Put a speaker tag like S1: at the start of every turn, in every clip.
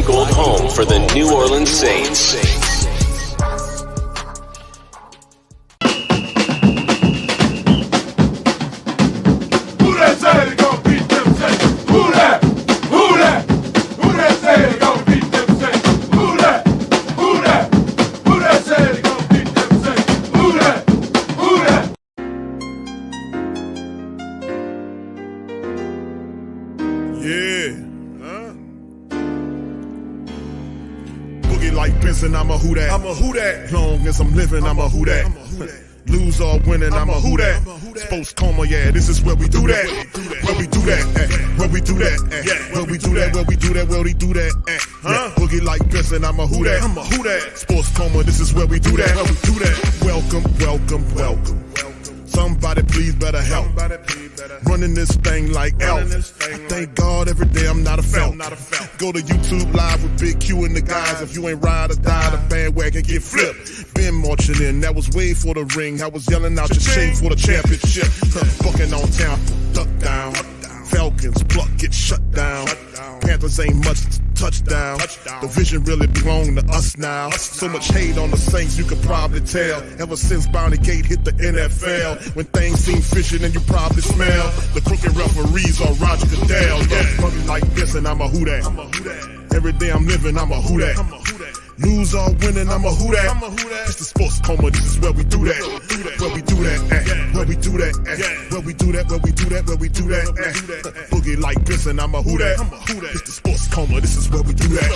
S1: gold home for the New Orleans Saints.
S2: Who that say they gonna beat them Saints? Who that? Who that? Who that say they gonna beat them Saints? Who that? Who that? Who that say they gonna beat them Saints? Who that? Who that?
S3: Yeah. Boogie like Benson, I'm a who that. I'm a who that. Long as I'm living, I'm a who that. Lose or winning, I'm a who that. Sports coma, yeah, this is where we do that. Where we do that, where we do that, where we do that, where we do that, where we do that. Boogie like Benson, I'm a who that. I'm a who that. Sports coma, this is where we do that. Where we do that. Welcome, welcome, welcome. Somebody please better help. Running this thing like Elf. I thank God every day I'm not a Falcon. Go to YouTube Live with Big Q and the guys. If you ain't ride or die, the bandwagon get flipped. Been marching in, that was way for the ring. I was yelling out your shame for the championship. Bucking on Tampa, duck down. Falcons, pluck, get shut down. Panthers ain't much touchdown. The vision really belong to us now. So much hate on the Saints, you could probably tell. Ever since Bounty Gate hit the NFL, when things seem fishy and you probably smell the crooked referees or Roger Goodell. Fucking like this and I'm a who that. Every day I'm living, I'm a who that. Lose or winning, I'm a who that. It's the sports coma, this is where we do that. Where we do that, where we do that, where we do that, where we do that, where we do that. Boogie like Benson, I'm a who that. It's the sports coma, this is where we do that.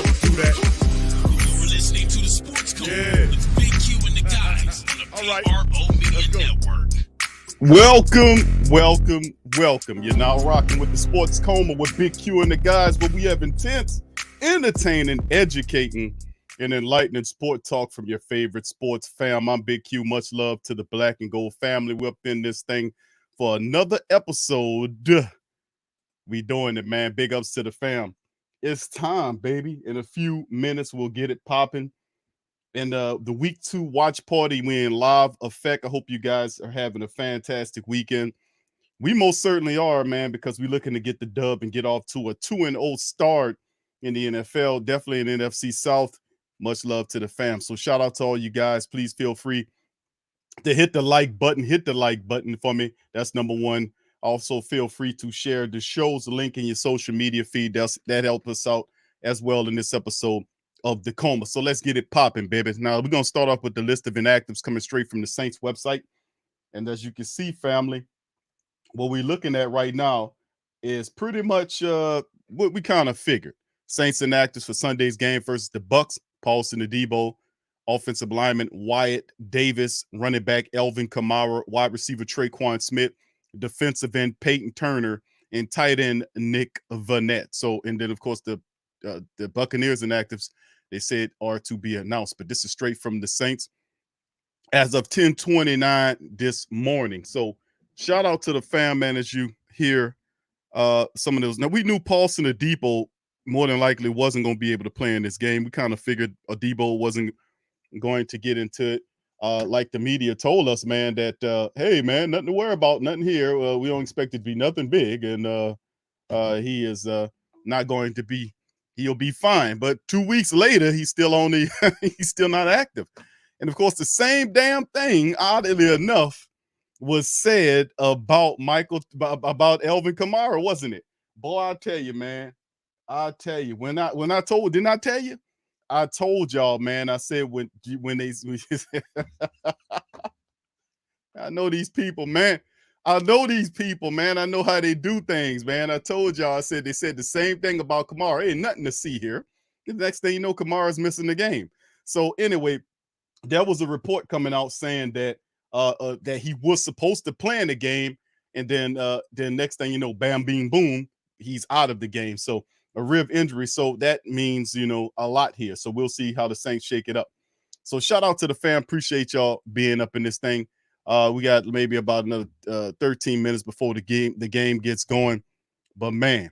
S4: You're listening to the Sports Coma with Big Q and the guys on the PRO Media Network.
S5: Welcome. You're now rocking with the Sports Coma with Big Q and the guys, where we have intense, entertaining, educating, and enlightening sport talk from your favorite sports fam. I'm Big Q. Much love to the Black and Gold family. We're up in this thing for another episode. We doing it, man. Big ups to the fam. It's time, baby. In a few minutes, we'll get it popping. And the week 2 watch party, we in live effect. I hope you guys are having a fantastic weekend. We most certainly are, man, because we're looking to get the dub and get off to a 2-0 start in the NFL. Definitely in NFC South. Much love to the fam. So shout out to all you guys. Please feel free to hit the like button. Hit the like button for me. That's number one. Also, feel free to share the show's link in your social media feed. That helps us out as well in this episode of the Coma. So let's get it popping, baby. Now, we're going to start off with the list of inactives coming straight from the Saints website. And as you can see, family, what we're looking at right now is pretty much what we kind of figured. Saints inactives for Sunday's game versus the Bucs. Paulson Adebo, offensive lineman Wyatt Davis, running back Elvin Kamara, wide receiver Traquan Smith, defensive end Peyton Turner, and tight end Nick Vanette. So, and then of course the Buccaneers inactives, they said are to be announced, but this is straight from the Saints as of 10:29 this morning. So, shout out to the fam, man, as you hear some of those. Now we knew Paulson Adebo more than likely wasn't going to be able to play in this game. We kind of figured Adebo wasn't going to get into it. Like the media told us, man, that, hey, man, nothing to worry about, nothing here. We don't expect it to be nothing big. And he is not going to be, he'll be fine. But 2 weeks later, he's still he's still not active. And of course, the same damn thing, oddly enough, was said about about Elvin Kamara, wasn't it? Boy, I tell you, man. I tell you, didn't I tell you? I told y'all, man. I said when I know these people, man. I know how they do things, man. I told y'all, I said they said the same thing about Kamara. Ain't nothing to see here. The next thing you know, Kamara's missing the game. So anyway, there was a report coming out saying that that he was supposed to play in the game, and then next thing you know, bam, beam, boom, he's out of the game. So a rib injury. So that means, a lot here. So we'll see how the Saints shake it up. So shout out to the fam. Appreciate y'all being up in this thing. We got maybe about another 13 minutes before the game gets going. But man,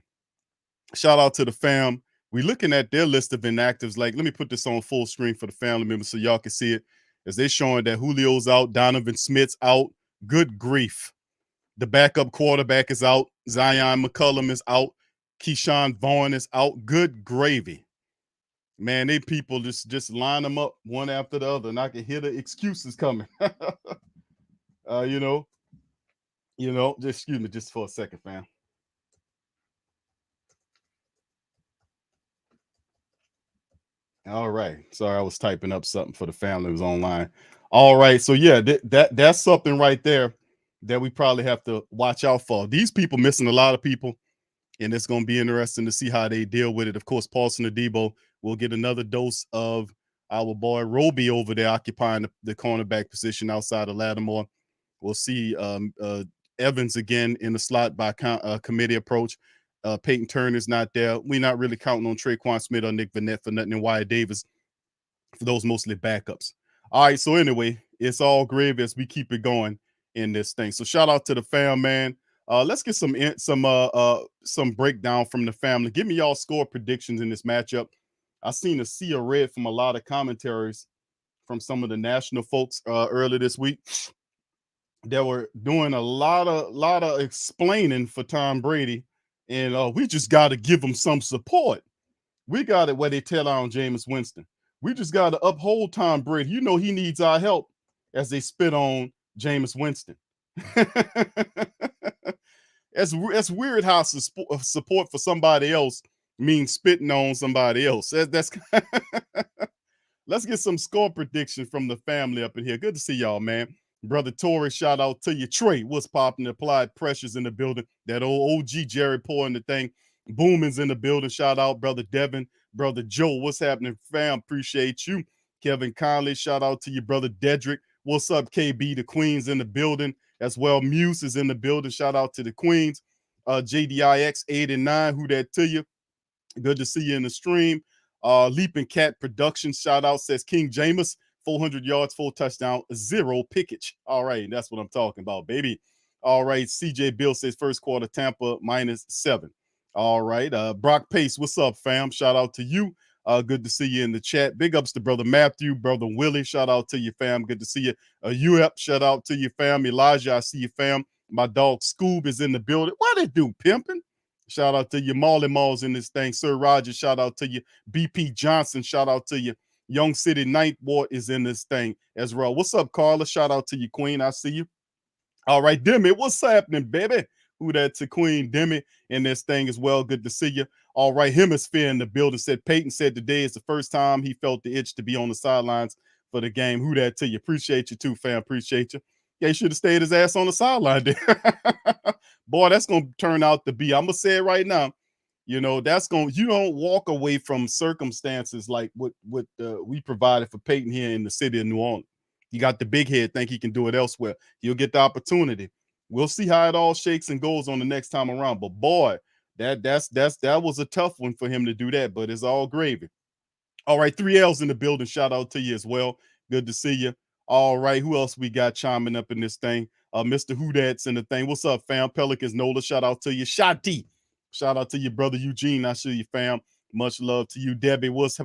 S5: shout out to the fam. We're looking at their list of inactives. Like, let me put this on full screen for the family members so y'all can see it. As they're showing that Julio's out, Donovan Smith's out. Good grief. The backup quarterback is out. Zion McCollum is out. Keyshawn Vaughn is out. Good gravy. Man, they people just line them up one after the other, and I can hear the excuses coming. You know, just excuse me just for a second, fam. All right. Sorry, I was typing up something for the family who was online. All right. So yeah, that's something right there that we probably have to watch out for. These people missing a lot of people, and it's going to be interesting to see how they deal with it. Of course, Paulson Adebo will get another dose of our boy Roby over there occupying the cornerback position outside of Lattimore. We'll see Evans again in the slot by committee approach. Peyton Turner's not there. We're not really counting on Traquan Smith or Nick Vanette for nothing, and Wyatt Davis for those mostly backups. All right, so anyway, it's all gravy as we keep it going in this thing. So shout out to the fam, man. Let's get some breakdown from the family. Give me y'all score predictions in this matchup. I seen a sea of red from a lot of commentaries from some of the national folks earlier this week. They were doing a lot of explaining for Tom Brady, and we just got to give him some support. We got it where they tell on Jameis Winston. We just got to uphold Tom Brady. You know he needs our help as they spit on Jameis Winston. It's weird how support for somebody else means spitting on somebody else. That's Let's get some score prediction from the family up in here. Good to see y'all, man. Brother Torrey, shout out to you. Trey, what's popping? Applied Pressures in the building. That old OG Jerry pouring the thing. Boomin's in the building. Shout out, Brother Devin. Brother Joe, what's happening, fam? Appreciate you. Kevin Conley, shout out to you, Brother Dedrick. What's up, KB? The Queen's in the building as well. Muse is in the building. Shout out to the Queens. JDIX 89, who that to you? Good to see you in the stream. Leaping Cat Productions, shout out, says King Jameis, 400 yards, 4 touchdown, 0 pickage. All right, that's what I'm talking about, baby. All right, CJ Bill says first quarter Tampa -7. All right, Brock Pace, what's up, fam? Shout out to you. Good to see you in the chat. Big ups to Brother Matthew, Brother Willie. Shout out to you, fam. Good to see you. UP, shout out to you, fam. Elijah, I see you, fam. My dog Scoob is in the building. What they do, pimping? Shout out to you. Marley Malls in this thing. Sir Roger, shout out to you. BP Johnson, shout out to you. Young City Night Ward is in this thing as well. What's up, Carla? Shout out to you, Queen. I see you. All right, Demi, what's happening, baby? Who that to Queen Demi in this thing as well. Good to see you. All right, Hemisphere in the building said Peyton said today is the first time he felt the itch to be on the sidelines for the game. Who that to you? Appreciate you too, fam. Appreciate you. Yeah, he should have stayed his ass on the sideline there. Boy, that's going to turn out to be, I'm going to say it right now, you know, you don't walk away from circumstances like what we provided for Peyton here in the city of New Orleans. You got the big head, think he can do it elsewhere. He'll get the opportunity. We'll see how it all shakes and goes on the next time around. But boy, that was a tough one for him to do that, but it's all gravy. All right, 3L's in the building. Shout out to you as well. Good to see you. All right, who else we got chiming up in this thing? Mr. Whodats in the thing. What's up, fam? Pelicans Nola, shout out to you. Shotty, shout out to your brother Eugene. I see you, fam. Much love to you, Debbie. What's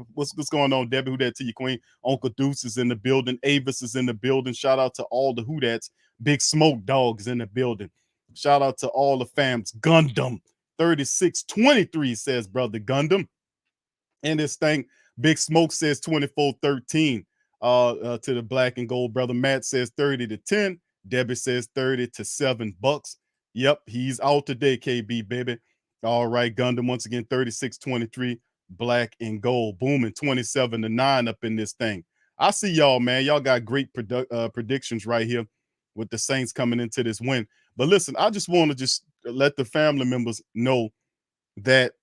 S5: going on, Debbie? Who that to you, Queen? Uncle Deuce is in the building. Avis is in the building. Shout out to all the Whodats. Big Smoke Dogs in the building. Shout out to all the fams. Gundam 3623 says brother Gundam. And this thing, Big Smoke says 24-13 to the black and gold brother. Matt says 30-10. Debbie says 30-7 bucks. Yep, he's out today, KB, baby. All right, Gundam once again, 36-23, black and gold. Booming 27-9 up in this thing. I see y'all, man. Y'all got great predictions right here with the Saints coming into this win. But listen, I just want to just let the family members know that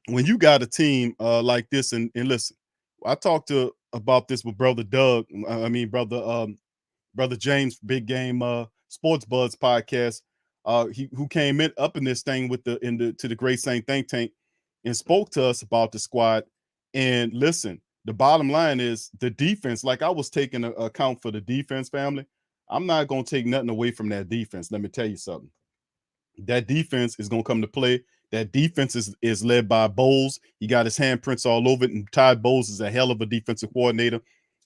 S5: when you got a team like this, and listen, I talked about this with Brother Doug. Brother James, Big Game Sports Buzz podcast. Who came up in this thing to the Great Saint Think Tank and spoke to us about the squad. And listen, the bottom line is the defense. Like I was taking account for the defense, family. I'm not going to take nothing away from that defense. Let me tell you something. That defense is going to come to play. That defense is led by Bowles. He got his handprints all over it, and Ty Bowles is a hell of a defensive coordinator.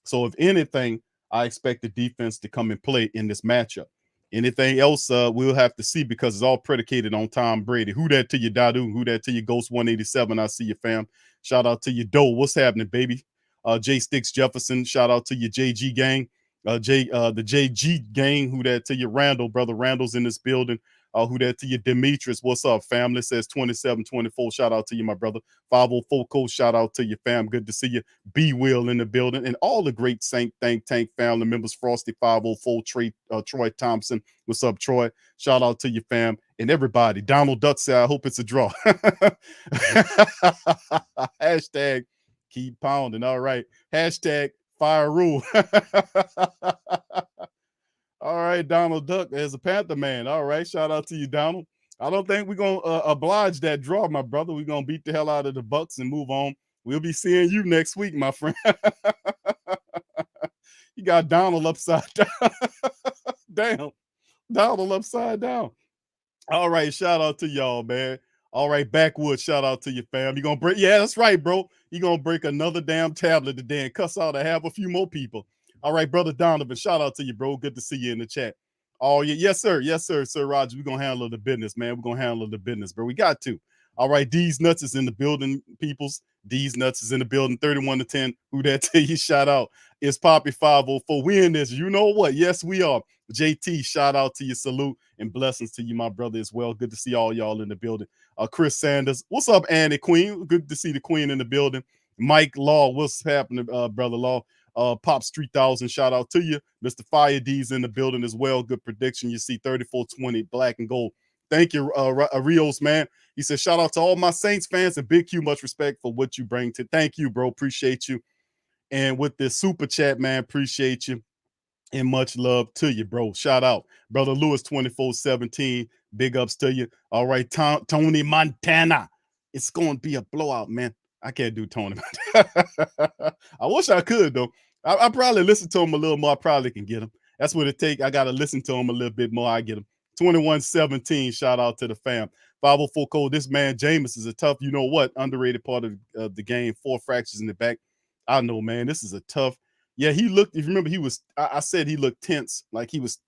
S5: So if anything, I expect the defense to come and play in this matchup. Anything else, we'll have to see because it's all predicated on Tom Brady. Who that to you, Dadu? Who that to you, Ghost 187? I see you, fam. Shout out to you, Doe. What's happening, baby? J Sticks Jefferson. Shout out to you, JG gang. The JG gang. Who that to you, Randall? Brother Randall's in this building. Who that to you, Demetrius? What's up, family? Says 2724. Shout out to you, my brother. 504 Coach. Shout out to you, fam. Good to see you. B Will in the building, and all the great Saint Think Tank family members. Frosty 504, Troy Thompson. What's up, Troy? Shout out to you, fam, and everybody. Donald Duck said, I hope it's a draw. Hashtag keep pounding. All right. Hashtag fire rule. All right, Donald Duck as a Panther man. All right, shout out to you, Donald. I don't think we're going to oblige that draw, my brother. We're going to beat the hell out of the Bucs and move on. We'll be seeing you next week, my friend. You got Donald upside down. Damn, Donald upside down. All right, shout out to y'all, man. All right, Backwoods, shout out to you, fam. You going to break? Yeah, that's right, bro. You going to break another damn tablet today and cuss out and have a few more people. All right, brother Donovan, shout out to you, bro. Good to see you in the chat. Oh, yeah, yes, sir. Yes, sir, Sir Roger. We're going to handle the business, man. We're going to handle the business, bro. We got to. All right, D's Nuts is in the building, peoples. D's Nuts is in the building, 31-10. Who that tell you? Shout out. It's Poppy 504. We in this. You know what? Yes, we are. JT, shout out to you. Salute and blessings to you, my brother, as well. Good to see all y'all in the building. Chris Sanders. What's up, Annie Queen? Good to see the Queen in the building. Mike Law. What's happening, brother Law? Pop 3000, shout out to you. Mr. Fire D's in the building as well. Good prediction. You see 34-20, black and gold. Thank you, Rios, man. He said, shout out to all my Saints fans and Big Q. Much respect for what you bring to. Thank you, bro. Appreciate you. And with this super chat, man, appreciate you. And much love to you, bro. Shout out. Brother Lewis 2417. Big ups to you. All right, Tony Montana. It's going to be a blowout, man. I can't do Tony. I wish I could, though. I probably listen to him a little more. I probably can get him. That's what it takes. I got to listen to him a little bit more. I get him. 21-17. Shout out to the fam. 504 Code. This man, Jameis, is a tough, you know what, underrated part of the game. 4 fractures in the back. I know, man. This is a tough. Yeah, he looked, if you remember, he was, I said he looked tense, like he was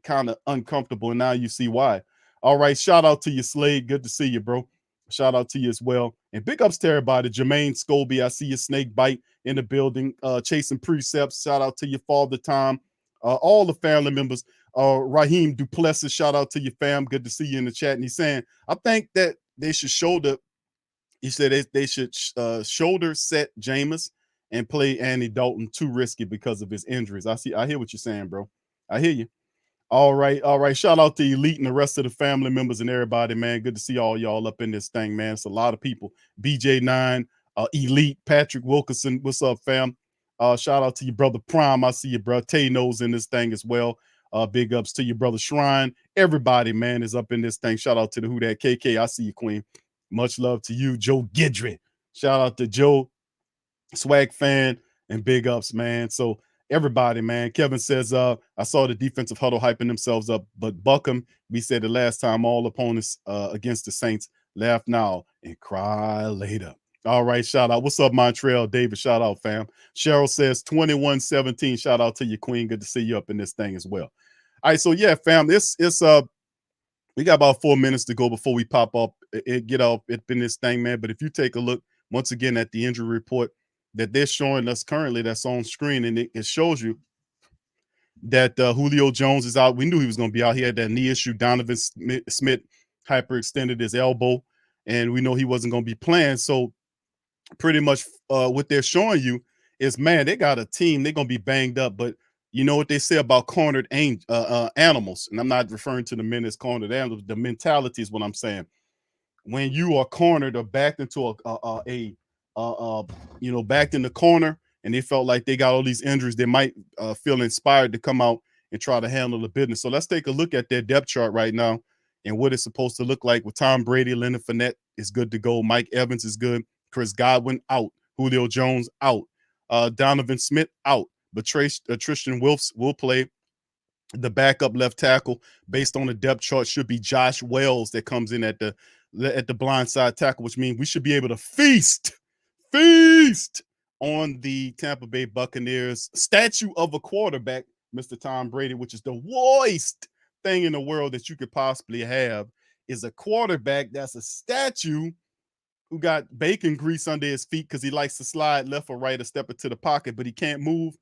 S5: kind of uncomfortable. And now you see why. All right. Shout out to you, Slade. Good to see you, bro. Shout out to you as well. And big ups to everybody. Jermaine Scobie, I see you, Snake Bite in the building. Chasing Precepts, shout out to you, Father Time. All the family members. Raheem Duplessis, shout out to you, fam. Good to see you in the chat. And he's saying, I think that they should shoulder, he said they should shoulder set Jameis and play Andy Dalton. Too risky because of his injuries. I hear what you're saying, bro. I hear you. All right. Shout out to Elite and the rest of the family members and everybody, man. Good to see all y'all up in this thing, man. It's a lot of people. BJ9, Elite, Patrick Wilkerson. What's up, fam? Shout out to you, brother Prime. I see you, bro. Tay knows in this thing as well. Big ups to you, brother Shrine. Everybody, man, is up in this thing. Shout out to the Who That KK. I see you, Queen. Much love to you, Joe Gidry. Shout out to Joe, Swag fan, and big ups, man. So everybody, man. Kevin says, I saw the defensive huddle hyping themselves up, but Buckham, we said the last time, all opponents against the Saints laugh now and cry later. All right, shout out. What's up, Montreal? David, shout out, fam. Cheryl says 21-17. Shout out to you, Queen. Good to see you up in this thing as well. All right, so yeah, fam, we got about 4 minutes to go before we pop up. Get off it in this thing, man. But if you take a look once again at the injury report that they're showing us currently, that's on screen, and it shows you that Julio Jones is out. We knew he was going to be out. He had that knee issue. Donovan Smith hyperextended his elbow, and we know he wasn't going to be playing. So pretty much what they're showing you is, man, they got a team. They're going to be banged up, but you know what they say about cornered animals, and I'm not referring to the men as cornered animals. The mentality is what I'm saying. When you are cornered or backed into backed in the corner, and they felt like they got all these injuries, they might feel inspired to come out and try to handle the business. So let's take a look at their depth chart right now and what it's supposed to look like with Tom Brady. Leonard Fournette is good to go. Mike Evans is good. Chris Godwin out. Julio Jones out. Donovan Smith out. But Tristan Wilfs will play. The backup left tackle, based on the depth chart, should be Josh Wells that comes in at the blind side tackle, which means we should be able to feast on the Tampa Bay Buccaneers statue of a quarterback, Mr. Tom Brady, which is the worst thing in the world that you could possibly have is a quarterback that's a statue who got bacon grease under his feet because he likes to slide left or right or step into the pocket, but he can't move.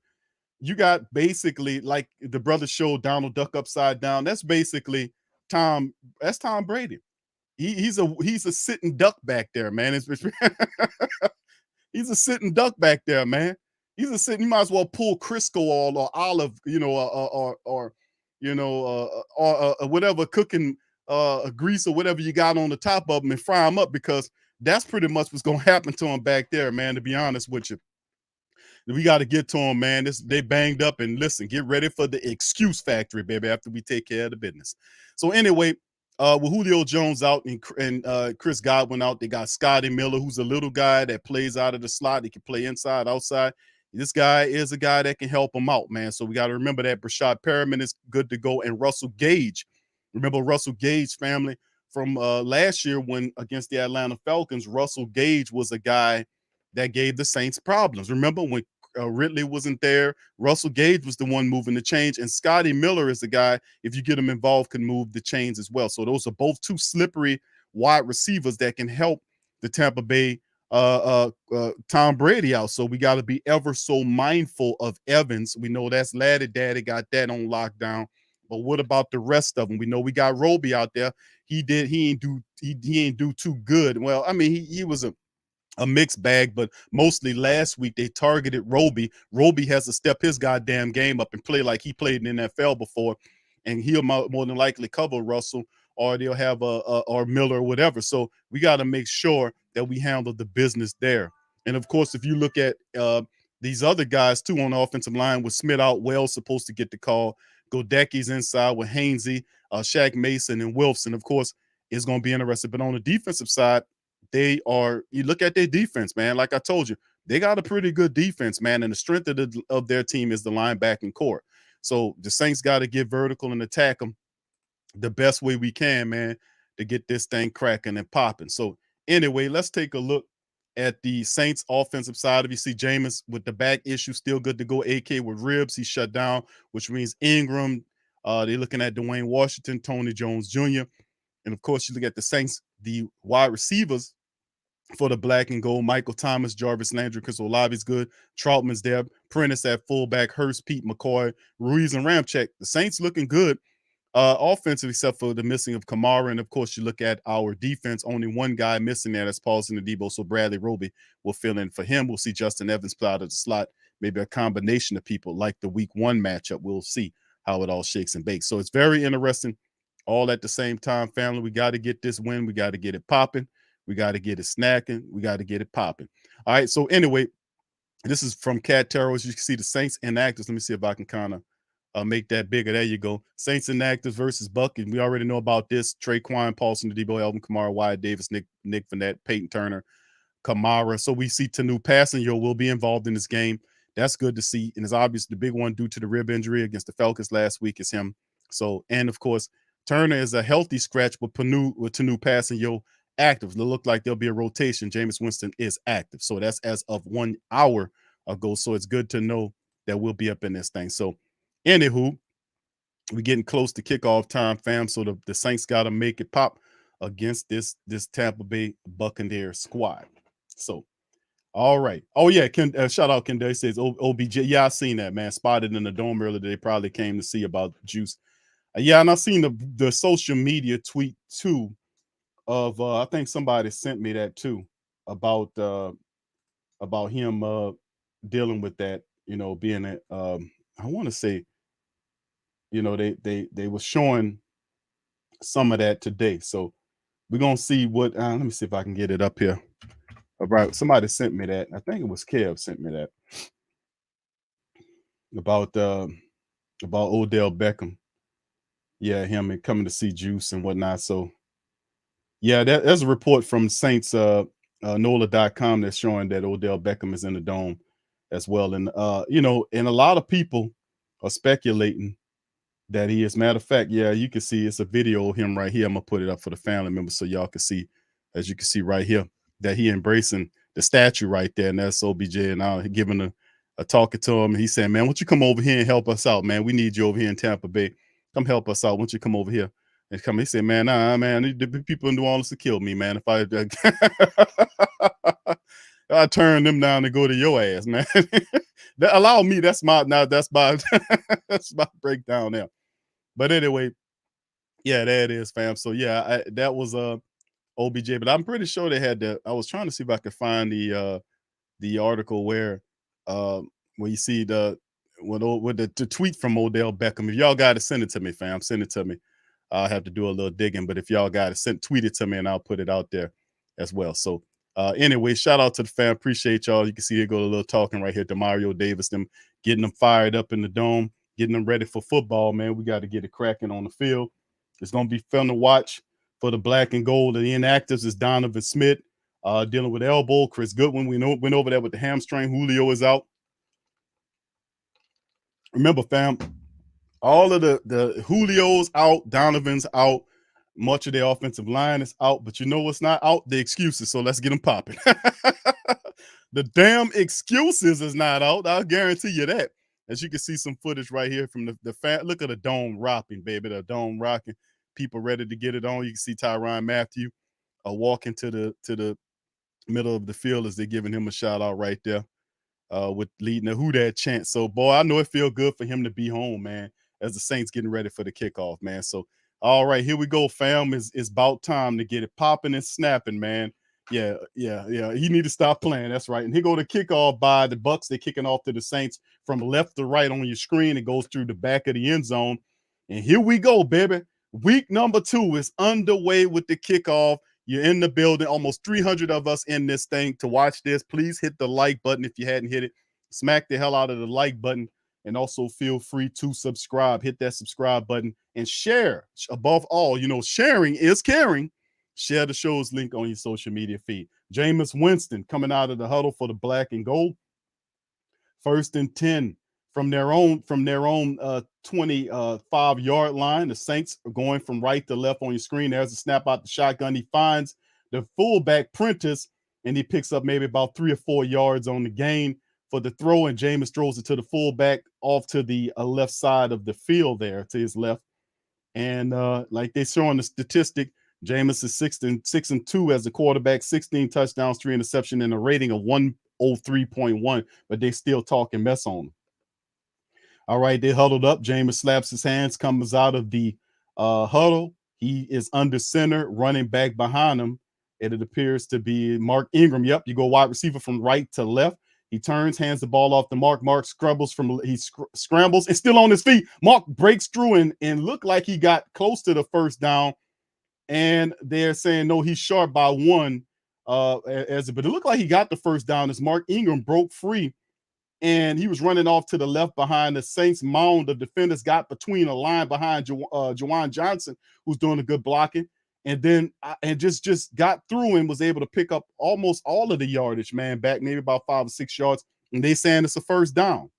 S5: You got basically, like the brother showed Donald Duck upside down. That's basically Tom. That's Tom Brady. He's a sitting duck back there, man. He's a sitting duck back there, man. He's a sitting. You might as well pull Crisco oil or olive, or whatever cooking grease or whatever you got on the top of them and fry them up, because that's pretty much what's gonna happen to him back there, man. To be honest with you, we got to get to him, man. They banged up, and listen, get ready for the excuse factory, baby. After we take care of the business. So anyway, with Julio Jones out and Chris Godwin out, they got Scotty Miller, who's a little guy that plays out of the slot. He can play inside, outside. This guy is a guy that can help him out, man. So we got to remember that Brashad Perriman is good to go, and Russell Gage. Remember Russell Gage, family, from last year when against the Atlanta Falcons. Russell Gage was a guy that gave the Saints problems. Remember when Ridley wasn't there? Russell Gage was the one moving the chains, and Scotty Miller is the guy, if you get him involved, can move the chains as well. So those are both two slippery wide receivers that can help the Tampa Bay Tom Brady out. So we got to be ever so mindful of Evans. We know that's Laddie Daddy got that on lockdown. But what about the rest of them? We know we got Roby out there. He ain't do too good. Well, I mean, he was a mixed bag, but mostly last week they targeted Roby. Roby has to step his goddamn game up and play like he played in the NFL before, and he'll more than likely cover Russell, or they'll have or Miller or whatever. So we got to make sure that we handle the business there. And of course, if you look at these other guys too on the offensive line, with Smith out, Wells supposed to get the call. Godecki's inside with Hainsey, Shaq Mason, and Wilson. Of course, is going to be interesting. But on the defensive side, you look at their defense, man. Like I told you, they got a pretty good defense, man. And the strength of their team is the linebacking core. So the Saints got to get vertical and attack them the best way we can, man, to get this thing cracking and popping. So anyway, let's take a look at the Saints offensive side. If you see Jameis with the back issue, still good to go. AK with ribs, he's shut down, which means Ingram. They're looking at Dwayne Washington, Tony Jones Jr. And of course, you look at the Saints, the wide receivers for the black and gold: Michael Thomas, Jarvis Landry, Chris Olave's good. Troutman's there. Prentice at fullback, Hurst, Pete McCoy, Ruiz, and Ramczyk. The Saints looking good offensive, except for the missing of Kamara. And of course, you look at our defense, only one guy missing there, that's Paulson Adebo. So Bradley Roby will fill in for him. We'll see Justin Evans play out of the slot, maybe a combination of people like the week one matchup. We'll see how it all shakes and bakes. So it's very interesting all at the same time, family. We got to get this win. We got to get it popping. We got to get it snacking. We got to get it popping. All right. So anyway, this is from Cat Tarot. As you can see, the Saints inactives. Let me see if I can kind of make that bigger. There you go. Saints inactives versus Buck. And we already know about this. Traquan, Paulson, Adebo, Alvin Kamara, Wyatt Davis, Nick Vannett, Peyton Turner, Kamara. So we see Tanu Passanio will be involved in this game. That's good to see. And it's obvious the big one due to the rib injury against the Falcons last week is him. So, and of course, Turner is a healthy scratch with Tanu Passanio active. It'll look like there'll be a rotation. Jameis Winston is active. So that's as of 1 hour ago. So it's good to know that we'll be up in this thing. So anywho, we're getting close to kickoff time, fam. So the Saints got to make it pop against this Tampa Bay Buccaneers squad. So, all right. Oh, yeah. Shout out Kendall. He says OBJ. Yeah, I seen that, man. Spotted in the dome earlier. They probably came to see about Juice. Yeah, and I seen the social media tweet too of I think somebody sent me that too about him dealing with that, being I want to say, they were showing some of that today. So we're gonna see what let me see if I can get it up here. All right, somebody sent me that. I think it was Kev sent me that about Odell Beckham. Yeah, him and coming to see Juice and whatnot. So yeah, there's a report from Saints NOLA.com that's showing that Odell Beckham is in the dome as well. And and a lot of people are speculating that he is. Matter of fact, yeah, you can see it's a video of him right here. I'm gonna put it up for the family members so y'all can see, as you can see right here, that he embracing the statue right there, and that's OBJ. And now giving a talking to him. He said, "Man, why don't you come over here and help us out, man? We need you over here in Tampa Bay." come help us out. Why don't you come over here and come? He said, man, nah, man, the people in New Orleans to kill me, man. If I turn them down and go to your ass, man. Allow me. That's my that's my breakdown there. But anyway, yeah, there it is, fam. So yeah, that was OBJ, but I'm pretty sure they had I was trying to see if I could find the article where you see with the tweet from Odell Beckham. If y'all got to send it to me, fam, send it to me. I'll have to do a little digging, but if y'all got to tweet it to me and I'll put it out there as well. So anyway, shout out to the fam. Appreciate y'all. You can see here go a little talking right here to Mario Davis, them getting them fired up in the dome, getting them ready for football, man. We got to get it cracking on the field. It's going to be fun to watch for the black and gold. And the inactives is Donovan Smith dealing with elbow. Chris Goodwin, we went over that with the hamstring. Julio is out. Remember, fam, all of the Julio's out, Donovan's out, much of their offensive line is out. But you know what's not out? The excuses. So let's get them popping. The damn excuses is not out. I'll guarantee you that. As you can see some footage right here from the fan. Look at the dome rocking, baby. The dome rocking. People ready to get it on. You can see Tyrann Mathieu walking to the middle of the field as they're giving him a shout out right there with leading the Who Dat chant. So, boy, I know it feels good for him to be home, man, as the Saints getting ready for the kickoff, man. So, all right, here we go, fam. It's about time to get it popping and snapping, man. Yeah. He need to stop playing. That's right. And here go the kickoff by the Bucs. They're kicking off to the Saints from left to right on your screen. It goes through the back of the end zone. And here we go, baby. Week number 2 is underway with the kickoff. You're in the building. Almost 300 of us in this thing to watch this. Please hit the like button if you hadn't hit it. Smack the hell out of the like button. And also feel free to subscribe. Hit that subscribe button and share. Above all, sharing is caring. Share the show's link on your social media feed. Jameis Winston coming out of the huddle for the black and gold. 1st and 10 from their own 25-yard line. The Saints are going from right to left on your screen. There's a snap out the shotgun. He finds the fullback Prentice, and he picks up maybe about 3 or 4 yards on the gain for the throw, and Jameis throws it to the fullback off to the left side of the field there to his left. And like they show on the statistic, Jameis is 6-2 as a quarterback, 16 touchdowns, 3 interceptions, and a rating of 103.1, but they still talking mess on him. All right, they huddled up. Jameis slaps his hands, comes out of the huddle. He is under center, running back behind him. It appears to be Mark Ingram. Yep, you go wide receiver from right to left. He turns, hands the ball off to Mark. Mark scrambles and still on his feet. Mark breaks through and looked like he got close to the first down. And they're saying, no, he's short by 1. But it looked like he got the first down as Mark Ingram broke free. And he was running off to the left behind the Saints mound of defenders, got between a line behind Juwan Johnson, who's doing a good blocking. And then just got through and was able to pick up almost all of the yardage, man, back maybe about 5 or 6 yards. And they saying it's a first down.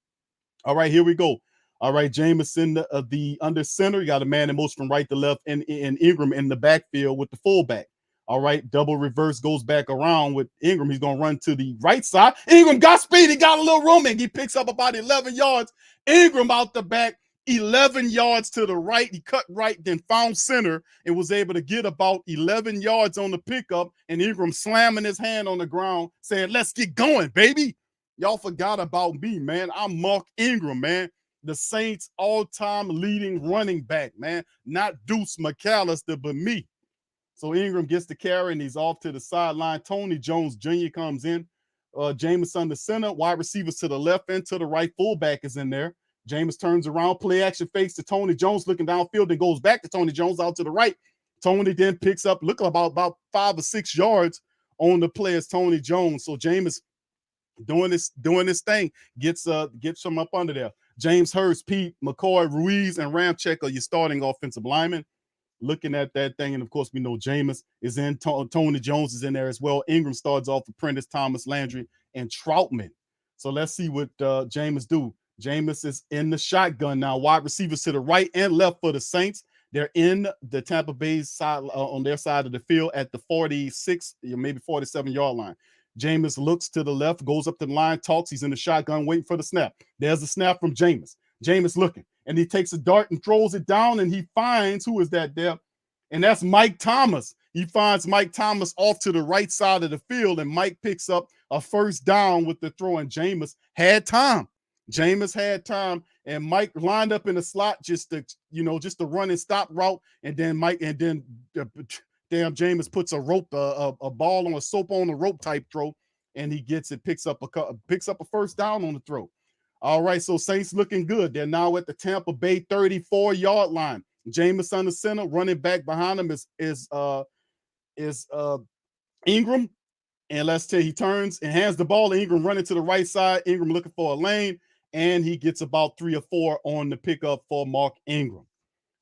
S5: All right, here we go. All right, Jameis in the under center. You got a man that moves from right to left, and Ingram in the backfield with the fullback. All right, double reverse goes back around with Ingram. He's going to run to the right side. Ingram got speed. He got a little room, and he picks up about 11 yards. Ingram out the back, 11 yards to the right. He cut right, then found center, and was able to get about 11 yards on the pickup, and Ingram slamming his hand on the ground, saying, let's get going, baby. Y'all forgot about me, man. I'm Mark Ingram, man. The Saints all-time leading running back, man. Not Deuce McAllister, but me. So Ingram gets the carry, and he's off to the sideline. Tony Jones Jr. comes in. Jameis under center. Wide receivers to the left and to the right. Fullback is in there. Jameis turns around. Play action fakes to Tony Jones looking downfield and goes back to Tony Jones out to the right. Tony then picks up, look about 5 or 6 yards on the play as Tony Jones. So Jameis doing this thing, gets him up under there. James Hurst, Pete, McCoy, Ruiz, and Ramczyk are your starting offensive linemen. Looking at that thing, and of course we know Jameis is in. Tony Jones is in there as well. Ingram starts off with Prentice, Thomas, Landry, and Troutman. So let's see what Jameis do. Jameis is in the shotgun now. Wide receivers to the right and left for the Saints. They're in the Tampa Bay side on their side of the field at the 46, maybe 47-yard line. Jameis looks to the left, goes up the line, talks. He's in the shotgun, waiting for the snap. There's a snap from Jameis. Jameis looking. and he takes a dart and throws it down, and he finds, who is that there? And that's Mike Thomas. He finds Mike Thomas off to the right side of the field, and Mike picks up a first down with the throw, and Jameis had time. Jameis had time, and Mike lined up in the slot just to run and stop route, and then Jameis puts a ball on a soap on a rope type throw, and he gets it, picks up a first down on the throw. All right, so Saints looking good. They're now at the Tampa Bay 34-yard line. Jameis under center, running back behind him is Ingram. And let's say he turns and hands the ball to Ingram, running to the right side. Ingram looking for a lane, and he gets about 3 or 4 on the pickup for Mark Ingram.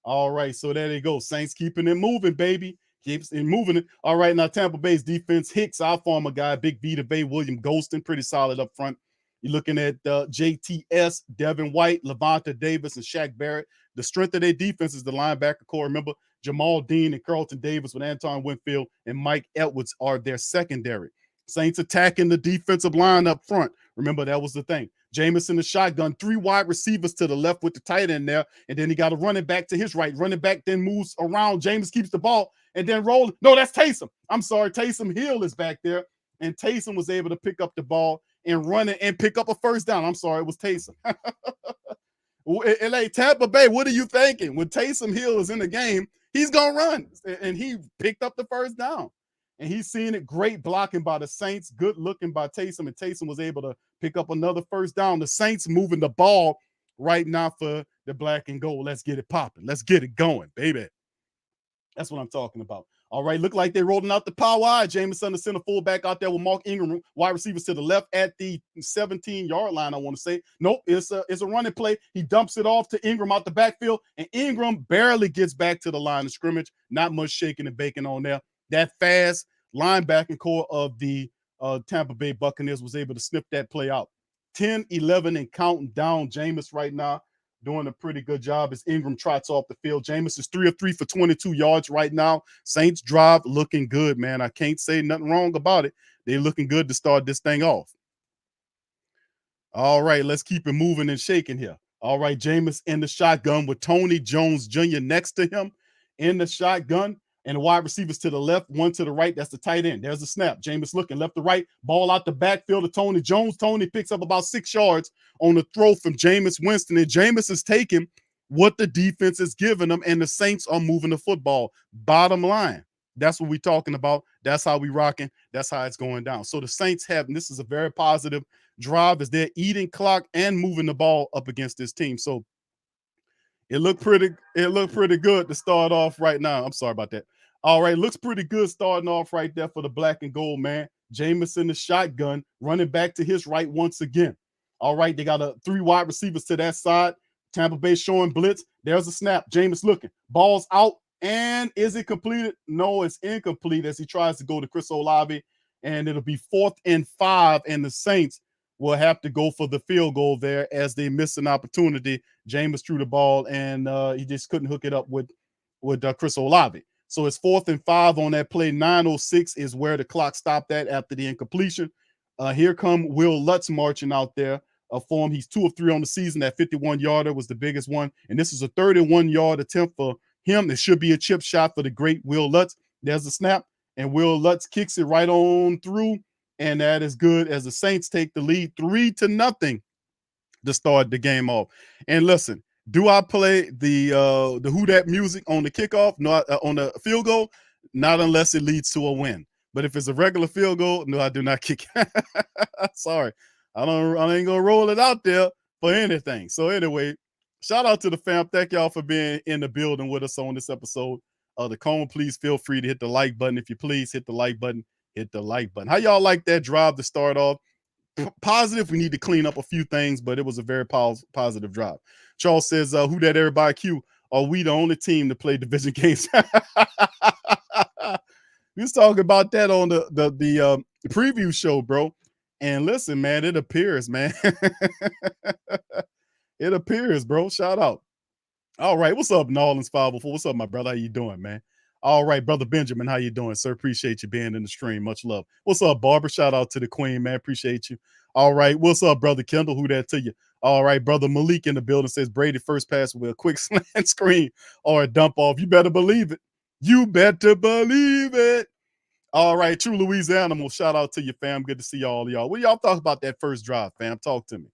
S5: All right, so there they go. Saints keeping it moving, baby. Keeps it moving it. All right, now Tampa Bay's defense, Hicks, our former guy, Big V to Bay, William Golston, pretty solid up front. You're looking at JTS, Devin White, Levante Davis, and Shaq Barrett. The strength of their defense is the linebacker core. Remember, Jamal Dean and Carlton Davis with Anton Winfield and Mike Edwards are their secondary. Saints attacking the defensive line up front. Remember, that was the thing. Jameis in the shotgun, 3 wide receivers to the left with the tight end there, and then he got a running back to his right. Running back then moves around. Jameis keeps the ball and then rolls. No, that's Taysom. I'm sorry, Taysom Hill is back there, and Taysom was able to pick up the ball and run it and pick up a first down. I'm sorry, it was Taysom. LA, Tampa Bay, what are you thinking? When Taysom Hill is in the game, he's going to run, and he picked up the first down. And he's seeing it. Great blocking by the Saints. Good looking by Taysom. And Taysom was able to pick up another first down. The Saints moving the ball right now for the black and gold. Let's get it popping. Let's get it going, baby. That's what I'm talking about. All right, look like they're rolling out the power eye. Jameis under center, fullback out there with Mark Ingram, wide receivers to the left at the 17-yard line, I want to say. Nope, it's a running play. He dumps it off to Ingram out the backfield, and Ingram barely gets back to the line of scrimmage. Not much shaking and baking on there. That fast linebacking core of the Tampa Bay Buccaneers was able to snip that play out. 10-11 and counting down. Jameis right now doing a pretty good job as Ingram trots off the field. Jameis is 3 of 3 for 22 yards right now. Saints drive looking good, man. I can't say nothing wrong about it. They're looking good to start this thing off. All right, let's keep it moving and shaking here. All right, Jameis in the shotgun with Tony Jones Jr. next to him in the shotgun. And the wide receivers to the left, one to the right. That's the tight end. There's the snap. Jameis looking left to right. Ball out the backfield to Tony Jones. Tony picks up about 6 yards on the throw from Jameis Winston. And Jameis is taking what the defense is giving them, and the Saints are moving the football. Bottom line, that's what we're talking about. That's how we rocking. That's how it's going down. So the Saints have, and this is a very positive drive, as they're eating clock and moving the ball up against this team. So it looked pretty good to start off right now. I'm sorry about that. All right, looks pretty good starting off right there for the black and gold, man. Jameis in the shotgun, running back to his right once again. All right, they got 3 wide receivers to that side. Tampa Bay showing blitz. There's a snap. Jameis looking. Ball's out, and is it completed? No, it's incomplete as he tries to go to Chris Olave, and it'll be 4th and 5, and the Saints will have to go for the field goal there as they miss an opportunity. Jameis threw the ball, and he just couldn't hook it up with Chris Olave. So it's 4th and 5 on that play. 9:06 is where the clock stopped at after the incompletion. Here come Will Lutz marching out there for him. He's 2 of 3 on the season. That 51-yarder was the biggest one. And this is a 31-yard attempt for him. It should be a chip shot for the great Will Lutz. There's a snap, and Will Lutz kicks it right on through. And that is good as the Saints take the lead 3-0 to start the game off. And listen, do I play the Who Dat music on the kickoff? No, on the field goal? Not unless it leads to a win. But if it's a regular field goal, no, I do not kick. Sorry, I ain't gonna roll it out there for anything. So anyway, shout out to the fam. Thank y'all for being in the building with us on this episode of the Cone. Please feel free to hit the like button. If you please hit the like button, hit the like button. How y'all like that drive to start off? Positive. We need to clean up a few things, but it was a very positive drive. Charles says, who that everybody Q? Are we the only team to play division games? We was talking about that on the preview show, bro. And listen, man, it appears, man. It appears, bro. Shout out. All right. What's up, Nolans 504? What's up, my brother? How you doing, man? All right, brother Benjamin, how you doing, sir? Appreciate you being in the stream. Much love. What's up, Barbara? Shout out to the queen, man. Appreciate you. All right. What's up, brother Kendall? Who that to you? All right, brother Malik in the building says Brady first pass with a quick slant screen or a dump off. You better believe it. You better believe it. All right, True Louisiana. Well, shout out to you, fam. Good to see all y'all. What do y'all talk about that first drive, fam? Talk to me.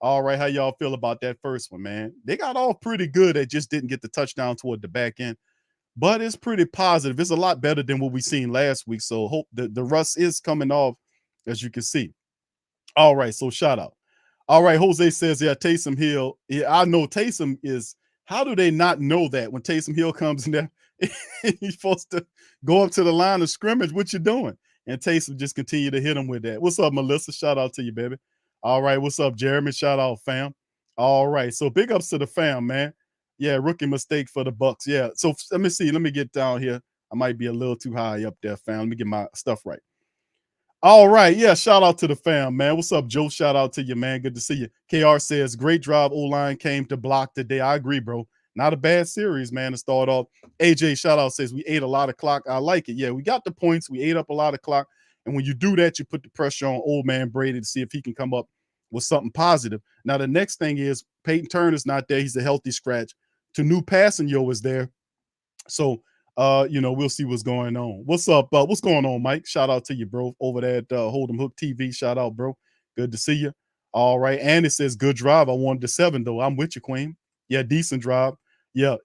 S5: All right, how y'all feel about that first one, man? They got off pretty good. They just didn't get the touchdown toward the back end, but it's pretty positive. It's a lot better than what we seen last week. So hope the rust is coming off, as you can see. All right, so shout out. All right, Jose says, yeah, Taysom Hill. Yeah, I know Taysom is. How do they not know that when Taysom Hill comes in there, he's supposed to go up to the line of scrimmage? What you doing? And Taysom just continue to hit him with that. What's up, Melissa? Shout out to you, baby. All right, what's up, Jeremy? Shout out, fam. All right, so big ups to the fam, man. Yeah, rookie mistake for the Bucs. Yeah, so let me see. Let me get down here. I might be a little too high up there, fam. Let me get my stuff right. All right, yeah, shout out to the fam, man. What's up, Joe? Shout out to you, man. Good to see you. KR says, great drive. O-line came to block today. I agree, bro. Not a bad series, man, to start off. AJ, shout out, says, we ate a lot of clock. I like it. Yeah, we got the points. We ate up a lot of clock. And when you do that, you put the pressure on old man Brady to see if he can come up with something positive. Now, the next thing is Peyton Turner's not there. He's a healthy scratch. Tanu Passanio is there. So, we'll see what's going on. What's up? What's going on, Mike? Shout out to you, bro, over there at Hold'em Hook TV. Shout out, bro. Good to see you. All right. And it says, good drive. I wanted the 7, though. I'm with you, Queen. Yeah, decent drive. Yeah.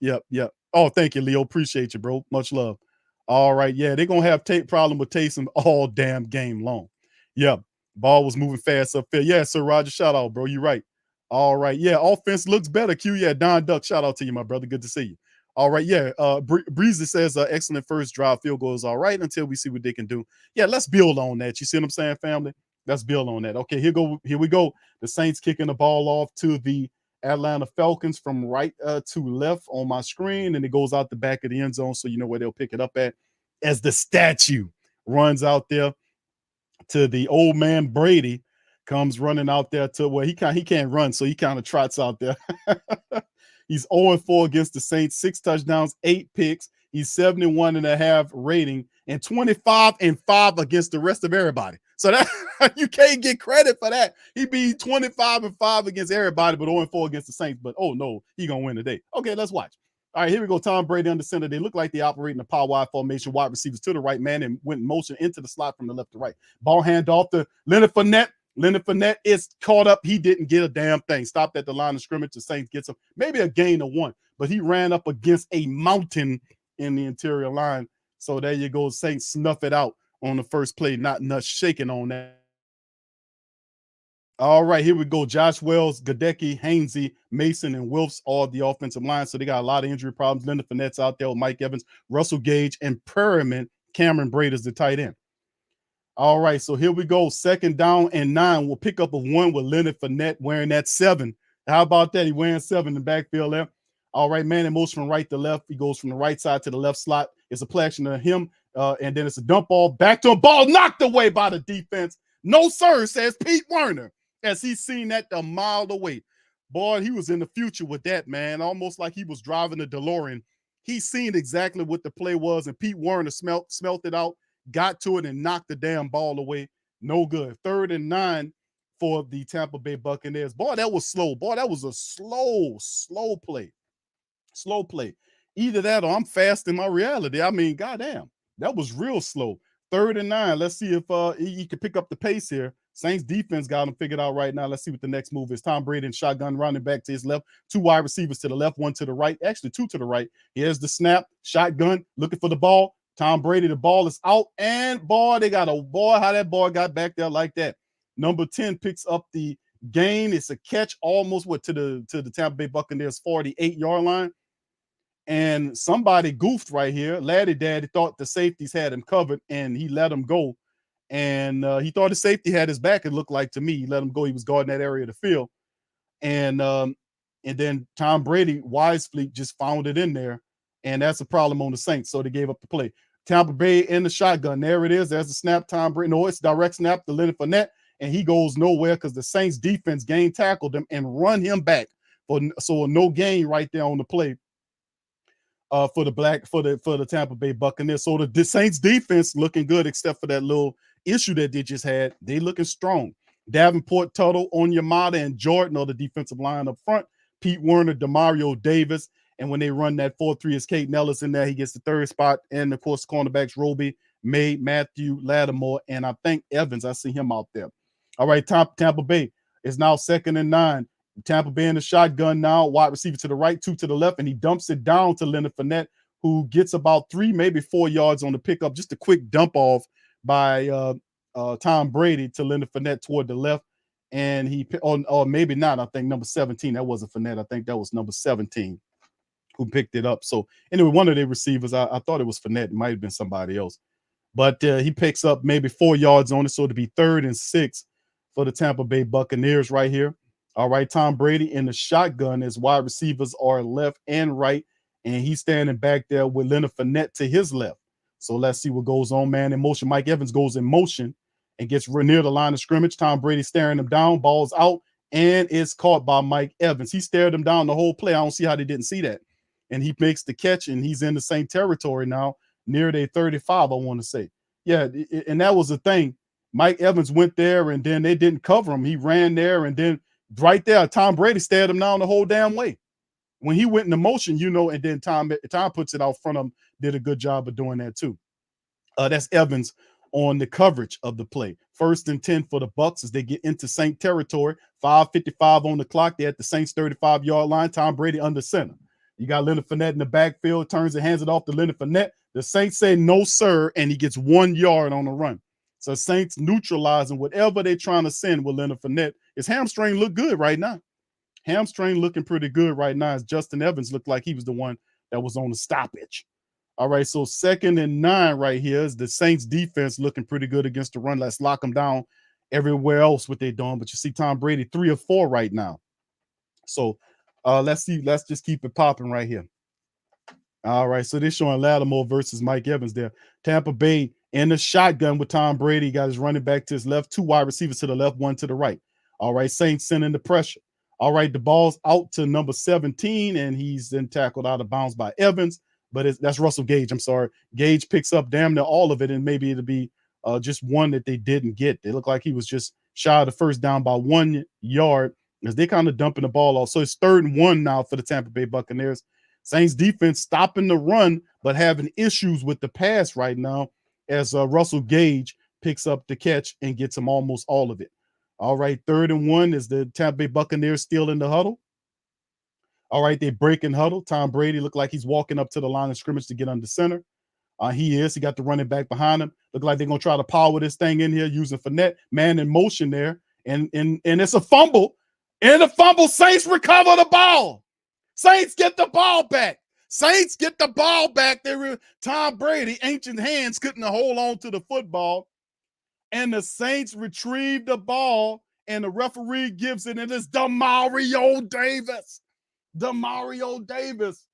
S5: Oh, thank you, Leo. Appreciate you, bro. Much love. All right. Yeah, they're going to have problem with Taysom all damn game long. Yeah, ball was moving fast upfield. Yeah, Sir Roger, shout out, bro. You're right. All right. Yeah, offense looks better. Q, yeah, Don Duck, shout out to you, my brother. Good to see you. All right, yeah. Breezy says excellent first drive. Field goal is all right until we see what they can do. Yeah, let's build on that. You see what I'm saying, family? Let's build on that. Okay, here we go. The Saints kicking the ball off to the Atlanta Falcons from right to left on my screen, and it goes out the back of the end zone, so you know where they'll pick it up at. As the statue runs out there to the old man Brady, comes running out there to where he can't run, so he kind of trots out there. He's 0-4 against the Saints, 6 touchdowns, 8 picks. He's 71.5 rating and 25-5 against the rest of everybody. So that you can't get credit for that. He be 25-5 against everybody, but 0-4 against the Saints. But oh no, he gonna win today. Okay, let's watch. All right, here we go. Tom Brady under center. They look like they operate in a power wide formation. Wide receivers to the right, man, and went in motion into the slot from the left to right. Ball hand off to Leonard Fournette. Leonard Fournette is caught up. He didn't get a damn thing. Stopped at the line of scrimmage. The Saints gets him maybe a gain of 1, but he ran up against a mountain in the interior line. So there you go. Saints snuff it out on the first play. Not nuts shaking on that. All right, here we go. Josh Wells, Gadecki, Hainsey, Mason, and Wilfs, all the offensive line. So they got a lot of injury problems. Leonard Fournette's out there with Mike Evans, Russell Gage, and Perriman. Cameron Braid is the tight end. All right, so here we go. 2nd down and 9. We'll pick up a 1 with Leonard Fournette wearing that 7. How about that? He wearing 7 in the backfield there. All right, man, it moves from right to left. He goes from the right side to the left slot. It's a play action to him, and then it's a dump ball back to a ball knocked away by the defense. No, sir, says Pete Werner, as he's seen that a mile away. Boy, he was in the future with that, man, almost like he was driving a DeLorean. He seen exactly what the play was, and Pete Werner smelt it out, got to it, and knocked the damn ball away. No good. 3rd and 9 for the Tampa Bay Buccaneers. Boy, that was slow. Boy, that was a slow play. Slow play. Either that or I'm fast in my reality. I mean, goddamn, that was real slow. 3rd and 9. Let's see if he can pick up the pace here. Saints defense got him figured out right now. Let's see what the next move is. Tom Brady and shotgun running back to his left. 2 wide receivers to the left, 1 to the right. Actually, 2 to the right. Here's the snap. Shotgun looking for the ball. Tom Brady, the ball is out. And boy, they got a boy, how that boy got back there like that. Number 10 picks up the gain. It's a catch almost to the Tampa Bay Buccaneers 48-yard line. And somebody goofed right here. Laddie Daddy thought the safeties had him covered, and he let him go. And he thought the safety had his back, it looked like to me. He let him go. He was guarding that area of the field. And then Tom Brady, wisely, just found it in there. And that's a problem on the Saints. So they gave up the play. Tampa Bay in the shotgun. There it is. There's the snap. Tom Brady. No, it's direct snap to Leonard Fournette. And he goes nowhere because the Saints defense tackled him and run him back. So no gain right there on the play. For the Tampa Bay Buccaneers. So the Saints defense looking good, except for that little issue that they just had. They looking strong. Davenport, Tuttle, Onyemata, and Jordan are the defensive line up front. Pete Werner, Demario Davis. And when they run that 4-3, is Kate Nellis in there. He gets the third spot. And, of course, cornerbacks Roby, May, Matthew, Lattimore, and I think Evans. I see him out there. All right, Tampa Bay is now 2nd and 9. Tampa Bay in the shotgun now. Wide receiver to the right, 2 to the left, and he dumps it down to Leonard Fournette, who gets about 3, maybe 4 yards on the pickup. Just a quick dump off by Tom Brady to Leonard Fournette toward the left. And he, or maybe not, I think number 17. That wasn't Fournette. I think that was number 17 who picked it up. So anyway, one of the receivers, I thought it was Fournette. It might have been somebody else. But he picks up maybe 4 yards on it. So it'll be 3rd and 6 for the Tampa Bay Buccaneers right here. All right, Tom Brady in the shotgun as wide receivers are left and right. And he's standing back there with Leonard Fournette to his left. So let's see what goes on, man. In motion, Mike Evans goes in motion and gets near the line of scrimmage. Tom Brady staring him down, ball's out, and it's caught by Mike Evans. He stared him down the whole play. I don't see how they didn't see that. And he makes the catch, and he's in the same territory now, near their 35, I want to say. Yeah, and that was the thing. Mike Evans went there, and then they didn't cover him. He ran there, and then right there, Tom Brady stared him down the whole damn way. When he went into motion, you know, and then Tom puts it out front of him, did a good job of doing that too. That's Evans on the coverage of the play. 1st and 10 for the Bucs as they get into Saint territory. 5:55 on the clock. They're at the Saints 35-yard line. Tom Brady under center. You got Leonard Fournette in the backfield, turns and hands it off to Leonard Fournette. The Saints say no, sir, and he gets 1 yard on the run. So Saints neutralizing whatever they're trying to send with Leonard Fournette. His hamstring look good right now. Hamstring looking pretty good right now as Justin Evans looked like he was the one that was on the stoppage. All right, so 2nd and 9 right here is the Saints defense looking pretty good against the run. Let's lock them down everywhere else what they're doing. But you see Tom Brady 3 or 4 right now. So let's see. Let's just keep it popping right here. All right, so they're showing Lattimore versus Mike Evans there. Tampa Bay in the shotgun with Tom Brady. Got his running back to his left, 2 wide receivers to the left, 1 to the right. All right, Saints sending the pressure. All right, the ball's out to number 17, and he's then tackled out of bounds by Evans. But that's Russell Gage. I'm sorry. Gage picks up damn near all of it, and maybe it'll be just one that they didn't get. They look like he was just shy of the first down by 1 yard as they kind of dumping the ball off. So it's 3rd and 1 now for the Tampa Bay Buccaneers. Saints defense stopping the run, but having issues with the pass right now as Russell Gage picks up the catch and gets him almost all of it. All right, 3rd and 1 is the Tampa Bay Buccaneers still in the huddle. All right, they break in huddle. Tom Brady looked like he's walking up to the line of scrimmage to get under center. He is. He got the running back behind him. Look like they're going to try to power this thing in here using Fournette. Man in motion there. And it's a fumble. And the fumble, Saints recover the ball. Saints get the ball back. Saints get the ball back. Tom Brady, ancient hands, couldn't hold on to the football. And the Saints retrieve the ball, and the referee gives it, and it's Demario Davis. Demario Davis.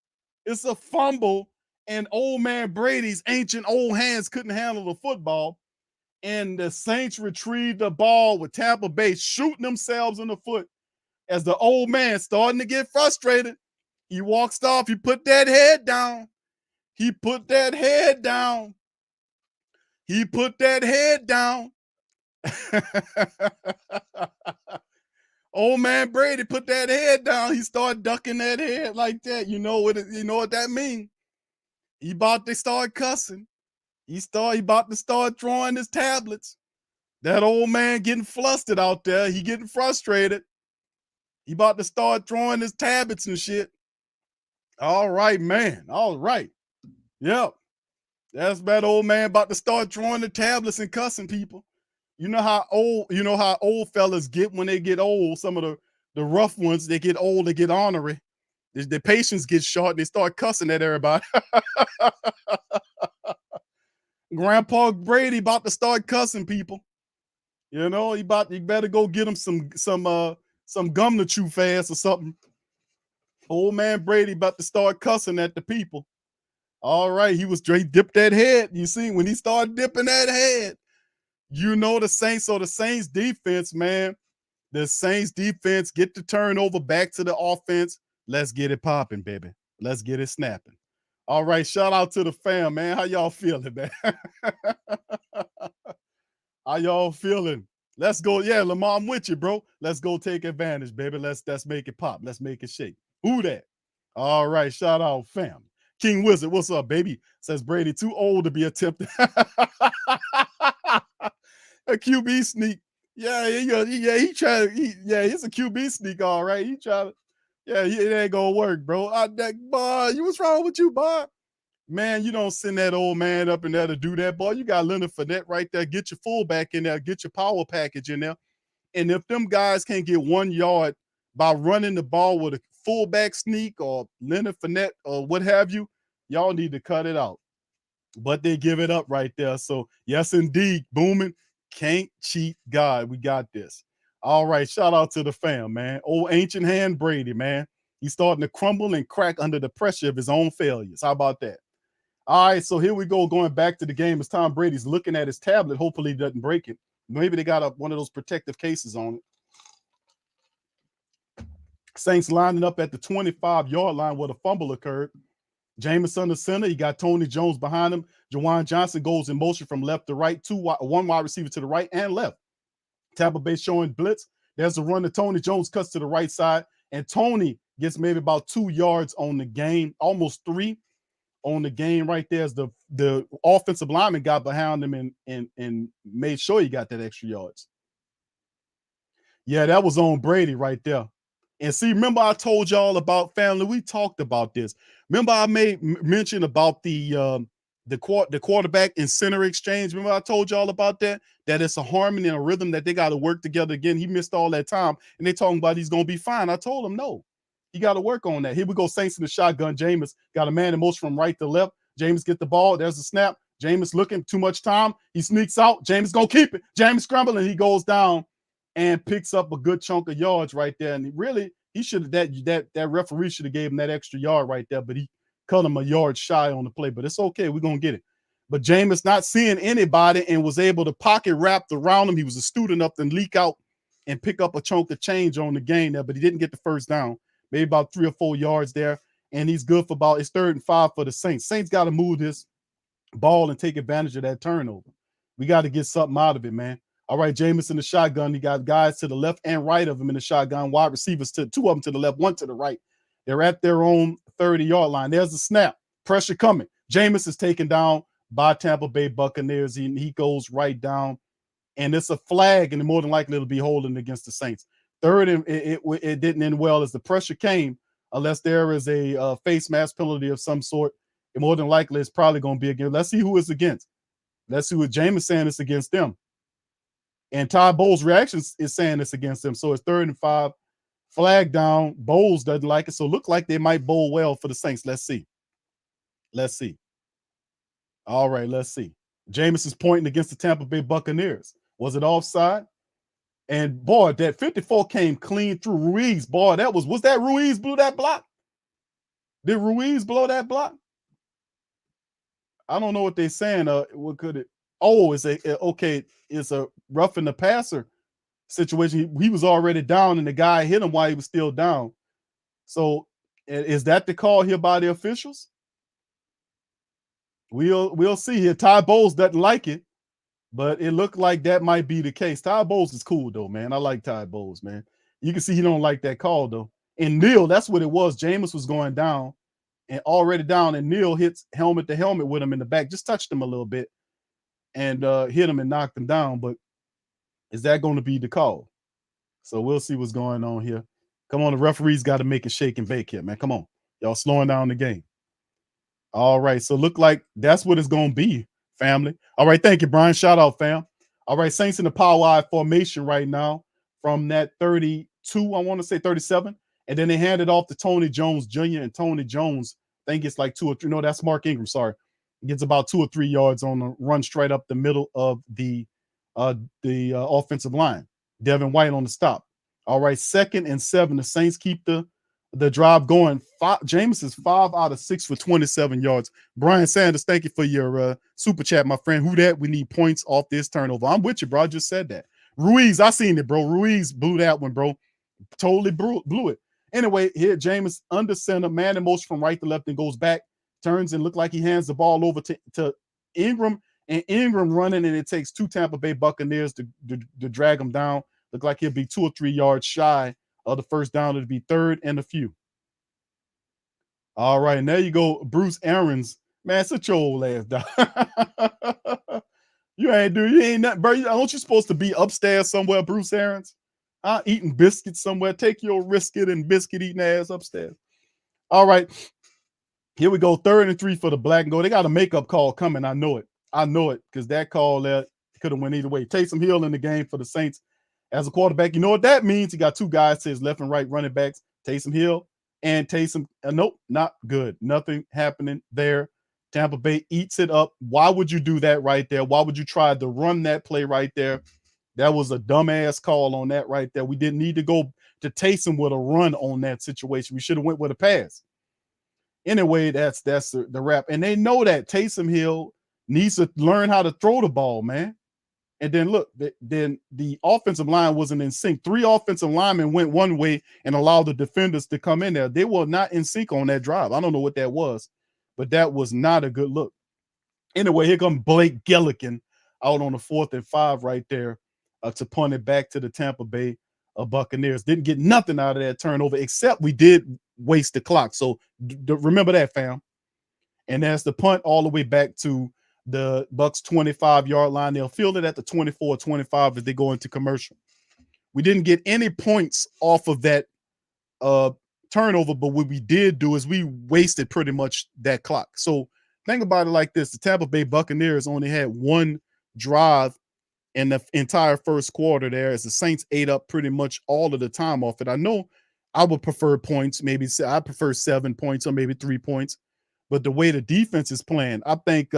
S5: It's a fumble, and old man Brady's ancient old hands couldn't handle the football. And the Saints retrieved the ball with Tampa Bay shooting themselves in the foot as the old man starting to get frustrated. He walks off. He put that head down. He put that head down. He put that head down. Old man Brady put that head down. He started ducking that head like that. You know what that means. He about to start cussing. He about to start throwing his tablets. That old man getting flustered out there. He getting frustrated. He about to start throwing his tablets and shit. All right, man. All right. Yep. That's that old man about to start throwing the tablets and cussing people. You know how old fellas get when they get old. Some of the rough ones, they get old, they get ornery. Their patience gets short, and they start cussing at everybody. Grandpa Brady about to start cussing people. You know, you better go get him some gum to chew fast or something. Old man Brady about to start cussing at the people. All right, he dipped that head. You see, when he started dipping that head, you know the Saints. So the Saints defense, man, the Saints defense get the turnover back to the offense. Let's get it popping, baby. Let's get it snapping. All right, shout out to the fam, man. How y'all feeling, man? How y'all feeling? Let's go. Yeah, Lamar, I'm with you, bro. Let's go take advantage, baby. Let's make it pop. Let's make it shake. Who that? All right, shout out, fam. King Wizard, what's up, baby? Says Brady, too old to be attempted. A QB sneak. Yeah, he tried. He's a QB sneak, all right. He tried to, it ain't gonna work, bro. Boy, what's wrong with you, boy? Man, you don't send that old man up in there to do that, boy. You got Leonard Fournette right there. Get your fullback in there. Get your power package in there. And if them guys can't get 1 yard by running the ball with a fullback sneak or Leonard Fournette or what have you, y'all need to cut it out. But they give it up right there. So, yes, indeed, booming. Can't cheat God. We got this. All right, shout out to the fam, man. Old ancient hand Brady, man. He's starting to crumble and crack under the pressure of his own failures. How about that? All right, so here we go, going back to the game as Tom Brady's looking at his tablet. Hopefully he doesn't break it. Maybe they got one of those protective cases on it. Saints lining up at the 25-yard line where the fumble occurred. Jameis under center. You got Tony Jones behind him. Jawan Johnson goes in motion from left to right. One wide receiver to the right and left. Tampa Bay showing blitz. There's a run to Tony Jones, cuts to the right side. And Tony gets maybe about 2 yards on the game, almost 3 on the game right there as the offensive lineman got behind him and made sure he got that extra yards. Yeah, that was on Brady right there. And see, remember I told y'all about family. We talked about this. Remember I made mention about the quarterback and center exchange. Remember I told y'all about that? That it's a harmony and a rhythm that they got to work together again. He missed all that time, and they talking about he's going to be fine. I told him no. He got to work on that. Here we go, Saints in the shotgun. Jameis got a man in motion from right to left. Jameis get the ball. There's a snap. Jameis looking, too much time. He sneaks out. Jameis going to keep it. Jameis scrambling. He goes down and picks up a good chunk of yards right there. And he should have, that referee should have gave him that extra yard right there, but he cut him a yard shy on the play. But it's okay. We're going to get it. But Jameis not seeing anybody and was able to pocket wrapped around him. He was astute enough to leak out and pick up a chunk of change on the game there, but he didn't get the first down. Maybe about 3 or 4 yards there. And he's good for it's 3rd and 5 for the Saints. Saints got to move this ball and take advantage of that turnover. We got to get something out of it, man. All right, Jameis in the shotgun. He got guys to the left and right of him in the shotgun. Wide receivers, 2 of them to the left, 1 to the right. They're at their own 30-yard line. There's a snap. Pressure coming. Jameis is taken down by Tampa Bay Buccaneers. He goes right down. And it's a flag, and more than likely it'll be holding against the Saints. Third, it didn't end well as the pressure came, unless there is a face mask penalty of some sort. And more than likely it's probably going to be against. Let's see who it's against. Let's see what Jameis saying it's against them. And Ty Bowles' reaction is saying it's against them. So it's 3rd and 5. Flag down. Bowles doesn't like it. So look like they might bowl well for the Saints. Let's see. Let's see. All right, let's see. Jameis is pointing against the Tampa Bay Buccaneers. Was it offside? And boy, that 54 came clean through Ruiz. Boy, was that Ruiz blew that block? Did Ruiz blow that block? I don't know what they're saying. What could it? Oh, it's a roughing the passer situation. He was already down, and the guy hit him while he was still down. So, is that the call here by the officials? We'll see here. Ty Bowles doesn't like it, but it looked like that might be the case. Ty Bowles is cool though, man. I like Ty Bowles, man. You can see he don't like that call though. And Neal, that's what it was. Jameis was going down and already down, and Neal hits helmet to helmet with him in the back, just touched him a little bit and hit him and knocked him down. But is that going to be the call? So we'll see what's going on here. Come on, the referees got to make it shake and bake here, man. Come on. Y'all slowing down the game. All right, so look like that's what it's going to be, family. All right, thank you, Brian. Shout out, fam. All right, Saints in the power I formation right now from that 32, I want to say 37. And then they hand it off to Tony Jones Jr. And Tony Jones, I think it's like 2 or 3. No, that's Mark Ingram, sorry. He gets about 2 or 3 yards on the run straight up the middle of the offensive line. Devin White on the stop. All right, 2nd and 7. The Saints keep the drive going. Jameis is 5 out of 6 for 27 yards. Brian Sanders, thank you for your super chat, my friend. Who that? We need points off this turnover. I'm with you, bro. I just said that. Ruiz, I seen it, bro. Ruiz blew that one, bro. Totally blew it. Anyway, here, Jameis under center, man in motion from right to left and goes back, turns and look like he hands the ball over to Ingram, and Ingram running, and it takes 2 Tampa Bay Buccaneers to drag him down. Look like he'll be 2 or 3 yards shy of the first down. It'll be 3rd and a few. All right, and there you go, Bruce Arians. Man, sit your old ass down. You ain't nothing, bro. Aren't you supposed to be upstairs somewhere, Bruce Arians? Eating biscuits somewhere. Take your risket and biscuit eating ass upstairs. All right. Here we go. 3rd and 3 for the black and gold. They got a makeup call coming. I know it. Because that call there could have went either way. Taysom Hill in the game for the Saints as a quarterback. You know what that means? He got 2 guys to his left and right running backs, Taysom Hill and Taysom. Nope, not good. Nothing happening there. Tampa Bay eats it up. Why would you do that right there? Why would you try to run that play right there? That was a dumbass call on that right there. We didn't need to go to Taysom with a run on that situation. We should have went with a pass. Anyway, that's the wrap. And they know that Taysom Hill needs to learn how to throw the ball, man. And then look, then the offensive line wasn't in sync. 3 offensive linemen went one way and allowed the defenders to come in there. They were not in sync on that drive. I don't know what that was, but that was not a good look. Anyway, here comes Blake Gillikin out on the 4th and 5 right there to punt it back to the Tampa Bay Buccaneers. Didn't get nothing out of that turnover, except we did waste the clock. So remember that, fam. And that's the punt all the way back to the Bucs 25-yard line. They'll field it at the 24-25 as they go into commercial. We didn't get any points off of that turnover, but what we did do is we wasted pretty much that clock. So think about it like this. The Tampa Bay Buccaneers only had 1 drive in the entire first quarter there, as the Saints ate up pretty much all of the time off it. I know I would prefer points. Maybe I prefer 7 points or maybe 3 points. But the way the defense is playing, I think,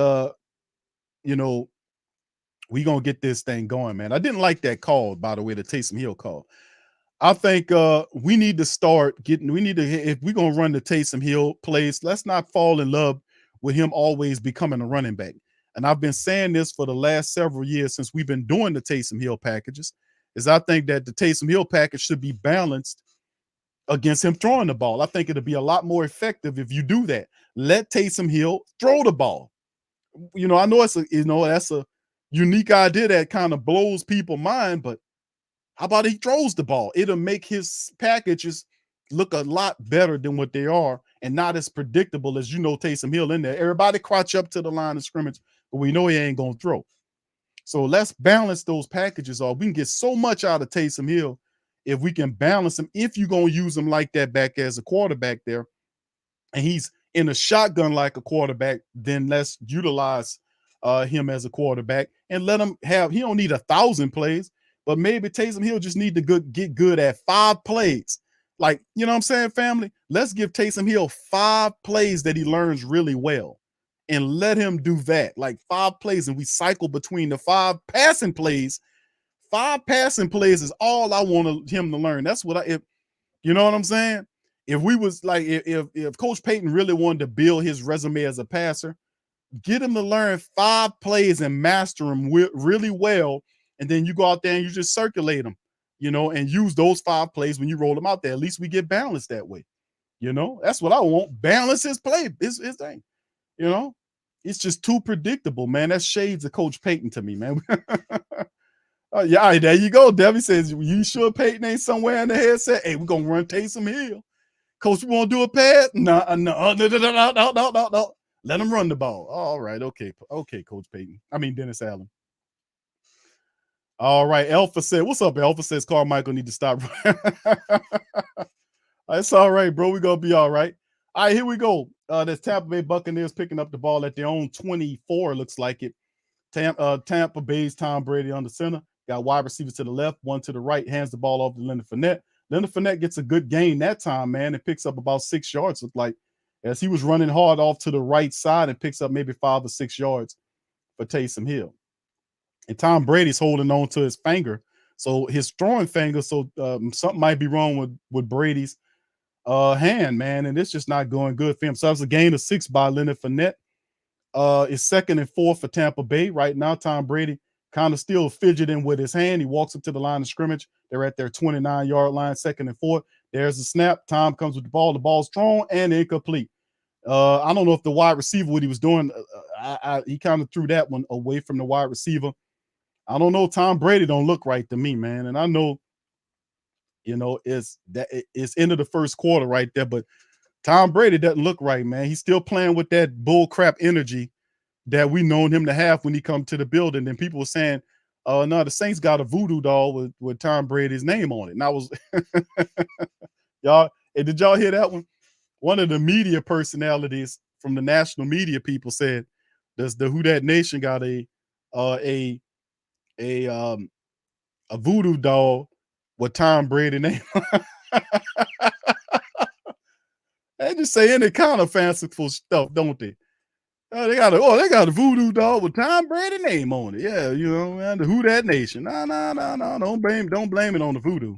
S5: we're going to get this thing going, man. I didn't like that call, by the way, the Taysom Hill call. I think we need to start getting, if we're going to run the Taysom Hill plays, let's not fall in love with him always becoming a running back. And I've been saying this for the last several years since we've been doing the Taysom Hill packages, is I think that the Taysom Hill package should be balanced against him throwing the ball. I think it'll be a lot more effective if you do that. Let Taysom Hill throw the ball. I know that's a unique idea that kind of blows people's mind, but how about he throws the ball? It'll make his packages look a lot better than what they are and not as predictable as Taysom Hill in there. Everybody crouch up to the line of scrimmage, but we know he ain't going to throw. So let's balance those packages off. We can get so much out of Taysom Hill if we can balance him. If you're going to use him like that back as a quarterback there, and he's in a shotgun like a quarterback, then let's utilize him as a quarterback and let him have, he don't need 1,000 plays, but maybe Taysom Hill just need to get good at 5 plays. Like, you know what I'm saying, family? Let's give Taysom Hill 5 plays that he learns really well and let him do that. Like 5 plays, and we cycle between the 5 passing plays. 5 passing plays is all I want him to learn. That's what you know what I'm saying? If we was like, if Coach Payton really wanted to build his resume as a passer, get him to learn 5 plays and master them really well. And then you go out there and you just circulate them, and use those 5 plays when you roll them out there. At least we get balanced that way. That's what I want. Balance his play, his thing. It's just too predictable, man. That's shades of Coach Payton to me, man. Yeah, there you go. Debbie says, you sure Payton ain't somewhere in the headset? Hey, we're going to run Taysom Hill. Coach, we want to do a pass? No. Let him run the ball. All right. Okay, Coach Payton. Dennis Allen. All right. Alpha said, what's up, Alpha? Says Carmichael need to stop. It's all right, bro. We're going to be all right. All right, here we go. There's Tampa Bay Buccaneers picking up the ball at their own 24, looks like it. Tampa Bay's Tom Brady on the center. Got wide receivers to the left, one to the right, hands the ball off to Leonard Fournette. Leonard Fournette gets a good gain that time, man. It picks up about 6 yards, look like, as he was running hard off to the right side, and picks up maybe 5 or 6 yards for Taysom Hill. And Tom Brady's holding on to his finger, so his throwing finger, so something might be wrong with Brady's hand, man, and it's just not going good for him. So that was a gain of 6 by Leonard Fournette. It's 2nd and 4 for Tampa Bay. Right now, Tom Brady kind of still fidgeting with his hand. He walks up to the line of scrimmage. They're at their 29-yard line, 2nd and 4. There's a snap. Tom comes with the ball. The ball's thrown and incomplete. I don't know if the wide receiver, what he was doing, he kind of threw that one away from the wide receiver. I don't know. Tom Brady don't look right to me, man. And I know, it's end of the first quarter right there, but Tom Brady doesn't look right, man. He's still playing with that bull crap energy that we known him to have when he come to the building. And people were saying, no, the Saints got a voodoo doll with Tom Brady's name on it. And I was, did y'all hear that one? One of the media personalities from the national media people said, does the Who Dat Nation got a voodoo doll with Tom Brady name? They just say any kind of fanciful stuff, don't they? They got a voodoo doll with Tom Brady name on it. Yeah, man, the Who Dat Nation. No. Don't blame it on the voodoo.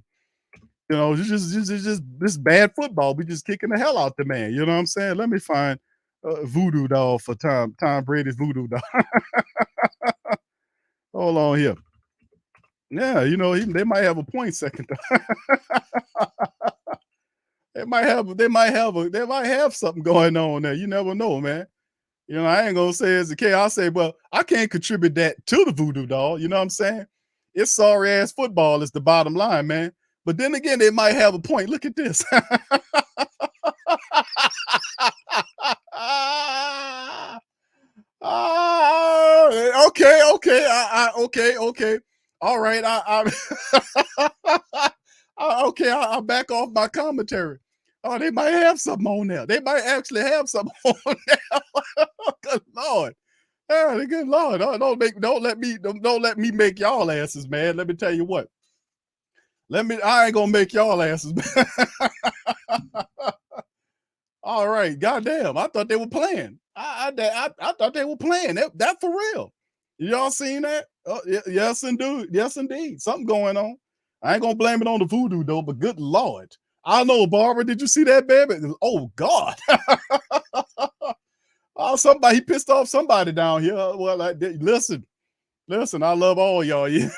S5: It's just this bad football. We just kicking the hell out the man. You know what I'm saying? Let me find a voodoo doll for Tom Brady's voodoo doll. Hold on here. Yeah, they might have a point second. They might have something going on there. You never know, man. I ain't gonna say it's the case. I'll say, well, I can't contribute that to the voodoo doll. You know what I'm saying? It's sorry ass football is the bottom line, man. But then again, they might have a point. Look at this. Okay. All right. I'll back off my commentary. Oh, they might have something on there. They might actually have something on there. Good Lord. Oh, good Lord. Oh, don't let me make y'all asses, man. Let me tell you what. I ain't gonna make y'all asses. All right, goddamn. I thought they were playing. I thought they were playing. That for real. Y'all seen that? Oh, yes, indeed. Yes, indeed. Something going on. I ain't gonna blame it on the voodoo though, but good Lord. I know, Barbara. Did you see that, baby? Oh God. Oh, he pissed off somebody down here. Well, listen. I love all y'all. Yeah.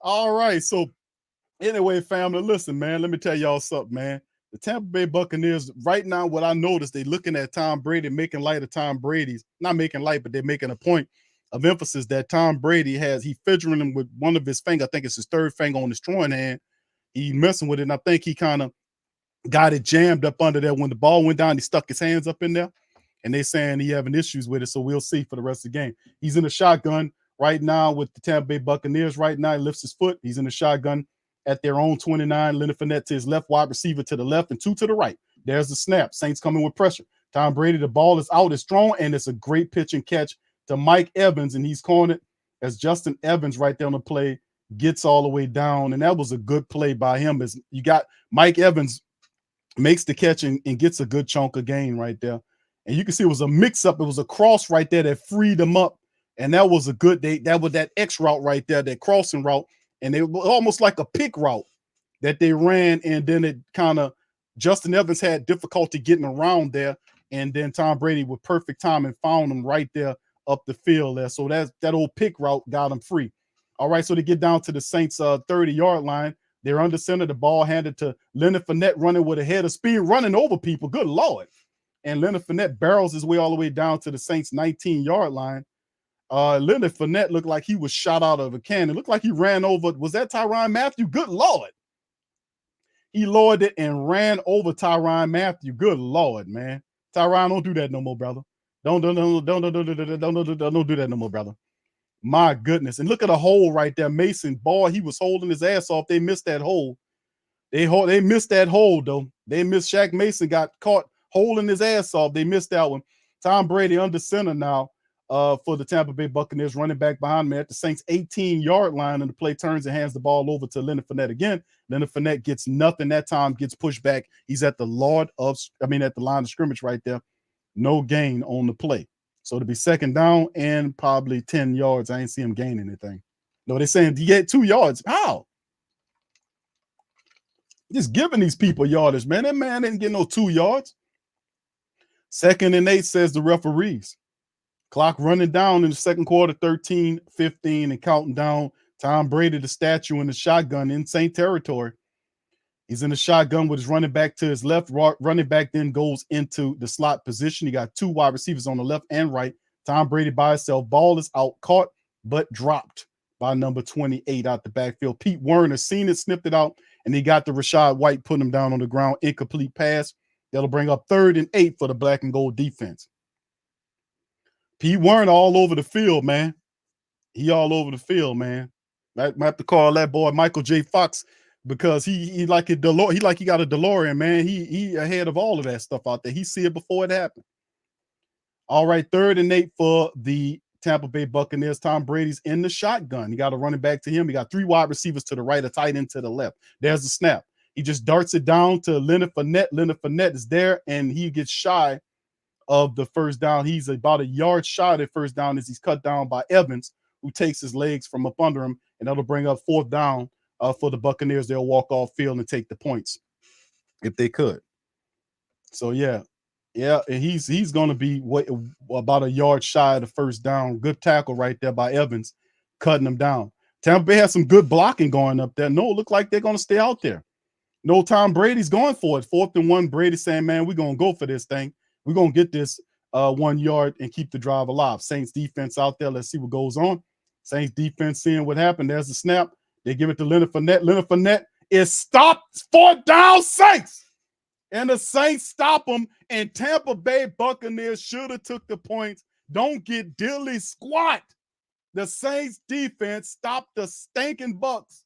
S5: All right. So anyway, family, listen, man, let me tell y'all something, man. The Tampa Bay Buccaneers, right now, what I noticed, they looking at Tom Brady, making light of Tom Brady's, not making light, but they're making a point of emphasis that Tom Brady he fidgeting him with one of his fingers. I think it's his third finger on his throwing hand. He messing with it, and I think he kind of got it jammed up under there. When the ball went down, he stuck his hands up in there, and they saying he having issues with it, so we'll see for the rest of the game. He's in a shotgun right now with the Tampa Bay Buccaneers. Right now, he lifts his foot. He's in the shotgun at their own 29. Leonard Fournette to his left, wide receiver to the left, and two to the right. There's the snap. Saints coming with pressure. Tom Brady, the ball is out, it's thrown, and it's a great pitch and catch to Mike Evans, and he's cornered as Justin Evans right there on the play gets all the way down, and that was a good play by him. As you got Mike Evans makes the catch and gets a good chunk of gain right there. And you can see it was a mix-up. It was a cross right there that freed him up, and that was a good day. That was that X route right there, that crossing route, and it was almost like a pick route that they ran, and then it kind of Justin Evans had difficulty getting around there, and then Tom Brady with perfect timing found him right there up the field there. So that old pick route got him free. All right, so they get down to the Saints 30-yard line. They're under center. The ball handed to Leonard Fournette running with a head of speed, running over people. Good Lord. And Leonard Fournette barrels his way all the way down to the Saints 19-yard line. Leonard Fournette looked like he was shot out of a cannon. It looked like he ran over. Was that Tyrann Mathieu? Good Lord. He lowered it and ran over Tyrann Mathieu. Good Lord, man. Tyrann, don't do that no more, brother. Don't do that no more, brother. My goodness. And look at the hole right there. Mason, boy, he was holding his ass off. They missed that hole. They missed that hole, though. They missed. Shaq Mason got caught holding his ass off. They missed that one. Tom Brady under center now for the Tampa Bay Buccaneers, running back behind me at the Saints 18-yard line, and the play turns and hands the ball over to Leonard Fournette again. Leonard Fournette gets nothing that time, gets pushed back. He's at the line of scrimmage right there. No gain on the play. So to be second down and probably 10 yards. I ain't see him gain anything. No, they're saying he get 2 yards. How? Just giving these people yardage, man. That man didn't get no 2 yards. 2nd and 8, says the referees. Clock running down in the second quarter, 13-15 and counting down. Tom Brady, the statue in the shotgun in Saint territory. He's in the shotgun with his running back to his left. Running back then goes into the slot position. You got 2 wide receivers on the left and right. Tom Brady by himself. Ball is out, caught, but dropped by number 28 out the backfield. Pete Werner seen it, sniffed it out, and he got the Rachaad White, putting him down on the ground. Incomplete pass. That'll bring up 3rd and 8 for the black and gold defense. Pete Werner all over the field, man. He all over the field, man. I might have to call that boy Michael J. Fox, because he like he got a DeLorean, man. He ahead of all of that stuff out there. He see it before it happened. All right, 3rd and 8 for the Tampa Bay Buccaneers. Tom Brady's in the shotgun. He got a running back to him. He got 3 wide receivers to the right, a tight end to the left. There's the snap. He just darts it down to Leonard Fournette. Leonard Fournette is there, and he gets shy of the first down. He's about a yard shy of the first down as he's cut down by Evans, who takes his legs from up under him, and that'll bring up 4th down for the Buccaneers. They'll walk off field and take the points if they could. So, yeah, and he's going to be about a yard shy of the first down. Good tackle right there by Evans, cutting him down. Tampa Bay has some good blocking going up there. No, it look like they're going to stay out there. No, Tom Brady's going for it. 4th and 1, Brady saying, man, we're going to go for this thing. We're going to get this 1 yard and keep the drive alive. Saints defense out there. Let's see what goes on. Saints defense seeing what happened. There's the snap. They give it to Leonard Fournette. Leonard Fournette is stopped. 4th down, Saints. And the Saints stop them. And Tampa Bay Buccaneers should have took the points. Don't get dilly squat. The Saints defense stopped the stinking Bucks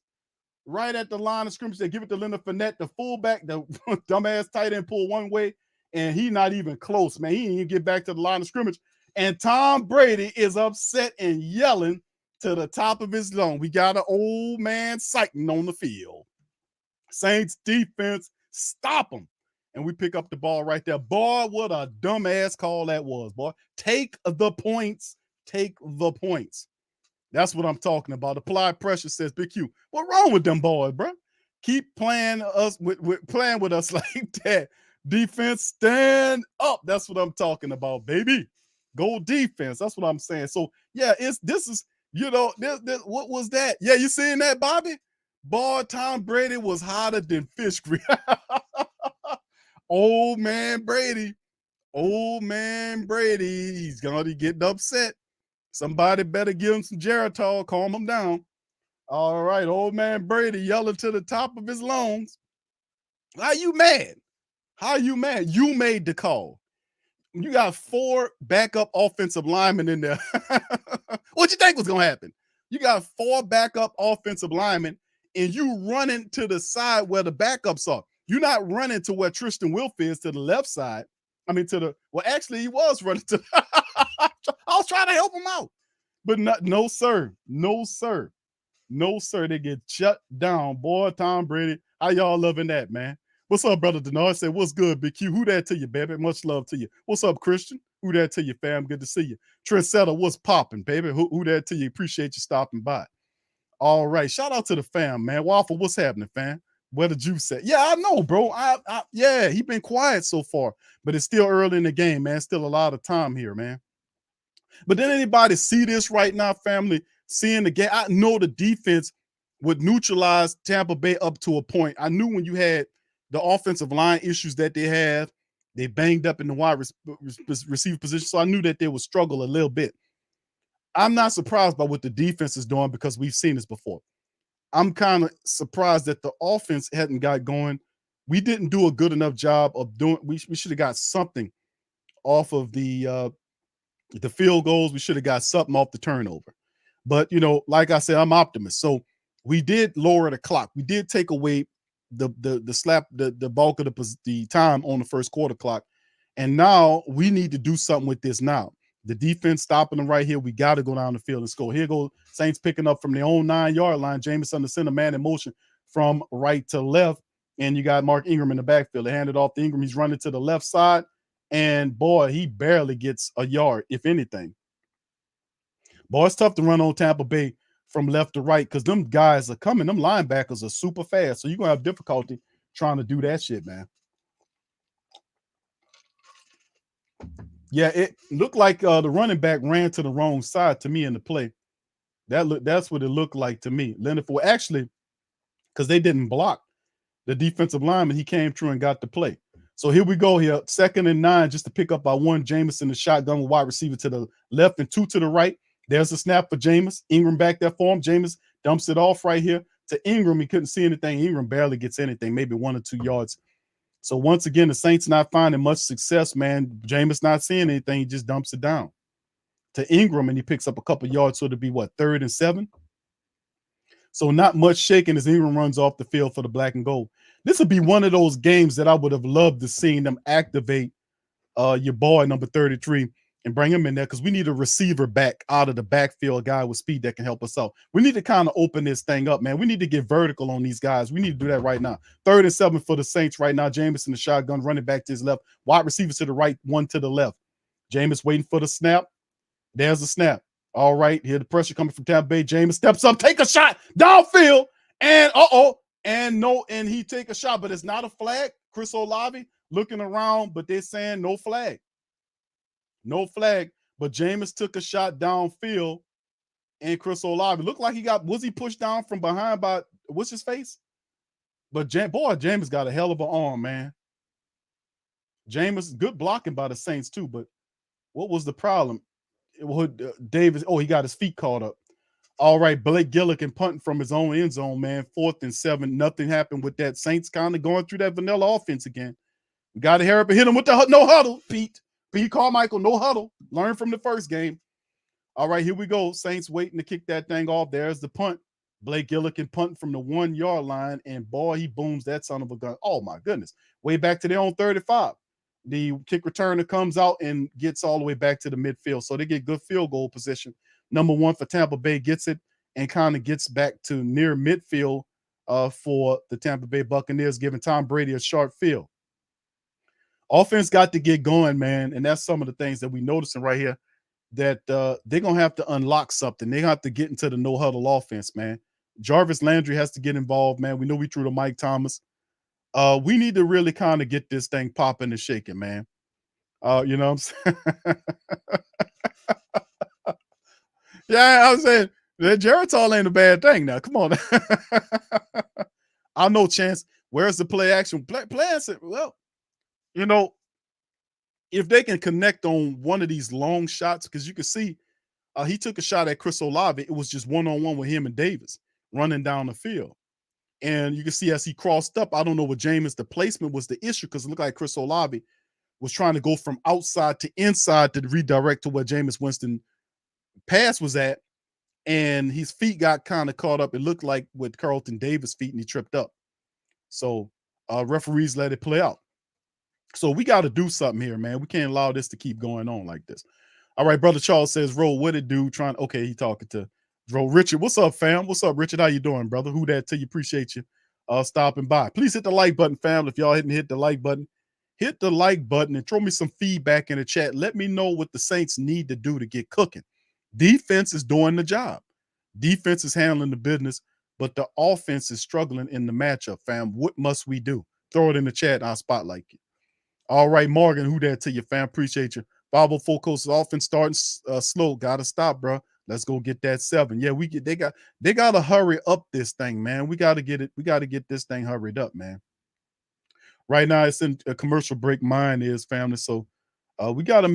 S5: right at the line of scrimmage. They give it to Leonard Fournette, the fullback, the dumbass tight end, pull one way, and he not even close, man. He didn't even get back to the line of scrimmage. And Tom Brady is upset and yelling to the top of his lungs. We got an old man sighting on the field. Saints defense, stop him. And we pick up the ball right there. Boy, what a dumbass call that was, boy. Take the points. Take the points. That's what I'm talking about. Applied pressure, says Big Q. What wrong with them boys, bro? Keep playing us playing with us like that. Defense, stand up. That's what I'm talking about, baby. Go defense. That's what I'm saying. So yeah, what was that? Yeah, you seeing that, Bobby? Boy, Tom Brady was hotter than fish grease. Old man Brady. He's gonna be getting upset. Somebody better give him some Geritol, calm him down. All right, old man Brady yelling to the top of his lungs. How you mad? You made the call. You got 4 backup offensive linemen in there. What you think was going to happen? You got 4 backup offensive linemen, and you running to the side where the backups are. You're not running to where Tristan Wilf is, to the left side. I mean, actually, he was running to. I was trying to help him out. But no, sir. They get shut down. Boy, Tom Brady, how y'all loving that, man? What's up, brother Denard? Say, what's good, Big Q? Who that to you, baby? Much love to you. What's up, Christian? Who that to you, fam? Good to see you. Trent Setter, what's popping, baby? Who that to you? Appreciate you stopping by. All right. Shout out to the fam, man. Waffle, what's happening, fam? Where the juice at? Yeah, I know, bro. Yeah, he been quiet so far, but it's still early in the game, man. Still a lot of time here, man. But did anybody see this right now, family? Seeing the game, I know the defense would neutralize Tampa Bay up to a point. I knew when you had the offensive line issues that they have, they banged up in the wide receiver position, so I knew that they would struggle a little bit. I'm not surprised by what the defense is doing because we've seen this before. I'm kind of surprised that the offense hadn't got going. We didn't do a good enough job of doing. We should have got something off of the field goals. We should have got something off the turnover. But like I said, I'm optimist. So we did lower the clock. We did take away the bulk of the time on the first quarter clock, and now we need to do something with this now. The defense stopping them right here. We got to go down the field and score. Here goes Saints picking up from their own 9-yard line. Jameis on the center, man in motion from right to left. And you got Mark Ingram in the backfield. They handed off to Ingram. He's running to the left side. And, boy, he barely gets a yard, if anything. Boy, it's tough to run on Tampa Bay from left to right because them guys are coming. Them linebackers are super fast. So you're going to have difficulty trying to do that shit, man. Yeah, it looked like the running back ran to the wrong side to me in the play. That's what it looked like to me. Leonard Ford, actually, because they didn't block. the defensive lineman, he came through and got the play. So here we go here. 2nd and 9, just to pick up by one. Jameis in the shotgun with wide receiver to the left and 2 to the right. There's a snap for Jameis. Ingram back there for him. Jameis dumps it off right here to Ingram. He couldn't see anything. Ingram barely gets anything, maybe 1 or 2 yards. So once again, the Saints not finding much success, man. Jameis not seeing anything. He just dumps it down to Ingram, and he picks up a couple yards. So it'll be what, 3rd and 7? So not much shaking as Ingram runs off the field for the black and gold. This would be one of those games that I would have loved to see them activate your boy, number 33, and bring him in there, because we need a receiver back out of the backfield, a guy with speed that can help us out. We need to kind of open this thing up, man. We need to get vertical on these guys. We need to do that right now. 3rd and 7 for the Saints right now. Jameis in the shotgun, running back to his left. Wide receiver to the right, 1 to the left. Jameis waiting for the snap. There's the snap. All right, here the pressure coming from Tampa Bay. Jameis steps up, take a shot downfield, and and he take a shot, but it's not a flag. Chris Olave looking around, but they're saying no flag. No flag, but Jameis took a shot downfield, and Chris Olave looked like was he pushed down from behind by, what's his face? But Jameis got a hell of an arm, man. Jameis, good blocking by the Saints too, but what was the problem? Davis, he got his feet caught up. All right, Blake Gillikin punting from his own end zone, man. 4th and 7. Nothing happened with that. Saints kind of going through that vanilla offense again. We got to hurry up and hit him with the no huddle, Pete Carmichael, no huddle. Learn from the first game. All right, here we go. Saints waiting to kick that thing off. There's the punt. Blake Gillikin punting from the 1-yard line, and boy, he booms that son of a gun. Oh, my goodness. Way back to their own 35. The kick returner comes out and gets all the way back to the midfield. So they get good field goal position. Number 1 for Tampa Bay gets it and kind of gets back to near midfield for the Tampa Bay Buccaneers, giving Tom Brady a short field. Offense got to get going, man. And that's some of the things that we're noticing right here, that they're going to have to unlock something. They have to get into the no-huddle offense, man. Jarvis Landry has to get involved, man. We know we threw to Mike Thomas. We need to really kind of get this thing popping and shaking, man. You know what I'm saying? Yeah, I was saying that Geritol ain't a bad thing now. Come on. I know, Chance. Where's the play action? Play action. Well, you know, if they can connect on one of these long shots, because you can see he took a shot at Chris Olave. It was just one-on-one with him and Davis running down the field. And you can see as he crossed up, I don't know what Jameis, the placement was the issue, because it looked like Chris Olave was trying to go from outside to inside to redirect to where Jameis Winston pass was at, and his feet got kind of caught up. It looked like with Carlton Davis' feet, and he tripped up. So referees let it play out. So we got to do something here, man. We can't allow this to keep going on like this. All right, Brother Charles says, Ro, what it do? Okay, he talking to Ro. Richard, what's up, fam? What's up, Richard? How you doing, brother? Who that to you? Appreciate you stopping by. Please hit the like button, fam. If y'all hit the like button, hit the like button and throw me some feedback in the chat. Let me know what the Saints need to do to get cooking. Defense is doing the job. Defense is handling the business, but the offense is struggling in the matchup, fam. What must we do? Throw it in the chat and I'll spotlight you. All right, Morgan, who that to you, fam? Appreciate you. 504 Coast offense starting slow. Gotta stop, bro. Let's go get that 7. Yeah, they gotta hurry up this thing, man. We gotta get it. We gotta get this thing hurried up, man. Right now, it's in a commercial break. Mine is, family. So we gotta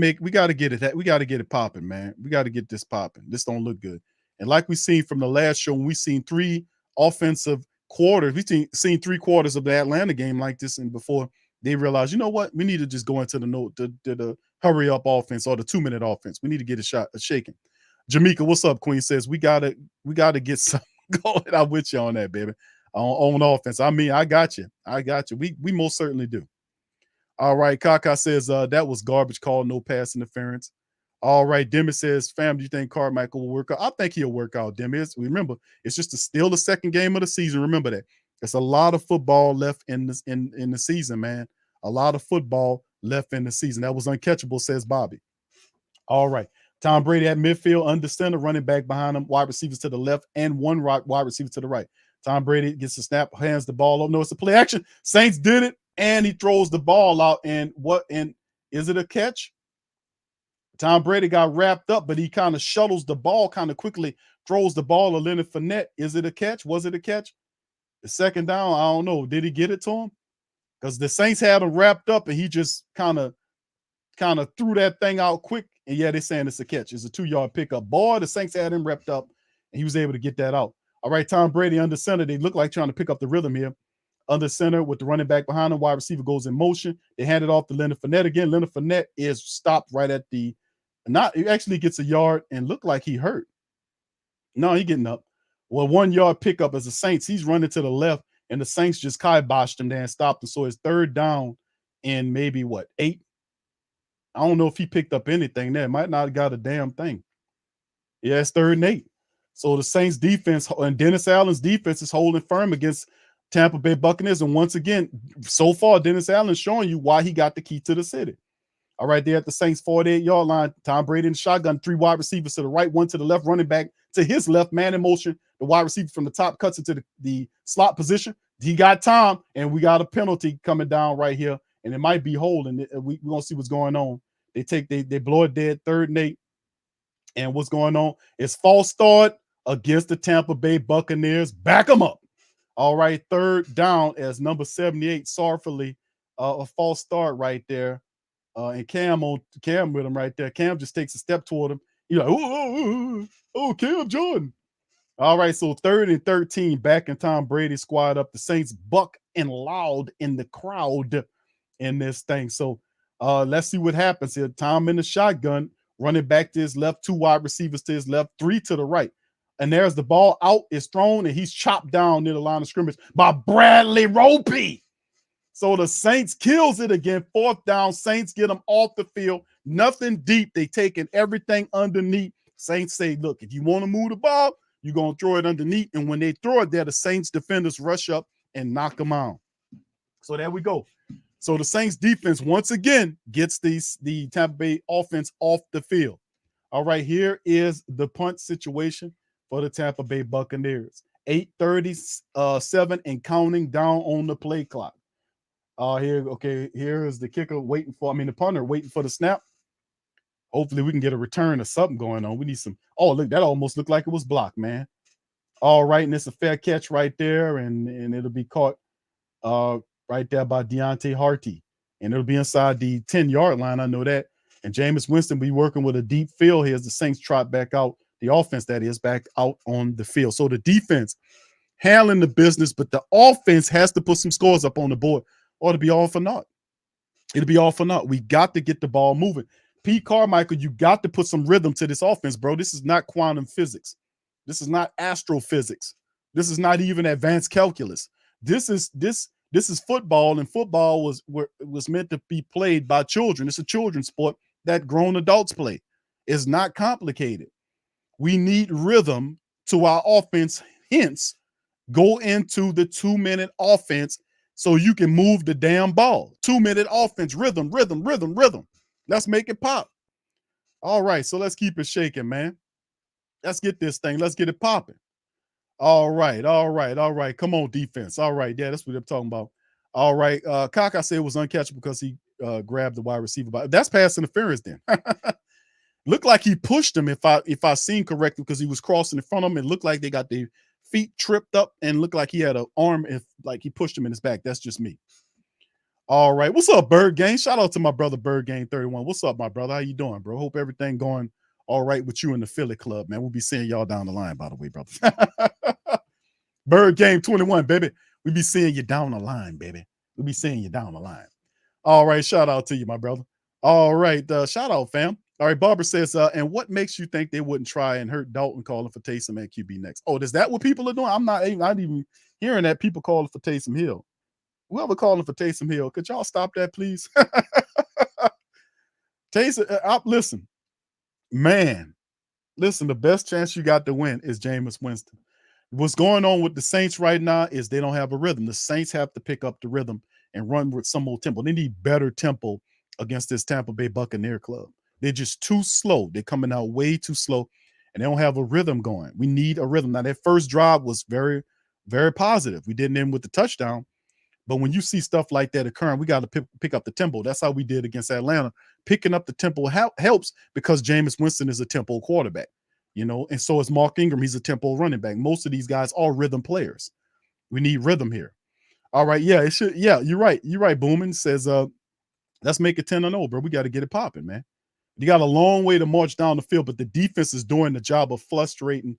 S5: get it popping, man. We gotta get this popping. This don't look good. And like we seen from the last show, when we seen 3 offensive quarters, we seen 3 quarters of the Atlanta game like this, and before they realized, you know what, we need to just go into the hurry up offense, or the 2-minute offense. We need to get a shaking. Jamaica, what's up? Queen says we gotta get something going. I'm with you on that, baby. On offense. I mean, I got you. We most certainly do. All right, Kaka says that was garbage call, no pass interference. All right, Demi says, fam, do you think Carmichael will work out? I think he'll work out, Demi. Remember, it's just still the second game of the season. Remember that. There's a lot of football left in the season, man. A lot of football left in the season. That was uncatchable, says Bobby. All right. Tom Brady at midfield, under center, running back behind him, wide receivers to the left, and 1 wide receiver to the right. Tom Brady gets the snap, hands the ball up. No, it's a play action. Saints did it, and he throws the ball out. And is it a catch? Tom Brady got wrapped up, but he kind of shuttles the ball kind of quickly, throws the ball to Leonard Fournette. Is it a catch? Was it a catch? The second down, I don't know. Did he get it to him? Because the Saints had him wrapped up, and he just kind of threw that thing out quick. And yeah, they're saying it's a catch. It's a 2-yard pickup. Boy, the Saints had him wrapped up, and he was able to get that out. All right, Tom Brady under center. They look like trying to pick up the rhythm here. Under center with the running back behind him. Wide receiver goes in motion. They hand it off to Leonard Fournette again. Leonard Fournette is stopped right at the he actually gets a yard and looked like he hurt. No, he getting up. Well, 1-yard pickup as the Saints. He's running to the left, and the Saints just kiboshed him there and stopped him. So it's third down in maybe 8? I don't know if he picked up anything there. Might not have got a damn thing. Yeah, it's 3rd and 8. So the Saints defense and Dennis Allen's defense is holding firm against Tampa Bay Buccaneers. And once again, so far, Dennis Allen's showing you why he got the key to the city. All right, there at the Saints 48-yard line, Tom Brady in the shotgun, 3 wide receivers to the right, 1 to the left, running back to his left, man in motion. The wide receiver from the top cuts into the slot position. He got Tom, and we got a penalty coming down right here, and it might be holding. We're going to see what's going on. They blow it dead, 3rd and 8. And what's going on? It's false start against the Tampa Bay Buccaneers. Back them up. All right, 3rd down as number 78, sorrowfully, a false start right there. And Cam with him right there. Cam just takes a step toward him. You're like, oh, Cam Jordan. All right, so 3rd and 13, back in Tom Brady's squad up. The Saints buck and loud in the crowd in this thing. So let's see what happens here. Tom in the shotgun, running back to his left, 2 wide receivers to his left, 3 to the right. And there's the ball out, is thrown, and he's chopped down near the line of scrimmage by Bradley Roby. So the Saints kills it again. 4th down. Saints get them off the field. Nothing deep. They taking everything underneath. Saints say, look, if you want to move the ball, you're going to throw it underneath. And when they throw it there, the Saints defenders rush up and knock them out. So there we go. So the Saints defense once again gets the Tampa Bay offense off the field. All right, here is the punt situation for the Tampa Bay Buccaneers. 8:37 and counting down on the play clock. Here is the kicker the punter waiting for the snap. Hopefully we can get a return or something going on. We need some. Oh, look, that almost looked like it was blocked, man. All right, and it's a fair catch right there, and it'll be caught right there by Deontay Harty, and it'll be inside the 10-yard line. I know that. And Jameis Winston be working with a deep field here as the Saints trot back out, the offense that is back out on the field. So the defense handling the business, but the offense has to put some scores up on the board or it'll be all for naught. It'll be all for naught. We got to get the ball moving. Pete Carmichael, you got to put some rhythm to this offense, bro. This is not quantum physics. This is not astrophysics. This is not even advanced calculus. This is football, and football was meant to be played by children. It's a children's sport that grown adults play. It's not complicated. We need rhythm to our offense. Hence, go into the 2-minute offense so you can move the damn ball. 2-minute offense, rhythm. Let's make it pop. All right, so let's keep it shaking, man. Let's get this thing. Let's get it popping. All right. Come on, defense. All right, yeah, that's what I'm talking about. All right, Kaka said it was uncatchable because he grabbed the wide receiver. That's pass interference then. Looked like he pushed him, if I seen correctly, because he was crossing in front of him. It looked like they got their feet tripped up and looked like he had an arm, like he pushed him in his back. That's just me. All right. What's up, Bird Gang? Shout out to my brother, Bird Gang 31. What's up, my brother? How you doing, bro? Hope everything going all right with you in the Philly club, man. We'll be seeing y'all down the line, by the way, brother. Bird Game 21, baby. We'll be seeing you down the line, baby. We'll be seeing you down the line. All right. Shout out to you, my brother. All right. Shout out, fam. All right. Barbara says, and what makes you think they wouldn't try and hurt Dalton calling for Taysom at QB next? Oh, is that what people are doing? I'm not even hearing that people calling for Taysom Hill. Whoever calling for Taysom Hill, could y'all stop that, please? Taysom, listen, man, listen, the best chance you got to win is Jameis Winston. What's going on with the Saints right now is they don't have a rhythm. The Saints have to pick up the rhythm and run with some more tempo. They need better tempo against this Tampa Bay Buccaneer club. They're just too slow. They're coming out way too slow, and they don't have a rhythm going. We need a rhythm. Now, that first drive was very, very positive. We didn't end with the touchdown. But when you see stuff like that occurring, we got to pick up the tempo. That's how we did against Atlanta. Picking up the tempo helps because Jameis Winston is a tempo quarterback, and so is Mark Ingram. He's a tempo running back. Most of these guys are rhythm players. We need rhythm here. All right, yeah, it should. Yeah, you're right. You're right. Boomin says, let's make it 10-0, bro. We got to get it popping, man. You got a long way to march down the field, but the defense is doing the job of frustrating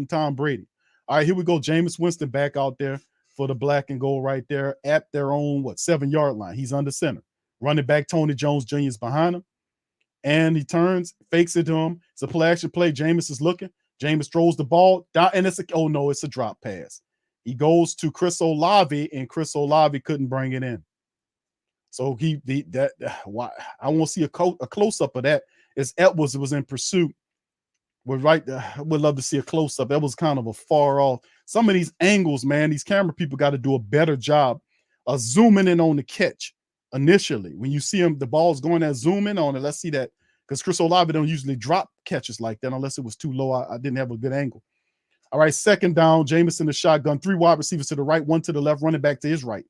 S5: Tom Brady. All right, here we go. Jameis Winston back out there for the black and gold right there at their own 7-yard line. He's under center. Running back Tony Jones Jr. is behind him. And he turns, fakes it to him. It's a play action play. Jameis is looking. Jameis throws the ball down, and it's a drop pass. He goes to Chris Olave, and Chris Olave couldn't bring it in. So I want to see a close up of that. As Edwards was in pursuit, would love to see a close up. That was kind of a far off. Some of these angles, man, these camera people got to do a better job of zooming in on the catch initially. When you see him, the ball's going there, zoom in on it. Let's see that, because Chris Olave don't usually drop catches like that unless it was too low. I didn't have a good angle. All right, second down, Jameis in the shotgun, 3 wide receivers to the right, 1 to the left, running back to his right.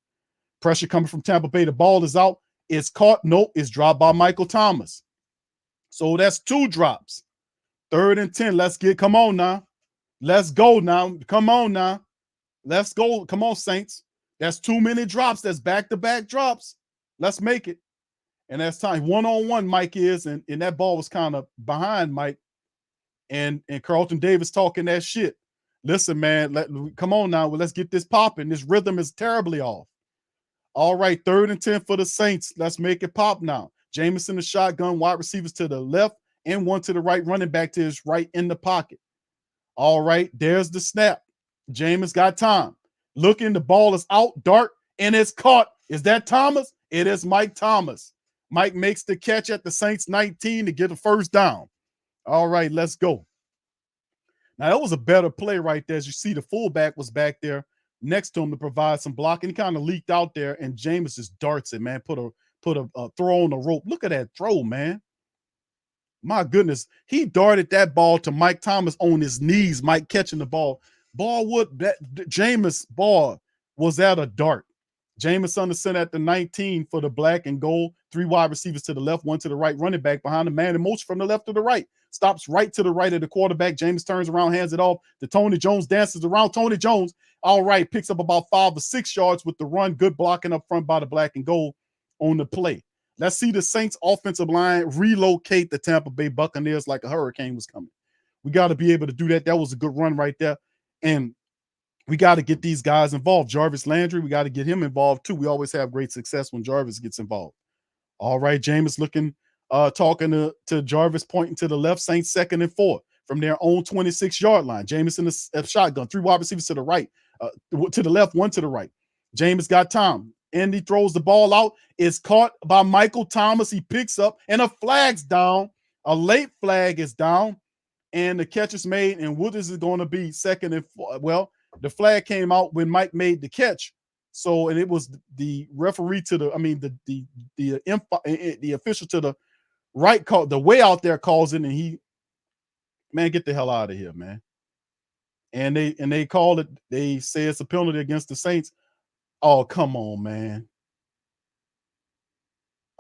S5: Pressure coming from Tampa Bay. The ball is out. It's caught. Nope, it's dropped by Michael Thomas. So that's 2 drops. 3rd and 10. Come on now. Let's go now. Come on now. Let's go. Come on, Saints. That's too many drops. That's back-to-back drops. Let's make it. And that's time. 1-on-1 Mike is, and that ball was kind of behind Mike. And Carlton Davis talking that shit. Listen, man, come on now. Well, let's get this popping. This rhythm is terribly off. All right, 3rd and 10 for the Saints. Let's make it pop now. Jameis in the shotgun, wide receivers to the left and 1 to the right, running back to his right in the pocket. All right, there's the snap. Jameis got time. Looking, the ball is out, dark, and it's caught. Is that Thomas? It is Mike Thomas. Mike makes the catch at the Saints 19 to get a first down. All right, let's go. Now, that was a better play right there. As you see, the fullback was back there next to him to provide some blocking. He kind of leaked out there, and Jameis just darts it, man. Put a throw on the rope. Look at that throw, man. My goodness. He darted that ball to Mike Thomas on his knees, Mike catching the ball. Jameis ball was at a dart. Jameis under center at the 19 for the black and gold. 3 wide receivers to the left, 1 to the right, running back behind the man in motion from the left to the right. Stops right to the right of the quarterback. Jameis turns around, hands it off to Tony Jones, dances around. Tony Jones, all right, picks up about 5 or 6 yards with the run. Good blocking up front by the black and gold on the play. Let's see the Saints offensive line relocate the Tampa Bay Buccaneers like a hurricane was coming. We got to be able to do that. That was a good run right there. And we got to get these guys involved. Jarvis Landry, we got to get him involved too. We always have great success when Jarvis gets involved. All right, Jameis looking, talking to Jarvis, pointing to the left. Saints 2nd and 4 from their own 26-yard line. Jameis in the shotgun, 3 wide receivers to the right, to the left, 1 to the right. Jameis got time, and he throws the ball out. It's caught by Michael Thomas. He picks up, and a flag's down. A late flag is down, and the catch is made. And what is it going to be? 2nd and 4. Well, the flag came out when Mike made the catch. So, and it was the referee to the official to the right call, the way out there calls it, and he, man, get the hell out of here, man. And they call it, they say it's a penalty against the Saints. Oh, come on, man.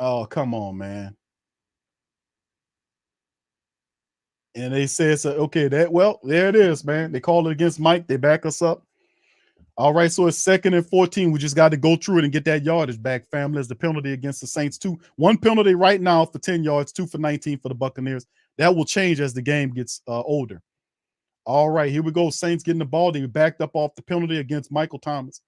S5: Oh, come on, man. And they say it's okay, there it is, man. They call it against Mike. They back us up. All right, so it's 2nd and 14. We just got to go through it and get that yardage back, family. As the penalty against the Saints, 1 penalty right now for 10 yards, 2 for 19 for the Buccaneers. That will change as the game gets older. All right, here we go. Saints getting the ball. They backed up off the penalty against Michael Thomas.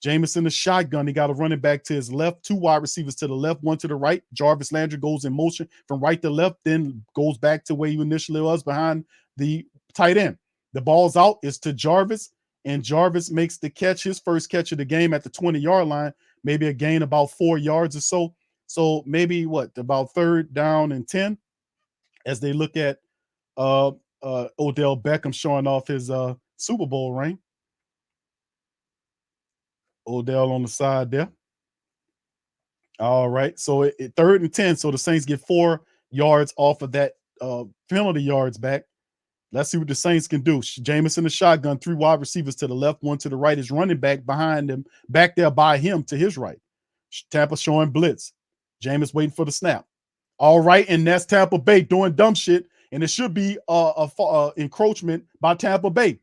S5: Jameis in the shotgun. He got a running back to his left, 2 wide receivers to the left, 1 to the right. Jarvis Landry goes in motion from right to left, then goes back to where he initially was behind the tight end. The ball's out. It's to Jarvis, and Jarvis makes the catch, his first catch of the game at the 20-yard line, maybe a gain about 4 yards or so. So maybe about 3rd down and 10 as they look at Odell Beckham showing off his Super Bowl ring. Odell on the side there. All right. So it 3rd and 10. So the Saints get 4 yards off of that penalty yards back. Let's see what the Saints can do. Jameis in the shotgun, 3 wide receivers to the left, 1 to the right. His running back behind him, back there by him to his right. Tampa showing blitz. Jameis waiting for the snap. All right. And that's Tampa Bay doing dumb shit. And it should be encroachment by Tampa Bay.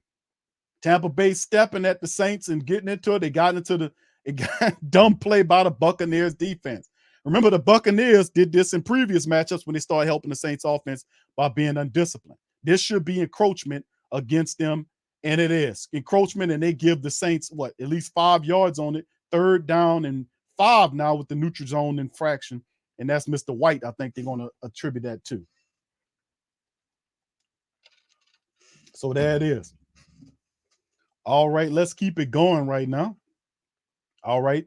S5: Tampa Bay stepping at the Saints and getting into it. They got dumb play by the Buccaneers defense. Remember, the Buccaneers did this in previous matchups when they started helping the Saints offense by being undisciplined. This should be encroachment against them, and it is encroachment, and they give the Saints, at least 5 yards on it, 3rd down and 5 now with the neutral zone infraction, and that's Mr. White. I think they're going to attribute that to. So there it is. All right, let's keep it going right now. All right.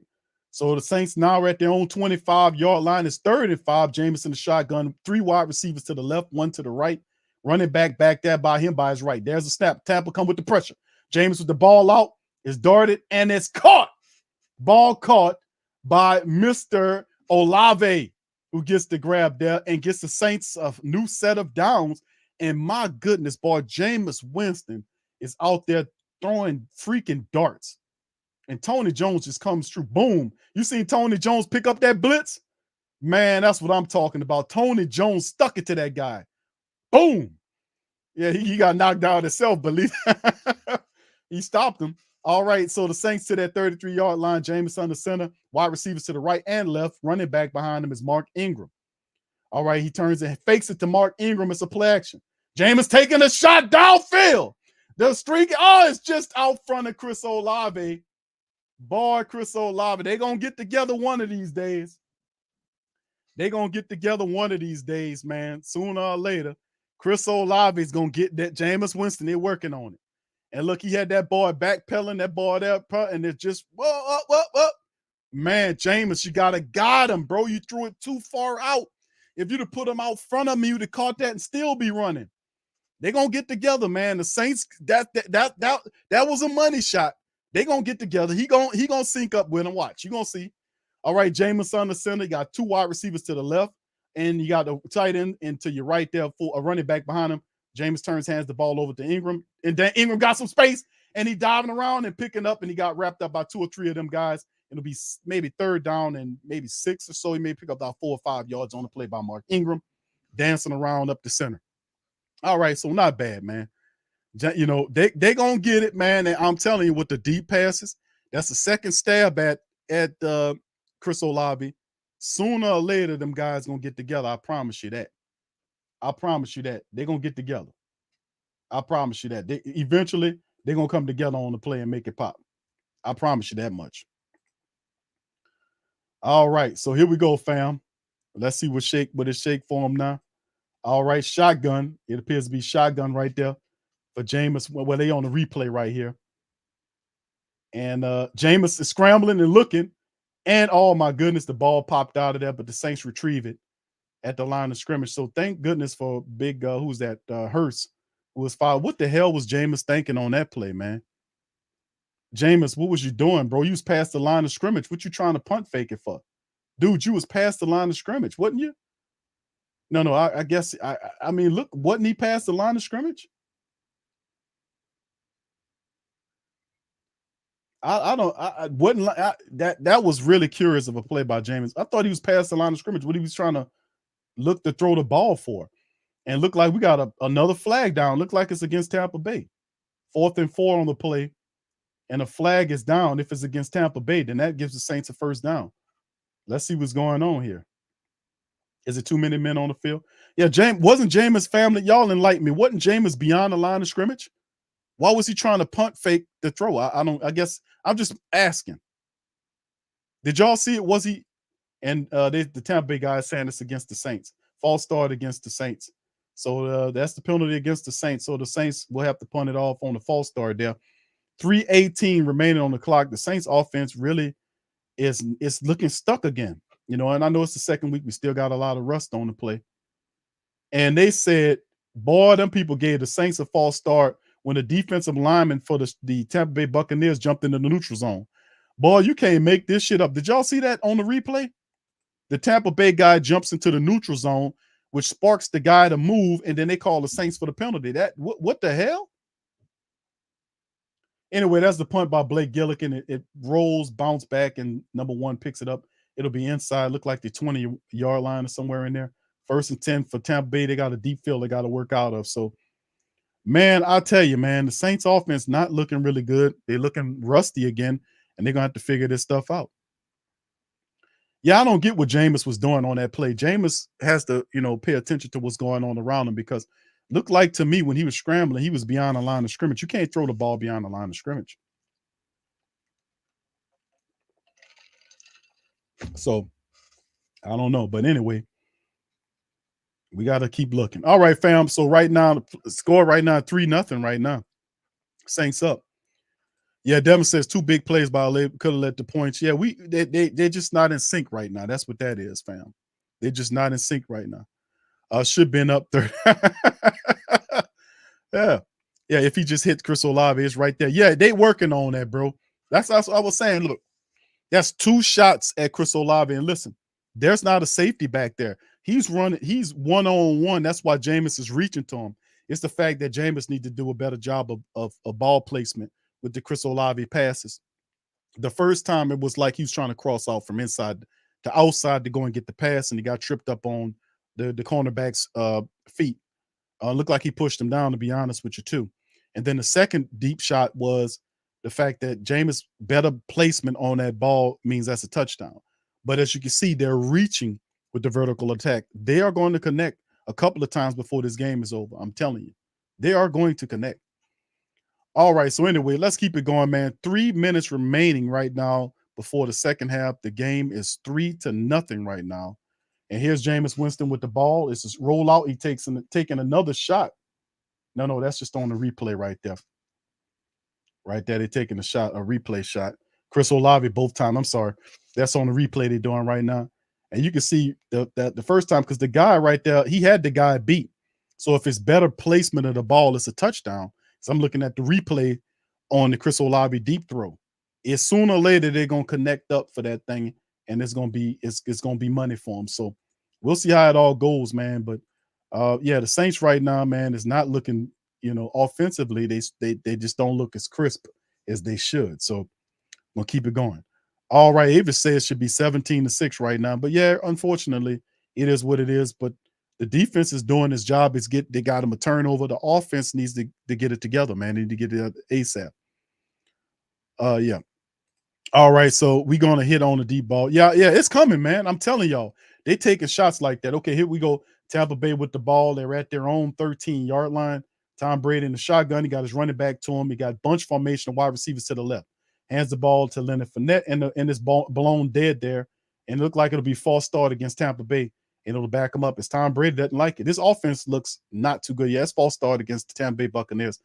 S5: So the Saints now are at their own 25-yard line. It's 3rd and 5. Jameis in the shotgun. 3 wide receivers to the left, 1 to the right. Running back there by his right. There's a snap. Tampa come with the pressure. Jameis with the ball out. It's darted and it's caught. Ball caught by Mr. Olave, who gets the grab there and gets the Saints a new set of downs. And my goodness, boy, Jameis Winston is out there throwing freaking darts. And Tony Jones just comes through. Boom. You seen Tony Jones pick up that blitz? Man, that's what I'm talking about. Tony Jones stuck it to that guy. Boom. Yeah, he got knocked out himself, but he stopped him. All right, so the Saints to that 33-yard line. Jameis under center. Wide receivers to the right and left. Running back behind him is Mark Ingram. All right, he turns and fakes it to Mark Ingram. It's a play action. Jameis taking a shot downfield. The streak, it's just out front of Chris Olave. Boy, Chris Olave, they're going to get together one of these days. They're going to get together one of these days, man. Sooner or later, Chris Olave is going to get that. Jameis Winston, they're working on it. And look, he had that boy backpedaling, that boy there, and it's just, up. Man, Jameis, you got to guide him, bro. You threw it too far out. If you'd have put him out front of me, you'd have caught that and still be running. They're going to get together, man. The Saints, that was a money shot. They're going to get together. He gonna sync up with him. Watch. You're going to see. All right, Jameis on the center. You got 2 wide receivers to the left, and you got a tight end into your right there for a running back behind him. Jameis hands the ball over to Ingram, and then Ingram got some space, and he diving around and picking up, and he got wrapped up by 2 or 3 of them guys. It'll be maybe 3rd down and maybe 6 or so. He may pick up about 4 or 5 yards on the play by Mark Ingram, dancing around up the center. All right, so not bad, man. You know, they gonna get it, man. And I'm telling you, with the deep passes, that's the second stab at Chris Olave. Sooner or later, them guys gonna get together. I promise you that. I promise you that. They're gonna get together. I promise you that. Eventually, they're gonna come together on the play and make it pop. I promise you that much. All right, so here we go, fam. Let's see what is shake for him now. All right, shotgun. It appears to be shotgun right there for Jameis. Well, they on the replay right here. And Jameis is scrambling and looking. And, oh, my goodness, the ball popped out of there, but the Saints retrieve it at the line of scrimmage. So thank goodness for big, who's that, Hurst, who was fouled. What the hell was Jameis thinking on that play, man? Jameis, what was you doing, bro? You was past the line of scrimmage. What you trying to punt fake it for? Dude, you was past the line of scrimmage, wasn't you? No, I guess, I mean, look, wasn't he past the line of scrimmage? That was really curious of a play by Jameis. I thought he was past the line of scrimmage. What he was trying to look to throw the ball for, and look like we got another flag down. Look like it's against Tampa Bay. 4th and 4 on the play, and a flag is down. If it's against Tampa Bay, then that gives the Saints a 1st down. Let's see what's going on here. Is it too many men on the field? Yeah, wasn't Jameis family? Y'all enlighten me. Wasn't Jameis beyond the line of scrimmage? Why was he trying to punt fake the throw? I guess I'm just asking. Did y'all see it? Was he? And the Tampa Bay guys saying it's against the Saints. False start against the Saints. So that's the penalty against the Saints. So the Saints will have to punt it off on the false start there. 3:18 remaining on the clock. The Saints offense really is looking stuck again. You know, and I know it's the second week. We still got a lot of rust on the play. And they said, boy, them people gave the Saints a false start when the defensive lineman for the Tampa Bay Buccaneers jumped into the neutral zone. Boy, you can't make this shit up. Did y'all see that on the replay? The Tampa Bay guy jumps into the neutral zone, which sparks the guy to move, and then they call the Saints for the penalty. What the hell? Anyway, that's the punt by Blake Gillikin. It rolls, bounce back, and number 1 picks it up. It'll be inside, look like the 20-yard line or somewhere in there. 1st and 10 for Tampa Bay. They got a deep field they got to work out of. So Man, I'll tell you, man, the Saints offense not looking really good. They're looking rusty again, and they're going to have to figure this stuff out. Yeah, I don't get what Jameis was doing on that play. Jameis has to, pay attention to what's going on around him because looked like to me when he was scrambling, he was beyond the line of scrimmage. You can't throw the ball beyond the line of scrimmage. So, I don't know. But anyway, we got to keep looking. All right, fam. So right now, the score right now, 3-0 right now. Saints up. Yeah, Devin says 2 big plays by could have led to points. Yeah, they're just not in sync right now. That's what that is, fam. They're just not in sync right now. Should have been up there. Yeah. Yeah, if he just hit Chris Olave, it's right there. Yeah, they working on that, bro. That's what I was saying. Look, that's 2 shots at Chris Olave. And listen, there's not a safety back there. He's one-on-one. That's why Jameis is reaching to him. It's the fact that Jameis needs to do a better job of ball placement with the Chris Olave passes. The first time it was like he was trying to cross out from inside to outside to go and get the pass, and he got tripped up on the cornerback's feet. Looked like he pushed him down, to be honest with you, too. And then the second deep shot was the fact that Jameis' better placement on that ball means that's a touchdown. But as you can see, they're reaching with the vertical attack. They are going to connect a couple of times before this game is over. I'm telling you, they are going to connect. All right, so anyway, let's keep it going, man. 3 minutes remaining right now before the second half. The game is 3-0 right now. And here's Jameis Winston with the ball. It's a rollout. He taking another shot. No, that's just on the replay right there. Right there, they're taking a shot, a replay shot. Chris Olave both times. I'm sorry. That's on the replay they're doing right now. And you can see the first time, because the guy right there, he had the guy beat. So if it's better placement of the ball, it's a touchdown. So I'm looking at the replay on the Chris Olave deep throw. It's sooner or later they're gonna connect up for that thing, and it's gonna be money for them. So we'll see how it all goes, man. But yeah, the Saints right now, man, is not looking, offensively. They just don't look as crisp as they should. So we'll keep it going. All right, Avis says it should be 17-6 right now. But yeah, unfortunately, it is what it is. But the defense is doing its job. They got him a turnover. The offense needs to get it together, man. They need to get it ASAP. Yeah. All right, so we're gonna hit on the deep ball. Yeah, it's coming, man. I'm telling y'all, they taking shots like that. Okay, here we go. Tampa Bay with the ball. They're at their own 13-yard line. Tom Brady in the shotgun. He got his running back to him. He got bunch formation of wide receivers to the left. Hands the ball to Leonard Fournette, and this ball blown dead there. And it looked like it'll be false start against Tampa Bay, and it'll back him up as Tom Brady doesn't like it. This offense looks not too good. Yeah, it's false start against the Tampa Bay Buccaneers.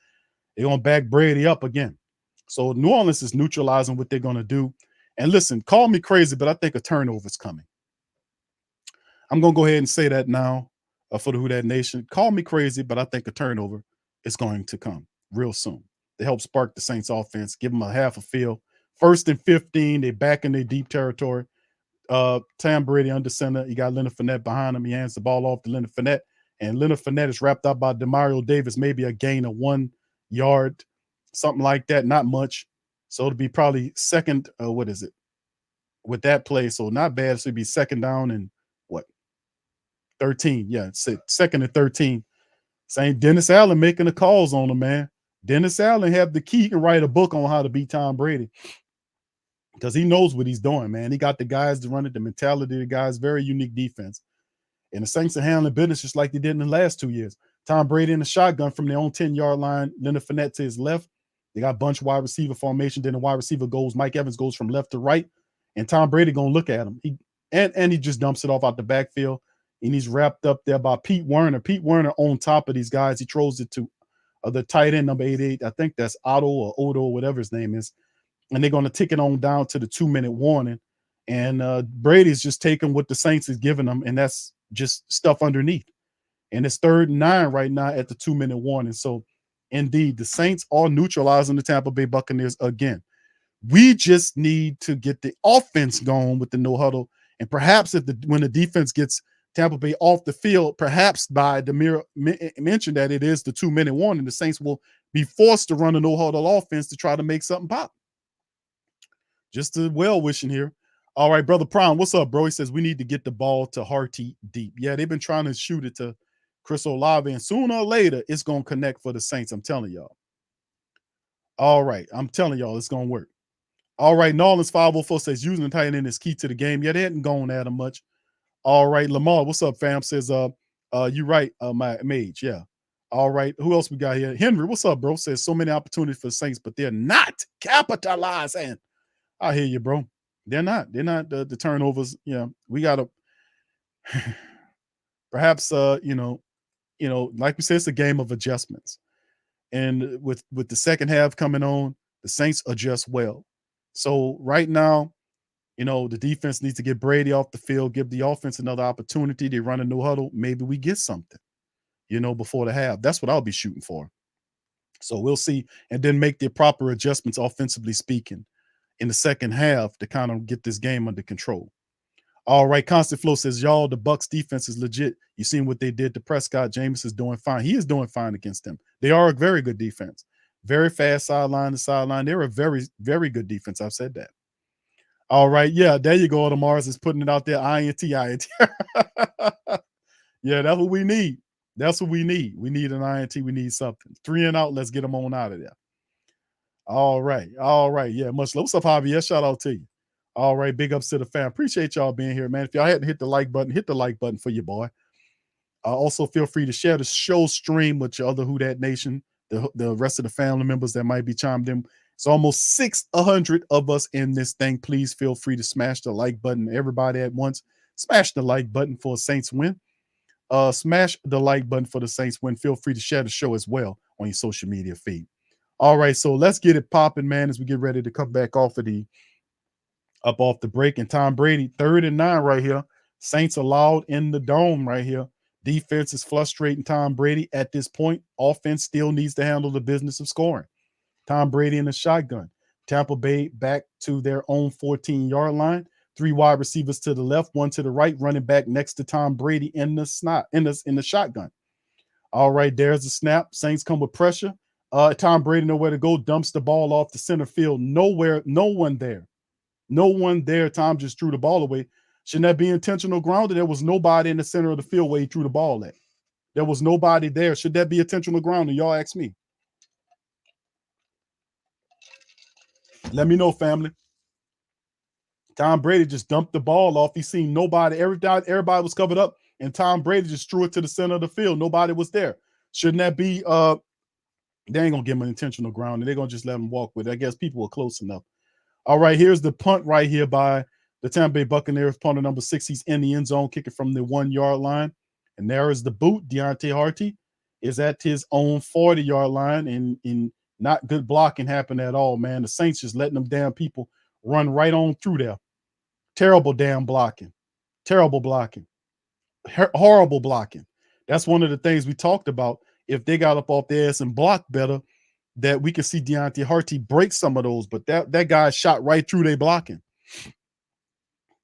S5: They're going to back Brady up again. So New Orleans is neutralizing what they're going to do. And listen, call me crazy, but I think a turnover is coming. I'm going to go ahead and say that now for the Who Dat Nation. Call me crazy, but I think a turnover is going to come real soon. They help spark the Saints offense, give them a half a field. 1st and 15, they back in their deep territory. Tom Brady under center. You got Leonard Fournette behind him. He hands the ball off to Leonard Fournette, and Leonard Fournette is wrapped up by Demario Davis, maybe a gain of 1 yard, something like that, not much. So it'll be probably second, what is it, with that play. So not bad. So it'd be second down and 13. Yeah, second and 13. Saying Dennis Allen making the calls on him, man. Dennis Allen have the key. He can write a book on how to beat Tom Brady because he knows what he's doing, man. He got the guys to run it, the mentality of the guys, very unique defense. And the Saints are handling business just like they did in the last 2 years. Tom Brady in the shotgun from their own 10-yard line, Leonard Fournette to his left. They got bunch wide receiver formation. Then the wide receiver goes, Mike Evans goes from left to right, and Tom Brady going to look at him. He just dumps it off out the backfield, and he's wrapped up there by Pete Werner. Pete Werner on top of these guys. He throws it to the tight end, number 88. I think that's Otto or Odo, whatever his name is. And they're going to tick it on down to the 2-minute warning. And Brady's just taking what the Saints is giving them, and that's just stuff underneath. And it's 3rd and 9 right now at the 2-minute warning. So, indeed, the Saints are neutralizing the Tampa Bay Buccaneers again. We just need to get the offense going with the no huddle. And perhaps when the defense gets Tampa Bay off the field, perhaps by Demir mentioned that it is the 2-minute warning, the Saints will be forced to run a no huddle offense to try to make something pop. Just a well wishing here. All right, Brother Prime, what's up, bro? He says we need to get the ball to Harty deep. Yeah, they've been trying to shoot it to Chris Olave, and sooner or later, it's going to connect for the Saints. I'm telling y'all. All right. I'm telling y'all, it's going to work. All right. Nolan's 504 says using the tight end is key to the game. Yeah, they hadn't gone at him much. All right. Lamar, what's up, fam? Says, you right, my mage. Yeah. All right. Who else we got here? Henry, what's up, bro? Says so many opportunities for the Saints, but they're not capitalizing. I hear you, bro. They're not. They're not the turnovers. Yeah. We got to perhaps, like we said, it's a game of adjustments. And with the second half coming on, the Saints adjust well. So right now, the defense needs to get Brady off the field, give the offense another opportunity. They run a no huddle. Maybe we get something, before the half. That's what I'll be shooting for. So we'll see. And then make the proper adjustments, offensively speaking, in the second half to kind of get this game under control. All right. Constant Flow says, y'all, the Bucs defense is legit. You seen what they did to Prescott. Jameis is doing fine. He is doing fine against them. They are a very good defense. Very fast sideline to sideline. They're a very, very good defense. I've said that. All right. Yeah, there you go. Mars is putting it out there. INT. Yeah, that's what we need. That's what we need. We need an INT. We need something. 3 and out. Let's get them on out of there. All right. All right. Yeah, much love. What's up, Javier? Shout out to you. All right. Big ups to the fam. Appreciate y'all being here, man. If y'all hadn't hit the like button for your boy. Also, feel free to share the show stream with your other Who Dat Nation, the rest of the family members that might be chimed in. It's almost 600 of us in this thing. Please feel free to smash the like button. Everybody at once, smash the like button for a Saints win. Smash the like button for the Saints win. Feel free to share the show as well on your social media feed. All right, so let's get it popping, man, as we get ready to come back off the break. And Tom Brady, 3rd and 9 right here. Saints allowed in the dome right here. Defense is frustrating Tom Brady at this point. Offense still needs to handle the business of scoring. Tom Brady in the shotgun. Tampa Bay back to their own 14-yard line. 3 wide receivers to the left, 1 to the right, running back next to Tom Brady in the shotgun. All right, there's the snap. Saints come with pressure. Tom Brady nowhere to go, dumps the ball off the center field. Nowhere, no one there. No one there. Tom just threw the ball away. Shouldn't that be intentional grounding? There was nobody in the center of the field where he threw the ball at. There was nobody there. Should that be intentional grounding? Y'all ask me. Let me know, family. Tom Brady just dumped the ball off. He seen nobody. Everybody was covered up, and Tom Brady just threw it to the center of the field. Nobody was there. Shouldn't that be they ain't gonna give him an intentional grounding. They're gonna just let him walk with it. I guess people were close enough. All right, here's the punt right here by the Tampa Bay Buccaneers, punter number 6. He's in the end zone, kicking from the 1-yard line. And there is the boot. Deontay Harty is at his own 40-yard line, and not good blocking happened at all, man. The Saints just letting them damn people run right on through there. Terrible damn blocking. Terrible blocking. Horrible blocking. That's one of the things we talked about. If they got up off their ass and blocked better, that we could see Deontay Harty break some of those, but that guy shot right through their blocking.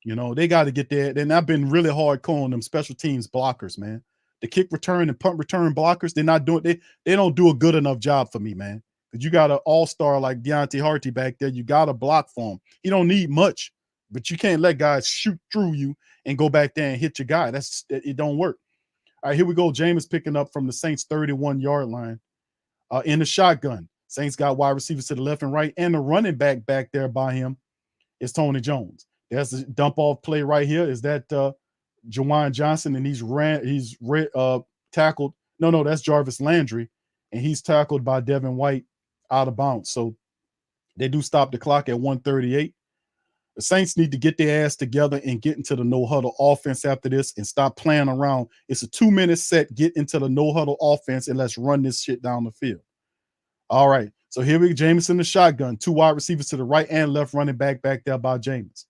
S5: They got to get there. And I've been really hardcore on them special teams blockers, man. The kick return and punt return blockers, they don't do a good enough job for me, man. Because you got an all-star like Deontay Harty back there. You got to block for him. He don't need much, but you can't let guys shoot through you and go back there and hit your guy. It don't work. All right, here we go. Jameis picking up from the Saints 31-yard line in the shotgun. Saints got wide receivers to the left and right, and the running back there by him is Tony Jones. There's the dump off play right here. Is that Juwan Johnson? And he's tackled. No, that's Jarvis Landry, and he's tackled by Devin White out of bounds. So they do stop the clock at 1:38. The Saints need to get their ass together and get into the no-huddle offense after this and stop playing around. It's a 2-minute set. Get into the no-huddle offense and let's run this shit down the field. All right. So here we go. Jameis in the shotgun. 2 wide receivers to the right and left, running back there by Jameis.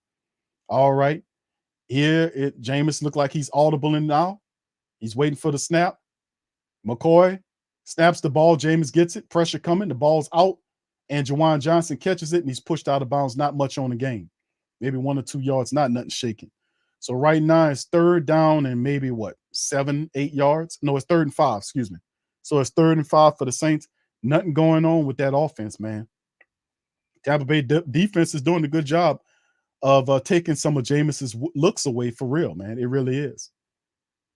S5: All right. Here, Jameis look like he's audible in now. He's waiting for the snap. McCoy snaps the ball. Jameis gets it. Pressure coming. The ball's out. And Juwan Johnson catches it, and he's pushed out of bounds. Not much on the game. Maybe 1 or 2 yards. Not nothing shaking. So right now it's 3rd down and maybe 7, 8 yards? No, it's 3rd and 5. Excuse me. So it's 3rd and 5 for the Saints. Nothing going on with that offense, man. Tampa Bay defense is doing a good job of taking some of Jameis's looks away for real, man. It really is.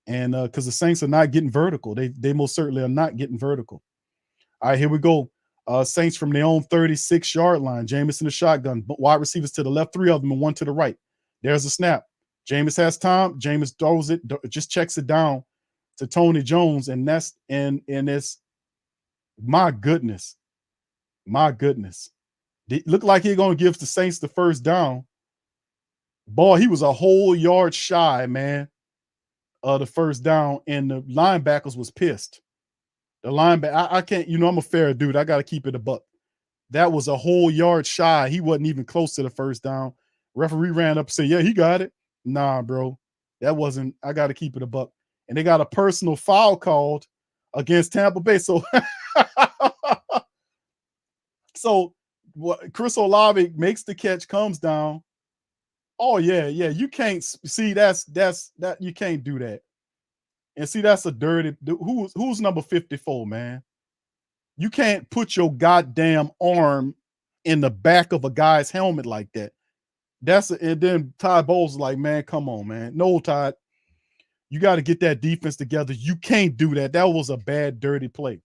S6: And because the Saints are not getting vertical. They most certainly are not getting vertical. All right, here we go. Saints from their own 36-yard line. Jameis in the shotgun. Wide receivers to the left, 3 of them, and 1 to the right. There's a snap. Jameis has time. Jameis throws it, just checks it down to Tony Jones, and it's my goodness. It looked like he's gonna give the Saints the first down. Boy, he was a whole yard shy, man, of the first down, and the linebackers was pissed. The linebacker, I can't, I'm a fair dude. I got to keep it a buck. That was a whole yard shy. He wasn't even close to the first down. Referee ran up and said, yeah, he got it. Nah, bro. That wasn't, I got to keep it a buck. And they got a personal foul called against Tampa Bay. So, Chris Olave makes the catch, comes down. Oh, yeah. You can't see that you can't do that. And see, that's a dirty. Who's number 54, man? You can't put your goddamn arm in the back of a guy's helmet like that. And then Ty Bowles like, man, come on, man. No, Todd, you got to get that defense together. You can't do that. That was a bad, dirty play.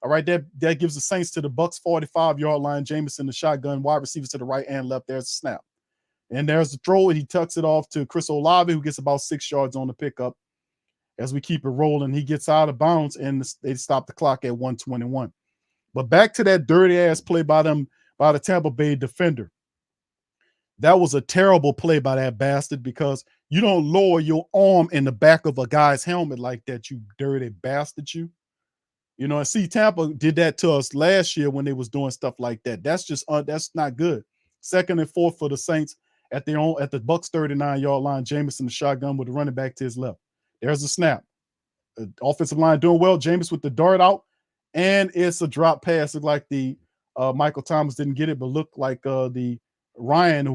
S6: All right, that gives the Saints to the Bucs 45-yard line. Jameis in the shotgun, wide receivers to the right and left. There's a snap. And there's the throw, and he tucks it off to Chris Olave, who gets about 6 yards on the pickup. As we keep it rolling, he gets out of bounds, and they stop the clock at 1:21. But back to that dirty-ass play by the Tampa Bay defender. That was a terrible play by that bastard, because you don't lower your arm in the back of a guy's helmet like that, you dirty bastard, you. And see, Tampa did that to us last year when they was doing stuff like that. That's just that's not good. 2nd and 4 for the Saints at the Bucs 39-yard line. Jameis in the shotgun with the running back to his left. There's a snap. Offensive line doing well. Jameis with the dart out, and it's a drop pass. Looked like the Michael Thomas didn't get it, but looked like the Ryan,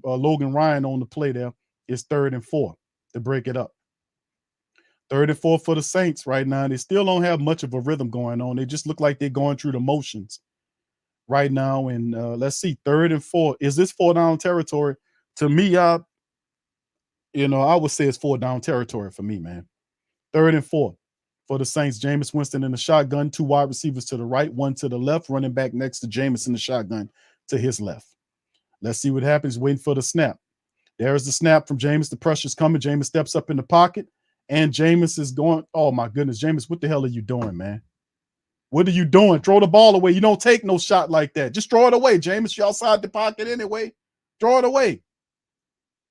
S6: Logan Ryan on the play there. Is 3rd and 4 to break it up. 3rd and 4 for the Saints right now. They still don't have much of a rhythm going on. They just look like they're going through the motions right now. And let's see, 3rd and 4. Is this 4-down territory? To me, I would say it's 4-down territory for me, man. 3rd and 4 for the Saints. Jameis Winston in the shotgun, 2 wide receivers to the right, 1 to the left, running back next to Jameis in the shotgun to his left. Let's see what happens. Waiting for the snap. There's the snap from Jameis. The pressure's coming. Jameis steps up in the pocket, and Jameis is going. Oh, my goodness. Jameis, what the hell are you doing, man? What are you doing? Throw the ball away. You don't take no shot like that. Just throw it away, Jameis. You're outside the pocket anyway. Throw it away.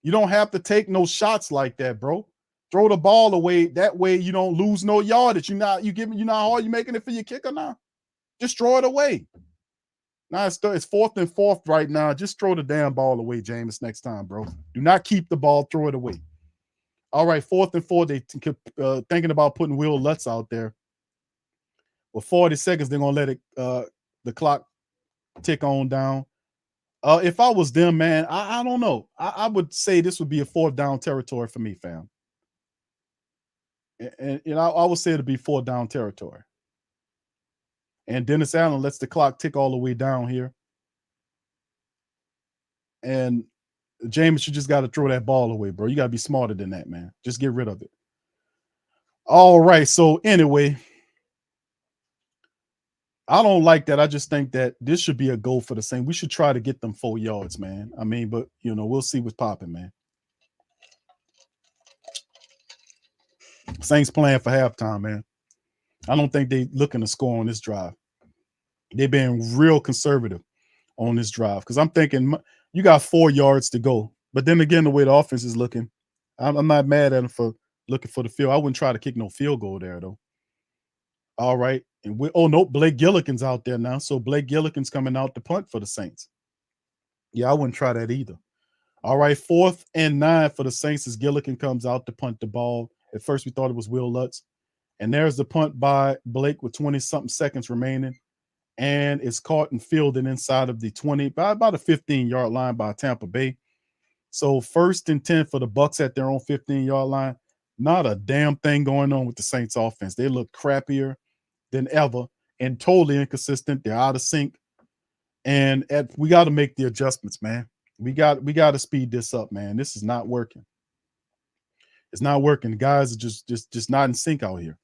S6: You don't have to take no shots like that, bro. Throw the ball away. That way you don't lose no yardage. You know how hard you making it for your kicker now? Just throw it away. Now it's 4th and 4 right now. Just throw the damn ball away, Jameis, next time, bro. Do not keep the ball. Throw it away. All right, 4th and 4. They thinking about putting Will Lutz out there. With 40 seconds, they're gonna let it the clock tick on down. If I was them, man, I don't know. I would say this would be a 4th down territory for me, fam. And I would say it'd be 4th down territory. And Dennis Allen lets the clock tick all the way down here. And Jameis, you just got to throw that ball away, bro. You got to be smarter than that, man. Just get rid of it. All right. So anyway, I don't like that. I just think that this should be a goal for the Saints. We should try to get them 4 yards, man. I mean, but, we'll see what's popping, man. Saints playing for halftime, man. I don't think they looking to score on this drive. They've been real conservative on this drive, because I'm thinking you got 4 yards to go. But then again, the way the offense is looking, I'm not mad at them for looking for the field. I wouldn't try to kick no field goal there, though. All right. And Blake Gillikin's out there now. So Blake Gillikin's coming out to punt for the Saints. Yeah, I wouldn't try that either. All right, 4th and 9 for the Saints as Gillikin comes out to punt the ball. At first, we thought it was Will Lutz. And there's the punt by Blake with 20-something seconds remaining. And it's caught and fielded inside of the 20, by about a 15-yard line by Tampa Bay. So 1st and 10 for the Bucs at their own 15-yard line. Not a damn thing going on with the Saints offense. They look crappier than ever and totally inconsistent. They're out of sync. And we got to make the adjustments, man. We got to speed this up, man. This is not working. It's not working. The guys are just not in sync out here.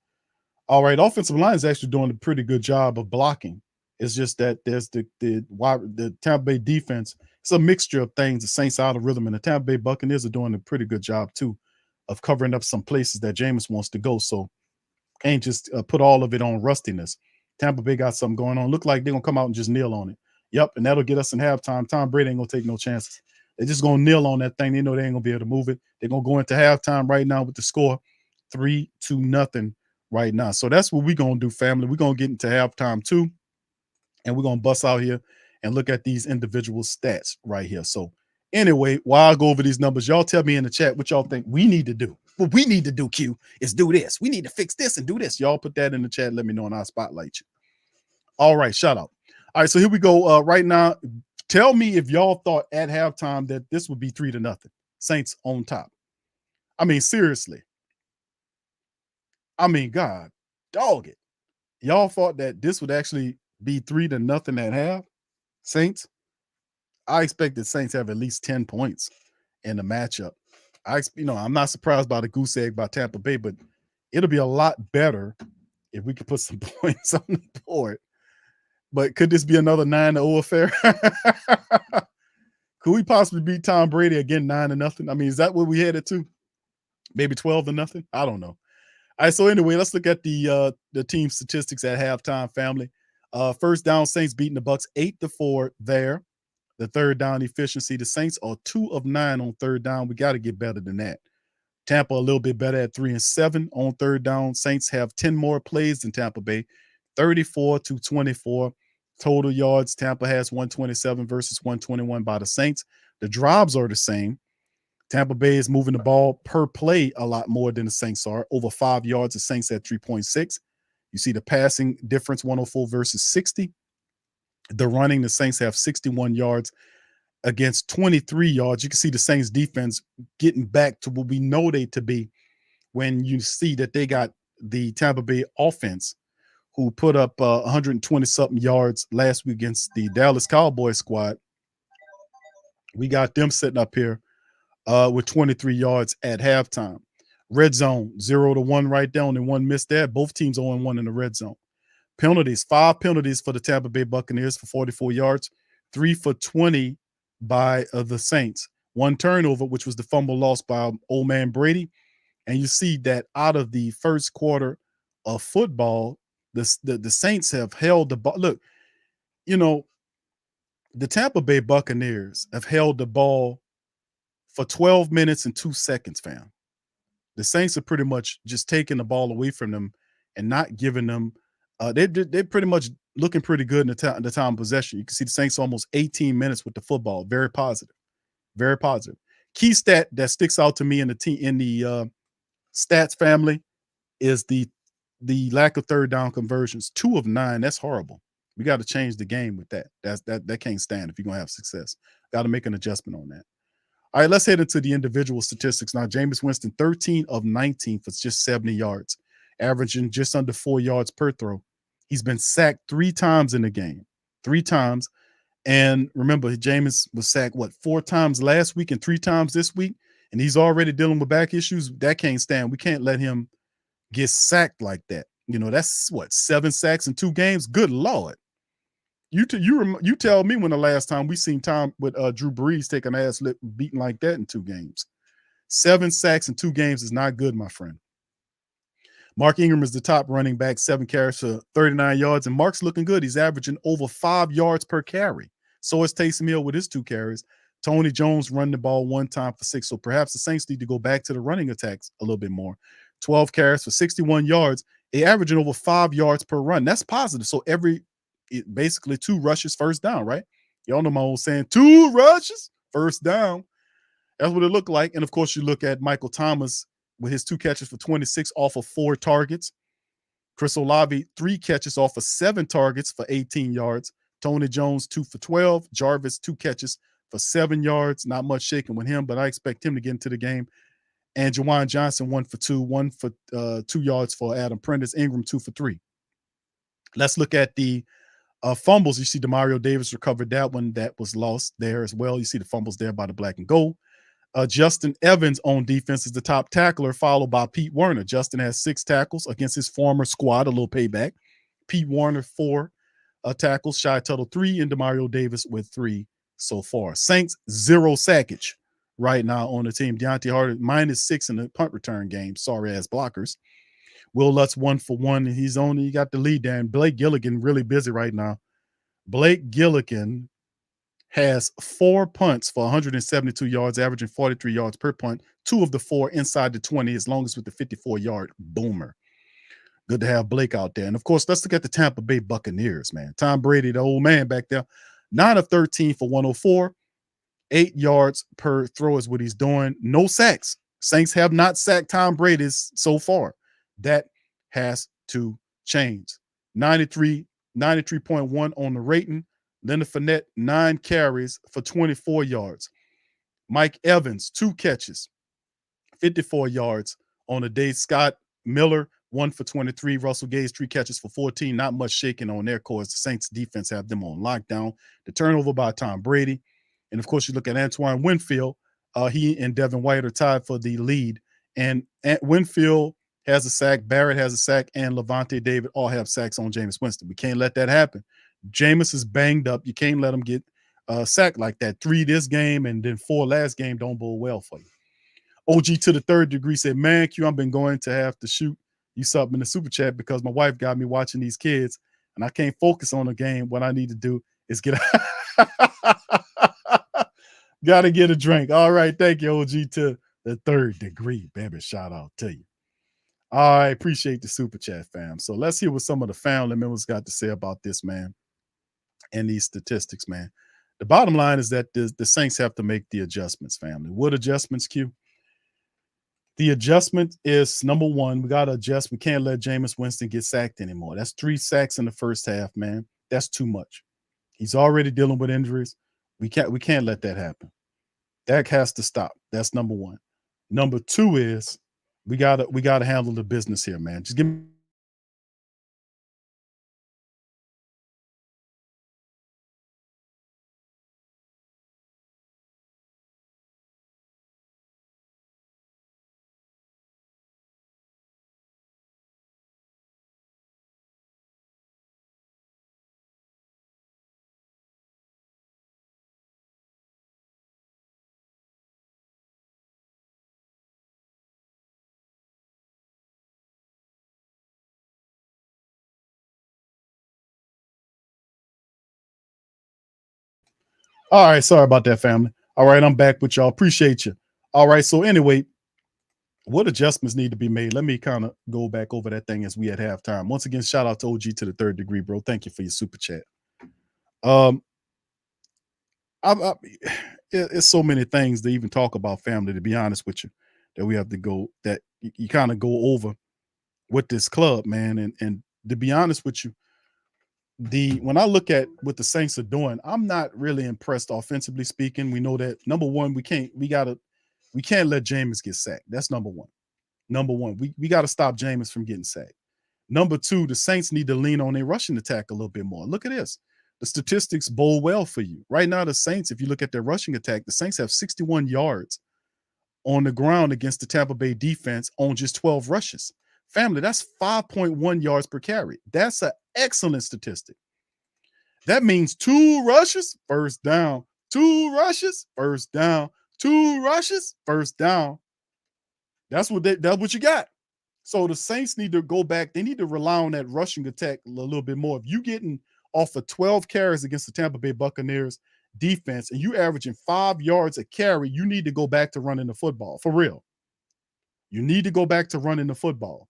S6: All right, offensive line is actually doing a pretty good job of blocking. It's just that there's the Tampa Bay defense. It's a mixture of things. The Saints out of rhythm, and the Tampa Bay Buccaneers are doing a pretty good job too of covering up some places that Jameis wants to go. So can't just put all of it on rustiness. Tampa Bay got something going on. Look like they're gonna come out and just kneel on it. Yep, and that'll get us in halftime. Tom Brady ain't gonna take no chances. They're just gonna kneel on that thing. They know they ain't gonna be able to move it. They're gonna go into halftime right now with the score 3-0 right now. So that's what we're gonna do, family. We're gonna get into halftime too, and we're gonna bust out here and look at these individual stats right here. So anyway, while I go over these numbers, y'all tell me in the chat what y'all think we need to do. What we need to do, Q, is do this. We need to fix this and do this. Y'all put that in the chat. Let me know and I'll spotlight you. All right, shout out. All right, so here we go. Right now, tell me if y'all thought at halftime that this would be 3-0. Saints on top. I mean, seriously. I mean, God, dog it. Y'all thought that this would actually be 3-0 at half? Saints? I expect the Saints have at least 10 points in the matchup. I'm not surprised by the goose egg by Tampa Bay, but it'll be a lot better if we could put some points on the board. But could this be another 9-0 affair? Could we possibly beat Tom Brady again 9-0? I mean, is that what we headed to? Maybe 12-0? I don't know. All right, so anyway, let's look at the team statistics at halftime, family. First down, Saints beating the Bucs 8-4 there. The third down efficiency, the Saints are 2 of 9 on third down. We got to get better than that. Tampa a little bit better at 3 and 7 on third down. Saints have 10 more plays than Tampa Bay, 34-24 total yards. Tampa has 127 versus 121 by the Saints. The drives are the same. Tampa Bay is moving the ball per play a lot more than the Saints are. Over 5 yards, the Saints at 3.6. You see the passing difference, 104 versus 60. The running, the Saints have 61 yards against 23 yards. You can see the Saints defense getting back to what we know they to be when you see that they got the Tampa Bay offense who put up 120-something yards last week against the Dallas Cowboys squad. We got them sitting up here with 23 yards at halftime. Red zone, 0-1 right there, only one miss there. Both teams 0-1 in the red zone. Penalties, 5 penalties for the Tampa Bay Buccaneers for 44 yards, 3 for 20 by the Saints. 1 turnover, which was the fumble lost by old man Brady. And you see that out of the first quarter of football, the Saints have held the ball. Look, the Tampa Bay Buccaneers have held the ball for 12 minutes and 2 seconds, fam. The Saints are pretty much just taking the ball away from them and not giving them they're pretty much looking pretty good in the time of possession. You can see the Saints almost 18 minutes with the football. Very positive. Very positive. Key stat that sticks out to me in the stats family is the lack of third down conversions. 2 of 9. That's horrible. We got to change the game with that. That can't stand if you're gonna have success. Got to make an adjustment on that. All right, let's head into the individual statistics now. Jameis Winston, 13 of 19 for just 70 yards, averaging just under 4 yards per throw. He's been sacked 3 times in the game, 3 times. And remember, Jameis was sacked, 4 times last week and 3 times this week? And he's already dealing with back issues. That can't stand. We can't let him get sacked like that. That's 7 sacks in 2 games? Good Lord. You tell me when the last time we seen Tom with Drew Brees take an ass beating like that in 2 games. 7 sacks in 2 games is not good, my friend. Mark Ingram is the top running back, 7 carries for 39 yards, and Mark's looking good. He's averaging over 5 yards per carry. So is Taysom Hill with his 2 carries. Tony Jones running the ball 1 time for 6. So perhaps the Saints need to go back to the running attacks a little bit more. 12 carries for 61 yards. They're averaging over 5 yards per run. That's positive. So basically 2 rushes, first down, right? Y'all know my old saying, 2 rushes, first down. That's what it looked like. And of course, you look at Michael Thomas with his 2 catches for 26 off of 4 targets. Chris Olave, 3 catches off of 7 targets for 18 yards. Tony Jones, 2 for 12. Jarvis, 2 catches for 7 yards. Not much shaking with him, but I expect him to get into the game. And Juwan Johnson, 1 for 2, 1 for 2 yards for Adam Prentice. Ingram, 2 for 3. Let's look at the fumbles. You see Demario Davis recovered that one that was lost there as well. You see the fumbles there by the black and gold. Justin Evans on defense is the top tackler, followed by Pete Werner. Justin has 6 tackles against his former squad, a little payback. Pete Werner 4 tackles, Shy Tuttle 3, and Demario Davis with 3 so far. Saints 0 sackage right now on the team. Deontay Harder -6 in the punt return game. Sorry ass blockers. Will Lutz 1 for 1. He got the lead there. And Blake Gilligan really busy right now. Blake Gilligan has 4 punts for 172 yards, averaging 43 yards per punt. 2 of the 4 inside the 20, as long as with the 54-yard boomer. Good to have Blake out there. And of course, let's look at the Tampa Bay Buccaneers, man. Tom Brady, the old man back there, 9 of 13 for 104, 8 yards per throw is what he's doing. No sacks. Saints have not sacked Tom Brady so far. That has to change. 93.1 on the rating. Leonard Fournette, 9 carries for 24 yards. Mike Evans, 2 catches, 54 yards on the day. Scott Miller, 1 for 23. Russell Gage, 3 catches for 14. Not much shaking on their course. The Saints defense have them on lockdown. The turnover by Tom Brady. And of course, you look at Antoine Winfield. He and Devin White are tied for the lead. And Winfield has a sack, Barrett has a sack, and Levante David all have sacks on Jameis Winston. We can't let that happen. Jameis is banged up. You can't let him get sacked like that. 3 this game and then 4 last game don't bode well for you. OG to the 3rd degree said, man, Q, I've been going to have to shoot you something in the super chat because my wife got me watching these kids and I can't focus on the game. What I need to do is get got to get a drink. All right. Thank you, OG to the 3rd degree, baby. Shout out to you. All right. Appreciate the super chat, fam. So let's hear what some of the family members got to say about this, man, and these statistics, man. The bottom line is that the Saints have to make the adjustments, family. What adjustments, Q? The adjustment is, number one, we got to adjust. We can't let Jameis Winston get sacked anymore. That's 3 sacks in the first half, man. That's too much. He's already dealing with injuries. We can't let that happen. That has to stop. That's number one. Number 2 is we gotta handle the business here, man. Just give me. All right, sorry about that, family. All right, I'm back with y'all. Appreciate you. All right, so anyway, what adjustments need to be made? Let me kind of go back over that thing as we at halftime. Once again, shout out to OG to the 3rd degree, bro. Thank you for your super chat. It's so many things to even talk about, family, to be honest with you, that we have to go, that you kind of go over with this club, man. And to be honest with you, when I look at what the Saints are doing, I'm not really impressed offensively speaking. We know that, number one, we can't let Jameis get sacked. That's number one. We got to stop Jameis from getting sacked. Number 2, the Saints need to lean on their rushing attack a little bit more. Look at this. The statistics bode well for you. Right now, the Saints, if you look at their rushing attack, the Saints have 61 yards on the ground against the Tampa Bay defense on just 12 rushes. Family, that's 5.1 yards per carry. That's an excellent statistic. That means 2 rushes, first down. 2 rushes, first down. 2 rushes, first down. That's what you got. So the Saints need to go back. They need to rely on that rushing attack a little bit more. If you getting off of 12 carries against the Tampa Bay Buccaneers defense and you averaging 5 yards a carry, you need to go back to running the football. For real. You need to go back to running the football.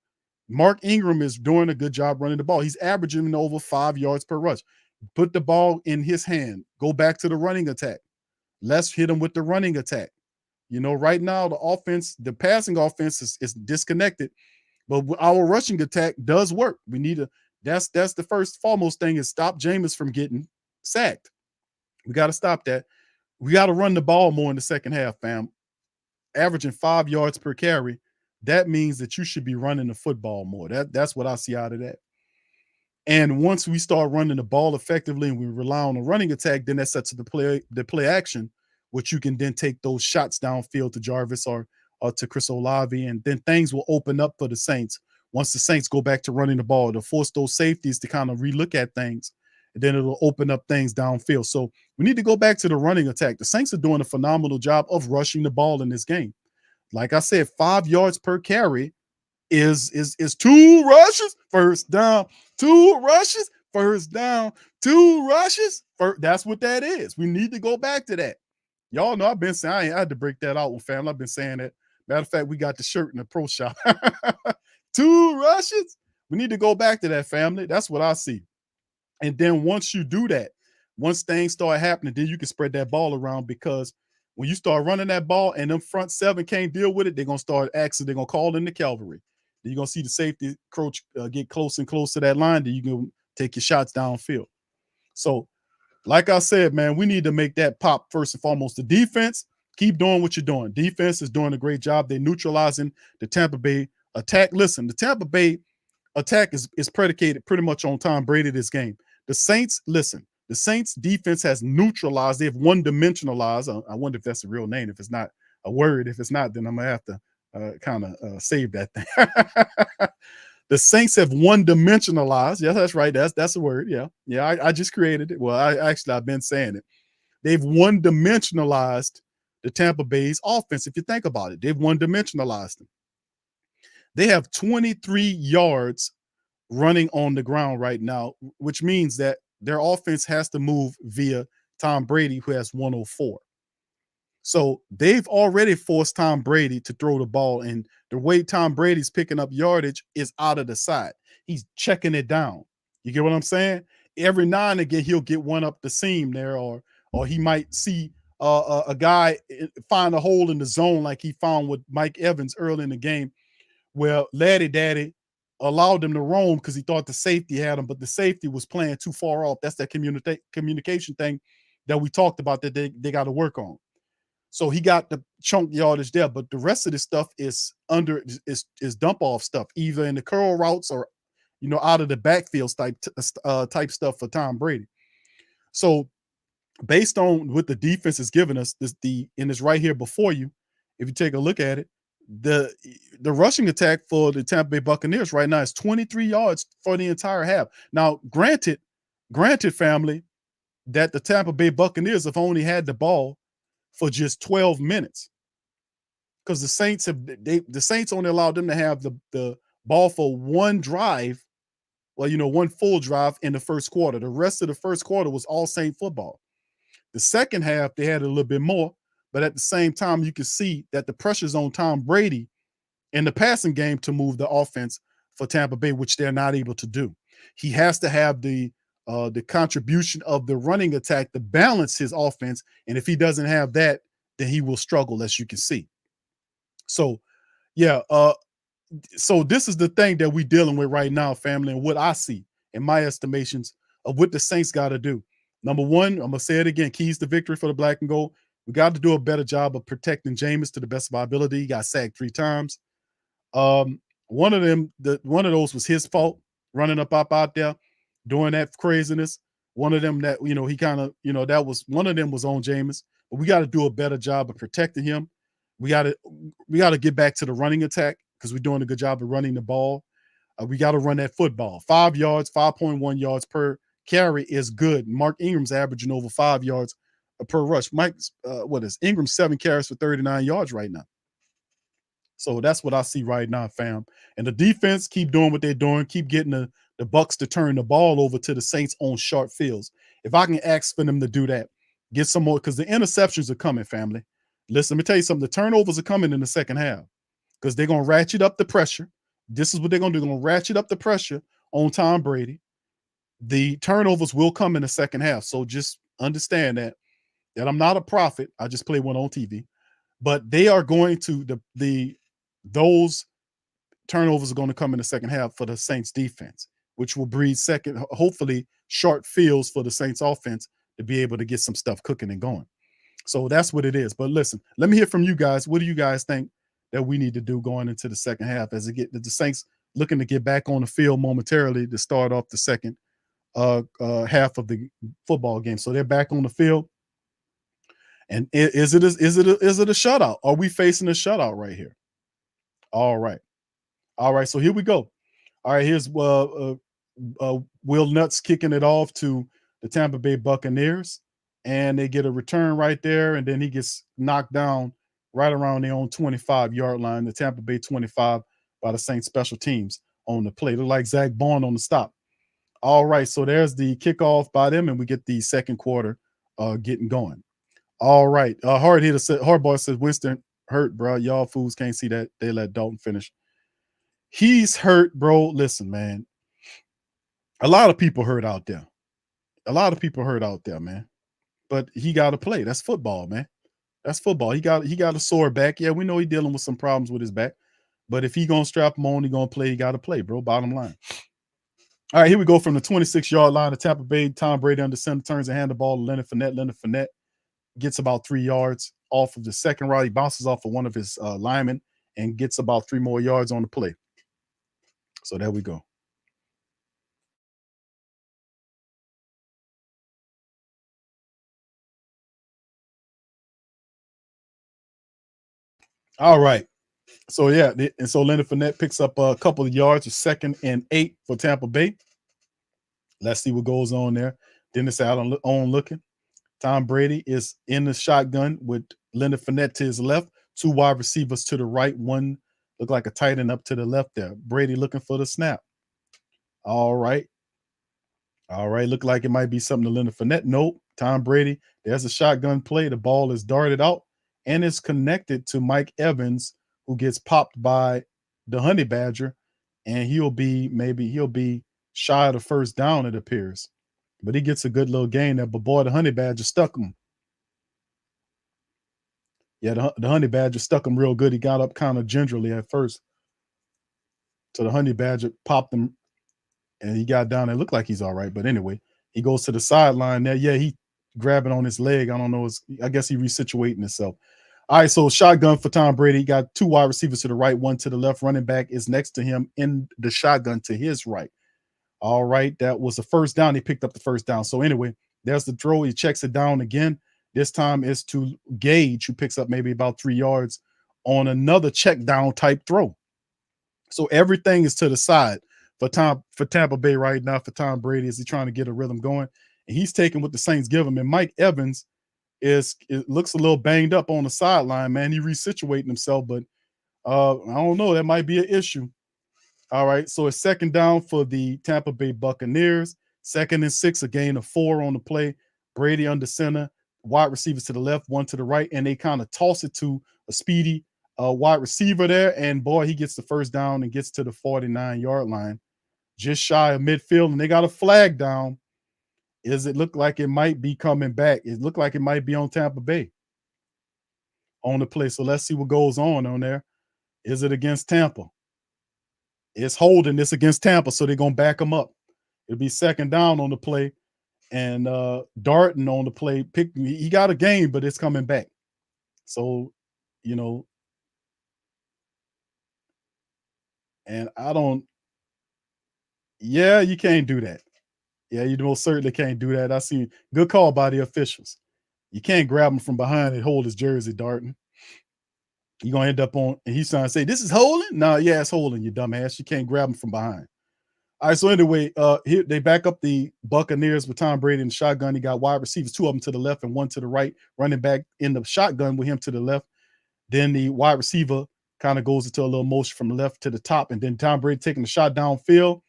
S6: Mark Ingram is doing a good job running the ball. He's averaging over 5 yards per rush. Put the ball in his hand. Go back to the running attack. Let's hit him with the running attack. You know, right now, the passing offense is disconnected, but our rushing attack does work. We need to, that's the first foremost thing, is stop Jameis from getting sacked. We got to stop that. We got to run the ball more in the second half, fam. Averaging 5 yards per carry. That means that you should be running the football more. That's what I see out of that. And once we start running the ball effectively and we rely on the running attack, then that sets the play action which you can then take those shots downfield to Jarvis or to Chris Olave, and then things will open up for the Saints. Once the Saints go back to running the ball, to force those safeties to kind of relook at things, and then it'll open up things downfield. So we need to go back to the running attack. The Saints are doing a phenomenal job of rushing the ball in this game. Like I said, 5 yards per carry is 2 rushes, first down, 2 rushes, first down, 2 rushes. That's what that is. We need to go back to that. Y'all know I've been saying, I had to break that out with family. I've been saying that. Matter of fact, we got the shirt in the pro shop. 2 rushes. We need to go back to that, family. That's what I see. And then once you do that, once things start happening, then you can spread that ball around, because when you start running that ball and them front 7 can't deal with it, they're going to start asking, they're going to call in the cavalry. Then you're going to see the safety coach get close and close to that line. Then you can take your shots downfield. So, like I said, man, we need to make that pop first and foremost. The defense, keep doing what you're doing. Defense is doing a great job. They're neutralizing the Tampa Bay attack. Listen, the Tampa Bay attack is predicated pretty much on Tom Brady this game. The Saints, listen, the Saints defense has neutralized. They've one-dimensionalized. I wonder if that's a real name. If it's not a word, if it's not, then I'm going to have to kind of save that thing. The Saints have one-dimensionalized. Yeah, that's right. That's a word. Yeah. I just created it. Well, I've been saying it. They've one-dimensionalized the Tampa Bay's offense. If you think about it, they've one-dimensionalized them. They have 23 yards running on the ground right now, which means that their offense has to move via Tom Brady, who has 104. So they've already forced Tom Brady to throw the ball, and the way Tom Brady's picking up yardage is out of the side. He's checking it down. You get what I'm saying? Every now and again, he'll get one up the seam there, or he might see a guy find a hole in the zone like he found with Mike Evans early in the game, where Laddie Daddy allowed him to roam because he thought the safety had him, but the safety was playing too far off. That's that communication thing that we talked about that they got to work on. So he got the chunk yardage there, but the rest of this stuff is dump off stuff, either in the curl routes or, out of the backfield type stuff for Tom Brady. So based on what the defense is giving us, and it's right here before you, if you take a look at it, the rushing attack for the Tampa Bay Buccaneers right now is 23 yards for the entire half. Now, granted, family, that the Tampa Bay Buccaneers have only had the ball for just 12 minutes, because the Saints only allowed them to have the ball for one drive, one full drive in the first quarter. The rest of the first quarter was all Saint football. The second half, they had a little bit more, but at the same time, you can see that the pressure's on Tom Brady in the passing game to move the offense for Tampa Bay, which they're not able to do. He has to have the contribution of the running attack to balance his offense. And if he doesn't have that, then he will struggle, as you can see. So, so this is the thing that we're dealing with right now, family, and what I see in my estimations of what the Saints got to do. Number one, I'm going to say it again, keys to victory for the black and gold. We got to do a better job of protecting Jameis to the best of our ability. He got sacked 3 times. One of those was his fault, running up out there, doing that craziness. One of them that, he kind of, that was one of them was on Jameis. But we got to do a better job of protecting him. We got to get back to the running attack, because we're doing a good job of running the ball. We got to run that football. 5 yards, 5.1 yards per carry is good. Mark Ingram's averaging over 5 yards per rush. Ingram 7 carries for 39 yards right now. So that's what I see right now, fam. And the defense keep doing what they're doing. Keep getting the Bucs to turn the ball over to the Saints on short fields. If I can ask for them to do that, get some more, because the interceptions are coming, family. Listen, let me tell you something. The turnovers are coming in the second half, because they're going to ratchet up the pressure. This is what they're going to do. They're going to ratchet up the pressure on Tom Brady. The turnovers will come in the second half. So just understand that I'm not a prophet. I just play one on TV. But they are going to, those turnovers are going to come in the second half for the Saints defense, which will breed hopefully short fields for the Saints offense to be able to get some stuff cooking and going. So that's what it is. But listen, let me hear from you guys. What do you guys think that we need to do going into the second half, as the Saints looking to get back on the field momentarily to start off the second half of the football game? So they're back on the field. And is it a shutout? Are we facing a shutout right here? All right. So here we go. All right, here's Will Nuts kicking it off to the Tampa Bay Buccaneers, and they get a return right there, and then he gets knocked down right around their own 25-yard line, the Tampa Bay 25, by the Saints special teams on the play. Look like Zach Bond on the stop. All right, so there's the kickoff by them, and we get the second quarter getting going. All right, Hardball says Winston hurt, bro. Y'all fools can't see that. They let Dalton finish. He's hurt, bro. Listen, man. A lot of people hurt out there. Man. But he got to play. That's football, man. That's football. He got a sore back. Yeah, we know he's dealing with some problems with his back. But if he gonna strap him on, he gonna play. He got to play, bro. Bottom line. All right, here we go from the 26-yard line of Tampa Bay. Tom Brady under center turns and hand the ball to Leonard Fournette. Leonard Fournette gets about 3 yards off of the second route. He bounces off of one of his linemen and gets about 3 more yards on the play. So there we go. All right. So yeah, and so Leonard Fournette picks up a couple of yards, a 2nd and 8 for Tampa Bay. Let's see what goes on there. Then it's out on looking. Tom Brady is in the shotgun with Leonard Fournette to his left, 2 wide receivers to the right, one look like a tight end up to the left there. Brady looking for the snap. All right. Look like it might be something to Leonard Fournette. Nope. Tom Brady, there's a shotgun play. The ball is darted out and it's connected to Mike Evans, who gets popped by the Honey Badger, and he'll be shy of the first down, it appears. But he gets a good little gain there. But boy, the Honey Badger stuck him. Yeah, the Honey Badger stuck him real good. He got up kind of gingerly at first. So the Honey Badger popped him, and he got down. It looked like he's all right. But anyway, he goes to the sideline there. Yeah, he grabbing on his leg. I don't know. I guess he resituating himself. All right, so shotgun for Tom Brady. He got 2 wide receivers to the right, 1 to the left. Running back is next to him in the shotgun to his right. All right, that was the first down. He picked up the first down. So anyway, there's the throw. He checks it down again. This time is to Gage, who picks up maybe about 3 yards on another check down type throw. So everything is to the side for Tampa Bay right now, for Tom Brady, as he's trying to get a rhythm going. And he's taking what the Saints give him. And Mike Evans looks a little banged up on the sideline, man. He resituating himself, but I don't know. That might be an issue. All right, so it's 2nd down for the Tampa Bay Buccaneers. 2nd and 6, a gain of 4 on the play. Brady under center, wide receivers to the left, 1 to the right, and they kind of toss it to a speedy wide receiver there. And boy, he gets the first down and gets to the 49-yard line, just shy of midfield, and they got a flag down. It look like it might be coming back? It looked like it might be on Tampa Bay on the play. So let's see what goes on there. Is it against Tampa? It's holding this against Tampa, so they're going to back them up. It'll be 2nd down on the play, and Darton on the play. He got a game, but it's coming back. So, and you can't do that. Yeah, you most certainly can't do that. I see good call by the officials. You can't grab him from behind and hold his jersey, Darton. You're going to end up on, and he's trying to say, this is holding? No, yeah, it's holding, you dumbass. You can't grab him from behind. All right, so anyway, here they back up the Buccaneers with Tom Brady in the shotgun. He got wide receivers, 2 of them to the left and 1 to the right. Running back in the shotgun with him to the left. Then the wide receiver kind of goes into a little motion from the left to the top. And then Tom Brady taking the shot downfield.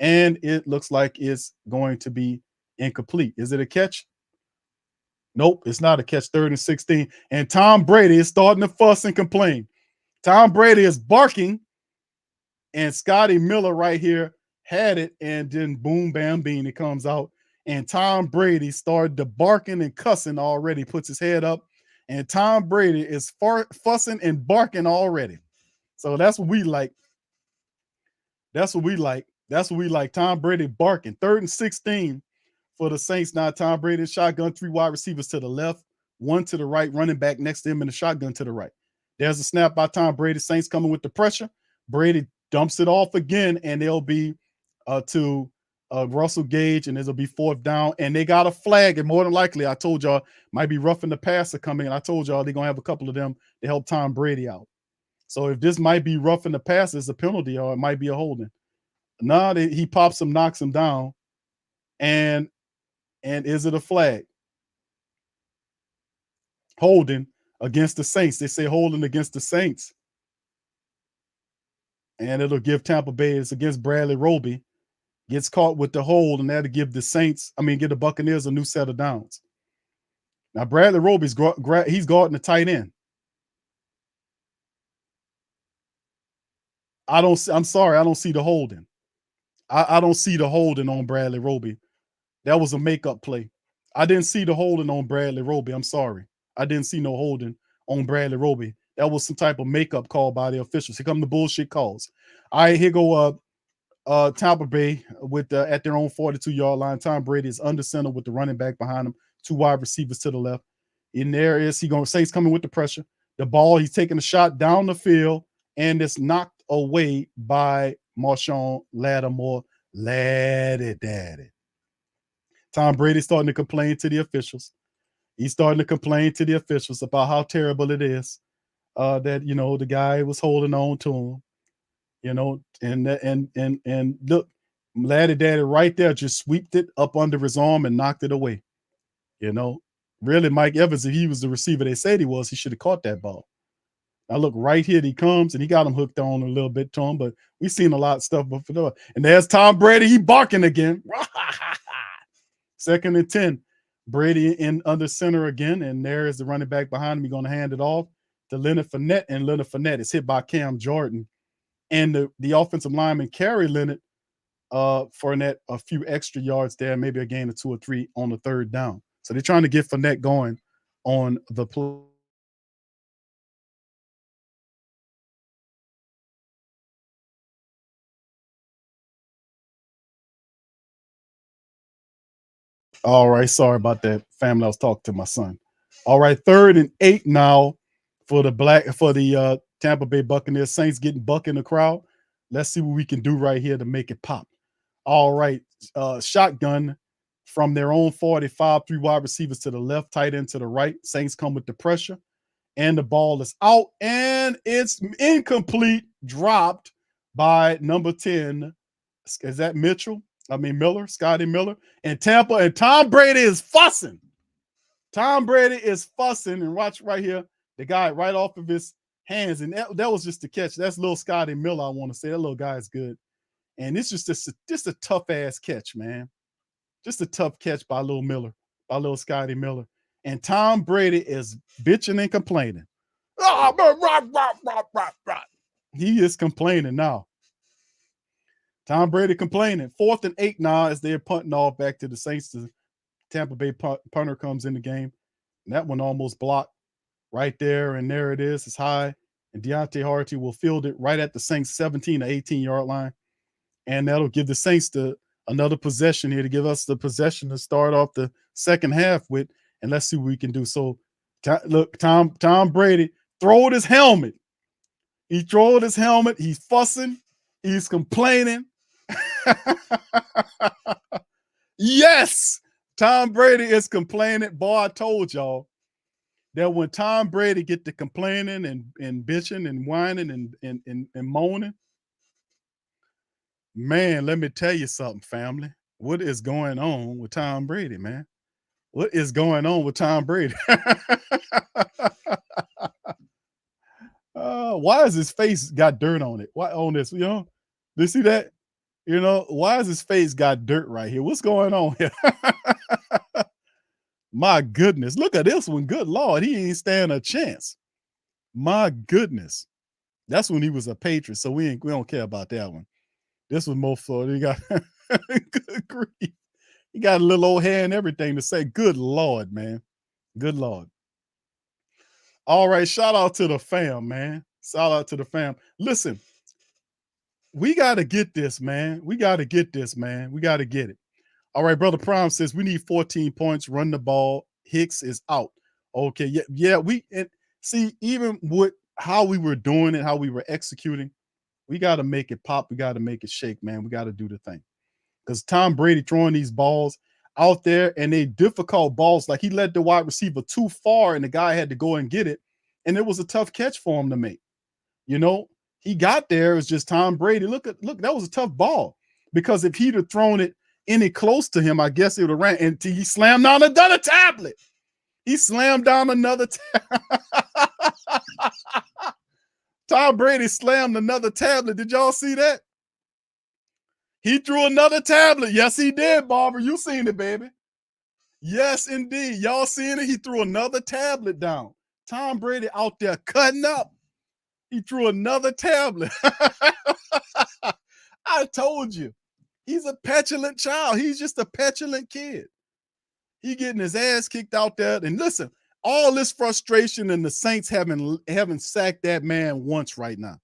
S6: And it looks like it's going to be incomplete. Is it a catch? Nope, it's not a catch. 3rd and 16. And Tom Brady is starting to fuss and complain. Tom Brady is barking. And Scotty Miller right here had it. And then boom, bam, bean, it comes out. And Tom Brady started to barking and cussing already, puts his head up. And Tom Brady is fussing and barking already. So that's what we like. That's what we like. Tom Brady barking. 3rd and 16 for the Saints. Now Tom Brady shotgun, 3 wide receivers to the left, 1 to the right, running back next to him in the shotgun to the right. There's a snap by Tom Brady. Saints coming with the pressure. Brady dumps it off again, and they'll be to Russell Gage, and it'll be 4th down. And they got a flag, and more than likely, I told y'all, might be roughing the passer coming. And I told y'all they're gonna have a couple of them to help Tom Brady out. So if this might be roughing the passer, it's a penalty, or it might be a holding. Nah, he pops him, knocks him down, and is it a flag? Holding against the Saints. They say holding against the Saints. And it'll give Tampa Bay, it's against Bradley Roby, gets caught with the hold, and that'll give give the Buccaneers a new set of downs. Now, Bradley Roby's he's guarding the tight end. I'm sorry, I don't see the holding. I don't see the holding on Bradley Roby. That was a makeup play. I didn't see the holding on Bradley Roby. I'm sorry. I didn't see no holding on Bradley Roby. That was some type of makeup call by the officials. Here come the bullshit calls. All right, here go Tampa Bay with at their own 42-yard line. Tom Brady is under center with the running back behind him, 2 wide receivers to the left. And there is Saints coming with the pressure. The ball, he's taking a shot down the field, and it's knocked away by Marshawn Lattimore. Laddie daddy. Tom Brady starting to complain to the officials. He's starting to complain to the officials about how terrible it is that the guy was holding on to him, and look, Laddie daddy right there just sweeped it up under his arm and knocked it away. Really, Mike Evans, if he was the receiver they said he was, he should have caught that ball. Now look, right here he comes, and he got him hooked on a little bit to him, but we've seen a lot of stuff before. And there's Tom Brady, he barking again. 2nd and 10. Brady in under center again, and there is the running back behind him. He's going to hand it off to Leonard Fournette, and Leonard Fournette is hit by Cam Jordan. And the offensive lineman carry Leonard Fournette a few extra yards there, maybe a gain of 2 or 3 on the 3rd down. So they're trying to get Fournette going on the play. All right, sorry about that, family. I was talking to my son. All right, 3rd and 8 now for the Tampa Bay Buccaneers. Saints getting Buck in the crowd. Let's see what we can do right here to make it pop. All right, shotgun from their own 45, 3 wide receivers to the left, tight end to the right. Saints come with the pressure, and the ball is out, and it's incomplete, dropped by number 10. Is that Miller, Scotty Miller, and Tampa, and Tom Brady is fussing. Tom Brady is fussing, and watch right here, the guy right off of his hands, and that was just the catch. That's little Scotty Miller, I want to say. That little guy is good. And it's just a tough-ass catch, man. Just a tough catch by little Miller, by little Scotty Miller. And Tom Brady is bitching and complaining. He is complaining now. Tom Brady complaining. 4th and 8 now as they're punting off back to the Saints. The Tampa Bay punter comes in the game. And that one almost blocked right there. And there it is. It's high. And Deontay Harty will field it right at the Saints 17 to 18-yard line. And that'll give the Saints another possession here to give us the possession to start off the second half with. And let's see what we can do. So, look, Tom Brady throwed his helmet. He throwed his helmet. He's fussing. He's complaining. Yes, Tom Brady is complaining. Boy, I told y'all that when Tom Brady get to complaining and bitching and whining and moaning, man, let me tell you something, family. What is going on with Tom Brady, man? What is going on with Tom Brady? Why is his face got dirt on it? Why on this? Do you see that? Why is his face got dirt right here? What's going on here? My goodness. Look at this one. Good Lord. He ain't stand a chance. My goodness. That's when he was a Patriot. So we don't care about that one. This was more Florida. He got good grief. He got a little old hair and everything to say. Good Lord, man. Good Lord. All right. Shout out to the fam, man. Shout out to the fam. Listen. We got to get this, man. We got to get this, man. We got to get it. All right, Brother Prime says we need 14 points, run the ball. Hicks is out. Okay, yeah. See, even with how we were doing it, how we were executing, we got to make it pop. We got to make it shake, man. We got to do the thing. because Tom Brady throwing these balls out there, and they difficult balls. Like he led the wide receiver too far, and the guy had to go and get it, and it was a tough catch for him to make. You know, he got there. It was just Tom Brady. Look, that was a tough ball, because if he'd have thrown it any close to him, I guess it would have ran. And he slammed down another tablet. He slammed down another Tom Brady slammed another tablet. Did y'all see that? He threw another tablet. Yes, he did, Barbara. You seen it, baby. Yes, indeed. Y'all seen it? He threw another tablet down. Tom Brady out there cutting up. He threw another tablet. I told you. He's a petulant child. He's just a petulant kid. He getting his ass kicked out there. And listen, all this frustration, and the Saints haven't sacked that man once right now.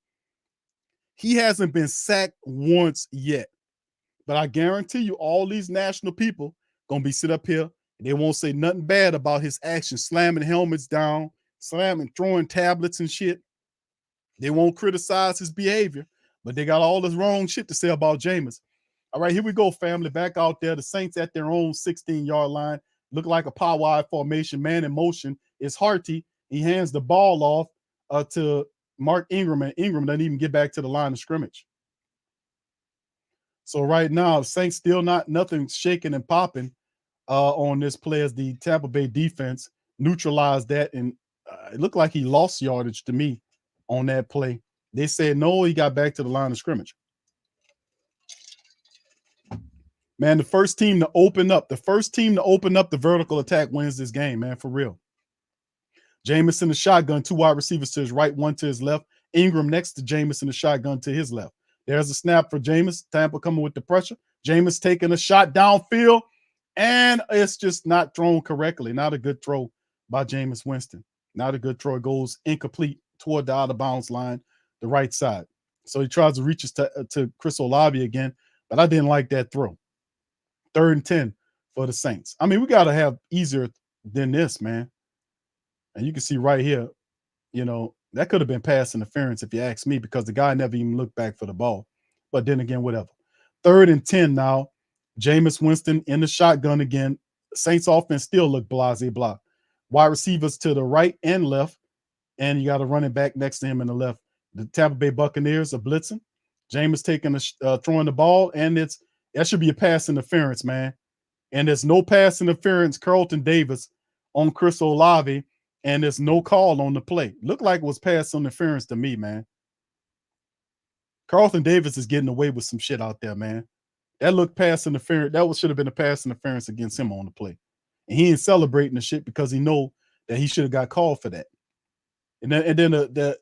S6: He hasn't been sacked once yet. But I guarantee you, all these national people gonna be sit up here and they won't say nothing bad about his actions, slamming helmets down, throwing tablets and shit. They won't criticize his behavior, but they got all this wrong shit to say about Jameis. All right, here we go, family. Back out there, the Saints at their own 16-yard line. Look like a power wide formation, man in motion. It's Harty. He hands the ball off to Mark Ingram, and Ingram doesn't even get back to the line of scrimmage. So right now, the Saints still nothing shaking and popping on this play, as the Tampa Bay defense neutralized that, and it looked like he lost yardage to me on that play. They said no, he got back to the line of scrimmage. Man, the first team to open up the vertical attack wins this game, man, for real. Jameis in the shotgun, 2 wide receivers to his right, 1 to his left. Ingram next to Jameis in the shotgun to his left. There's a snap for Jameis. Tampa coming with the pressure. Jameis taking a shot downfield, and it's just not thrown correctly. Not a good throw by Jameis Winston. Not a good throw. It goes incomplete toward the out-of-bounds line, the right side. So he tries to reach to Chris Olave again, but I didn't like that throw. 3rd and 10 for the Saints. I mean, we got to have easier than this, man. And you can see right here, you know, that could have been pass interference if you ask me, because the guy never even looked back for the ball. But then again, whatever. 3rd and 10 now. Jameis Winston in the shotgun again. Saints offense still look blah. Wide receivers to the right and left, and you got a running back next to him in the left. The Tampa Bay Buccaneers are blitzing. Jameis throwing the ball, and that should be a pass interference, man. And there's no pass interference, Carlton Davis on Chris Olave, and there's no call on the play. Looked like it was pass interference to me, man. Carlton Davis is getting away with some shit out there, man. That looked pass interference. That should have been a pass interference against him on the play. And he ain't celebrating the shit because he know that he should have got called for that. And then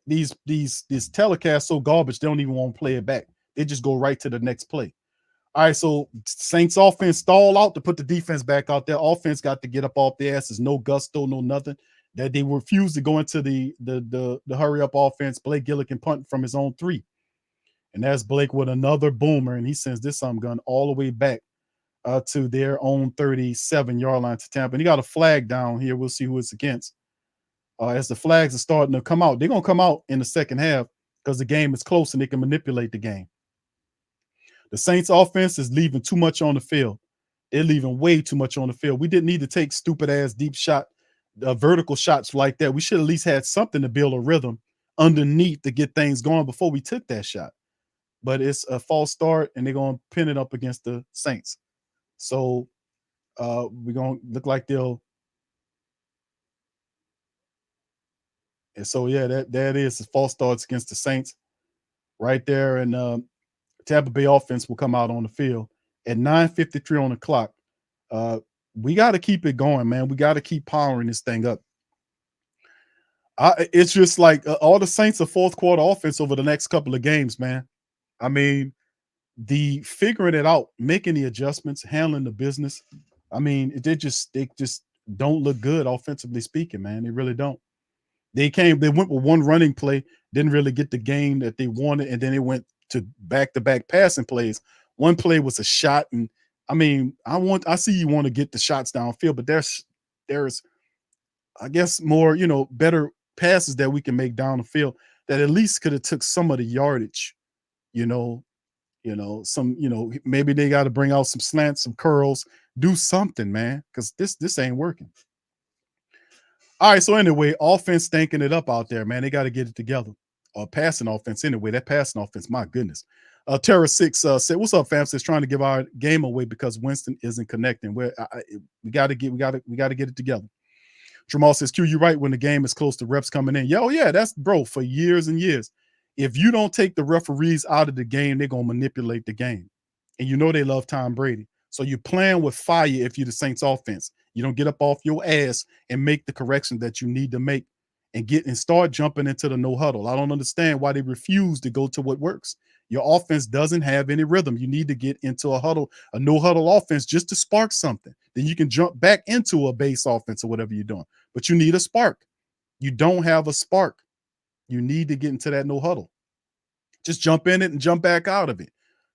S6: these telecasts so garbage, they don't even want to play it back. They just go right to the next play. All right, so Saints offense stall out to put the defense back out there. Offense got to get up off their asses. No gusto, no nothing. That they refused to go into the hurry up offense. Blake Gillikin punt from his own 3. And that's Blake with another boomer, and he sends this gun all the way back to their own 37-yard line to Tampa. And he got a flag down here. We'll see who it's against. As the flags are starting to come out, they're going to come out in the second half because the game is close and they can manipulate the game. The Saints offense is leaving too much on the field. They're leaving way too much on the field. We didn't need to take stupid-ass deep shot, vertical shots like that. We should at least had something to build a rhythm underneath to get things going before we took that shot. But it's a false start, and they're going to pin it up against the Saints. So we're going to look like they'll. And so, yeah, that is false starts against the Saints right there. And Tampa Bay offense will come out on the field at 9:53 on the clock. We got to keep it going, man. We got to keep powering this thing up. It's just like all the Saints are fourth quarter offense over the next couple of games, man. I mean, the figuring it out, making the adjustments, handling the business. I mean, they just don't look good offensively speaking, man. They really don't. They went with one running play, didn't really get the game that they wanted, and then they went to back-to-back passing plays. One play was a shot, and I mean, I see you want to get the shots downfield, but there's I guess more, better passes that we can make down the field that at least could have took some of the yardage, You know, maybe they got to bring out some slants, some curls, do something, man, because this ain't working. All right, so anyway, offense stinking it up out there, man. They got to get it together. Passing offense, anyway. That passing offense, my goodness. Terra 6 said, "What's up, fam? Says trying to give our game away because Winston isn't connecting. We got to get it together." Jamal says, "Q, you're right when the game is close to reps coming in." Yeah, that's bro for years and years. If you don't take the referees out of the game, they're gonna manipulate the game, and you know they love Tom Brady. So you're playing with fire if you're the Saints offense. You don't get up off your ass and make the correction that you need to make and start jumping into the no huddle. I don't understand why they refuse to go to what works. Your offense doesn't have any rhythm. You need to get into a no huddle offense just to spark something. Then you can jump back into a base offense or whatever you're doing. But you need a spark. You don't have a spark. You need to get into that no huddle. Just jump in it and jump back out of it.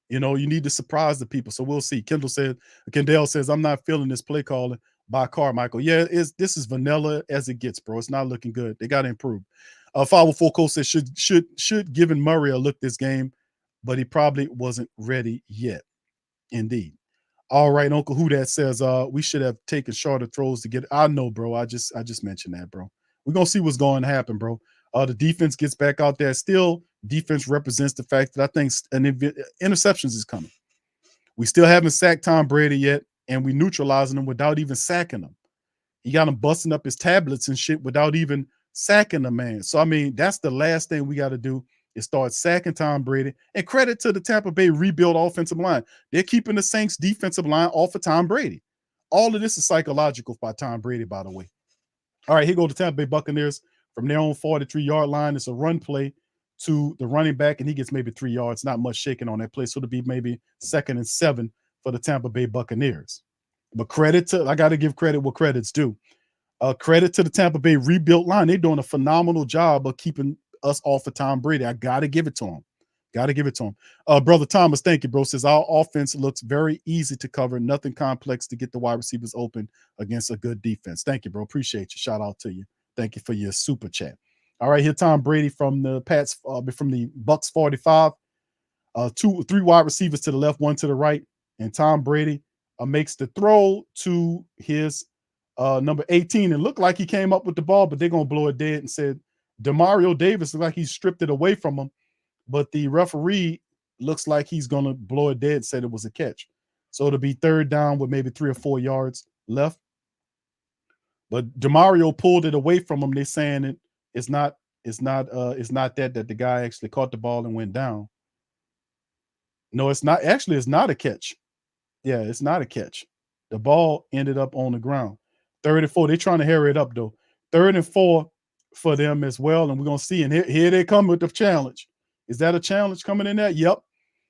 S6: You know, you need to surprise the people. So we'll see. Kendall says, "I'm not feeling this play calling by Carmichael." Yeah, this is vanilla as it gets, bro. It's not looking good. They got to improve. 504 Cole says, should given Murray a look this game, but he probably wasn't ready yet. Indeed. All right, Uncle Who that says we should have taken shorter throws to get. I know, bro. I just mentioned that, bro. We're gonna see what's going to happen, bro. The defense gets back out there. Still, defense represents the fact that I think interceptions is coming. We still haven't sacked Tom Brady yet, and we neutralizing him without even sacking him. He got him busting up his tablets and shit without even sacking the man. So I mean, that's the last thing we got to do is start sacking Tom Brady. And credit to the Tampa Bay rebuild offensive line. They're keeping the Saints defensive line off of Tom Brady. All of this is psychological by Tom Brady, by the way. All right, here go the Tampa Bay Buccaneers from their own 43-yard line. It's a run play to the running back, and he gets maybe 3 yards. Not much shaking on that play. So it'll be maybe 2nd and 7 for the Tampa Bay Buccaneers. But I got to give credit where credit's due. Credit to the Tampa Bay rebuilt line. They're doing a phenomenal job of keeping us off of Tom Brady. I got to give it to him. Brother Thomas, thank you, bro. Says our offense looks very easy to cover. Nothing complex to get the wide receivers open against a good defense. Thank you, bro. Appreciate you. Shout out to you. Thank you for your super chat. All right, here Tom Brady from the from the Bucks 45. 3 wide receivers to the left, 1 to the right, and Tom Brady makes the throw to his number 18. It looked like he came up with the ball, but they're gonna blow it dead and said Demario Davis looked like he stripped it away from him, but the referee looks like he's gonna blow it dead and said it was a catch. So it'll be 3rd down with maybe 3 or 4 yards left. But Demario pulled it away from him. They're saying it's not that the guy actually caught the ball and went down. No, it's not. Actually, it's not a catch. Yeah, it's not a catch. The ball ended up on the ground. 3rd and 4. They're trying to hurry it up, though. 3rd and 4 for them as well. And we're going to see. And here they come with the challenge. Is that a challenge coming in there? Yep.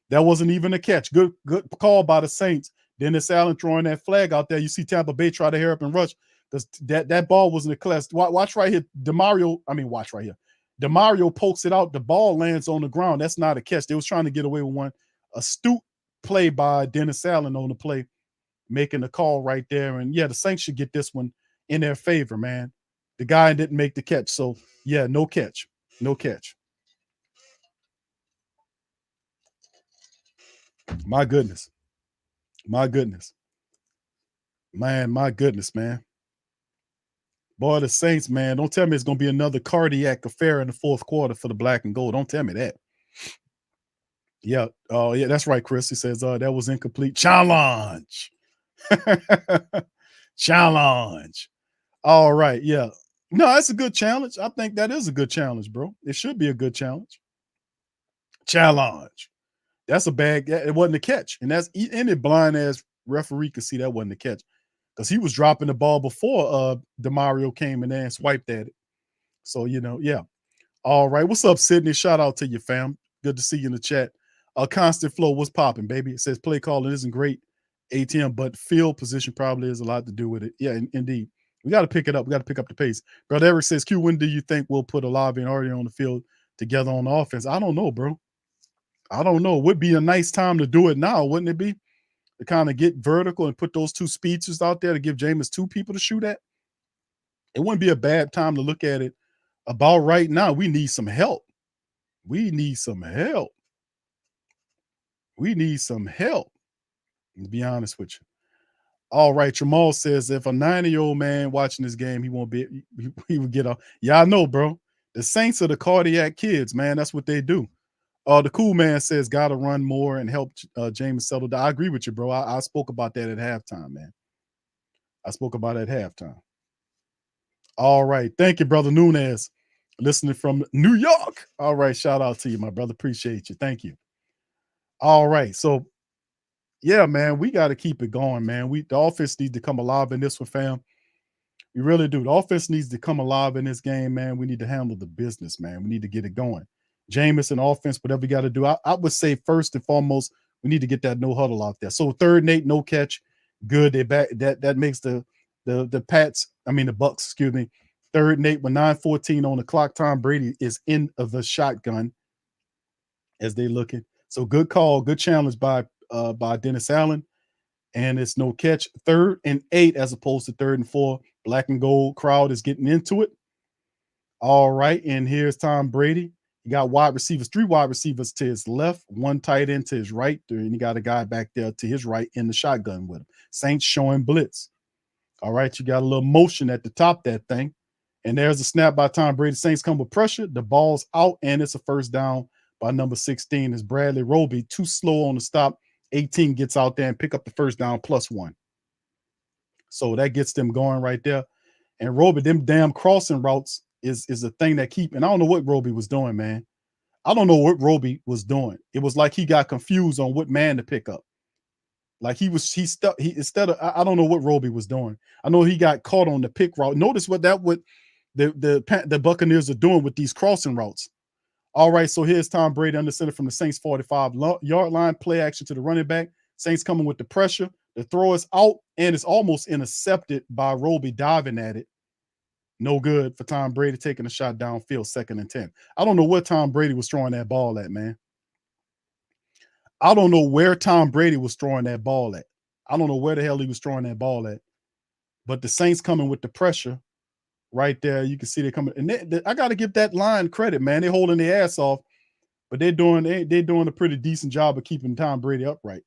S6: That wasn't even a catch. Good call by the Saints. Dennis Allen throwing that flag out there. You see Tampa Bay try to hurry up and rush. Because that ball wasn't a class. Watch right here. Watch right here. Demario pokes it out. The ball lands on the ground. That's not a catch. They was trying to get away with one. Astute play by Dennis Allen on the play, making the call right there. And yeah, the Saints should get this one in their favor, man. The guy didn't make the catch. So yeah, no catch. No catch. My goodness. My goodness. Man, my goodness, man. Boy, the Saints, man, don't tell me it's going to be another cardiac affair in the 4th quarter for the black and gold. Don't tell me that. Yeah. Oh, yeah, that's right, Chris. He says that was incomplete. Challenge. Challenge. All right. Yeah. No, that's a good challenge. I think that is a good challenge, bro. It should be a good challenge. Challenge. That's a bad. It wasn't a catch. And that's any blind ass referee could see that wasn't a catch. Because he was dropping the ball before Demario came in there and swiped at it. So, yeah. All right. What's up, Sydney? Shout out to you, fam. Good to see you in the chat. Constant Flow, what's popping, baby? It says play calling isn't great, ATM, but field position probably has a lot to do with it. Yeah, indeed. We got to pick it up. We got to pick up the pace. Brother Eric says, Q, when do you think we'll put Olave and Artie on the field together on the offense? I don't know, bro. I don't know. It would be a nice time to do it now, wouldn't it be? To kind of get vertical and put those 2 speedsters out there to give Jameis 2 people to shoot at. It wouldn't be a bad time to look at it. About right now, we need some help. We need some help. We need some help, to be honest with you. All right, Jamal says if a 90-year-old man watching this game, he won't be, he would get off. Yeah, I know, bro. The Saints are the cardiac kids, man. That's what they do. The cool man says gotta run more and help Jameis settle down. I agree with you, bro. I spoke about that at halftime, man. I spoke about it at halftime. All right. Thank you, brother Nunez. Listening from New York. All right. Shout out to you, my brother. Appreciate you. Thank you. All right. So, yeah, man, we got to keep it going, man. The offense needs to come alive in this one, fam. We really do. The offense needs to come alive in this game, man. We need to handle the business, man. We need to get it going. Jameis and offense, whatever we got to do. I would say first and foremost, we need to get that no huddle out there. So 3rd and 8, no catch. Good. They back that makes the Bucks, excuse me. 3rd and 8 with 9:14 on the clock. Tom Brady is in the shotgun as they looking. So good call, good challenge by Dennis Allen. And it's no catch. 3rd and 8 as opposed to 3rd and 4. Black and gold crowd is getting into it. All right. And here's Tom Brady. He got 3 wide receivers to his left, 1 tight end to his right, and he got a guy back there to his right in the shotgun with him. Saints showing blitz. All right, you got a little motion at the top of that thing. And there's a snap by Tom Brady. Saints come with pressure. The ball's out, and it's a first down by number 16. Is Bradley Roby too slow on the stop. 18 gets out there and pick up the first down +1. So that gets them going right there. And Roby, them damn crossing routes is a thing that keep. And I don't know what Roby was doing, man. I don't know what Roby was doing. It was like he got confused on what man to pick up. Like he instead of, I don't know what Roby was doing. I know he got caught on the pick route. Notice what the Buccaneers are doing with these crossing routes. All right, so here's Tom Brady under center from the Saints 45-yard line, play action to the running back. Saints coming with the pressure. The throw is out, and it's almost intercepted by Roby diving at it. No good for Tom Brady taking a shot downfield, 2nd and 10. I don't know what Tom Brady was throwing that ball at, man. I don't know where Tom Brady was throwing that ball at. I don't know where the hell he was throwing that ball at. But the Saints coming with the pressure right there. You can see they're coming. And I got to give that line credit, man. They're holding their ass off, but they're doing a pretty decent job of keeping Tom Brady upright.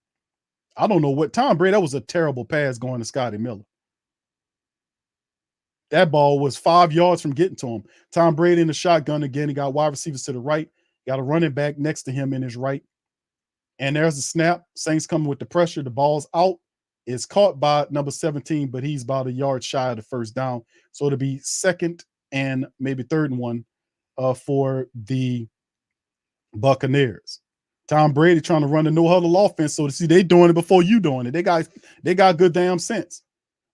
S6: I don't know what Tom Brady, that was a terrible pass going to Scotty Miller. That ball was 5 yards from getting to him. Tom Brady in the shotgun again. He got wide receivers to the right. Got a running back next to him in his right. And there's a snap. Saints coming with the pressure. The ball's out. It's caught by number 17, but he's about a yard shy of the first down. So it'll be 2nd and maybe 3rd and 1 for the Buccaneers. Tom Brady trying to run the no huddle offense. So to see they doing it before you doing it. They got good damn sense.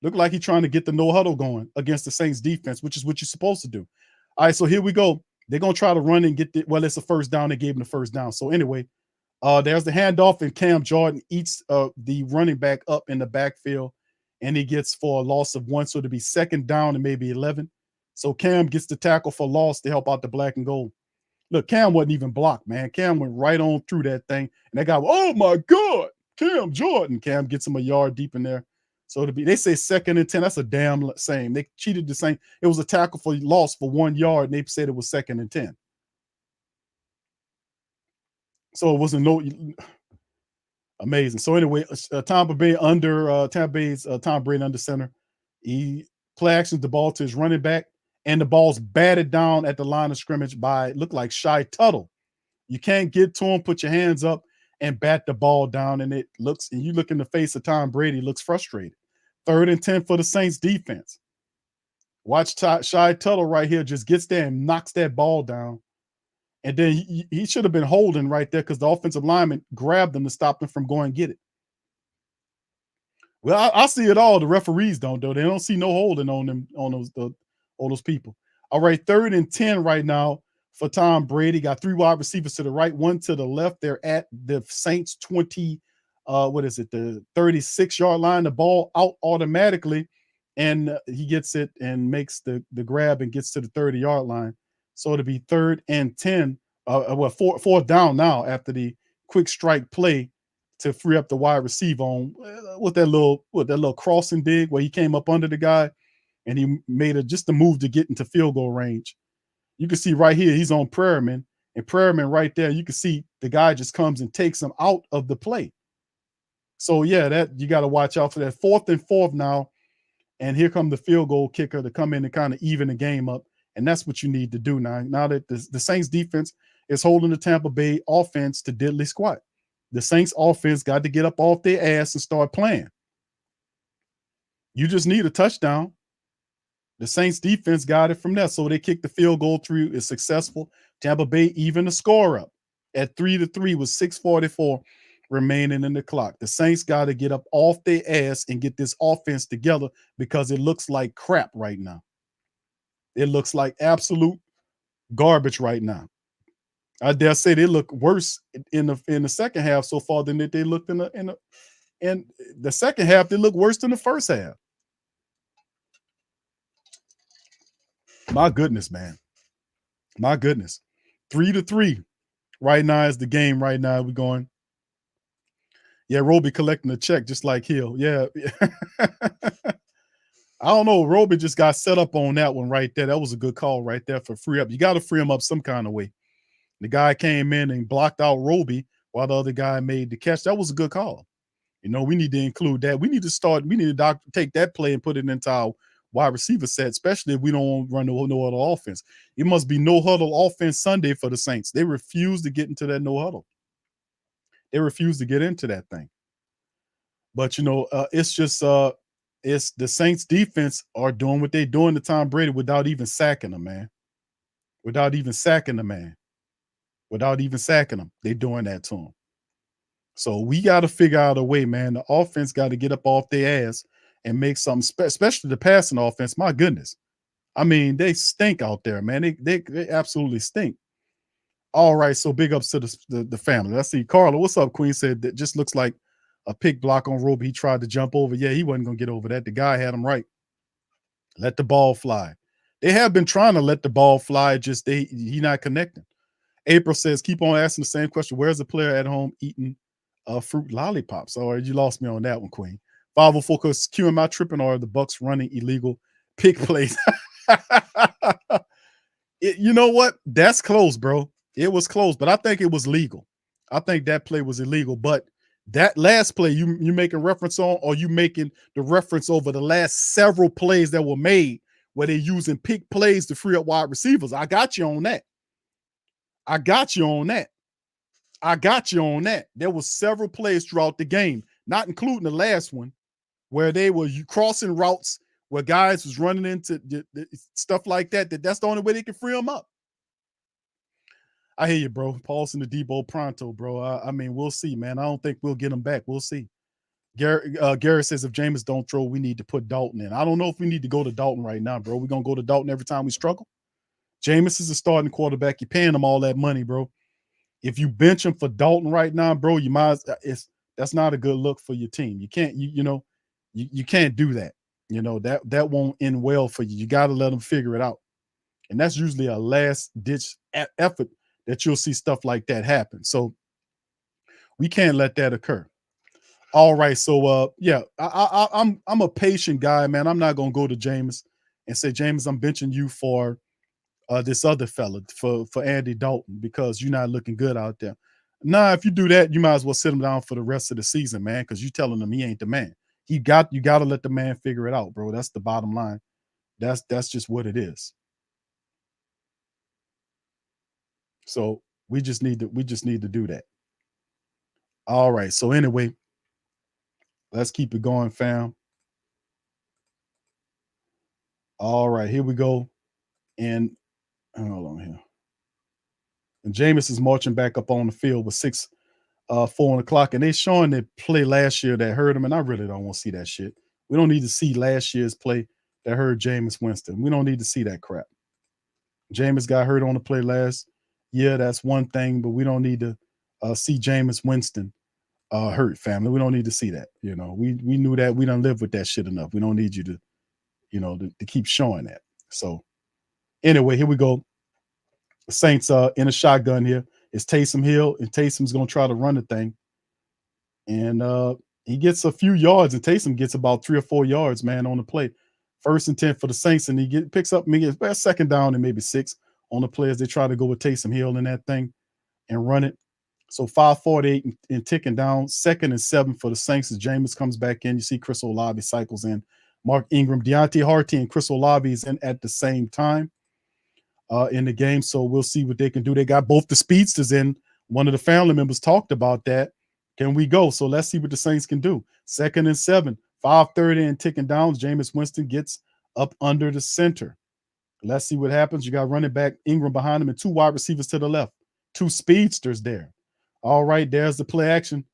S6: Look like he's trying to get the no huddle going against the Saints defense, which is what you're supposed to do. All right, so here we go. They're going to try to run and get it's a first down. They gave him the first down. So anyway, there's the handoff, and Cam Jordan eats the running back up in the backfield, and he gets for a loss of 1. So it'll be 2nd down and maybe 11. So Cam gets the tackle for loss to help out the black and gold. Look, Cam wasn't even blocked, man. Cam went right on through that thing, and that guy, oh my God, Cam Jordan. Cam gets him a yard deep in there. So they say 2nd and 10. That's a damn same. They cheated the same. It was a tackle for loss for 1 yard, and they said it was 2nd and 10. So it wasn't amazing. So anyway, Tampa Bay's Tom Brady under center. He play actions the ball to his running back, and the ball's batted down at the line of scrimmage by look like Shy Tuttle. You can't get to him. Put your hands up and bat the ball down, and you look in the face of Tom Brady, looks frustrated. 3rd and 10 for the Saints defense. Watch Shy Tuttle right here, just gets there and knocks that ball down. And then he should have been holding right there because the offensive lineman grabbed him to stop him from going and get it. Well, I see it all. The referees don't, though. They don't see no holding on them, on those people. All right, 3rd and 10 right now for Tom Brady. Got 3 wide receivers to the right, 1 to the left. They're at the Saints 20. The 36-yard line. The ball out automatically, and he gets it and makes the grab and gets to the 30-yard line. So it'll be 3rd and 10. 4th down now after the quick strike play to free up the wide receiver on with that little crossing dig where he came up under the guy and he made just a move to get into field goal range. You can see right here he's on Prairman And Perriman right there, you can see the guy just comes and takes him out of the play. So yeah, that you got to watch out for that. 4th and 4 now, and here come the field goal kicker to come in and kind of even the game up. And that's what you need to do now. Now that the Saints defense is holding the Tampa Bay offense to diddly squat. The Saints offense got to get up off their ass and start playing. You just need a touchdown. The Saints defense got it from there. So they kicked the field goal through. It's successful. Tampa Bay even the score up at 3-3 with 6:44 remaining in the clock. The Saints got to get up off their ass and get this offense together because it looks like crap right now. It looks like absolute garbage right now. I dare say they look worse in the second half so far than they looked in the second half. They look worse than the first half. My goodness, man. My goodness. 3-3 right now is the game right now. We're going. Yeah, Roby collecting a check just like Hill. Yeah. I don't know. Roby just got set up on that one right there. That was a good call right there for free up. You got to free him up some kind of way. The guy came in and blocked out Roby while the other guy made the catch. That was a good call. You know, we need to include that. We need to take that play and put it into our wide receiver set, especially if we don't run no huddle offense. It must be no huddle offense Sunday for the Saints. They refuse to get into that no huddle. They refuse to get into that thing. But, you know, it's just it's the Saints defense are doing what they're doing to Tom Brady without even sacking him, man. Without even sacking the man. Without even sacking him. They're doing that to him. So we got to figure out a way, man. The offense got to get up off their ass and make something, especially the passing offense. My goodness. I mean, they stink out there, man. They absolutely stink. All right, so big ups to the family. Let's see. Carla, what's up? Queen said that just looks like a pick block on Roby. He tried to jump over. Yeah, he wasn't going to get over that. The guy had him right. Let the ball fly. They have been trying to let the ball fly, just he not connecting. April says, keep on asking the same question. Where's the player at home eating fruit lollipops? All right, you lost me on that one, Queen. 504, because Q, am I tripping or are the Bucs running illegal pick plays? You know what? That's close, bro. It was close, but I think it was legal. I think that play was illegal. But that last play you making reference on, or you making the reference over the last several plays that were made where they're using pick plays to free up wide receivers? I got you on that. I got you on that. I got you on that. There was several plays throughout the game, not including the last one, where they were crossing routes where guys was running into stuff like that. That's the only way they can free them up. I hear you, bro. Paulson to Debo pronto, bro. I mean, we'll see, man. I don't think we'll get him back. We'll see. Garrett says if Jameis don't throw, we need to put Dalton in. I don't know if we need to go to Dalton right now, bro. We're going to go to Dalton every time we struggle. Jameis is a starting quarterback. You're paying him all that money, bro. If you bench him for Dalton right now, bro, you might. That's not a good look for your team. You can't. You can't do that. You know that won't end well for you. You got to let them figure it out, and that's usually a last ditch effort that you'll see stuff like that happen. So we can't let that occur. All right. So yeah, I'm a patient guy, man. I'm not gonna go to Jameis and say, Jameis, I'm benching you for this other fella, for Andy Dalton, because you're not looking good out there. Nah, if you do that, you might as well sit him down for the rest of the season, man, because you're telling him he ain't the man. You got to let the man figure it out, bro. That's the bottom line. That's just what it is. So we just need to do that. All right. So anyway, let's keep it going, fam. All right, here we go. And hold on here. And Jameis is marching back up on the field with 4 on the clock, and they showing the play last year that hurt him, and I really don't want to see that shit. We don't need to see last year's play that hurt Jameis Winston. We don't need to see that crap. Jameis got hurt on the play last year. That's one thing, but we don't need to see Jameis Winston hurt, family. We don't need to see that. You know, we knew that. We done lived with that shit enough. We don't need you to, to keep showing that. So anyway, here we go. The Saints in a shotgun here. It's Taysom Hill, and Taysom's going to try to run the thing. And he gets a few yards, and Taysom gets about 3 or 4 yards, man, on the play. 1st and 10 for the Saints, and he picks up maybe a second down and maybe 6 on the play as they try to go with Taysom Hill in that thing and run it. So 5:48 and ticking down. 2nd and 7 for the Saints as Jameis comes back in. You see Chris Olave cycles in. Mark Ingram, Deontay Harty, and Chris Olave is in at the same time in the game. So we'll see what they can do. They got both the speedsters in. One of the family members talked about that. Can we go? So let's see what the Saints can do. 2nd and 7, 5:30 and ticking down. Jameis Winston gets up under the center. Let's see what happens. You got running back Ingram behind him and 2 wide receivers to the left. 2 speedsters there. All right, there's the play action.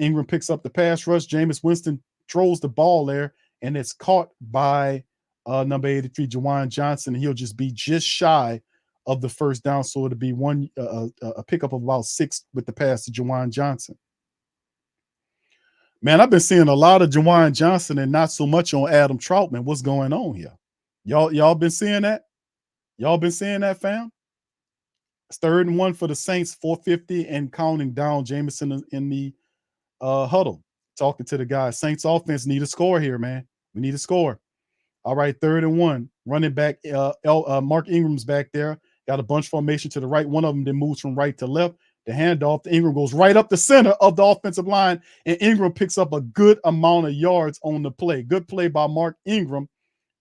S6: Ingram picks up the pass rush. Jameis Winston throws the ball there, and it's caught by number 83, Juwan Johnson. He'll just be just shy of the first down, so it'll be a pickup of about 6 with the pass to Juwan Johnson. Man, I've been seeing a lot of Juwan Johnson and not so much on Adam Troutman. What's going on here? Y'all been seeing that? Y'all been seeing that, fam? It's 3rd and 1 for the Saints, 4:50 and counting down. Jameson in the huddle, talking to the guys. Saints offense need a score here, man. We need a score. All right, 3rd and 1. Running back, Mark Ingram's back there. Got a bunch formation to the right. One of them then moves from right to left. The handoff to Ingram goes right up the center of the offensive line, and Ingram picks up a good amount of yards on the play. Good play by Mark Ingram,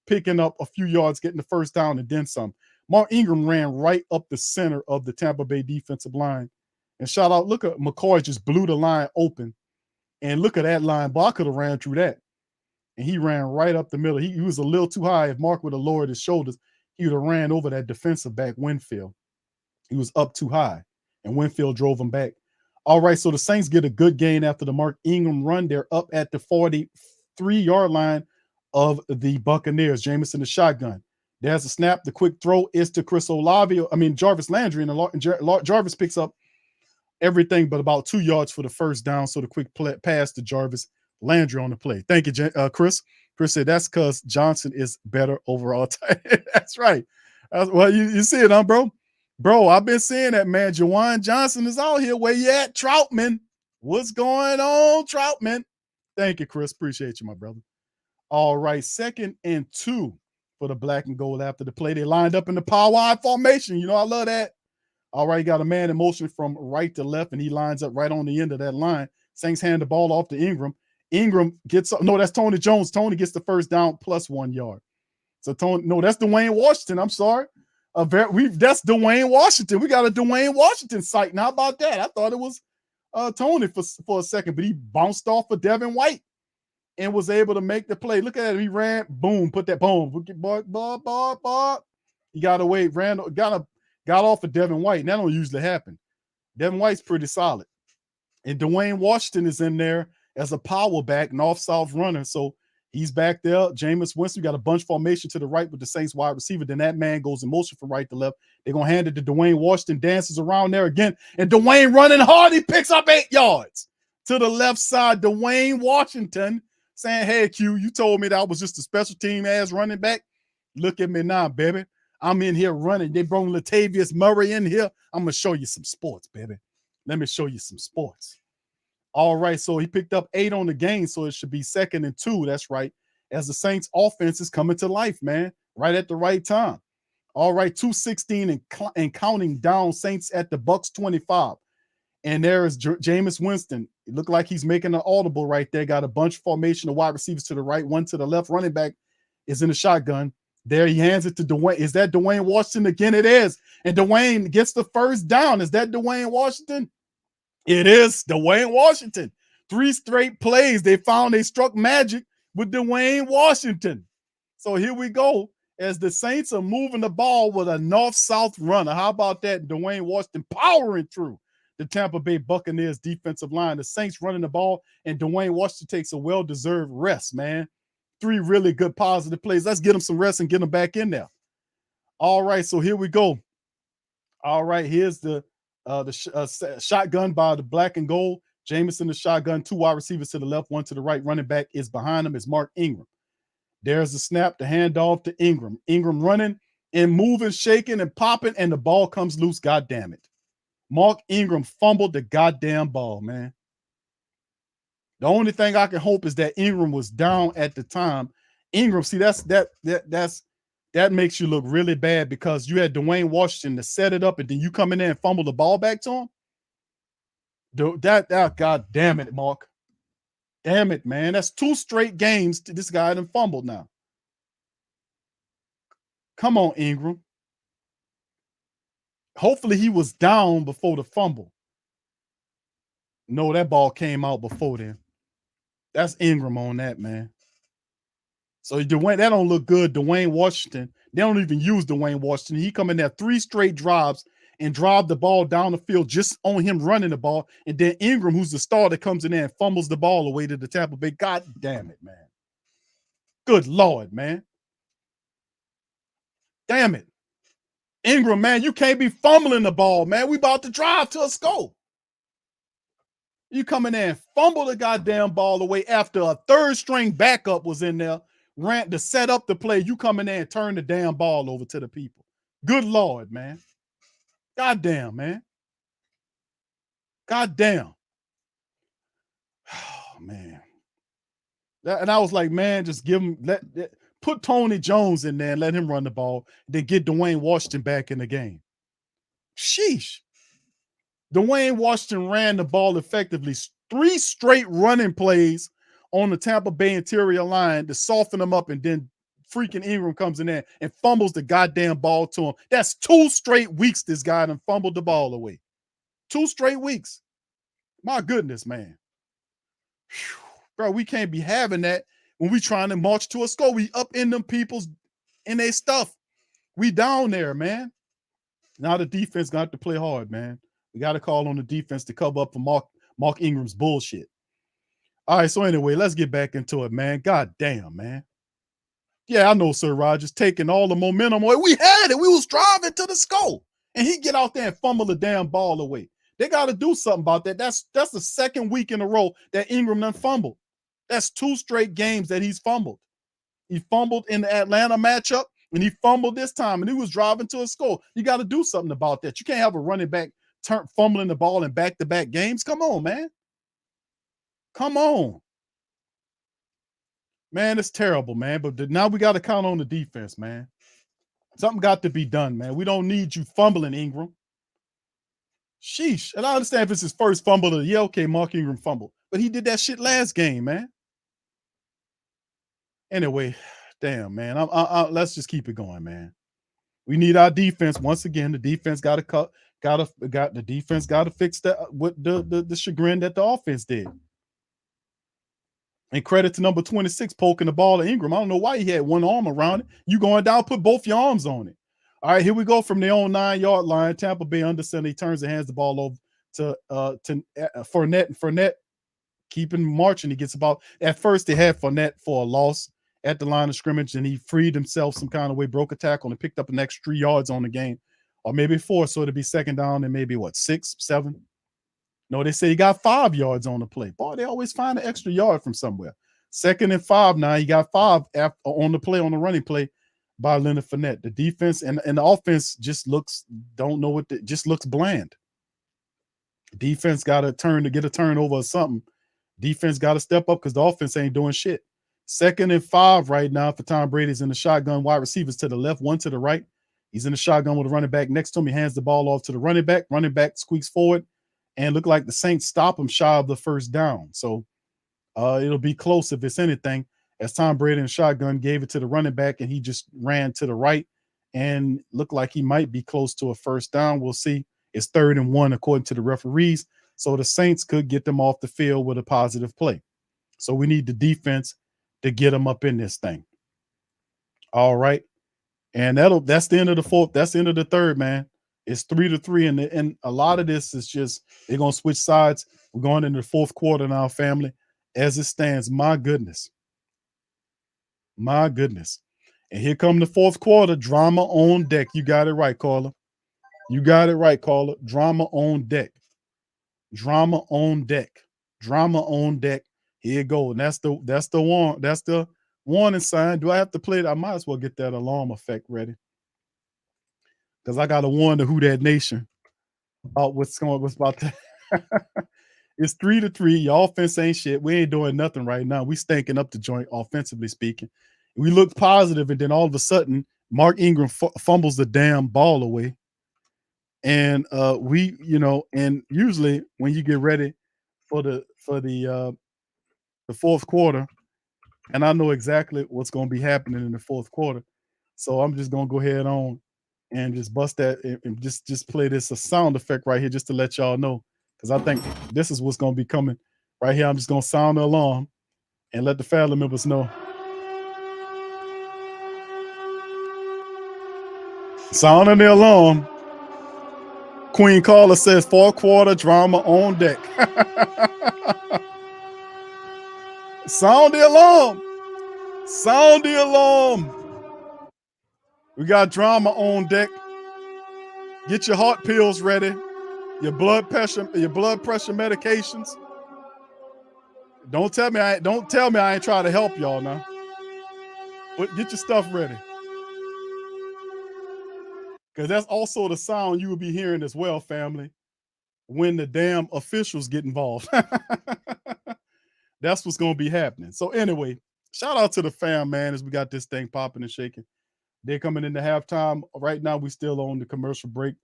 S6: picking up a few yards, getting the first down, and then some. Mark Ingram ran right up the center of the Tampa Bay defensive line. And shout out, look at McCoy just blew the line open. And look at that line. Boy, I could have ran through that. And he ran right up the middle. He was a little too high. If Mark would have lowered his shoulders, he would have ran over that defensive back, Winfield. He was up too high, and Winfield drove him back. All right, so the Saints get a good gain after the Mark Ingram run. They're up at the 43-yard line of the Buccaneers. Jameis in the shotgun. There's a snap. The quick throw is to Jarvis Landry, and Jarvis picks up everything but about 2 yards for the first down. So the quick pass to Jarvis Landry on the play. Thank you, Chris. Chris said that's because Johnson is better overall. That's right. Well, you see it, huh, bro? Bro, I've been seeing that, man. Juwan Johnson is out here. Where you at, Troutman? What's going on, Troutman? Thank you, Chris. Appreciate you, my brother. All right, 2nd and 2 for the black and gold after the play. They lined up in the power wide formation. You know, I love that. All right, got a man in motion from right to left, and he lines up right on the end of that line. Saints hand the ball off to Ingram. Ingram gets up. No, that's Tony Jones. Tony gets the first down plus 1 yard. So Tony, no, that's Dwayne Washington. I'm sorry. That's Dwayne Washington. We got a Dwayne Washington sight. How about that? I thought it was Tony for a second, but he bounced off of Devin White and was able to make the play. Look at it. He ran, boom, put that boom. He got away, got off of Devin White. And that don't usually happen. Devin White's pretty solid. And Dwayne Washington is in there as a power back, north-south runner. So he's back there. Jameis Winston got a bunch formation to the right with the Saints wide receiver. Then that man goes in motion from right to left. They're going to hand it to Dwayne Washington, dances around there again. And Dwayne running hard. He picks up 8 yards. To the left side, Dwayne Washington saying, hey, Q, you told me that I was just a special team ass running back. Look at me now, baby. I'm in here running. They brought Latavius Murray in here. I'm going to show you some sports, baby. Let me show you some sports. All right, so he picked up 8 on the game, so it should be 2nd and 2. That's right. As the Saints offense is coming to life, man, right at the right time. All right, 2:16 and counting down. Saints at the Bucs 25. And there is Jameis Winston. It looked like he's making an audible right there. Got a bunch of formation of wide receivers to the right, one to the left. Running back is in the shotgun. There he hands it to Dwayne. Is that Dwayne Washington? Again, it is. And Dwayne gets the first down. Is that Dwayne Washington? It is Dwayne Washington. 3 straight plays. They struck magic with Dwayne Washington. So here we go as the Saints are moving the ball with a north-south runner. How about that? Dwayne Washington powering through the Tampa Bay Buccaneers defensive line. The Saints running the ball, and Dwayne Washington takes a well-deserved rest, man. 3 really good positive plays. Let's get him some rest and get him back in there. All right, so here we go. All right, here's the shotgun by the black and gold. Jameis in the shotgun, 2 wide receivers to the left, 1 to the right. Running back is behind him is Mark Ingram. There's the snap, the handoff to Ingram. Ingram running and moving, shaking and popping, and the ball comes loose. God damn it. Mark Ingram fumbled the goddamn ball, man. The only thing I can hope is that Ingram was down at the time. Ingram, see, that's that makes you look really bad because you had Dwayne Washington to set it up and then you come in there and fumble the ball back to him. That God damn it, Mark. Damn it, man. That's 2 straight games this guy done fumbled now. Come on, Ingram. Hopefully he was down before the fumble. No, that ball came out before then. That's Ingram on that, man. So Dwayne, that don't look good. Dwayne Washington, they don't even use Dwayne Washington. He come in there 3 straight drives and drive the ball down the field just on him running the ball. And then Ingram, who's the starter, comes in there and fumbles the ball away to the Tampa Bay. God damn it, man. Good Lord, man. Damn it. Ingram, man, you can't be fumbling the ball, man. We about to drive to a score. You come in there and fumble the goddamn ball away after a 3rd string backup was in there, ran to set up the play. You come in there and turn the damn ball over to the people. Good Lord, man. Goddamn, man. Goddamn. Oh, man. And I was like, man, just give him, put Tony Jones in there and let him run the ball, then get Dwayne Washington back in the game. Sheesh. Dwayne Washington ran the ball effectively. 3 straight running plays on the Tampa Bay interior line to soften them up, and then freaking Ingram comes in there and fumbles the goddamn ball to him. That's 2 straight weeks this guy done fumbled the ball away. 2 straight weeks. My goodness, man. Whew. Bro, we can't be having that when we trying to march to a score. We up in them people's, in their stuff. We down there, man. Now the defense got to play hard, man. We got to call on the defense to cover up for Mark Ingram's bullshit. All right, so anyway, let's get back into it, man. God damn, man. Yeah, I know Sir Rogers taking all the momentum away. We had it. We was driving to the score. And he get out there and fumble the damn ball away. They got to do something about that. That's the 2nd week in a row that Ingram done fumbled. That's 2 straight games that he's fumbled. He fumbled in the Atlanta matchup, and he fumbled this time, and he was driving to a score. You got to do something about that. You can't have a running back fumbling the ball in back-to-back games. Come on, man. Come on. Man, it's terrible, man. But now we got to count on the defense, man. Something got to be done, man. We don't need you fumbling, Ingram. Sheesh. And I understand if it's his first fumble of the year, okay, Mark Ingram fumbled. But he did that shit last game, man. Anyway, damn, man. Let's just keep it going, man. We need our defense. Once again, the defense got to fix that with the chagrin that the offense did. And credit to number 26 poking the ball to Ingram. I don't know why he had one arm around it. You going down, put both your arms on it. All right, here we go from their own 9-yard line. Tampa Bay under center. He turns and hands the ball over to Fournette. And Fournette keeping marching. He gets about, at first they had Fournette for a loss at the line of scrimmage, and he freed himself some kind of way, broke a tackle, and picked up an extra 3 yards on the game, or maybe 4. So it'd be 2nd down and maybe 6, 7. No, they say he got 5 yards on the play. Boy, they always find an extra yard from somewhere. 2nd and 5 now. He got 5 on the play, on the running play by Leonard Fournette. The defense and the offense just looks, just looks bland. Defense got to get a turnover or something. Defense got to step up because the offense ain't doing shit. 2nd and 5 right now for Tom Brady's in the shotgun. Wide receivers to the left, one to the right. He's in the shotgun with a running back next to him. He hands the ball off to the running back. Running back squeaks forward and look like the Saints stop him shy of the 1st down. So it'll be close if it's anything, as Tom Brady in shotgun gave it to the running back and he just ran to the right and looked like he might be close to a 1st down. We'll see. It's 3rd and 1 according to the referees. So the Saints could get them off the field with a positive play. So we need the defense to get them up in this thing. All right. And that's the end of the 4th. That's the end of the 3rd, man. It's 3-3. And a lot of this is just, they're going to switch sides. We're going into the 4th quarter now, family. As it stands, my goodness. My goodness. And here come the 4th quarter. Drama on deck. You got it right, caller. You got it right, caller. Drama on deck. Drama on deck. Drama on deck. Here it goes. And that's the warning sign. Do I have to play it? I might as well get that alarm effect ready, because I got to warn the Who Dat Nation about what's about to. It's 3-3. Your offense ain't shit. We ain't doing nothing right now. We stinking up the joint, offensively speaking. We looked positive, and then all of a sudden, Mark Ingram fumbles the damn ball away. And and usually when you get ready for the fourth quarter, and I know exactly what's going to be happening in the fourth quarter, so I'm just going to go ahead on and just bust that and just play this a sound effect right here just to let y'all know, because I think this is what's going to be coming right here. I'm just going to sound the alarm and let the family members know. Sounding the alarm. Queen Caller says fourth quarter drama on deck. Sound the alarm. Sound the alarm. We got drama on deck. Get your heart pills ready. Your blood pressure medications. Don't tell me I ain't trying to help y'all now. But get your stuff ready. Because that's also the sound you will be hearing as well, family, when the damn officials get involved. That's what's going to be happening. So anyway, shout out to the fam, man, as we got this thing popping and shaking. They're coming into halftime. Right now, we still on the commercial break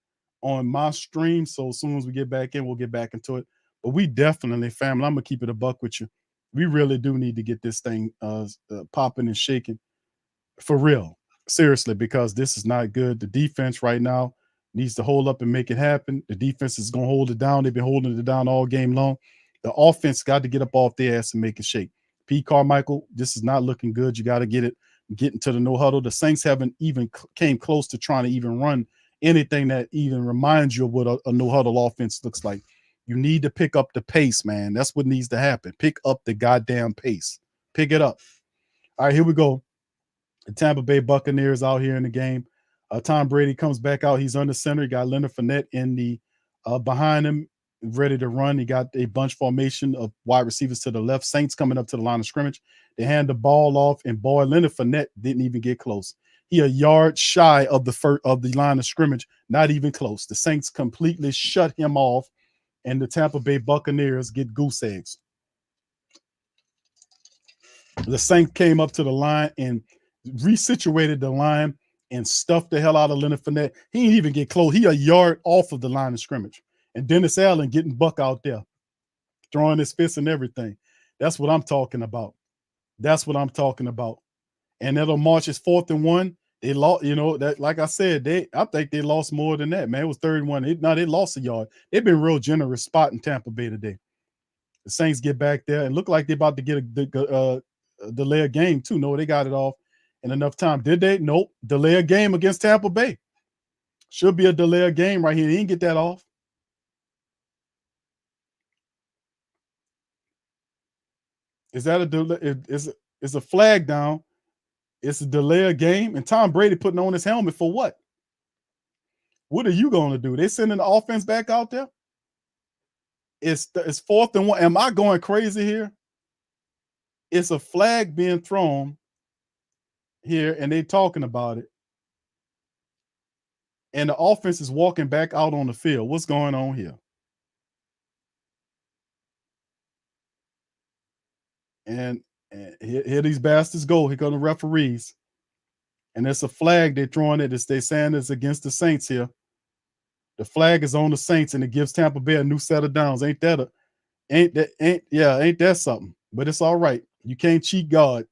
S6: on my stream. So as soon as we get back in, we'll get back into it. But we definitely, family, I'm going to keep it a buck with you. We really do need to get this thing popping and shaking for real. Seriously, because this is not good. The defense right now needs to hold up and make it happen. The defense is going to hold it down. They've been holding it down all game long. The offense got to get up off their ass and make it shake. Pete Carmichael, this is not looking good. You got to get into the no huddle. The Saints haven't even came close to trying to even run anything that even reminds you of what a no huddle offense looks like. You need to pick up the pace, man. That's what needs to happen. Pick up the goddamn pace. Pick it up. All right, here we go. The Tampa Bay Buccaneers out here in the game. Tom Brady comes back out. He's under center. He got Leonard Fournette in the behind him, ready to run. He got a bunch formation of wide receivers to the left. Saints coming up to the line of scrimmage. They hand the ball off, and boy, Leonard Fournette didn't even get close. He a yard shy of the line of scrimmage, not even close. The Saints completely shut him off, and the Tampa Bay Buccaneers get goose eggs. The Saints came up to the line and resituated the line and stuffed the hell out of Leonard Fournette. He didn't even get close. He a yard off of the line of scrimmage. And Dennis Allen getting buck out there, throwing his fists and everything. That's what I'm talking about. That's what I'm talking about. And that'll march is 4th and 1. They lost, that, like I said, I think they lost more than that, man. It was 31. They lost a yard. They've been real generous spotting Tampa Bay today. The Saints get back there and look like they're about to get a delay a game too. No, they got it off in enough time. Did they? Nope. Delay a game against Tampa Bay. Should be a delay a game right here. He didn't get that off. Is that a delay? Is a flag down? It's a delay a game. And Tom Brady putting on his helmet for what? What are you going to do? They sending the offense back out there? It's 4th and 1. Am I going crazy here? It's a flag being thrown here, and they talking about it. And the offense is walking back out on the field. What's going on here? And here these bastards go. Here come the referees. And it's a flag they're throwing it. They're saying it's against the Saints here. The flag is on the Saints, and it gives Tampa Bay a new set of downs. Ain't that something? But it's all right. You can't cheat God.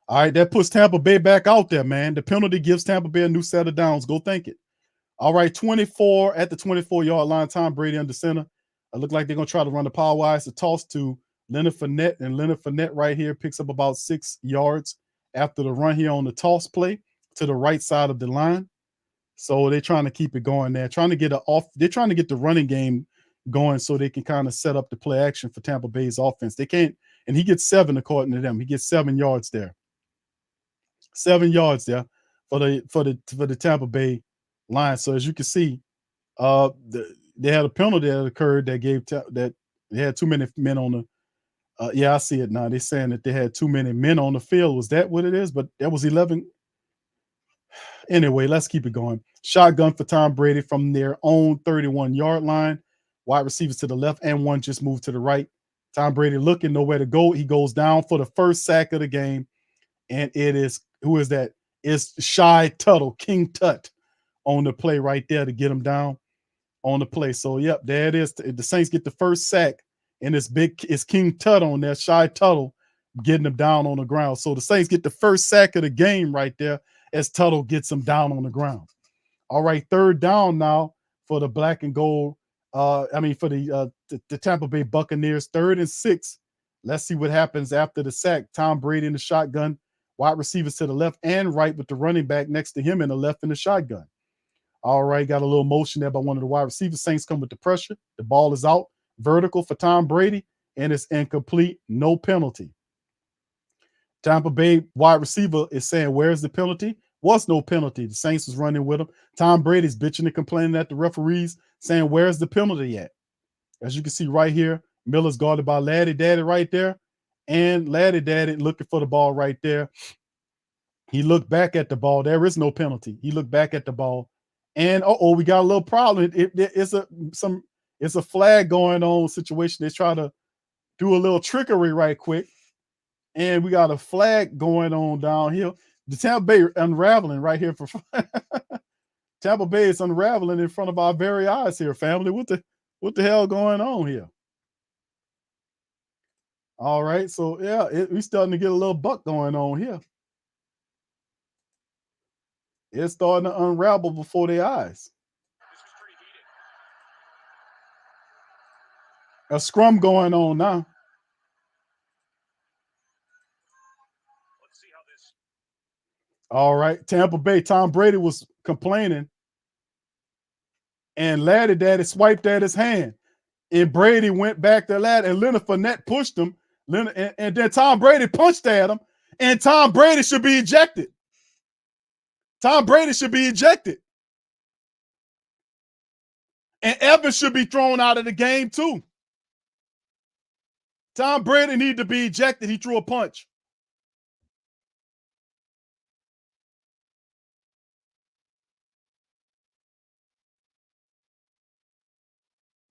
S6: All right, that puts Tampa Bay back out there, man. The penalty gives Tampa Bay a new set of downs. Go think it. All right, 24 at the 24-yard line. Tom Brady under center. It look like they're going to try to run the power wise. The toss to Leonard Fournette, and Leonard Fournette right here picks up about 6 yards after the run here on the toss play to the right side of the line. So they're trying to keep it going there, trying to get they're trying to get the running game going so they can kind of set up the play action for Tampa Bay's offense. They can't, and he gets 7 according to them. He gets 7 yards there. 7 yards there for the Tampa Bay line. So as you can see, they had a penalty that occurred that gave that they had too many men on the. Yeah, I see it now. They're saying that they had too many men on the field. Was that what it is? But that was 11. Anyway, let's keep it going. Shotgun for Tom Brady from their own 31-yard line. Wide receivers to the left and one just moved to the right. Tom Brady looking nowhere to go. He goes down for the first sack of the game. And it is, who is that? It's Shy Tuttle, King Tut on the play right there to get him down on the play. So, yep, there it is. The Saints get the first sack, and it's King Tut on there, Shy Tuttle, getting him down on the ground. So the Saints get the first sack of the game right there as Tuttle gets him down on the ground. All right, third down now for the black and gold. For the Tampa Bay Buccaneers, 3rd and 6. Let's see what happens after the sack. Tom Brady in the shotgun, wide receivers to the left and right with the running back next to him in the left in the shotgun. All right, got a little motion there by one of the wide receivers. Saints come with the pressure. The ball is out, vertical for Tom Brady, and it's incomplete, no penalty. Tampa Bay wide receiver is saying, where's the penalty? Was no penalty. The Saints was running with him. Tom Brady's bitching and complaining at the referees, saying, where's the penalty at? As you can see right here, Miller's guarded by Laddie Daddy right there, and Laddie Daddy looking for the ball right there. He looked back at the ball. There is no penalty. He looked back at the ball, and we got a little problem. It's a flag going on situation. They try to do a little trickery right quick, and we got a flag going on down here. The Tampa Bay unraveling right here for Tampa Bay is unraveling in front of our very eyes here, family. What the hell going on here? All right, so yeah, we're starting to get a little buck going on here. It's starting to unravel before their eyes. A scrum going on now. All right, Tampa Bay, Tom Brady was complaining, and Laddie Daddy swiped at his hand, and Brady went back to Laddie, and Leonard Fournette pushed him, and then Tom Brady punched at him, and Tom Brady should be ejected. Tom Brady should be ejected. And Evans should be thrown out of the game too. Tom Brady needed to be ejected. He threw a punch.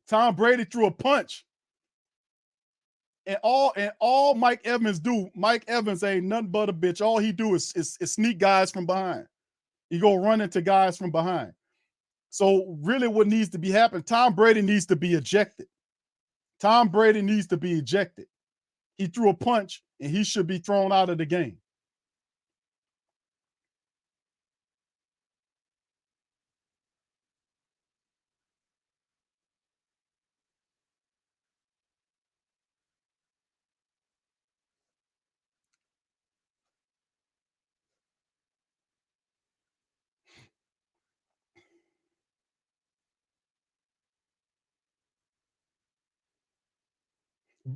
S6: Tom Brady threw a punch. And all Mike Evans do, Mike Evans ain't nothing but a bitch. All he do is sneak guys from behind. He go run into guys from behind. So really what needs to be happening, Tom Brady needs to be ejected. Tom Brady needs to be ejected. He threw a punch, and he should be thrown out of the game.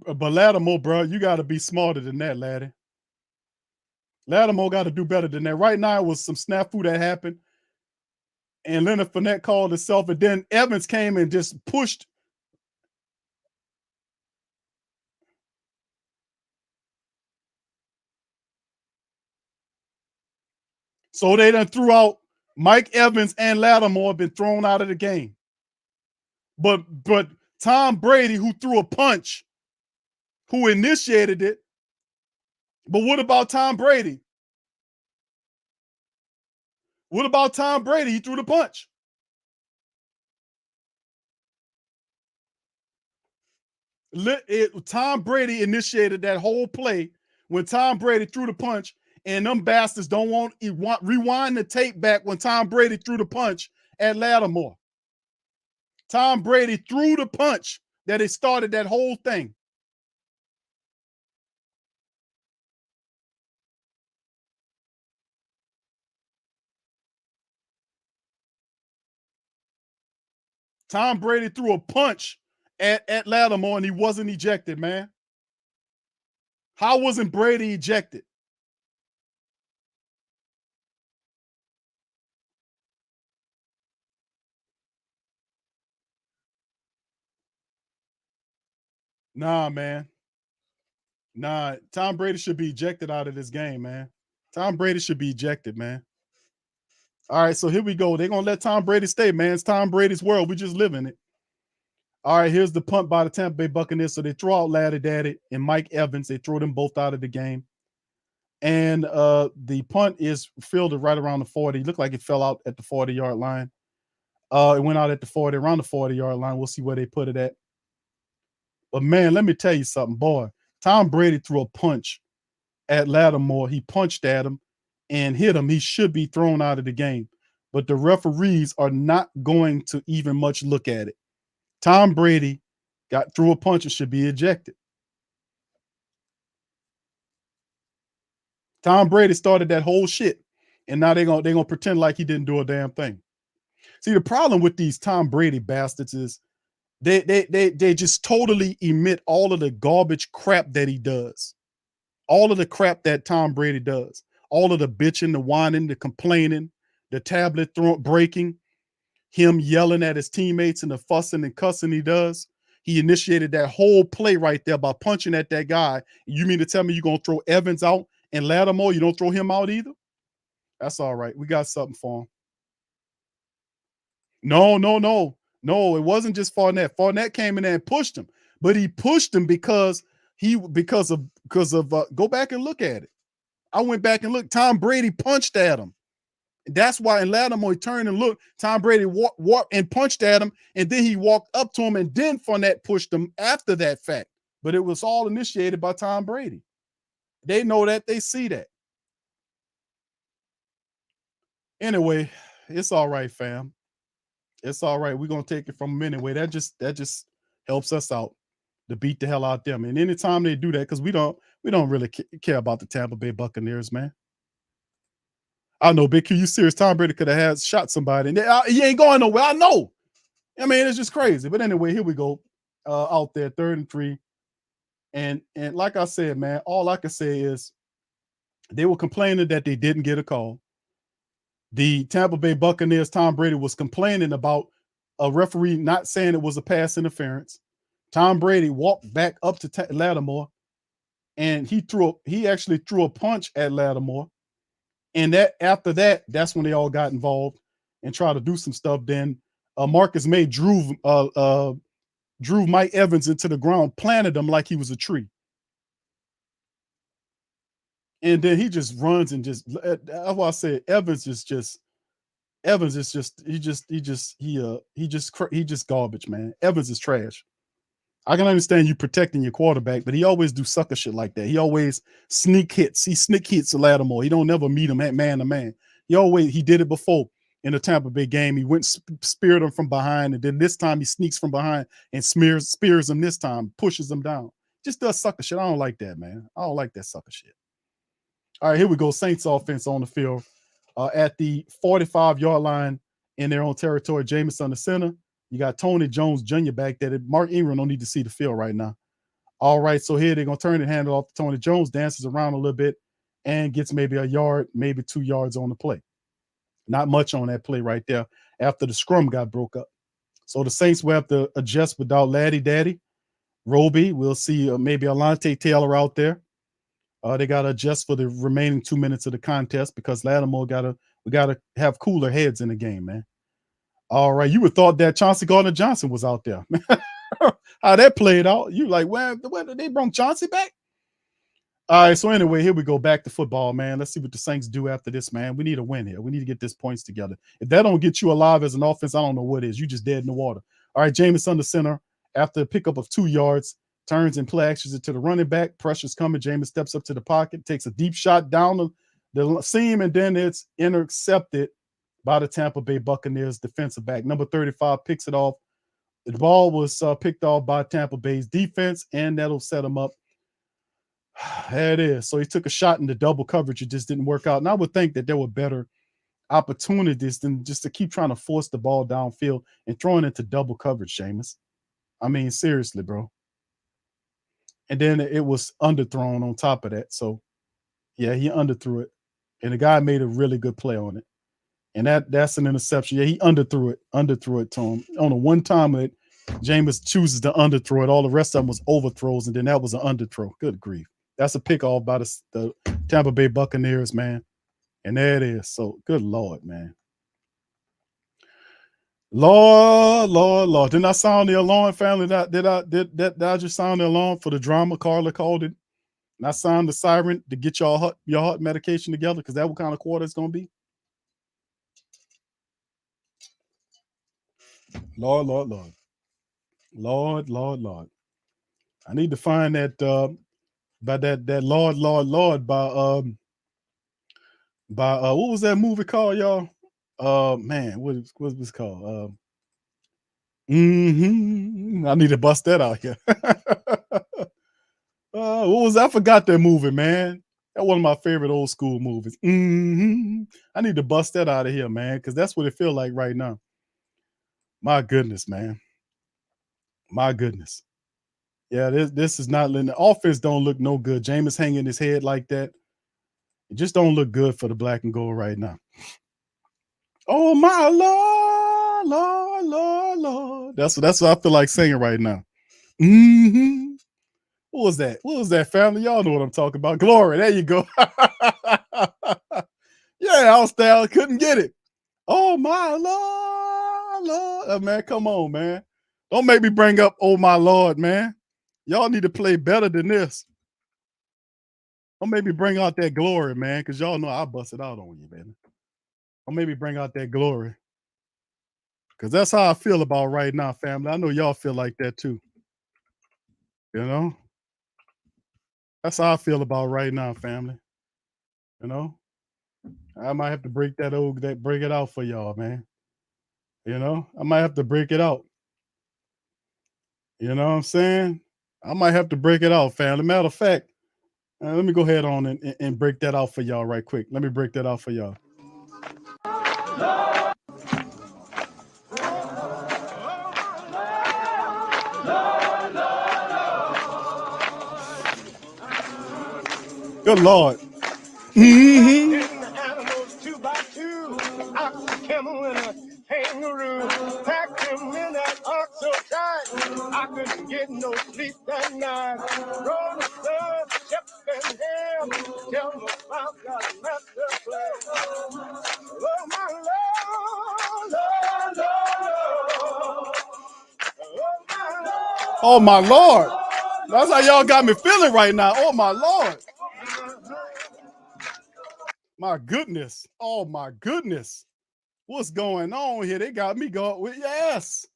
S6: But Lattimore, bro, you got to be smarter than that, laddie. Lattimore got to do better than that. Right now, it was some snafu that happened, and Leonard Fournette called himself, and then Evans came and just pushed. So they done threw out Mike Evans and Lattimore, been thrown out of the game. But Tom Brady, who threw a punch, who initiated it. But what about Tom Brady? What about Tom Brady? He threw the punch. Tom Brady initiated that whole play when Tom Brady threw the punch, and them bastards don't want rewind the tape back when Tom Brady threw the punch at Lattimore. Tom Brady threw the punch that it started that whole thing. Tom Brady threw a punch at Lattimore, and he wasn't ejected, man. How wasn't Brady ejected? Nah, man. Nah, Tom Brady should be ejected out of this game, man. Tom Brady should be ejected, man. All right, so here we go. They're going to let Tom Brady stay, man. It's Tom Brady's world. We just live in it. All right, here's the punt by the Tampa Bay Buccaneers. So they throw out Laddie Daddy and Mike Evans. They throw them both out of the game. And the punt is fielded right around the 40. It looked like it fell out at the 40-yard line. It went out at the 40, around the 40-yard line. We'll see where they put it at. But, man, let me tell you something, boy. Tom Brady threw a punch at Lattimore. He punched at him and hit him. He should be thrown out of the game. But the referees are not going to even much look at it. Tom Brady got through a punch and should be ejected. Tom Brady started that whole shit, and now they're gonna pretend like he didn't do a damn thing. See, the problem with these Tom Brady bastards is they just totally emit all of the garbage crap that he does. All of the crap that Tom Brady does. All of the bitching, the whining, the complaining, the tablet breaking, him yelling at his teammates and the fussing and cussing he does. He initiated that whole play right there by punching at that guy. You mean to tell me you're going to throw Evans out and Lattimore? You don't throw him out either? That's all right. We got something for him. No, it wasn't just Fournette. Fournette came in there and pushed him, but he pushed him because of go back and look at it. I went back and looked. Tom Brady punched at him. That's why in Lattimore, he turned and looked. Tom Brady walked and punched at him, and then he walked up to him, and then Fournette pushed him after that fact. But it was all initiated by Tom Brady. They know that. They see that. Anyway, it's all right, fam. It's all right. We're going to take it from them anyway. That just helps us out to beat the hell out them. And anytime they do that, because we don't really care about the Tampa Bay Buccaneers, man. I know, Big Q, you serious? Tom Brady could have shot somebody, and he ain't going nowhere. I know. I mean, it's just crazy. But anyway, here we go. Out there, 3rd and 3. And like I said, man, all I can say is they were complaining that they didn't get a call. The Tampa Bay Buccaneers, Tom Brady was complaining about a referee not saying it was a pass interference. Tom Brady walked back up to Lattimore, and he actually threw a punch at Lattimore. And after that, that's when they all got involved and tried to do some stuff. Then Marcus May drew Mike Evans into the ground, planted him like he was a tree. And then he just runs and that's why I said Evans is just garbage, man. Evans is trash. I can understand you protecting your quarterback, but he always do sucker shit like that. He always sneak hits. He sneak hits Lattimore. He don't never meet him at man to man. He did it before in the Tampa Bay game. He went speared him from behind, and then this time he sneaks from behind and spears him this time, pushes him down. Just does sucker shit. I don't like that, man. I don't like that sucker shit. All right, here we go. Saints offense on the field at the 45-yard line in their own territory. Jameis on the center. You got Tony Jones Jr. back there. Mark Ingram don't need to see the field right now. All right, so here they're going to turn the handle off to Tony Jones, dances around a little bit, and gets maybe a yard, maybe 2 yards on the play. Not much on that play right there after the scrum got broke up. So the Saints will have to adjust without Laddie Daddy. Roby, we'll see maybe Alante Taylor out there. They got to adjust for the remaining 2 minutes of the contest because Lattimore we got to have cooler heads in the game, man. All right, you would thought that Chauncey Gardner-Johnson was out there. How that played out, you like, where they brought Chauncey back? All right, so anyway, here we go back to football, man. Let's see what the Saints do after this, man. We need a win here. We need to get this points together. If that don't get you alive as an offense, I don't know what is. You just dead in the water. All right, Jameis under center after a pickup of 2 yards, turns and play actions it to the running back. Pressure's coming. Jameis steps up to the pocket, takes a deep shot down the seam, and then it's intercepted by the Tampa Bay Buccaneers defensive back. Number 35 picks it off. The ball was picked off by Tampa Bay's defense, and that'll set him up. There it is. So he took a shot in the double coverage. It just didn't work out. And I would think that there were better opportunities than just to keep trying to force the ball downfield and throwing into double coverage, Jameis. I mean, seriously, bro. And then it was underthrown on top of that. So, yeah, he underthrew it. And the guy made a really good play on it. And that's an interception. Yeah, he underthrew it to him. On a one-time that Jameis chooses to underthrow it. All the rest of them was overthrows, and then that was an underthrow. Good grief. That's a pick off by the Tampa Bay Buccaneers, man. And there it is. So, good Lord, man. Lord. Didn't I sound the alarm, family? Did I just sound the alarm for the drama? Carla called it And I sound the siren to get your heart medication together, because that's what kind of quarter it's going to be. Lord, Lord, Lord. Lord, Lord, Lord. I need to find that by that Lord, Lord, Lord by what was that movie called, y'all? Man, what was this called? I need to bust that out here. What was I forgot that movie, man. That's one of my favorite old school movies. I need to bust that out of here, man, because that's what it feels like right now. My goodness, man. My goodness. Yeah, this is not letting the offense don't look no good. Jameis hanging his head like that. It just don't look good for the black and gold right now. Oh my Lord, Lord, Lord, Lord. That's what I feel like singing right now. What was that? What was that, family? Y'all know what I'm talking about. Glory. There you go. Yeah, I was there. I couldn't get it. Oh my Lord, Lord. Man, come on, man. Don't make me bring up oh my Lord, man. Y'all need to play better than this. Don't make me bring out that glory, man, because y'all know I bust it out on you, man. Don't make me bring out that glory. Because that's how I feel about right now, family. I know y'all feel like that too. You know? That's how I feel about right now, family. You know? I might have to break break it out for y'all, man. You know? I might have to break it out. You know what I'm saying? I might have to break it out, family. Matter of fact, let me go ahead on and break that out for y'all right quick. Let me break that out for y'all. Good Lord.
S2: Animals 2 by 2, ox, camel, and a kangaroo. Packed them in that ox so tight, I couldn't get no sleep that night. Roll the sun, Shep and Ham, tell them about God's master plan. Oh my Lord, Lord, Lord, Lord. Oh my Lord.
S6: Oh my Lord. That's how y'all got me feeling right now. Oh my Lord. My goodness. Oh my goodness. What's going on here? They got me going with yes.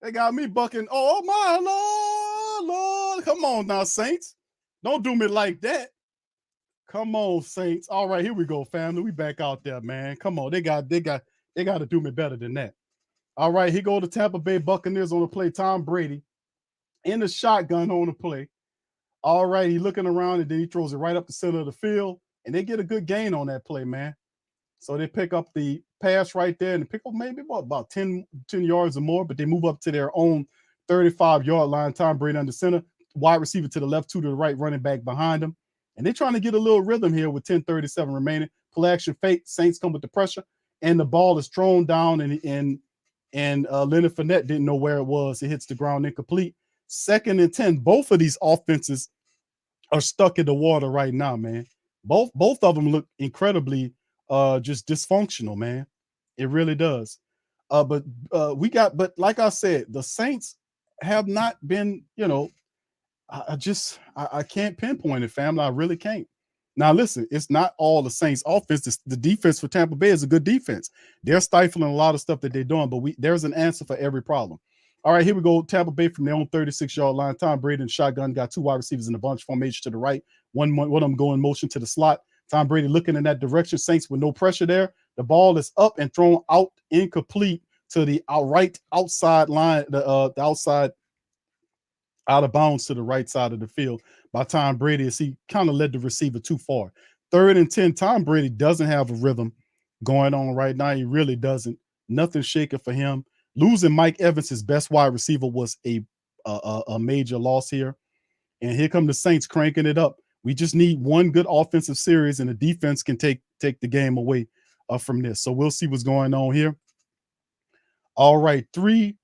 S6: They got me bucking. Oh my Lord, Lord. Come on now, Saints. Don't do me like that. Come on, Saints. All right, here we go, family. We back out there, man. Come on. They got to do me better than that. All right, here go the Tampa Bay Buccaneers on the play. Tom Brady in the shotgun on the play. All right, he looking around, and then he throws it right up the center of the field, and they get a good gain on that play, man. So they pick up the pass right there, and pick up maybe about 10 yards or more, but they move up to their own 35-yard line. Tom Brady under center, wide receiver to the left, 2 to the right, running back behind him. And they're trying to get a little rhythm here with 10:37 remaining. Play action fake. Saints come with the pressure, and the ball is thrown down, and Leonard Fournette didn't know where it was. It hits the ground incomplete. 2nd and 10. Both of these offenses are stuck in the water right now, man. Both of them look incredibly just dysfunctional, man. It really does. But like I said, the Saints have not been, I can't pinpoint it, family. I really can't. Now, listen, it's not all the Saints offense. The defense for Tampa Bay is a good defense. They're stifling a lot of stuff that they're doing, but there's an answer for every problem. All right, here we go. Tampa Bay from their own 36-yard line. Tom Brady in shotgun, got 2 wide receivers in the bunch formation to the right. One of them going motion to the slot. Tom Brady looking in that direction. Saints with no pressure there. The ball is up and thrown out incomplete to the outside line, the outside out of bounds to the right side of the field by Tom Brady as he kind of led the receiver too far. 3rd and 10. Tom Brady doesn't have a rhythm going on right now. He really doesn't. Nothing shaking for him. Losing Mike Evans, his best wide receiver, was a major loss here. And here come the Saints cranking it up. We just need one good offensive series, and the defense can take the game away from this. So we'll see what's going on here. All right, 3.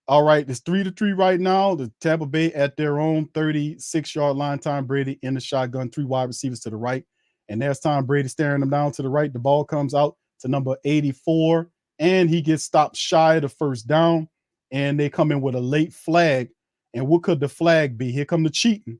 S6: All right, it's 3-3 right now. The Tampa Bay at their own 36-yard line. Tom Brady in the shotgun, 3 wide receivers to the right. And there's Tom Brady staring them down to the right. The ball comes out to number 84, and he gets stopped shy of the first down. And they come in with a late flag. And what could the flag be? Here come the cheating.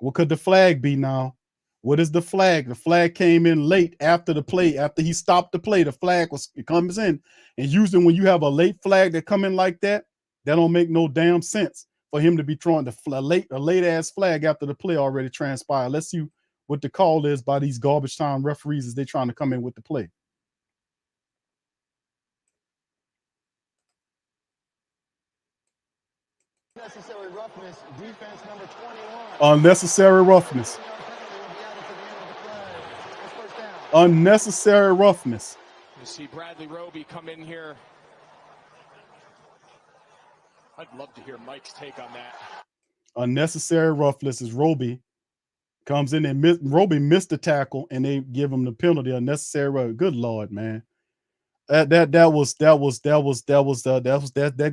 S6: What could the flag be now? What is the flag? The flag came in late after the play. After he stopped the play, the flag comes in. And usually when you have a late flag that come in like that don't make no damn sense for him to be throwing a late ass flag after the play already transpired. Let's see what the call is by these garbage time referees as they trying to come in with the play.
S7: Unnecessary roughness, defense number 21.
S6: Unnecessary roughness. Unnecessary roughness.
S8: You see Bradley Roby come in here. I'd love to hear Mike's take on that.
S6: Unnecessary roughness is Roby comes in and Roby missed the tackle and they give him the penalty. Unnecessary. Good Lord, man. That go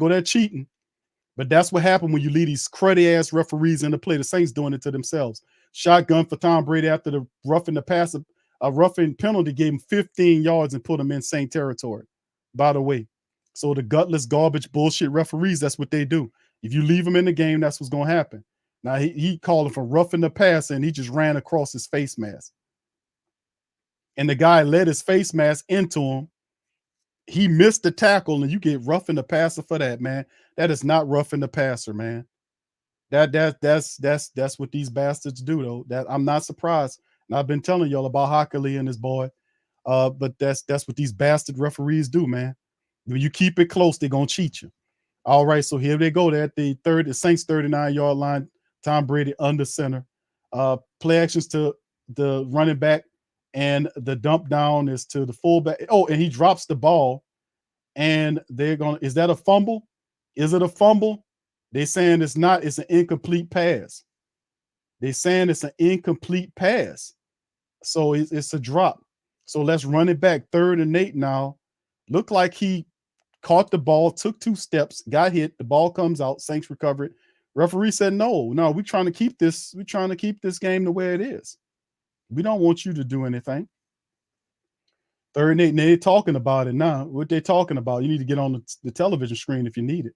S6: that cheating. But that's what happened when you leave these cruddy ass referees in the play. The Saints doing it to themselves. Shotgun for Tom Brady after the roughing the passer. A roughing penalty gave him 15 yards and put him in Saint territory, by the way. So the gutless, garbage, bullshit referees, that's what they do. If you leave them in the game, that's what's going to happen. Now, he called him for roughing the passer, and he just ran across his face mask. And the guy led his face mask into him. He missed the tackle, and you get roughing the passer for that, man. That is not roughing the passer, man. That's what these bastards do, though. That I'm not surprised. And I've been telling y'all about Hockley and his boy. But that's what these bastard referees do, man. When you keep it close, they're gonna cheat you. All right, so here they go. They're at the Saints 39-yard line. Tom Brady under center. Play actions to the running back, and the dump down is to the fullback. Oh, and he drops the ball, and is that a fumble? Is it a fumble? They're saying it's not, it's an incomplete pass. They're saying it's an incomplete pass. So it's a drop. So let's run it back. 3rd and 8 now. Looked like he caught the ball, took 2 steps, got hit. The ball comes out. Saints recover it. Referee said, no, we're trying to keep this. We're trying to keep this game the way it is. We don't want you to do anything. 3rd and 8. And they're talking about it now. What they're talking about, you need to get on the television screen if you need it.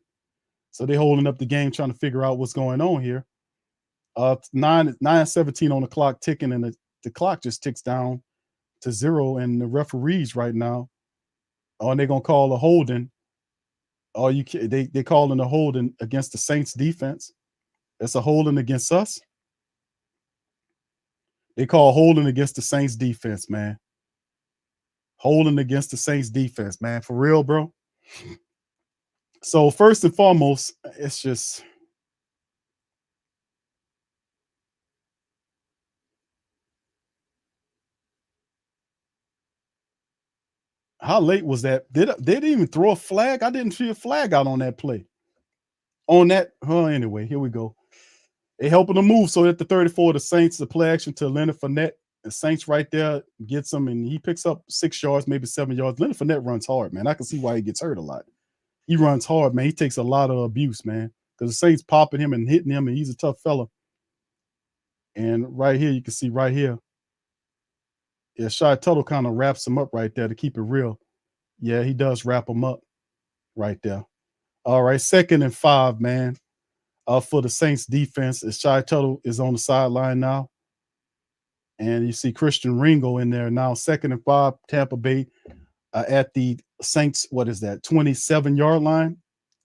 S6: So they're holding up the game, trying to figure out what's going on here. 9:17 on the clock ticking, and the clock just ticks down to 0. And the referees right now, they're gonna call a holding. They calling a holding against the Saints defense. That's a holding against us. They call holding against the Saints defense, man. Holding against the Saints defense, man. For real, bro. So first and foremost, it's just how late was that? They didn't even throw a flag. I didn't see a flag out on that play. Anyway, here we go. They helping them move. So at the 34, the Saints, the play action to Leonard Fournette. The Saints right there gets him, and he picks up 6 yards, maybe 7 yards. Leonard Fournette runs hard, man. I can see why he gets hurt a lot. He runs hard, man. He takes a lot of abuse, man, because the Saints popping him and hitting him, and he's a tough fella. And right here, you can see right here. Yeah, Shy Tuttle kind of wraps him up right there to keep it real. Yeah, he does wrap him up right there. All right, 2nd and 5, man. For the Saints defense, as Shy Tuttle is on the sideline now. And you see Christian Ringo in there now. 2nd and 5, Tampa Bay at the Saints, 27-yard line.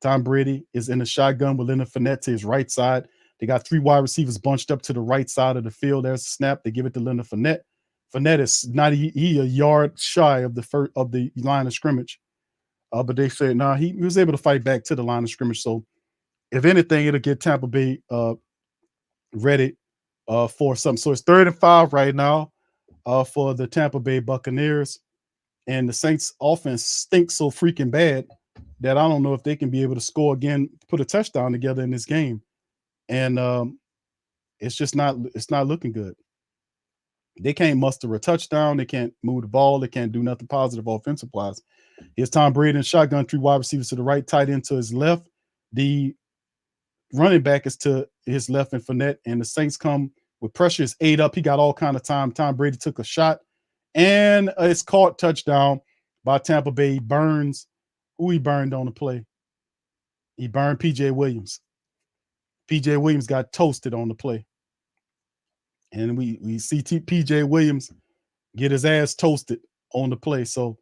S6: Tom Brady is in the shotgun with Leonard Fournette to his right side. They got 3 wide receivers bunched up to the right side of the field. There's a snap. They give it to Leonard Fournette. Fournette is not a yard shy of the line of scrimmage. But they said, he was able to fight back to the line of scrimmage. So if anything, it'll get Tampa Bay ready for something. So it's 3rd and 5 right now for the Tampa Bay Buccaneers. And the Saints offense stinks so freaking bad that I don't know if they can be able to score again, put a touchdown together in this game. And it's not looking good. They can't muster a touchdown. They can't move the ball. They can't do nothing positive offensive wise. Here's Tom Brady in shotgun, 3 wide receivers to the right, tight end to his left. The running back is to his left and Fournette, and the Saints come with pressure. It's 8 up. He got all kind of time. Tom Brady took a shot, and it's caught touchdown by Tampa Bay. He burns. Who he burned on the play? He burned P.J. Williams. P.J. Williams got toasted on the play. And we see PJ Williams get his ass toasted on the play. So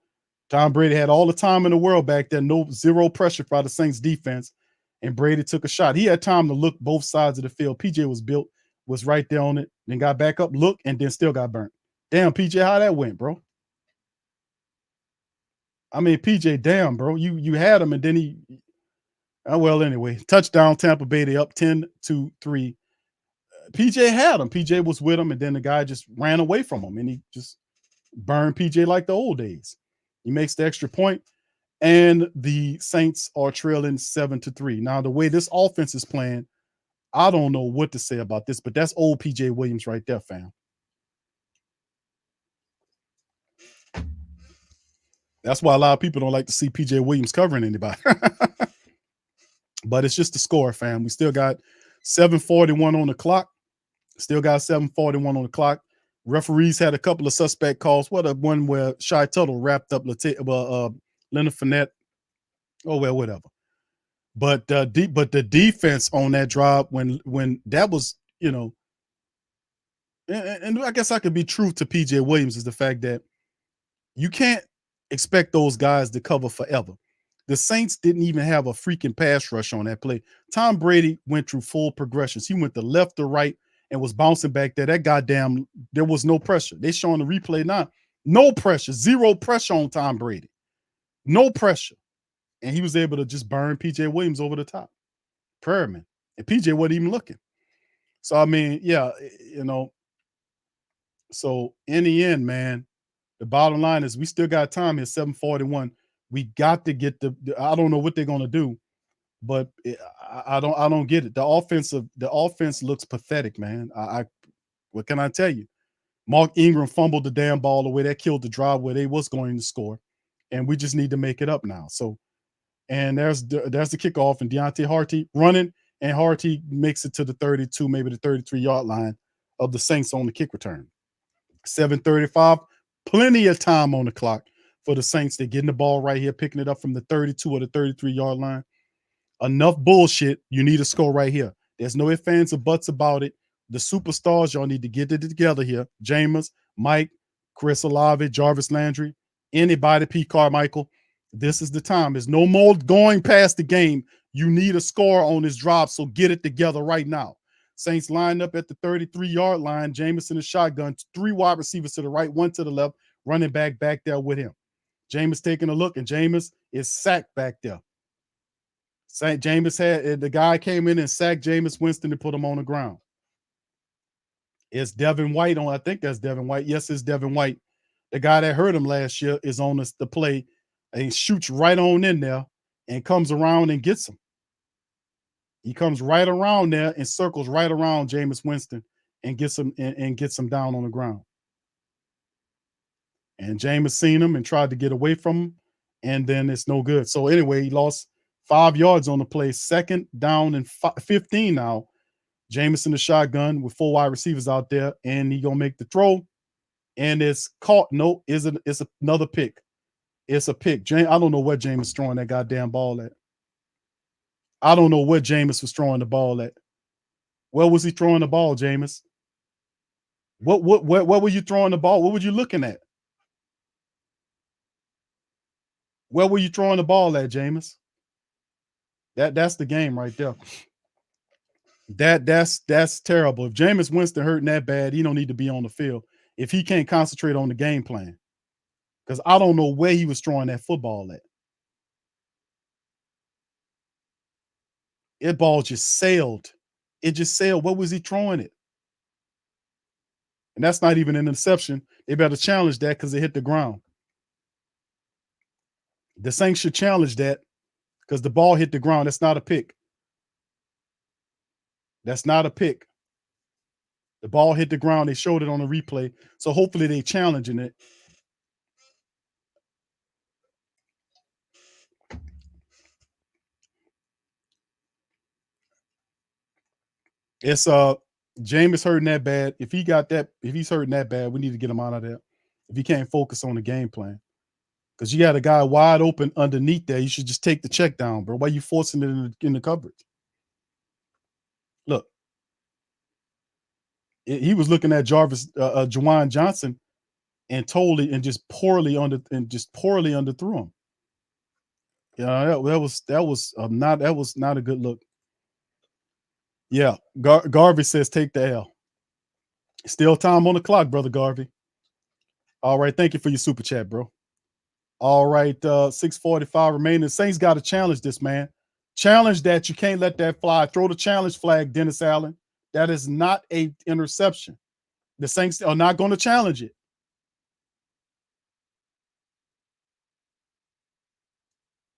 S6: Tom Brady had all the time in the world back there, zero pressure by the Saints defense, and Brady took a shot. He had time to look both sides of the field. PJ was right there on it, then got back up, look, and then still got burnt. Damn, PJ, how that went, bro? I mean, PJ, damn, bro, you had him, and then well, anyway, touchdown, Tampa Bay, they up 10-3. PJ had him. PJ was with him, and then the guy just ran away from him, and he just burned PJ like the old days. He makes the extra point, and the Saints are trailing 7-3. Now, the way this offense is playing, I don't know what to say about this, but that's old PJ Williams right there, fam. That's why a lot of people don't like to see PJ Williams covering anybody. But it's just the score, fam. We still got 7:41 on the clock. Still got 7:41 on the clock. Referees had a couple of suspect calls. What a one where Shy Tuttle wrapped up Leonard Fournette. Oh, well, whatever. But the defense on that drive when that was, and I guess I could be true to PJ Williams is the fact that you can't expect those guys to cover forever. The Saints didn't even have a freaking pass rush on that play. Tom Brady went through full progressions. He went to left to right and was bouncing back there. That goddamn, there was no pressure. They showing the replay now. No pressure, zero pressure on Tom Brady. No pressure. And he was able to just burn PJ Williams over the top. Perriman. And PJ wasn't even looking. So, I mean, yeah, so in the end, man, the bottom line is we still got time here, 7:41. We got to get I don't know what they're going to do, but I don't get it. The offense looks pathetic, man. What can I tell you? Mark Ingram fumbled the damn ball away. That killed the drive where they was going to score, and we just need to make it up now. So, and there's the kickoff, and Deontay Harty running, and Harty makes it to the 32, maybe the 33-yard line of the Saints on the kick return. 7:35, plenty of time on the clock for the Saints. They're getting the ball right here, picking it up from the 32 or the 33-yard line. Enough bullshit. You need a score right here. There's no ifs, ands, or buts about it. The superstars, y'all need to get it together here. Jameis, Mike, Chris Olave, Jarvis Landry, anybody, P. Carmichael. This is the time. There's no more going past the game. You need a score on this drive, so get it together right now. Saints line up at the 33-yard line. Jameis in the shotgun. 3 wide receivers to the right, 1 to the left. Running back there with him. Jameis taking a look, and Jameis is sacked back there. Jameis had the guy came in and sacked Jameis Winston and put him on the ground. It's Devin White on. I think that's Devin White. Yes, it's Devin White. The guy that hurt him last year is on the play and shoots right on in there and comes around and gets him. He comes right around there and circles right around Jameis Winston and gets him and gets him down on the ground. And Jameis seen him and tried to get away from him, and then it's no good. So anyway, he lost 5 yards on the play. 2nd down and 15 now. Jameis in the shotgun with 4 wide receivers out there, and he gonna make the throw, and it's caught. No, it's another pick. It's a pick. I don't know what Jameis throwing that goddamn ball at. I don't know what Jameis was throwing the ball at. Where was he throwing the ball, Jameis? What were you throwing the ball? What were you looking at? Where were you throwing the ball at, Jameis? That's the game right there. That's terrible. If Jameis Winston hurting that bad, he don't need to be on the field if he can't concentrate on the game plan. Because I don't know where he was throwing that football at. That ball just sailed. It just sailed. What was he throwing it? And that's not even an interception. They better challenge that because it hit the ground. The Saints should challenge that because the ball hit the ground. That's not a pick. That's not a pick. The ball hit the ground. They showed it on the replay. So hopefully they challenging it. It's Jameis hurting that bad. If he's hurting that bad, we need to get him out of there. If he can't focus on the game plan. Because you got a guy wide open underneath there. You should just take the check down, bro. Why are you forcing it in the coverage? Look. He was looking at Juwan Johnson and just poorly underthrew him. Yeah, that was not a good look. Yeah, Garvey says take the L. Still time on the clock, brother Garvey. All right, thank you for your super chat, bro. All right, 6:45 remaining. Saints got to challenge this, man. Challenge that. You can't let that fly. Throw the challenge flag, Dennis Allen. That is not a interception. The Saints are not going to challenge it.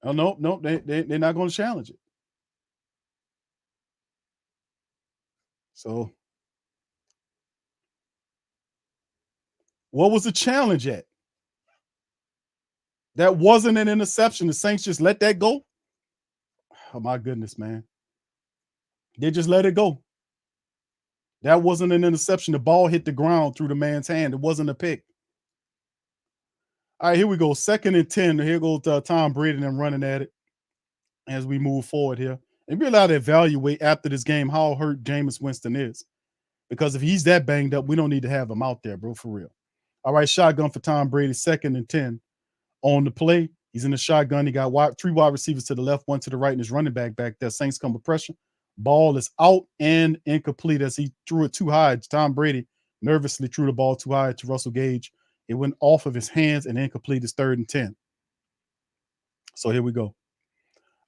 S6: Oh, no, they're not going to challenge it. So, what was the challenge at? That wasn't an interception. The Saints just let that go. Oh, my goodness, man. They just let it go. That wasn't an interception. The ball hit the ground through the man's hand. It wasn't a pick. All right, here we go. 2nd and 10. Here goes Tom Brady and them running at it as we move forward here. And be allowed to evaluate after this game how hurt Jameis Winston is. Because if he's that banged up, we don't need to have him out there, bro, for real. All right, shotgun for Tom Brady, 2nd and 10. On the play, he's in the shotgun. He got 3 wide receivers to the left, 1 to the right, and his running back there. Saints come with pressure. Ball is out and incomplete as he threw it too high. Tom Brady nervously threw the ball too high to Russell Gage. It went off of his hands and incomplete. Is 3rd and 10. So here we go.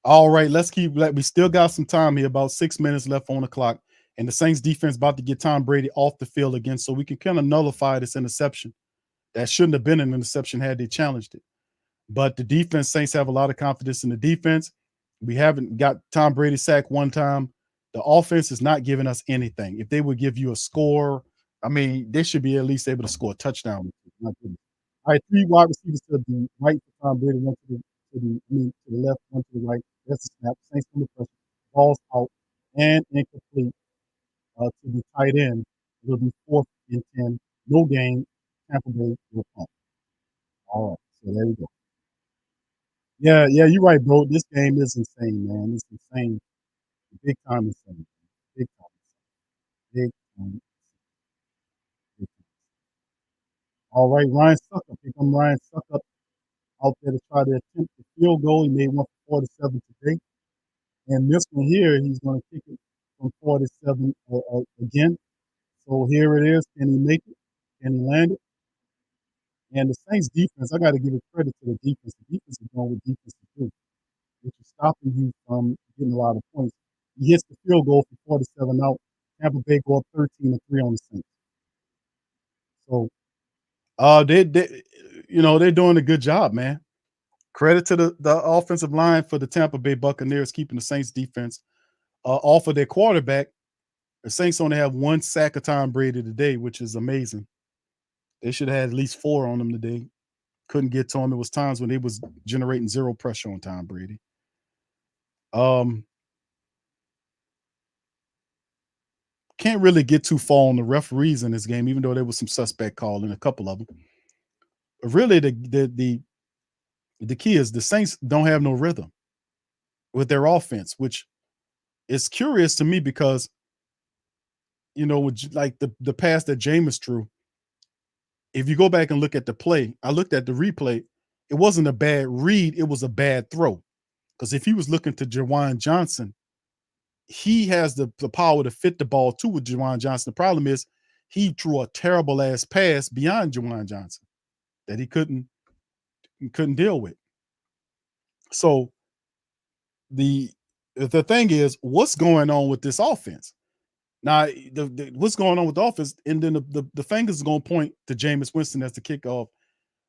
S6: All right, we still got some time here, about 6 minutes left on the clock. And the Saints defense about to get Tom Brady off the field again so we can kind of nullify this interception. That shouldn't have been an interception had they challenged it. But the defense, Saints have a lot of confidence in the defense. We haven't got Tom Brady sacked one time. The offense is not giving us anything. If they would give you a score, I mean, they should be at least able to score a touchdown. All right, 3 wide receivers to the right for Tom Brady, 1 to the left, 1 to the right. That's a snap. Saints come to pressure. Ball's out and incomplete to the tight end. It'll be 4th and 10. No gain. Tampa Bay will punt. All right, so there we go. Yeah, you're right, bro. This game is insane, man. It's insane. Big time insane. Big time. Big time. Big time. All right, Ryan Suckup. Here comes Ryan Suckup out there to try to attempt the field goal. He made one for 47 today. And this one here, he's going to kick it from 47 again. So here it is. Can he make it? Can he land it? And the Saints defense, I got to give it credit to the defense. The defense is doing what defense do, which is stopping you from getting a lot of points. He hits the field goal from 47 out. Tampa Bay go up 13-3 on the Saints. So they're doing a good job, man. Credit to the offensive line for the Tampa Bay Buccaneers keeping the Saints defense off of their quarterback. The Saints only have 1 sack of Tom Brady today, which is amazing. They should have had at least 4 on them today. Couldn't get to him. It was times when they was generating 0 pressure on Tom Brady. Can't really get too far on the referees in this game, even though there was some suspect calling, a couple of them. But really, the key is the Saints don't have no rhythm with their offense, which is curious to me because, with like the pass that Jameis threw, if you go back and look at the play, I looked at the replay, it wasn't a bad read, it was a bad throw. Because if he was looking to Juwan Johnson, he has the power to fit the ball to with Juwan Johnson. The problem is he threw a terrible ass pass beyond Juwan Johnson that he couldn't deal with. So the thing is, what's going on with this offense? Now, what's going on with the offense? And then the fingers is going to point to Jameis Winston as the kickoff.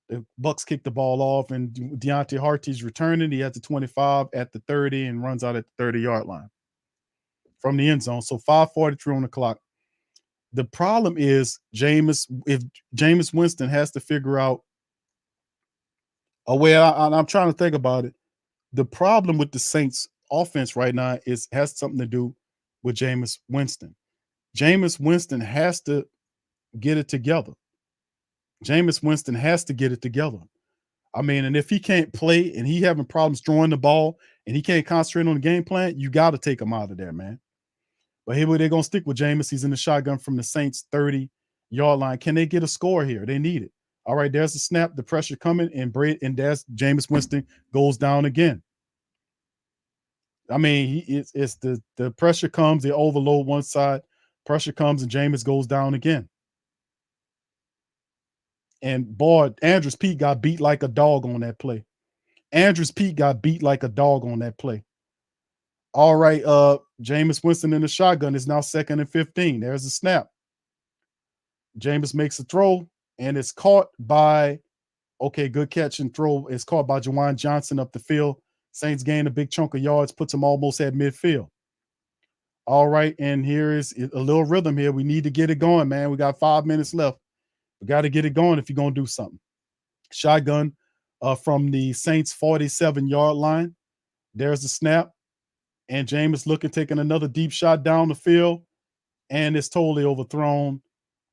S6: The Bucs kick the ball off, and Deontay Harty's returning. He has the 25 at the 30 and runs out at the 30-yard line from the end zone. So 5:43 on the clock. The problem is if Jameis Winston has to figure out a way. I'm trying to think about it. The problem with the Saints offense right now has something to do with Jameis Winston. Jameis Winston has to get it together. Jameis Winston has to get it together. I mean, and if he can't play and he having problems throwing the ball and he can't concentrate on the game plan, you got to take him out of there, man. But here they're going to stick with Jameis. He's in the shotgun from the Saints 30-yard line. Can they get a score here? They need it. All right, there's the snap, the pressure coming, and there's Jameis Winston goes down again. I mean, it's the pressure comes, they overload one side, pressure comes, and Jameis goes down again. And boy, Andrews Pete got beat like a dog on that play. Andrews Pete got beat like a dog on that play. All right, Jameis Winston in the shotgun is now 2nd and 15. There's the snap. Jameis makes a throw, and it's caught by, okay, good catch and throw. It's caught by Juwan Johnson up the field. Saints gain a big chunk of yards, puts them almost at midfield. All right, and here is a little rhythm here. We need to get it going, man. We got 5 minutes left. We got to get it going if you're going to do something. Shotgun from the Saints 47-yard line. There's the snap. And Jameis looking, taking another deep shot down the field. And it's totally overthrown.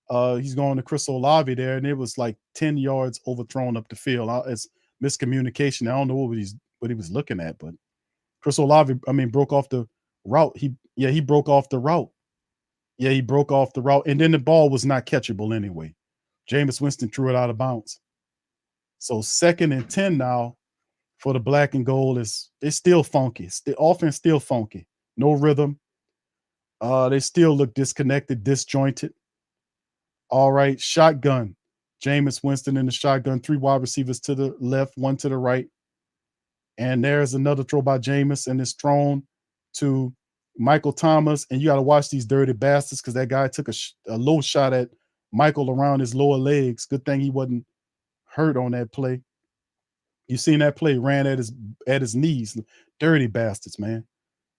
S6: He's going to Chris Olave there, and it was like 10 yards overthrown up the field. It's miscommunication. I don't know what he was looking at, but Chris Olave, broke off the route. He broke off the route. Yeah, he broke off the route. And then the ball was not catchable anyway. Jameis Winston threw it out of bounds. So 2nd and 10 now for the black and gold. It's still funky. The offense still funky. No rhythm. They still look disconnected, disjointed. All right, shotgun. Jameis Winston in the shotgun. 3 wide receivers to the left, 1 to the right. And there's another throw by Jameis, and it's thrown to Michael Thomas. And you got to watch these dirty bastards because that guy took a low shot at Michael around his lower legs. Good thing he wasn't hurt on that play. You seen that play, ran at his knees. Dirty bastards, man.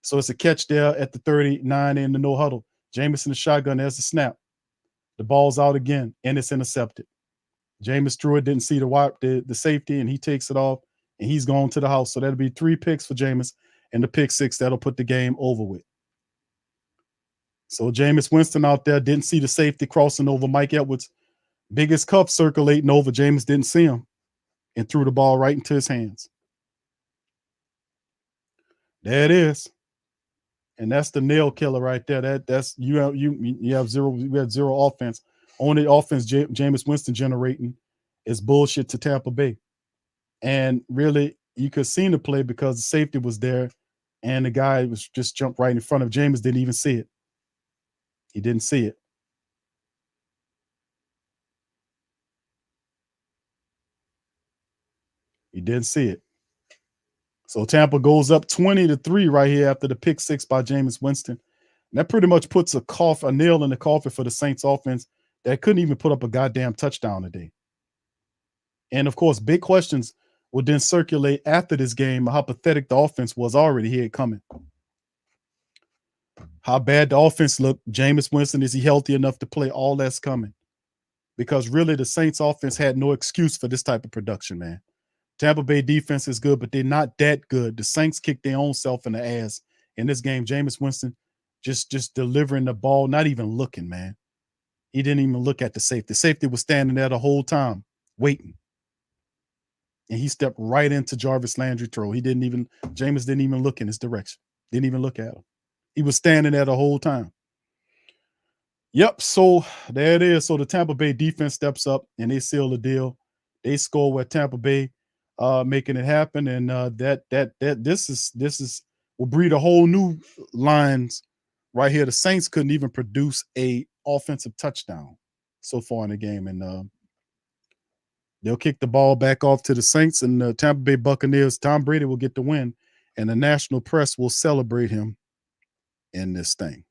S6: So it's a catch there at the 39 in the no huddle. Jameis in the shotgun. There's the snap. The ball's out again, and it's intercepted. Jameis threw it, didn't see the safety, and he takes it off, and he's going to the house. So that'll be 3 picks for Jameis, and the pick 6 that'll put the game over with. So Jameis Winston out there didn't see the safety crossing over Mike Edwards. Biggest cup circulating over. Jameis didn't see him and threw the ball right into his hands. There it is. And that's the nail killer right there. That's you have zero. We had zero offense. Only offense Jameis Winston generating is bullshit to Tampa Bay. And really, you could see the play because the safety was there, and the guy was just jumped right in front of Jameis. Didn't even see it. He didn't see it. He didn't see it. So Tampa goes up 20-3 right here after the pick 6 by Jameis Winston. And that pretty much puts a nail in the coffin for the Saints offense that couldn't even put up a goddamn touchdown today. And of course, big questions will then circulate after this game how pathetic the offense was already here coming. How bad the offense looked. Jameis Winston, is he healthy enough to play? All that's coming. Because really the Saints offense had no excuse for this type of production, man. Tampa Bay defense is good, but they're not that good. The Saints kicked their own self in the ass in this game. Jameis Winston just delivering the ball, not even looking, man. He didn't even look at the safety. The safety was standing there the whole time, waiting. And he stepped right into Jarvis Landry throw. Jameis didn't even look in his direction. Didn't even look at him. He was standing there the whole time. Yep, so there it is. So the Tampa Bay defense steps up and they seal the deal. They score with Tampa Bay making it happen. And this will breed a whole new lines right here. The Saints couldn't even produce a offensive touchdown so far in the game. And they'll kick the ball back off to the Saints, and the Tampa Bay Buccaneers, Tom Brady will get the win, and the national press will celebrate him in this thing.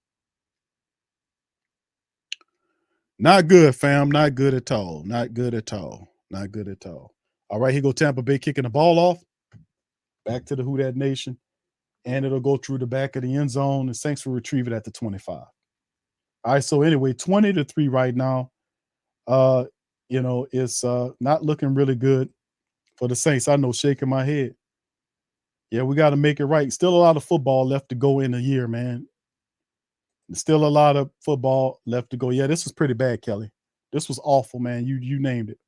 S6: Not good, fam. Not good at all. Not good at all. Not good at all. All right, here go Tampa Bay kicking the ball off. Back to the Who Dat Nation. And it'll go through the back of the end zone. The Saints will retrieve it at the 25. All right, so anyway, 20-3 right now. It's not looking really good for the Saints. I know, shaking my head. Yeah, we got to make it right. Still a lot of football left to go in a year, man. Still a lot of football left to go. Yeah, this was pretty bad, Kelly. This was awful, man. You named it.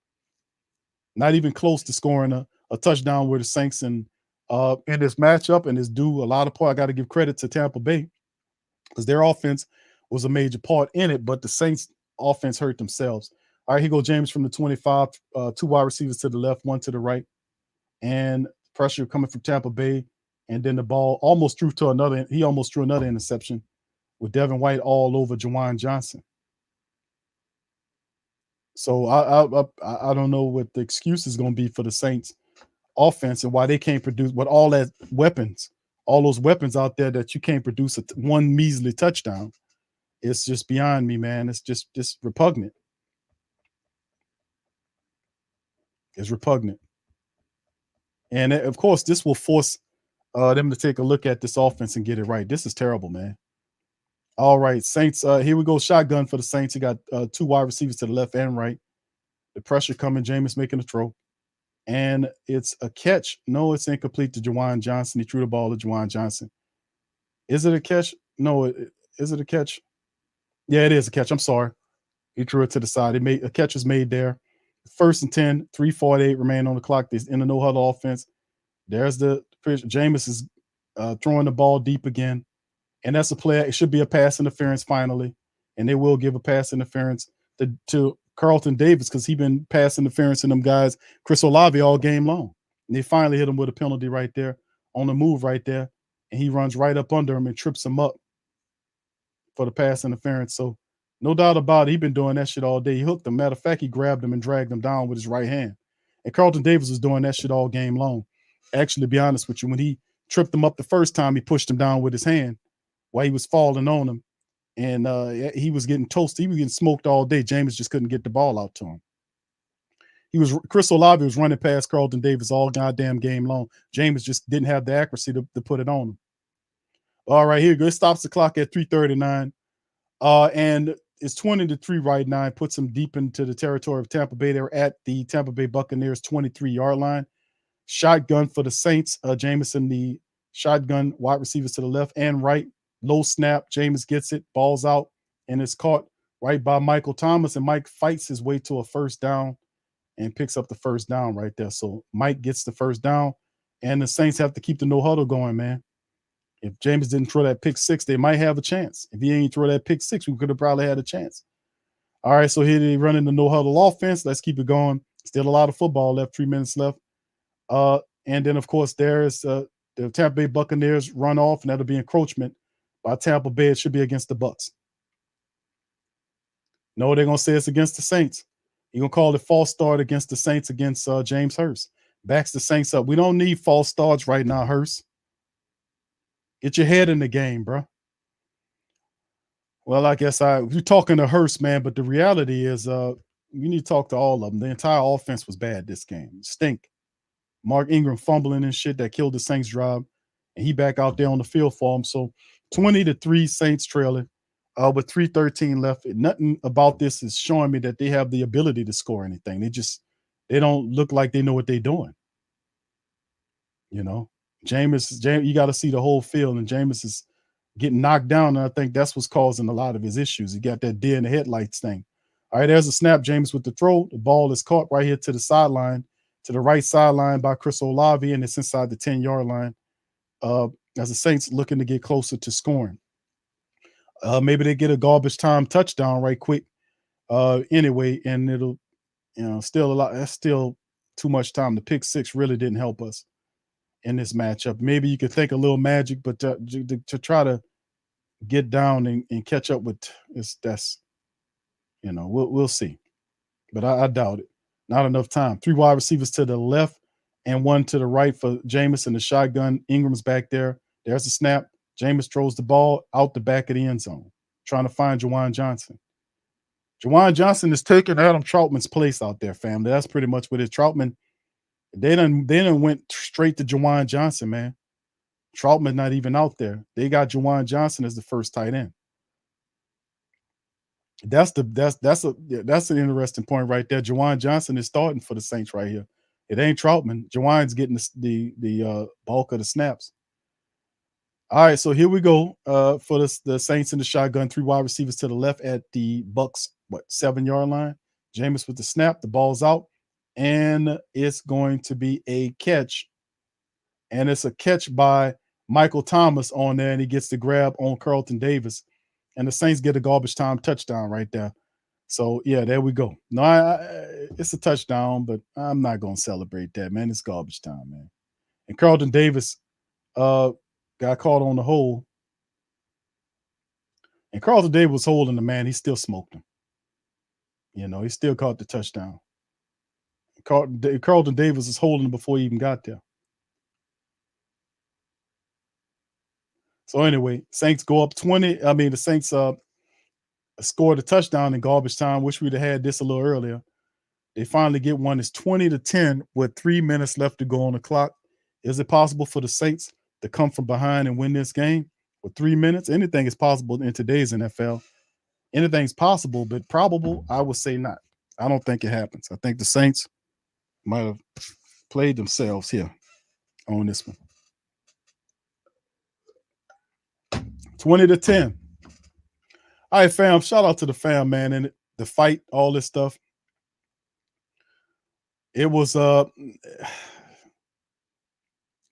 S6: Not even close to scoring a touchdown with the Saints in this matchup, and it's due a lot of points. I got to give credit to Tampa Bay. because their offense was a major part in it, but the Saints offense hurt themselves. All right, here go James from the 25, 2 wide receivers to the left, 1 to the right, and pressure coming from Tampa Bay, and then the ball almost threw to another. He almost threw another interception with Devin White all over Juwan Johnson. So I don't know what the excuse is going to be for the Saints offense and why they can't produce with all that weapons, all those weapons out there that you can't produce one measly touchdown. It's just beyond me, man. It's just repugnant. It's repugnant. And of course, this will force them to take a look at this offense and get it right. This is terrible, man. All right, Saints. Here we go. Shotgun for the Saints. You got 2 wide receivers to the left and right. The pressure coming. Jameis making a throw. And it's a catch. No, it's incomplete to Juwan Johnson. He threw the ball to Juwan Johnson. Is it a catch? No, is it a catch? Yeah, it is a catch. I'm sorry. He threw it to the side. A catch is made there. 1st and 10, 3:48 remain on the clock. They're in the no-huddle offense. There's the pitch. Jameis is throwing the ball deep again. And that's a play. It should be a pass interference finally. And they will give a pass interference to Carlton Davis because he's been pass interference in them guys, Chris Olave, all game long. And they finally hit him with a penalty right there on the move right there. And he runs right up under him and trips him up for the pass interference. So no doubt about it, he's been doing that shit all day. He hooked him. Matter of fact, he grabbed him and dragged him down with his right hand. And Carlton Davis was doing that shit all game long. Actually, to be honest with you, when he tripped him up the first time, he pushed him down with his hand while he was falling on him. And he was getting toasted. He was getting smoked all day. Jameis just couldn't get the ball out to him. Chris Olave was running past Carlton Davis all goddamn game long. Jameis just didn't have the accuracy to put it on him. All right, here we go. It stops the clock at 3:39. And it's 20-3 right now. It puts them deep into the territory of Tampa Bay. They're at the Tampa Bay Buccaneers 23-yard line. Shotgun for the Saints. Jameis in the shotgun, wide receivers to the left and right. Low snap. Jameis gets it, balls out, and it's caught right by Michael Thomas. And Mike fights his way to a first down and picks up the first down right there. So Mike gets the first down, and the Saints have to keep the no huddle going, man. If Jameis didn't throw that pick six, they might have a chance. If he ain't throw that pick six, we could have probably had a chance. All right, so here they running the no huddle offense. Let's keep it going. Still a lot of football left, 3 minutes left. And then, of course, there's the Tampa Bay Buccaneers run off, and that'll be encroachment by Tampa Bay. It should be against the Bucs. No, they're going to say it's against the Saints. You're going to call it false start against the Saints against James Hurst. Backs the Saints up. We don't need false starts right now, Hurst. Get your head in the game, bro. Well, I guess you're talking to Hurst, man, but the reality is you need to talk to all of them. The entire offense was bad this game. Stink. Mark Ingram fumbling and shit that killed the Saints drive, and he back out there on the field for him. So 20-3 Saints trailing with 3:13 left. Nothing about this is showing me that they have the ability to score anything. They don't look like they know what they're doing. You know, Jameis, you got to see the whole field, and Jameis is getting knocked down, and I think that's what's causing a lot of his issues. He got that deer in the headlights thing. All right, there's a snap. Jameis with the throw. The ball is caught right here to the sideline, to the right sideline by Chris Olave, and it's inside the 10-yard line as the Saints looking to get closer to scoring. Maybe they get a garbage time touchdown right quick anyway, and it'll, still a lot. That's still too much time. The pick six really didn't help us in this matchup. Maybe you could think a little magic, but to try to get down and catch up with we'll see. But I doubt it. Not enough time. 3 wide receivers to the left and 1 to the right for Jameis in the shotgun. Ingram's back there. There's the snap. Jameis throws the ball out the back of the end zone, trying to find Juwan Johnson. Juwan Johnson is taking Adam Troutman's place out there, family. That's pretty much what it is. Troutman, they done went straight to Juwan Johnson, man. Troutman not even out there. They got Juwan Johnson as the first tight end. That's an interesting point right there. Juwan Johnson is starting for the Saints right here. It ain't Troutman. Juwan's getting the bulk of the snaps. All right, so here we go for the Saints in the shotgun. 3 wide receivers to the left at the Bucs 7-yard line. Jameis with the snap. The ball's out, and it's going to be a catch. And it's a catch by Michael Thomas on there, and he gets the grab on Carlton Davis, and the Saints get a garbage time touchdown right there. So yeah, there we go. No, it's a touchdown, but I'm not gonna celebrate that, man. It's garbage time, man. And Carlton Davis got caught on the hole, and Carlton Davis was holding the man. He still smoked him. You know, he still caught the touchdown. Carlton Davis was holding him before he even got there. So anyway, Saints go up 20. I mean, the Saints scored a touchdown in garbage time. Wish we'd have had this a little earlier. They finally get one. It's 20-10 with 3 minutes left to go on the clock. Is it possible for the Saints to come from behind and win this game with 3 minutes? Anything is possible in today's NFL. Anything's possible, but probable, I would say not. I don't think it happens. I think the Saints might have played themselves here on this one. 20-10. All right, fam. Shout out to the fam, man, and the fight, all this stuff. It was a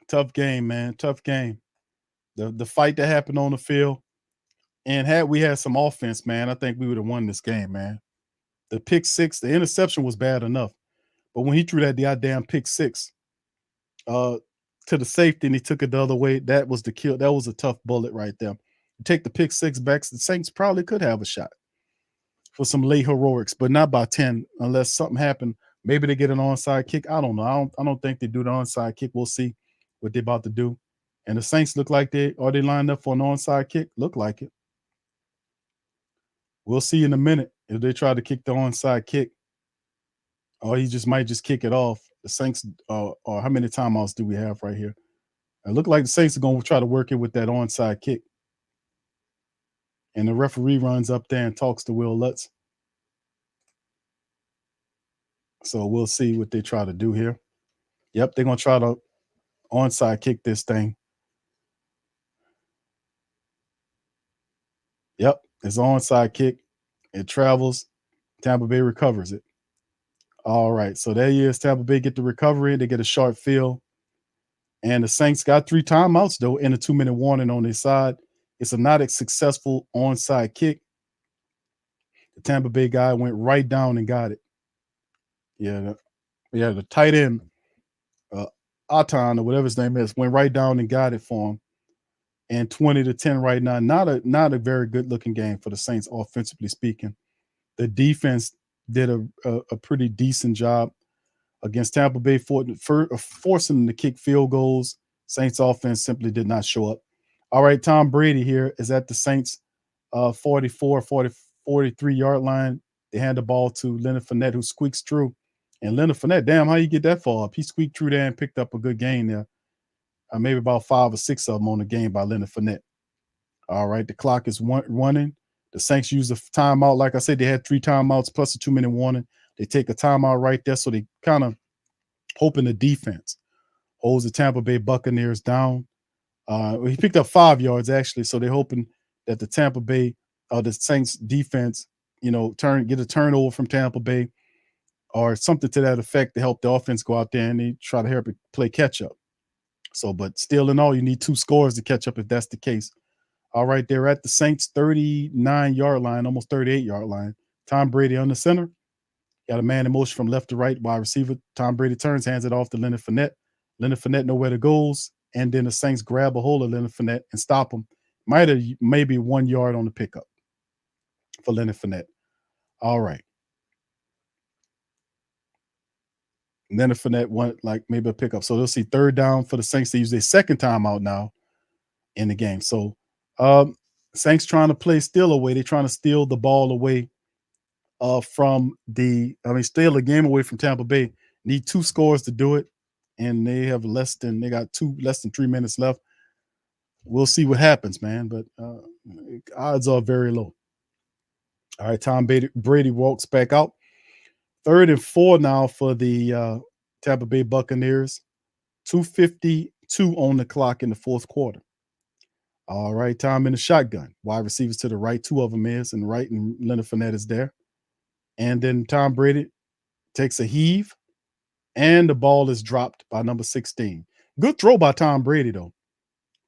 S6: tough game, man. Tough game. The fight that happened on the field, and had we had some offense, man, I think we would have won this game, man. The pick six, the interception was bad enough, but when he threw that goddamn pick six to the safety and he took it the other way, that was the kill. That was a tough bullet right there. Take the pick six back, the Saints probably could have a shot for some late heroics, but not by 10 unless something happened. Maybe they get an onside kick. I don't know. I don't think they do the onside kick. We'll see what they're about to do. And the Saints look like they lined up for an onside kick? Look like it. We'll see in a minute if they try to kick the onside kick, or he might just kick it off. The Saints, or how many timeouts do we have right here? It look like the Saints are going to try to work it with that onside kick. And the referee runs up there and talks to Will Lutz. So we'll see what they try to do here. Yep, they're going to try to onside kick this thing. Yep, it's an onside kick. It travels. Tampa Bay recovers it. All right, so there he is. Tampa Bay get the recovery. They get a sharp field. And the Saints got 3 timeouts, though, and a 2-minute warning on their side. It's not a successful onside kick. The Tampa Bay guy went right down and got it. Yeah, the tight end, Atan or whatever his name is, went right down and got it for him. And 20-10 right now. Not a very good looking game for the Saints, offensively speaking. The defense did a pretty decent job against Tampa Bay, forcing them to kick field goals. Saints offense simply did not show up. All right, Tom Brady here is at the Saints 43-yard line. They hand the ball to Leonard Fournette, who squeaks through. And Leonard Fournette, damn, how you get that far up? He squeaked through there and picked up a good gain there. Maybe about 5 or 6 of them on the game by Leonard Fournette. All right, the clock is running. The Saints use a timeout. Like I said, they had 3 timeouts plus a 2-minute warning. They take a timeout right there, so they kind of hoping the defense holds the Tampa Bay Buccaneers down. He picked up 5 yards, actually, so they're hoping that the Tampa Bay, the Saints defense, get a turnover from Tampa Bay or something to that effect to help the offense go out there and they try to help it play catch up. So, but still in all, you need 2 scores to catch up if that's the case. All right, they're at the Saints 39-yard line, almost 38-yard line. Tom Brady on the center. Got a man in motion from left to right, wide receiver. Tom Brady turns, hands it off to Leonard Fournette. Leonard Fournette know where to goes, and then the Saints grab a hold of Leonard Fournette and stop him. Might have maybe 1 yard on the pickup for Leonard Fournette. All right. Leonard Fournette went like maybe a pickup. So they'll see 3rd down for the Saints. They use their 2nd timeout now in the game. So Saints trying to steal away. They're trying to steal the ball away steal the game away from Tampa Bay. Need 2 scores to do it. And they have less than 3 minutes left. We'll see what happens, man. But odds are very low. All right, Tom Brady walks back out. 3rd and 4 now for the Tampa Bay Buccaneers. 2:52 on the clock in the 4th quarter. All right, Tom in the shotgun. Wide receivers to the right. 2 of them is in the right, and Leonard Fournette is there. And then Tom Brady takes a heave, and the ball is dropped by number 16. Good throw by Tom Brady, though.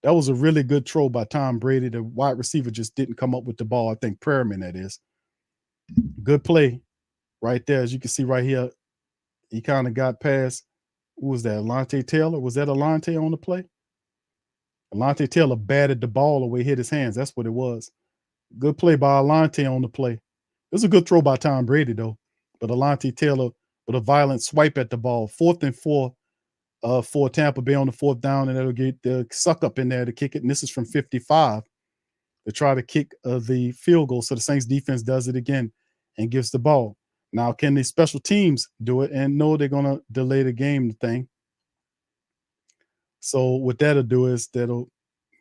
S6: That was a really good throw by Tom Brady. The wide receiver just didn't come up with the ball. I think Perriman, that is. Good play right there. As you can see right here, he kind of got past, who was that, Alontae Taylor? Was that Alontae on the play? Alontae Taylor batted the ball away, hit his hands. That's what it was. Good play by Alontae on the play. It was a good throw by Tom Brady, though. But Alontae Taylor with a violent swipe at the ball. 4th and 4 for Tampa Bay on the 4th down, and that'll get the suck up in there to kick it. And this is from 55 to try to kick the field goal. So the Saints defense does it again and gives the ball. Now, can the special teams do it? And no, they're going to delay the game thing. So what that'll do is that'll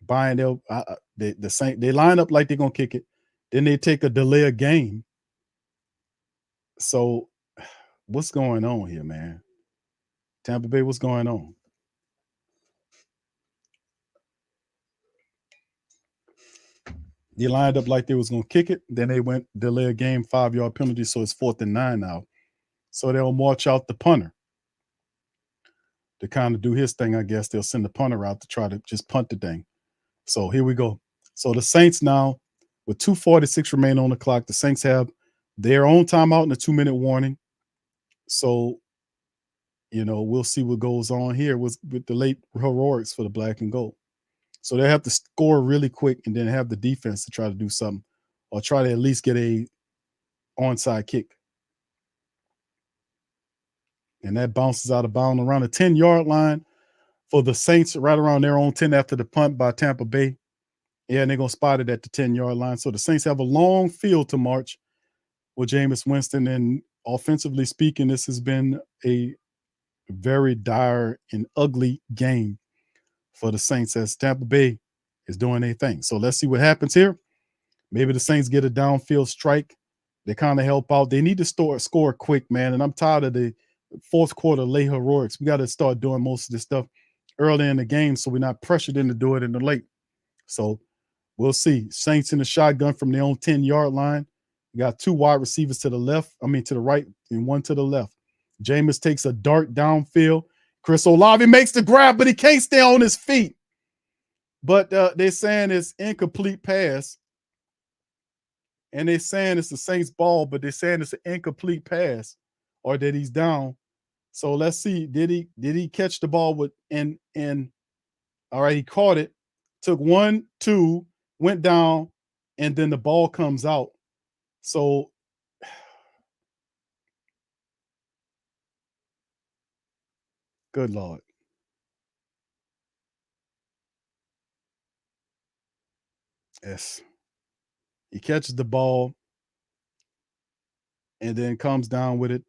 S6: bind the Saints. They line up like they're going to kick it. Then they take a delay of game. So what's going on here, man? Tampa Bay, what's going on? They lined up like they was going to kick it. Then they went delay a game, 5-yard penalty. So it's 4th and 9 now. So they'll march out the punter to kind of do his thing. I guess they'll send the punter out to try to just punt the thing. So here we go. So the Saints now, with 2:46 remaining on the clock, the Saints have their own timeout and a 2-minute warning. So, we'll see what goes on here with the late heroics for the black and gold. So they have to score really quick and then have the defense to try to do something or try to at least get a onside kick. And that bounces out of bounds around the 10-yard line for the Saints, right around their own 10 after the punt by Tampa Bay. Yeah, and they're going to spot it at the 10-yard line. So the Saints have a long field to march with Jameis Winston. And offensively speaking, this has been a very dire and ugly game for the Saints as Tampa Bay is doing their thing. So let's see what happens here. Maybe the Saints get a downfield strike. They kind of help out. They need to score quick, man. And I'm tired of the fourth quarter late heroics. We got to start doing most of this stuff early in the game so we're not pressured in to do it in the late. So we'll see. Saints in the shotgun from their own 10-yard line. We got 2 wide receivers to the right, and 1 to the left. Jameis takes a dart downfield. Chris Olave makes the grab, but he can't stay on his feet. But they're saying it's incomplete pass. And they're saying it's the Saints ball, but they're saying it's an incomplete pass or that he's down. So let's see. Did he catch the ball all right, he caught it, took 1, 2, went down, and then the ball comes out. So good Lord. Yes. He catches the ball and then comes down with it.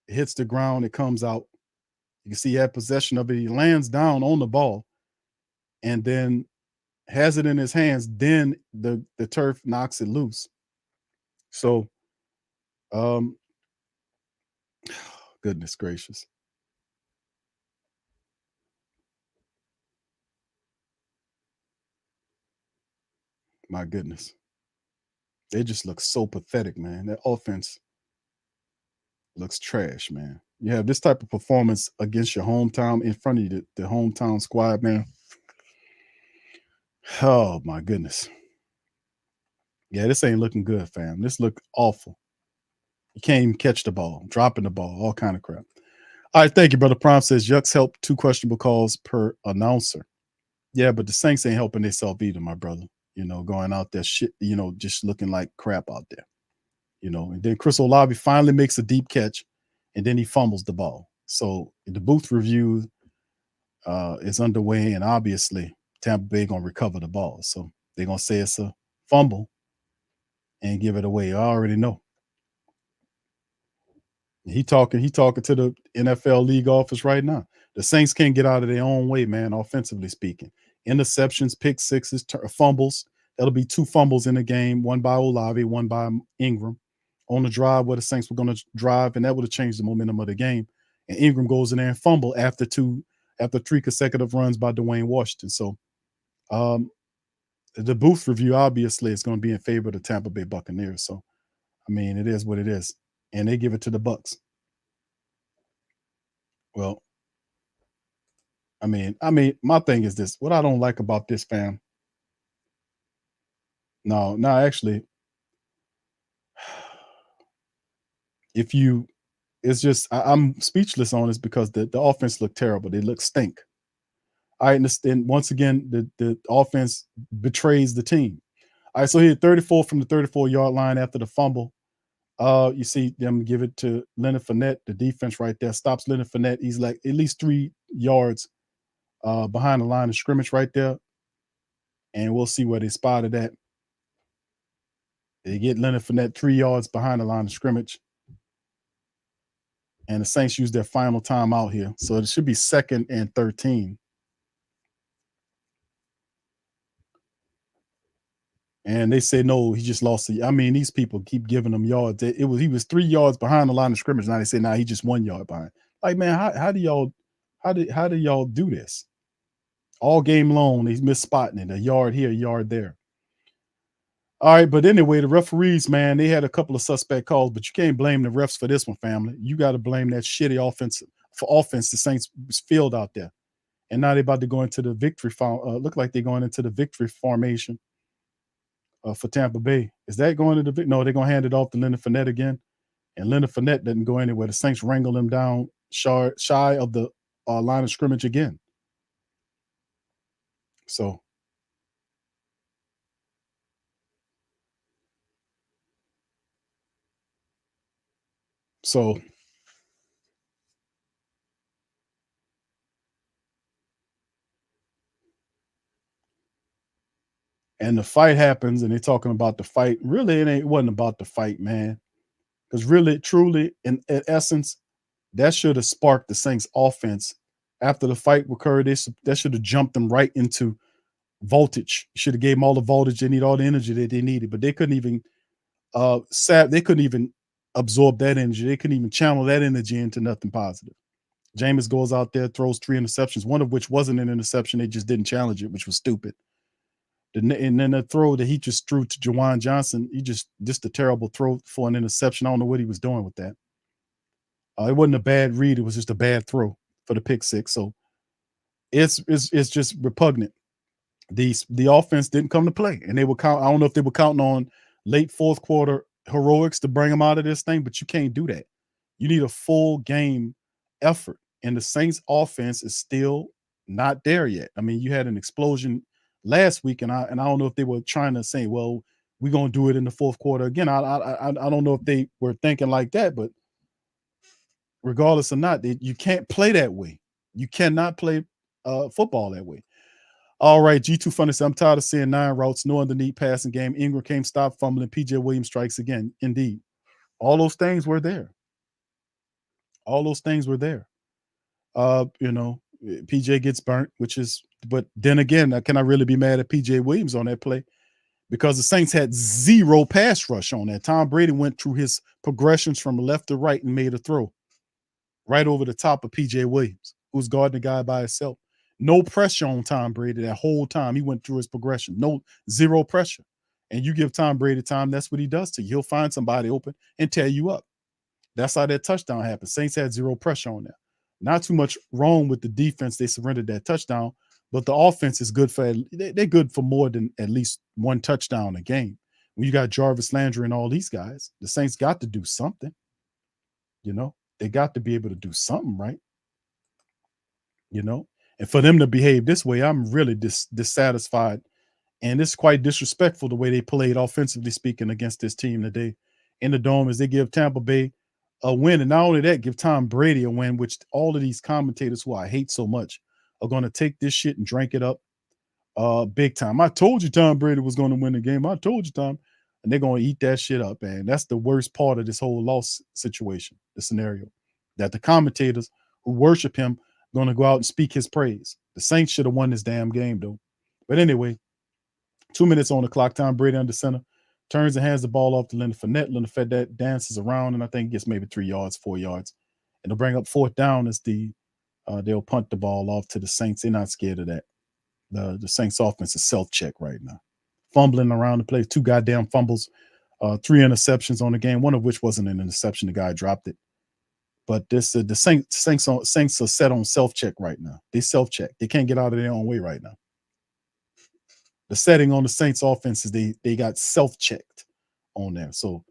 S6: It hits the ground. It comes out. You can see he had possession of it. He lands down on the ball and then has it in his hands. Then the turf knocks it loose. So, goodness gracious. My goodness. They just look so pathetic, man. That offense looks trash, man. You have this type of performance against your hometown, in front of you, the hometown squad, man. Oh, my goodness. Yeah, this ain't looking good, fam. This look awful. You can't even catch the ball, dropping the ball, all kind of crap. All right, thank you, Brother Prime says, Yucks help 2 questionable calls per announcer. Yeah, but the Saints ain't helping themselves either, my brother. Going out there, shit, just looking like crap out there. And then Chris Olave finally makes a deep catch, and then he fumbles the ball. So the booth review is underway, and obviously Tampa Bay going to recover the ball. So they're going to say it's a fumble and give it away. I already know. He talking to the NFL league office right now. The Saints can't get out of their own way, man, offensively speaking. Interceptions, pick sixes, fumbles. That'll be 2 fumbles in the game, 1 by Olave, 1 by Ingram. On the drive where the Saints were going to drive, and that would have changed the momentum of the game. And Ingram goes in there and fumble after 3 consecutive runs by Dwayne Washington. So the booth review obviously is going to be in favor of the Tampa Bay Buccaneers. So, I mean, it is what it is. And they give it to the Bucs. Well, I mean, my thing is this. What I don't like about this, fam. No, actually, it's just I'm speechless on this because the offense looked terrible. They look stink. I understand. Once again, the offense betrays the team. All right, so he had 34 from the 34-yard line after the fumble. You see them give it to Leonard Fournette. The defense right there stops Leonard Fournette. He's like at least 3 yards behind the line of scrimmage right there. And we'll see where they spotted that. They get Leonard Fournette 3 yards behind the line of scrimmage. And the Saints use their final timeout here. So it should be 2nd and 13. And they say, no, he just lost. I mean, these people keep giving him yards. He was 3 yards behind the line of scrimmage. Now they say, nah, he just 1 yard behind. Like, man, how do y'all do this? All game long, he's misspotting it. A yard here, a yard there. All right, but anyway, the referees, man, they had a couple of suspect calls, but you can't blame the refs for this one, family. You got to blame that shitty offense the Saints field out there. And now they're about to go into the victory. Look like they're going into the victory formation for Tampa Bay. Is that going to the victory? No, they're going to hand it off to Leonard Fournette again. And Leonard Fournette doesn't go anywhere. The Saints wrangle him down shy of the line of scrimmage again. So and the fight happens, and they're talking about the fight. Really, it wasn't about the fight, man. Because really, truly, in essence, that should have sparked the Saints offense. After the fight occurred, that should have jumped them right into voltage. Should have gave them all the voltage they need, all the energy that they needed. But they couldn't even absorb that energy. They couldn't even channel that energy into nothing positive. Jameis goes out there, throws 3 interceptions, one of which wasn't an interception. They just didn't challenge it, which was stupid. And then the throw that he just threw to Juwan Johnson, just a terrible throw for an interception. I don't know what he was doing with that. It wasn't a bad read. It was just a bad throw for the pick six. So it's just repugnant. The offense didn't come to play, and they were I don't know if they were counting on late fourth quarter heroics to bring them out of this thing, but you can't do that. You need a full game effort, and the Saints offense is still not there yet. I mean, you had an explosion last week, and I don't know if they were trying to say, well, we're going to do it in the fourth quarter again. I don't know if they were thinking like that, but regardless or not, you can't play that way. You cannot play football that way. All right, G2 Funny said, I'm tired of seeing 9 routes, no underneath passing game. Ingram came, stop fumbling. PJ Williams strikes again. Indeed. All those things were there. PJ gets burnt, but then again, can I really be mad at PJ Williams on that play? Because the Saints had 0 pass rush on that. Tom Brady went through his progressions from left to right and made a throw right over the top of PJ Williams, who's guarding the guy by himself. No pressure on Tom Brady that whole time. He went through his progression. 0 pressure. And you give Tom Brady time, that's what he does to you. He'll find somebody open and tear you up. That's how that touchdown happened. Saints had 0 pressure on there. Not too much wrong with the defense. They surrendered that touchdown, but the offense is good they're good for more than at least 1 touchdown a game. When you got Jarvis Landry and all these guys, the Saints got to do something. They got to be able to do something, right? And for them to behave this way, I'm really dissatisfied. And it's quite disrespectful the way they played, offensively speaking, against this team today in the Dome, as they give Tampa Bay a win. And not only that, give Tom Brady a win, which all of these commentators who I hate so much are going to take this shit and drink it up big time. I told you Tom Brady was going to win the game. I told you, Tom. And they're going to eat that shit up, man. That's the worst part of this whole loss situation, the scenario, that the commentators who worship him going to go out and speak his praise. The Saints should have won this damn game, though. But anyway, 2 minutes on the clock. Tom Brady under center turns and hands the ball off to Leonard Fournette. Leonard Fournette dances around, and I think gets maybe 3 yards, 4 yards. And they'll bring up 4th down as they'll punt the ball off to the Saints. They're not scared of that. The Saints offense is self-check right now. Fumbling around the place, 2 goddamn fumbles, 3 interceptions on the game, one of which wasn't an interception. The guy dropped it. But the Saints are set on self-check right now. They self-check. They can't get out of their own way right now. The setting on the Saints offense is they got self-checked on there. So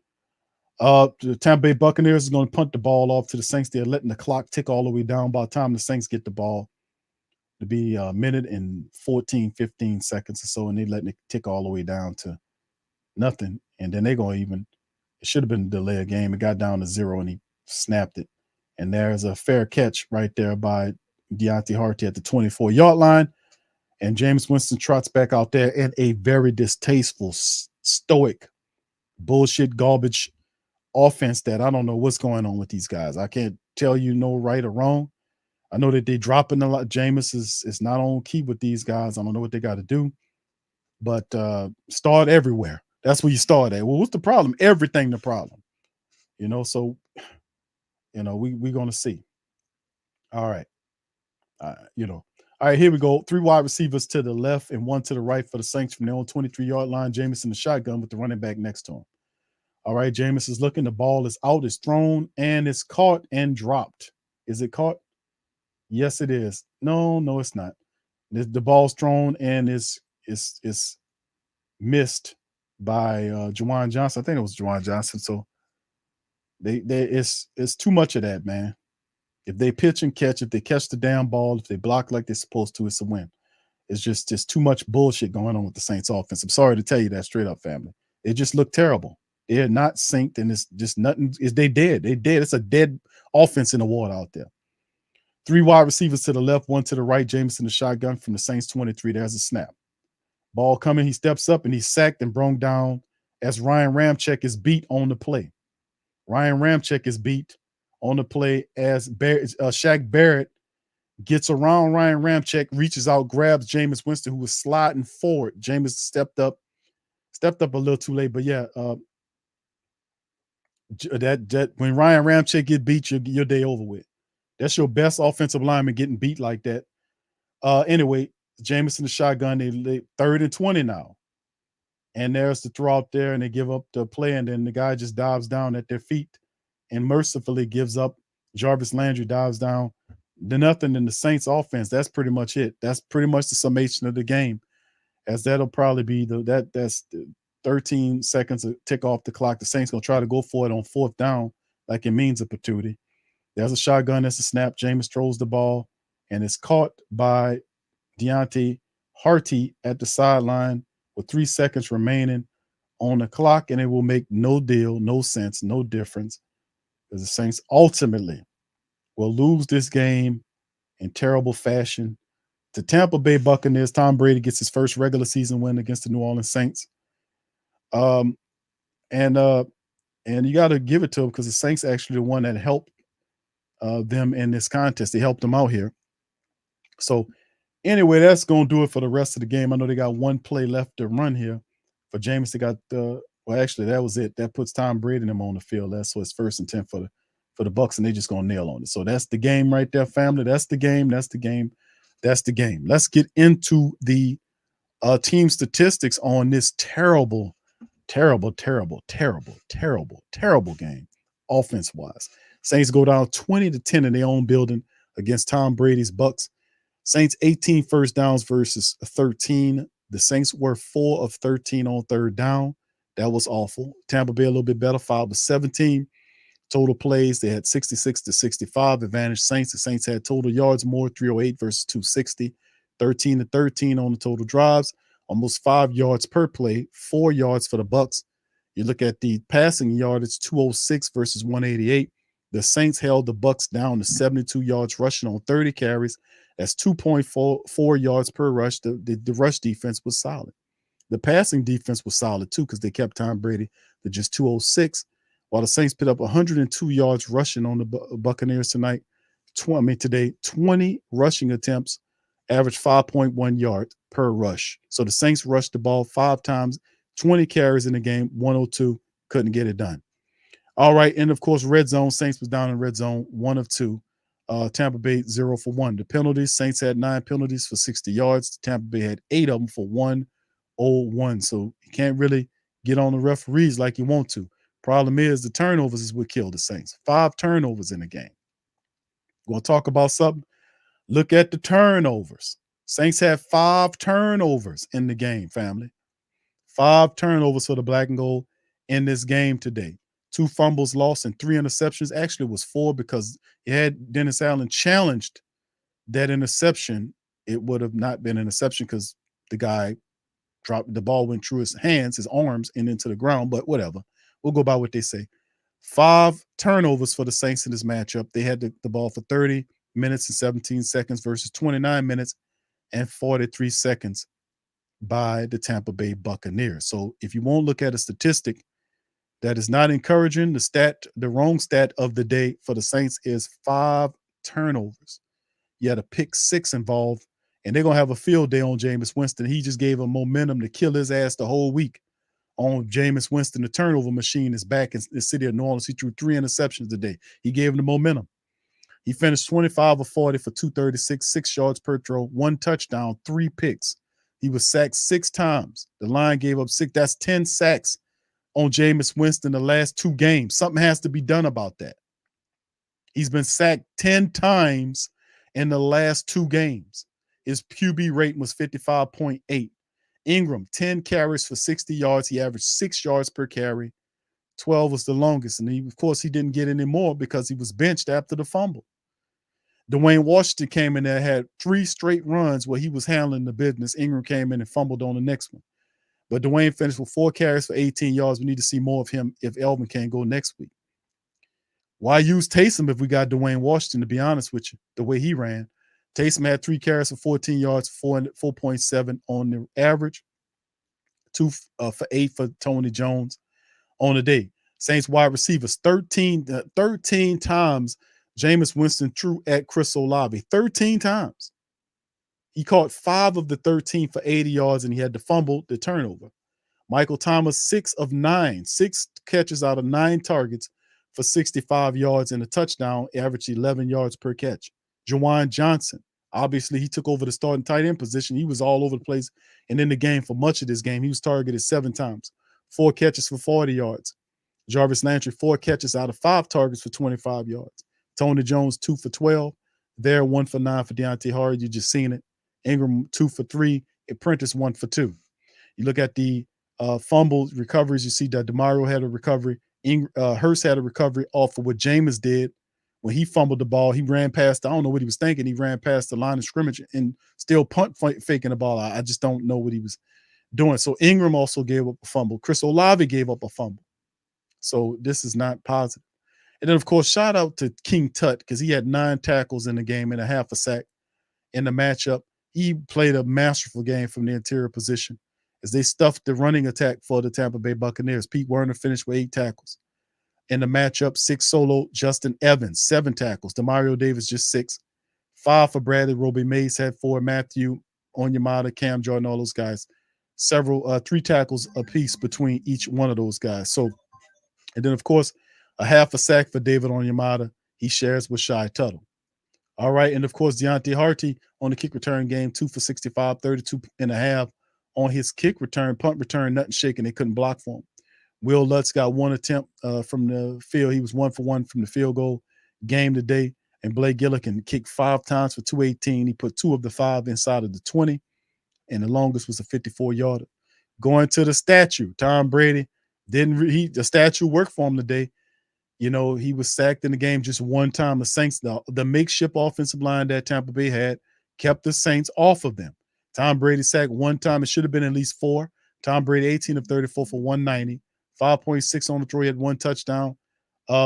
S6: the Tampa Bay Buccaneers is going to punt the ball off to the Saints. They're letting the clock tick all the way down. By the time the Saints get the ball, to be a minute and 14, 15 seconds or so, and they letting it tick all the way down to nothing. And then they're going to it should have been a delay of game. It got down to 0, and he snapped it. And there's a fair catch right there by Deontay Harty at the 24-yard line. And Jameis Winston trots back out there in a very distasteful, stoic, bullshit, garbage offense that I don't know what's going on with these guys. I can't tell you no right or wrong. I know that they dropping a lot. Jameis is not on key with these guys. I don't know what they got to do. But start everywhere. That's where you start at. Well, what's the problem? Everything the problem. So, we're going to see. All right. All right, here we go. 3 wide receivers to the left and 1 to the right for the Saints from their own 23-yard line. Jameis in the shotgun with the running back next to him. All right, Jameis is looking. The ball is out, it's thrown, and it's caught and dropped. Is it caught? Yes, it is. No, it's not. The ball's thrown and it's missed by Juwan Johnson. I think it was Juwan Johnson. So it's too much of that, man. If they pitch and catch, if they catch the damn ball, if they block like they're supposed to, it's a win. It's just too much bullshit going on with the Saints offense. I'm sorry to tell you that straight up, family. It just looked terrible. They're not synced, and it's just nothing. They dead. They dead. It's a dead offense in the water out there. 3 wide receivers to the left, 1 to the right. Jameis in the shotgun from the Saints 23. There's a snap. Ball coming. He steps up and he's sacked and brought down as Ryan Ramczyk is beat on the play. Ryan Ramczyk is beat on the play as Shaq Barrett gets around Ryan Ramczyk, reaches out, grabs Jameis Winston, who was sliding forward. Jameis stepped up a little too late, but yeah, that when Ryan Ramczyk get beat, your day over with. That's your best offensive lineman getting beat like that. Anyway, Jameis in the shotgun. They 3rd and 20 now, and there's the throw out there, and they give up the play, and then the guy just dives down at their feet and mercifully gives up. Jarvis Landry dives down. Nothing in the Saints offense. That's pretty much it. That's pretty much the summation of the game, as that'll probably be that's 13 seconds to tick off the clock. The Saints gonna try to go for it on 4th down like it means a patootie. There's a shotgun. That's a snap. Jameis throws the ball, and it's caught by Deontay Harty at the sideline with 3 seconds remaining on the clock, and it will make no deal, no sense, no difference, because the Saints ultimately will lose this game in terrible fashion to Tampa Bay Buccaneers. Tom Brady gets his first regular season win against the New Orleans Saints. And you got to give it to him, because the Saints actually the one that helped them in this contest. They helped them out here. So anyway, that's going to do it for the rest of the game. I know they got 1 play left to run here for Jameis. They got actually that was it. That puts Tom Brady and them on the field. That's so it's 1st and 10 for the Bucs, and they just going to nail on it. So that's the game right there, family. That's the game. That's the game. That's the game. Let's get into the team statistics on this terrible game offense-wise. Saints go down 20-10 in their own building against Tom Brady's Bucs. Saints 18 first downs versus 13. The Saints were 4 of 13 on 3rd down. That was awful. Tampa Bay a little bit better, 5 of 17. Total plays, they had 66-65 advantage Saints. The Saints had total yards more, 308 versus 260. 13-13 on the total drives, almost 5 yards per play, 4 yards for the Bucs. You look at the passing yard, it's 206 versus 188. The Saints held the Bucs down to 72 yards rushing on 30 carries. That's 2.4 yards per rush. The rush defense was solid. The passing defense was solid too, because they kept Tom Brady to just 206, while the Saints put up 102 yards rushing on the Buccaneers tonight. Today, 20 rushing attempts, average 5.1 yards per rush. So the Saints rushed the ball 5 times, 20 carries in the game, 102, couldn't get it done. All right, and of course, red zone. Saints was down in red zone, 1 of 2. Tampa Bay 0 for 1. The penalties, Saints had 9 penalties for 60 yards. Tampa Bay had 8 of them for 101. So you can't really get on the referees like you want to. Problem is the turnovers is what killed the Saints. 5 turnovers in the game. We're going to talk about something. Look at the turnovers. Saints had 5 turnovers in the game, family. 5 turnovers for the black and gold in this game today. 2 fumbles lost and 3 interceptions. Actually, it was 4 because you had Dennis Allen challenged that interception. It would have not been an interception because the guy dropped, the ball went through his hands, his arms, and into the ground, but whatever. We'll go by what they say. 5 turnovers for the Saints in this matchup. They had the ball for 30 minutes and 17 seconds versus 29 minutes and 43 seconds by the Tampa Bay Buccaneers. So if you won't look at a statistic that is not encouraging, the wrong stat of the day for the Saints is 5 turnovers. You had a pick 6 involved, and they're going to have a field day on Jameis Winston. He just gave him momentum to kill his ass the whole week on Jameis Winston. The turnover machine is back in the city of New Orleans. He threw 3 interceptions today. He gave him the momentum. He finished 25 of 40 for 236, 6 yards per throw, 1 touchdown, 3 picks. He was sacked 6 times. The line gave up 6. That's 10 sacks on Jameis Winston the last 2 games. Something has to be done about that. He's been sacked 10 times in the last 2 games. His QB rating was 55.8. Ingram, 10 carries for 60 yards. He averaged 6 yards per carry. 12 was the longest. And of course, he didn't get any more because he was benched after the fumble. Dwayne Washington came in there, had 3 straight runs where he was handling the business. Ingram came in and fumbled on the next one. But Dwayne finished with 4 carries for 18 yards. We need to see more of him if Elvin can't go next week. Why use Taysom if we got Dwayne Washington, to be honest with you, the way he ran? Taysom had 3 carries for 14 yards, 4.7 on the average, 2 for 8 for Tony Jones on the day. Saints wide receivers, 13 times Jameis Winston threw at Chris Olave. 13 times. He caught 5 of the 13 for 80 yards, and he had to fumble the turnover. Michael Thomas, 6 of 9, 6 catches out of 9 targets for 65 yards and a touchdown, averaged 11 yards per catch. Juwan Johnson, obviously he took over the starting tight end position. He was all over the place. And in the game, for much of this game, he was targeted 7 times, 4 catches for 40 yards. Jarvis Landry, 4 catches out of 5 targets for 25 yards. Tony Jones, 2 for 12. There, 1 for 9 for Deontay Hardy. You just seen it. Ingram, 2 for 3. Apprentice, 1 for 2. You look at the fumble recoveries, you see that DeMario had a recovery. Hurst had a recovery off of what Jameis did when he fumbled the ball. He ran past, I don't know what he was thinking. He ran past the line of scrimmage and still faking the ball. I just don't know what he was doing. So Ingram also gave up a fumble. Chris Olave gave up a fumble. So this is not positive. And then, of course, shout out to King Tut because he had 9 tackles in the game and a half a sack in the matchup. He played a masterful game from the interior position as they stuffed the running attack for the Tampa Bay Buccaneers. Pete Werner finished with 8 tackles. In the matchup, 6 solo. Justin Evans, 7 tackles. Demario Davis, just 6. 5 for Bradley. Roby Mays had 4. Matthew Onyemata, Cam Jordan, all those guys. 3 tackles apiece between each one of those guys. So, and then, of course, a half a sack for David Onyemata. He shares with Shy Tuttle. All right, and, of course, Deontay Hardy on the kick return game, 2 for 65, 32.5 on his kick return, punt return, nothing shaking. They couldn't block for him. Will Lutz got 1 attempt from the field. He was 1 for 1 from the field goal game today. And Blake Gillikin kicked 5 times for 218. He put 2 of the 5 inside of the 20, and the longest was a 54-yarder. Going to the statue, Tom Brady the statue worked for him today. You know, he was sacked in the game just 1 time. The Saints, the makeshift offensive line that Tampa Bay had, kept the Saints off of them. Tom Brady sacked 1 time. It should have been at least 4. Tom Brady, 18 of 34 for 190. 5.6 on the throw. He had 1 touchdown,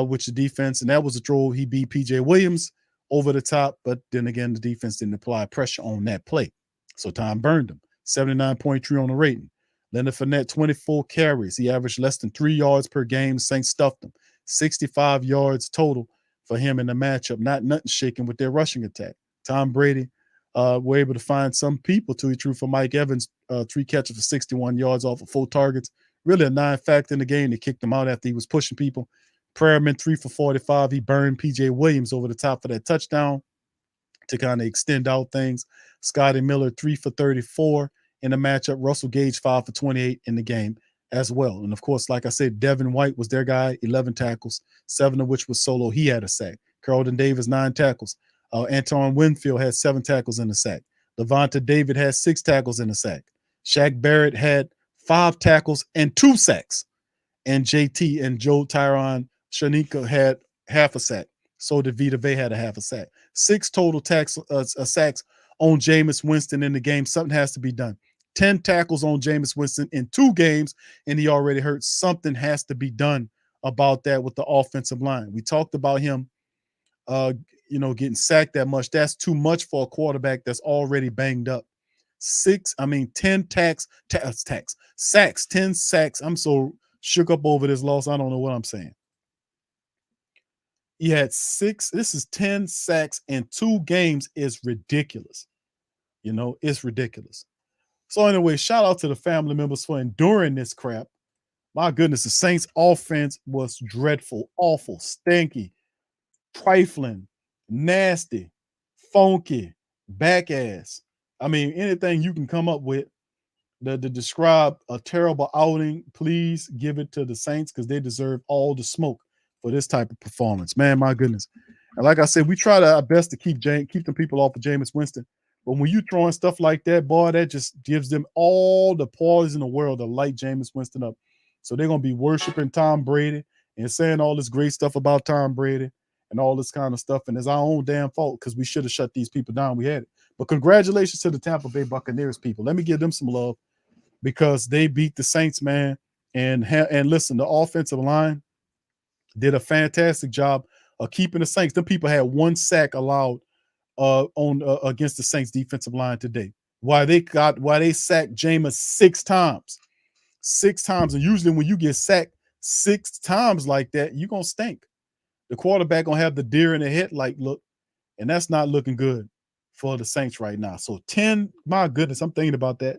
S6: which the defense, and that was a throw. He beat P.J. Williams over the top, but then again, the defense didn't apply pressure on that play. So Tom burned him. 79.3 on the rating. Leonard Fournette, 24 carries. He averaged less than 3 yards per game. Saints stuffed him. 65 yards total for him in the matchup. Nothing shaking with their rushing attack. Tom Brady were able to find some people to. He threw for Mike Evans, 3 catches for 61 yards off of 4 targets. Really a non-factor in the game. They kicked him out after he was pushing people. Perriman, 3 for 45. He burned P.J. Williams over the top for that touchdown to kind of extend out things. Scotty Miller, 3 for 34 in the matchup. Russell Gage, 5 for 28 in the game as well. And, of course, like I said, Devin White was their guy, 11 tackles, 7 of which was solo. He had a sack. Carlton Davis, 9 tackles. Antoine Winfield had 7 tackles and a sack. Levante David had 6 tackles and a sack. Shaq Barrett had 5 tackles and 2 sacks. And JT and Joe Tyron Shanika had half a sack. So did Vita Vey had a half a sack. 6 total sacks on Jameis Winston in the game. Something has to be done. 10 tackles on Jameis Winston in 2 games, and he already hurt. Something has to be done about that with the offensive line. We talked about him, getting sacked that much. That's too much for a quarterback that's already banged up. 10 sacks, 10 sacks. I'm so shook up over this loss. I don't know what I'm saying. He had 6. This is 10 sacks in 2 games is ridiculous. It's ridiculous. So anyway, shout out to the family members for enduring this crap. My goodness, the Saints offense was dreadful, awful, stinky, trifling, nasty, funky, back ass. I mean, anything you can come up with to describe a terrible outing, please give it to the Saints because they deserve all the smoke for this type of performance. Man, my goodness. And like I said, we try our best to keep the people off of Jameis Winston. But when you throwing stuff like that, boy, that just gives them all the poise in the world to light Jameis Winston up. So they're going to be worshiping Tom Brady and saying all this great stuff about Tom Brady and all this kind of stuff. And it's our own damn fault because we should have shut these people down. We had it. But congratulations to the Tampa Bay Buccaneers people. Let me give them some love because they beat the Saints, man. And listen, the offensive line did a fantastic job of keeping the Saints. Them people had 1 sack allowed against the Saints defensive line today. Why they sacked Jameis 6 times. 6 times. And usually when you get sacked 6 times like that, you're gonna stink. The quarterback gonna have the deer in the headlight look, and that's not looking good for the Saints right now. So 10, my goodness, I'm thinking about that.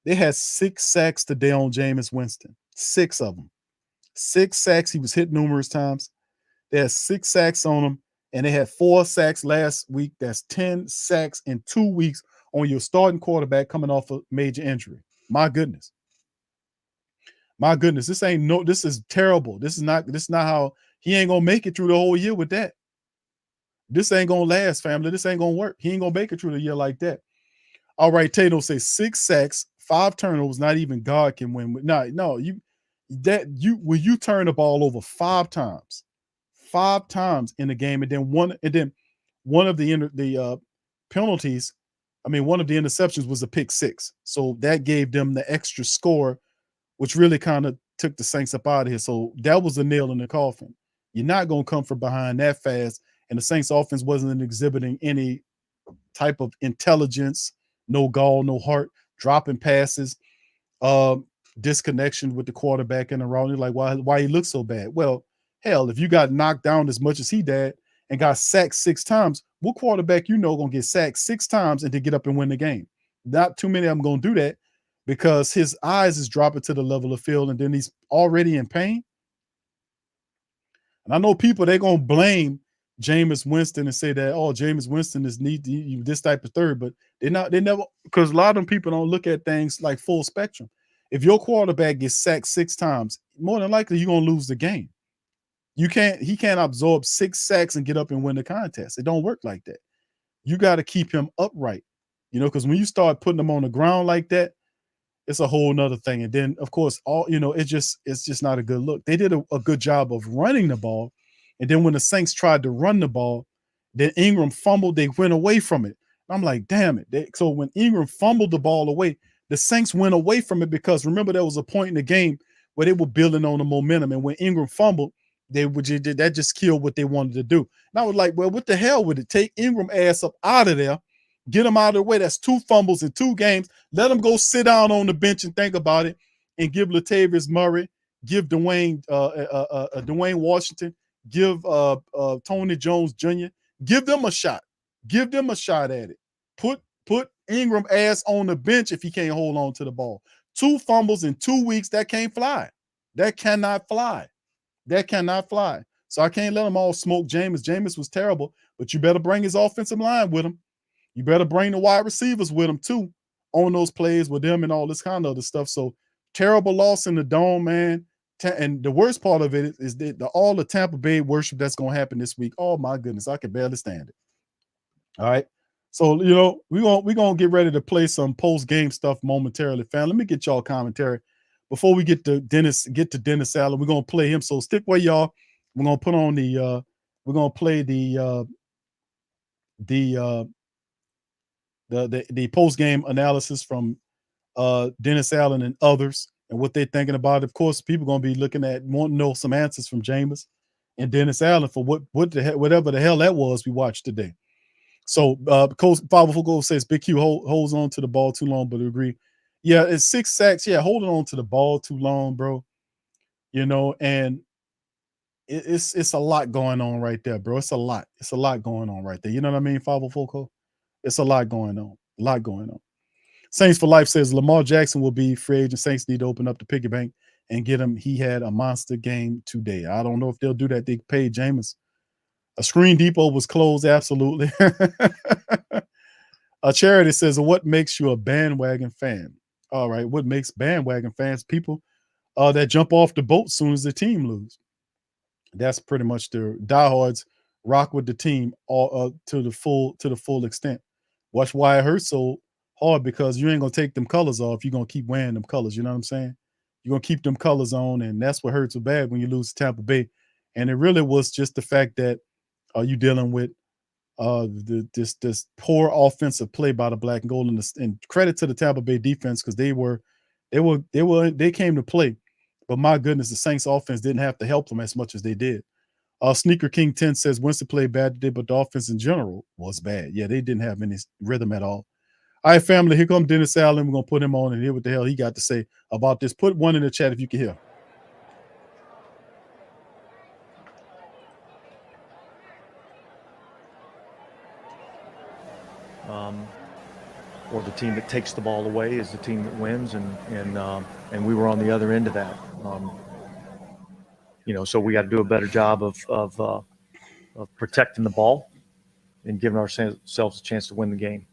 S6: They had 6 sacks today on Jameis Winston. 6 of them. 6 sacks. He was hit numerous times. They had 6 sacks on him, and they had 4 sacks last week. That's 10 sacks in 2 weeks on your starting quarterback coming off a major injury. My goodness. My goodness. This is terrible. This is not how he ain't gonna make it through the whole year with that. This ain't gonna last, family. This ain't gonna work. He ain't gonna make it through the year like that. All right, Tato says 6 sacks, 5 turnovers. Not even God can win with. No, when you turn the ball over 5 times in the game, and then one of the penalties. I mean, one of the interceptions was a pick 6, so that gave them the extra score, which really kind of took the Saints up out of here. So that was a nail in the coffin. You're not gonna come from behind that fast, and the Saints offense wasn't exhibiting any type of intelligence, no gall, no heart, dropping passes, disconnection with the quarterback in the route. Like, why he looks so bad? Well, hell, if you got knocked down as much as he did and got sacked 6 times, what quarterback gonna get sacked 6 times and to get up and win the game? Not too many of them gonna do that because his eyes is dropping to the level of field, and then he's already in pain. And I know people, they're gonna blame Jameis Winston and say that, oh, Jameis Winston is this type of third, but they never, because a lot of them people don't look at things like full spectrum. If your quarterback gets sacked 6 times, more than likely you're gonna lose the game. He can't absorb 6 sacks and get up and win the contest. It don't work like that. You got to keep him upright, because when you start putting him on the ground like that, it's a whole nother thing. And then, of course, it's just not a good look. They did a good job of running the ball. And then when the Saints tried to run the ball, then Ingram fumbled. They went away from it. I'm like, damn it. So when Ingram fumbled the ball away, the Saints went away from it because remember there was a point in the game where they were building on the momentum. And when Ingram fumbled, that just killed what they wanted to do. And I was like, well, what the hell would it take? Ingram ass up out of there. Get him out of the way. That's 2 fumbles in 2 games. Let him go sit down on the bench and think about it. And give Latavius Murray, give Dwayne Washington, give Tony Jones Jr. Give them a shot. Give them a shot at it. Put Ingram ass on the bench if he can't hold on to the ball. 2 fumbles in 2 weeks. That can't fly. That cannot fly. That cannot fly. So I can't let them all smoke Jameis. Jameis was terrible, but you better bring his offensive line with him. You better bring the wide receivers with him too on those plays with them and all this kind of other stuff. So terrible loss in the dome, man. And the worst part of it is all the Tampa Bay worship that's going to happen this week. Oh my goodness, I can barely stand it. All right. So, you know, we're gonna get ready to play some post-game stuff momentarily, fam. Let me get y'all commentary. Before we get to Dennis Allen, we're gonna play him. So stick with y'all. We're gonna put on the we're gonna play the post-game analysis from Dennis Allen and others and what they're thinking about. Of course, people going to be looking at wanting to know some answers from Jameis and Dennis Allen for whatever the hell that was we watched today. So Coach 504 says Big Q holds on to the ball too long, but agree. Yeah, it's 6 sacks. Yeah, holding on to the ball too long, bro. You know, and it's a lot going on right there, bro. It's a lot. It's a lot going on right there. You know what I mean, 504 Cole? It's a lot going on. A lot going on. Saints for Life says Lamar Jackson will be free agent. Saints need to open up the piggy bank and get him. He had a monster game today. I don't know if they'll do that. They paid Jameis. A Screen Depot was closed. Absolutely. A Charity says, what makes you a bandwagon fan? All right. What makes bandwagon fans? People that jump off the boat as soon as the team lose. That's pretty much the diehards rock with the team all to the full extent. Watch why it hurts so hard, because you ain't gonna take them colors off. You're gonna keep wearing them colors. You know what I'm saying? You're gonna keep them colors on, and that's what hurts so bad when you lose to Tampa Bay. And it really was just the fact that you dealing with this poor offensive play by the black and gold, and credit to the Tampa Bay defense, because they came to play. But my goodness, the Saints offense didn't have to help them as much as they did. Sneaker King 10 says Winston played bad today, but the offense in general was bad. Yeah, they didn't have any rhythm at all. All right, family, here comes Dennis Allen. We're going to put him on and hear what the hell he got to say about this. Put one in the chat if you can hear.
S9: Or the team that takes the ball away is the team that wins, and we were on the other end of that. You know, so we got to do a better job of protecting the ball and giving ourselves a chance to win the game.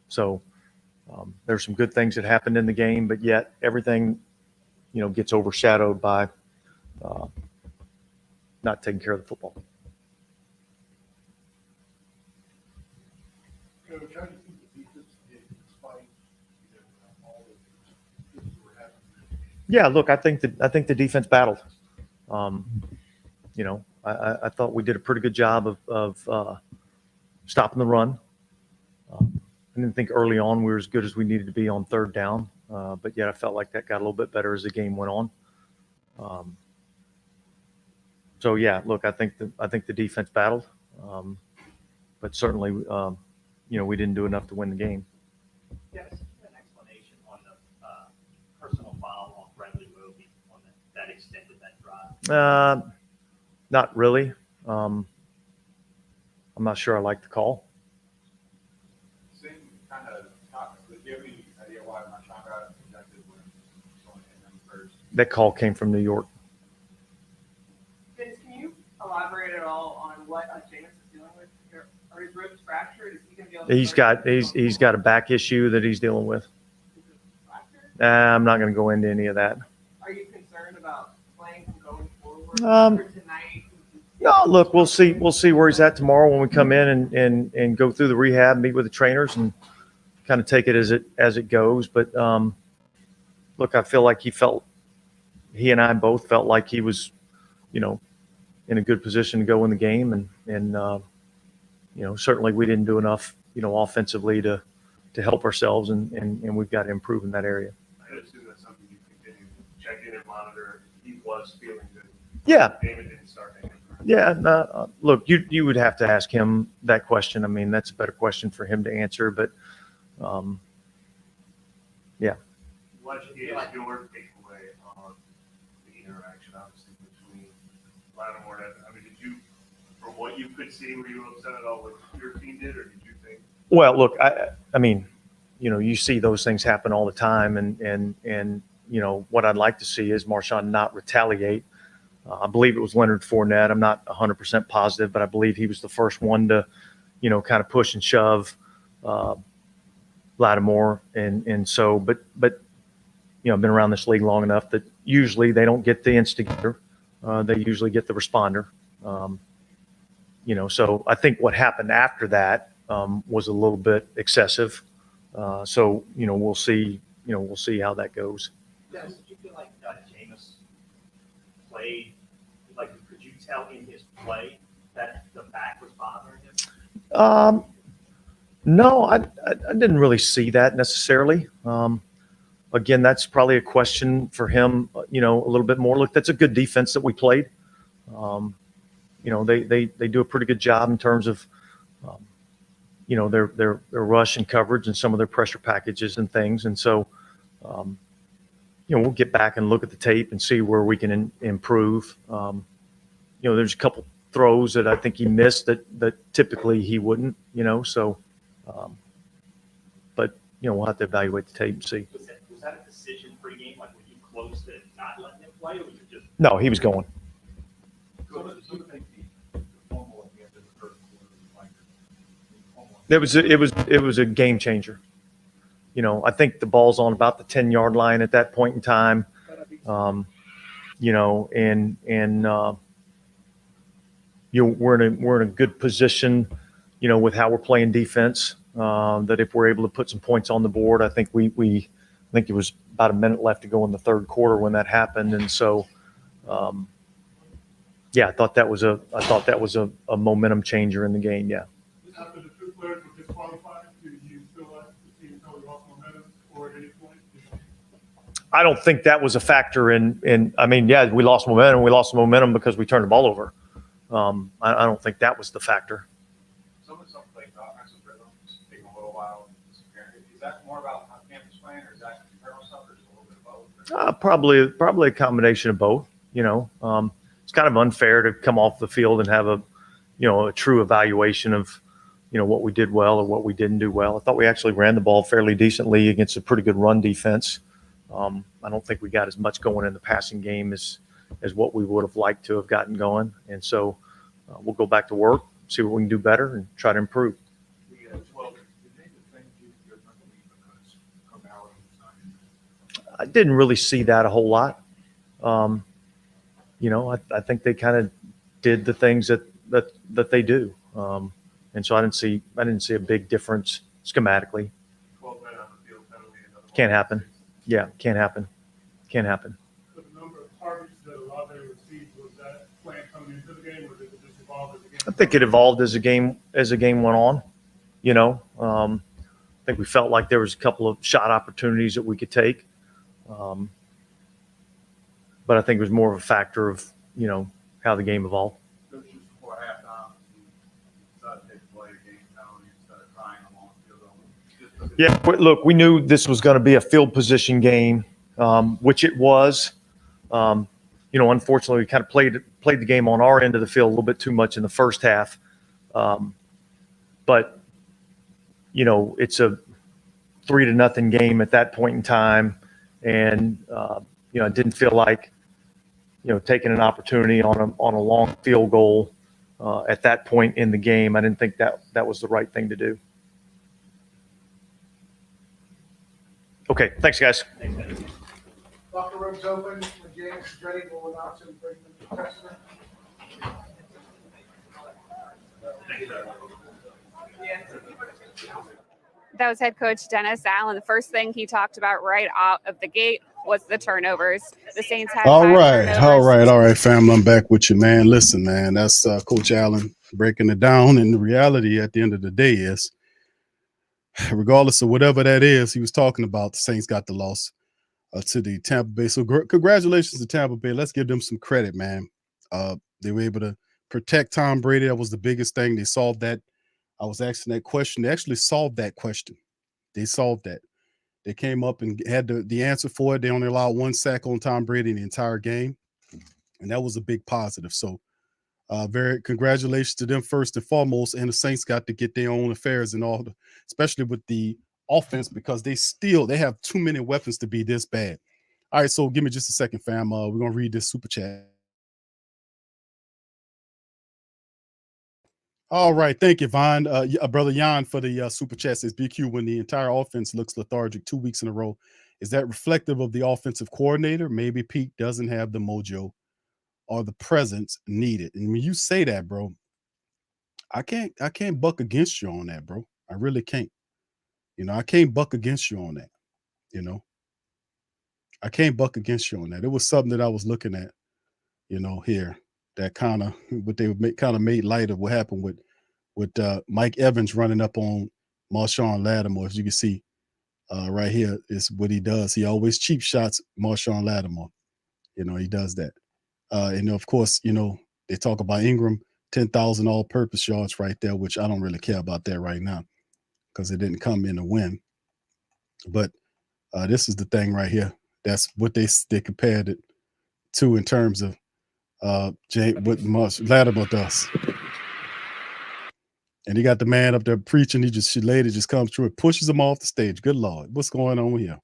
S9: So there's some good things that happened in the game, but yet everything, you know, gets overshadowed by not taking care of the football. Yeah, look, I think the defense battled. You know, I thought we did a pretty good job of stopping the run. I didn't think early on we were as good as we needed to be on third down, but yet I felt like that got a little bit better as the game went on. So yeah, look, I think the defense battled, but certainly, you know, we didn't do enough to win the game.
S10: Yes, an explanation on the personal foul on Bradley Roby on that extended that drive.
S9: Not really. I'm not sure I like the call. That call came from New York.
S11: Vince, can you elaborate at all on what Jameis is dealing with? Are his ribs fractured? Is he going to be able to
S9: He's got a back issue that he's dealing with. I'm not going to go into any of that.
S11: Are you concerned about playing from going forward for tonight?
S9: No, look, we'll see where he's at tomorrow when we come in and go through the rehab, meet with the trainers, and kind of take it as it goes. But look, I feel like he and I both felt like he was, you know, in a good position to go in the game, and you know, certainly we didn't do enough, you know, offensively to help ourselves, and we've got to improve in that area.
S12: I assume that's something you continue to check in and monitor. He was feeling good.
S9: Yeah.
S12: David didn't start anything.
S9: Yeah. Look, you would have to ask him that question. I mean, that's a better question for him to answer. But yeah.
S12: What is your takeaway on the interaction, obviously, between Lattimore and I mean, did you, from what you could see, were you upset at all what your team did, or did you think?
S9: Well, look, I mean, you know, you see those things happen all the time, and you know, what I'd like to see is Marshawn not retaliate. I believe it was Leonard Fournette. I'm not 100% positive, but I believe he was the first one to, you know, kind of push and shove Lattimore, and so, but you know, I've been around this league long enough that usually they don't get the instigator, they usually get the responder. You know, so I think what happened after that was a little bit excessive. So, we'll see, we'll see how that goes.
S10: Dennis, did you feel like Jameis played, like, could you tell in his play that the back was bothering him?
S9: No, I didn't really see that necessarily. Again, that's probably a question for him, a little bit more. Look, that's a good defense that we played. They do a pretty good job in terms of, their rush and coverage and some of their pressure packages and things. And so, we'll get back and look at the tape and see where we can improve. There's a couple throws that I think he missed that typically he wouldn't, so, but, we'll have to evaluate the tape and see.
S10: Was that a decision pregame? Like, were you close to not letting him play, or was it just?
S9: No, he was going. It was a game changer. I think the ball's on about the 10-yard line at that point in time. We're in a good position, with how we're playing defense. That if we're able to put some points on the board, I think I think it was about a minute left to go in the third quarter when that happened, and so, I thought that was a momentum changer in the game. Yeah.
S2: After the two players were disqualified, did you feel like the team totally lost momentum, or at any point?
S9: I don't think that was a factor in. I mean, yeah, we lost momentum. We lost momentum because we turned the ball over. I don't think that was the factor.
S13: Some things, offensive rhythm, is taking a little while. Is that more about how campus playing, or is that internal stuff, or is it a little bit of both?
S9: Probably a combination of both. It's kind of unfair to come off the field and have a true evaluation of, what we did well or what we didn't do well. I thought we actually ran the ball fairly decently against a pretty good run defense. I don't think we got as much going in the passing game as what we would have liked to have gotten going. And so we'll go back to work, see what we can do better, and try to improve. I didn't really see that a whole lot. I think they kind of did the things that they do. And so I didn't see a big difference schematically. Can't happen. Yeah, can't happen. Can't happen.
S2: So the number of targets that Olave received, was that plan coming into the game, or did it just evolve as the game?
S9: I think it evolved as the game went on. I think we felt like there was a couple of shot opportunities that we could take. But I think it was more of a factor of, how the game evolved.
S13: So just before halftime, you decided to take the play game penalty instead of trying them on the field goal.
S9: Yeah, look, we knew this was going to be a field position game, which it was. Unfortunately, we kind of played the game on our end of the field a little bit too much in the first half. But, it's a 3-0 game at that point in time. And, I didn't feel like, taking an opportunity on a long field goal at that point in the game. I didn't think that was the right thing to do. Okay, thanks, guys.
S7: Locker room's open. When James is ready, we'll announce him. Bring them to Testament.
S14: That was head coach Dennis Allen. The first thing he talked about right out of the gate was the turnovers. The Saints had
S6: all right, family. I'm back with you, man. Listen, man, that's Coach Allen breaking it down. And the reality at the end of the day is, regardless of whatever that is he was talking about, the Saints got the loss to the Tampa Bay. So congratulations to Tampa Bay. Let's give them some credit, man. They were able to protect Tom Brady. That was the biggest thing. They solved that. I was asking that question. They actually solved that question. They solved that. They came up and had the answer for it. They only allowed 1 sack on Tom Brady in the entire game, and that was a big positive. So very congratulations to them first and foremost, and the Saints got to get their own affairs and all, especially with the offense, because they have too many weapons to be this bad. All right, so give me just a second, fam. We're going to read this super chat. All right, thank you, Vaughn. Brother Jan for the super chat says, BQ, when the entire offense looks lethargic 2 weeks in a row, is that reflective of the offensive coordinator? Maybe Pete doesn't have the mojo or the presence needed. And when you say that, bro, I can't buck against you on that, bro. I really can't. I can't buck against you on that. I can't buck against you on that. It was something that I was looking at, here that kind of what they kind of made light of what happened with Mike Evans running up on Marshawn Lattimore. As you can see right here is what he does. He always cheap shots Marshawn Lattimore. He does that. And of course, they talk about Ingram, 10,000 all-purpose yards right there, which I don't really care about that right now because it didn't come in a win. But this is the thing right here. That's what they compared it to in terms of what Lattimore does. And he got the man up there preaching. Lady just comes through and pushes him off the stage. Good Lord. What's going on here?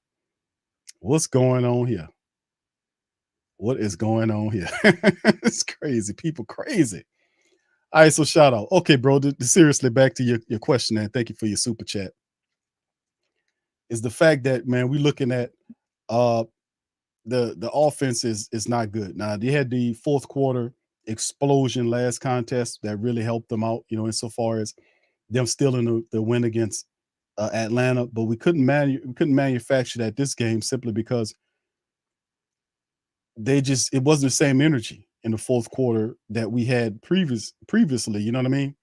S6: What's going on here? What is going on here? It's crazy. People crazy. All right, so shout out. Okay, bro, seriously, back to your question, and thank you for your super chat. Is the fact that, man, we're looking at the offense is not good. Now, they had the fourth quarter explosion last contest that really helped them out, insofar as them still in the win against Atlanta, but we couldn't manufacture that this game simply because it wasn't the same energy in the fourth quarter that we had previously. You know what I mean?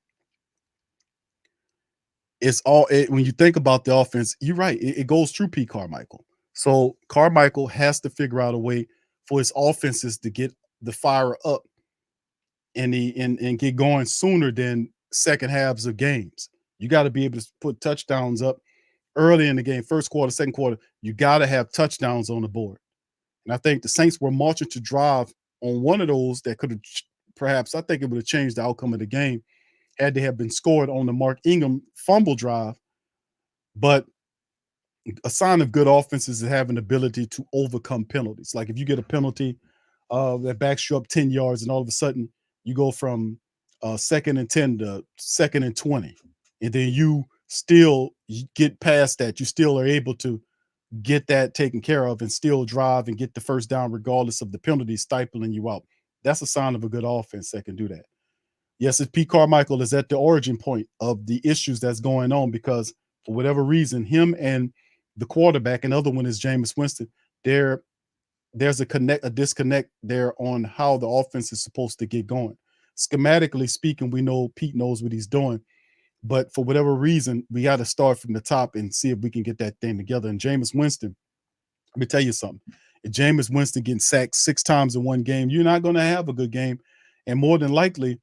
S6: It's when you think about the offense, you're right. It goes through Pete Carmichael. So Carmichael has to figure out a way for his offenses to get the fire up and get going sooner than second halves of games. You got to be able to put touchdowns up early in the game, first quarter, second quarter. You got to have touchdowns on the board. And I think the Saints were marching to drive on one of those that could have perhaps, I think it would have changed the outcome of the game had they have been scored on the Mark Ingram fumble drive. But a sign of good offenses is having the ability to overcome penalties. Like if you get a penalty that backs you up 10 yards and all of a sudden you go from 2nd and 10 to 2nd and 20, and then you still get past that, you still are able to get that taken care of and still drive and get the first down regardless of the penalty stifling you out. That's a sign of a good offense that can do that. Yes, it's Pete Carmichael is at the origin point of the issues that's going on because for whatever reason, him and the quarterback, another one is Jameis Winston, there's a disconnect there on how the offense is supposed to get going. Schematically speaking, we know Pete knows what he's doing, but for whatever reason, we got to start from the top and see if we can get that thing together. And Jameis Winston, let me tell you something. If Jameis Winston getting sacked 6 times in one game, you're not going to have a good game. And more than likely,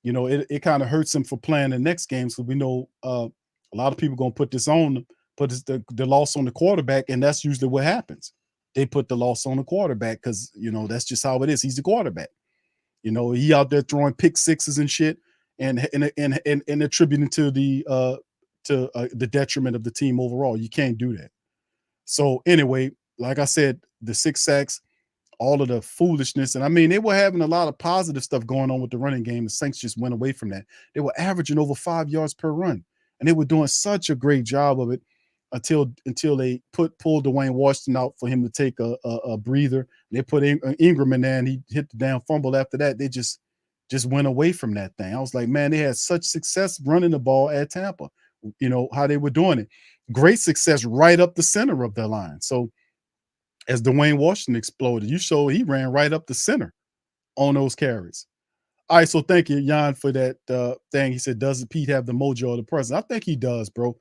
S6: it kind of hurts him for playing the next game. So we know a lot of people going to put the loss on the quarterback, and that's usually what happens. They put the loss on the quarterback because, that's just how it is. He's the quarterback. He out there throwing pick sixes and shit and attributing to the detriment of the team overall. You can't do that. So anyway, like I said, the 6 sacks, all of the foolishness. And I mean, they were having a lot of positive stuff going on with the running game. The Saints just went away from that. They were averaging over 5 yards per run. And they were doing such a great job of it until they pulled Dwayne Washington out for him to take a breather. They put Ingram in there and he hit the damn fumble after that. They just went away from that thing. I was like, man, they had such success running the ball at Tampa, how they were doing it. Great success right up the center of their line. So as Dwayne Washington exploded, he ran right up the center on those carries. All right, so thank you, Jan, for that thing. He said, doesn't Pete have the mojo of the president? I think he does, bro.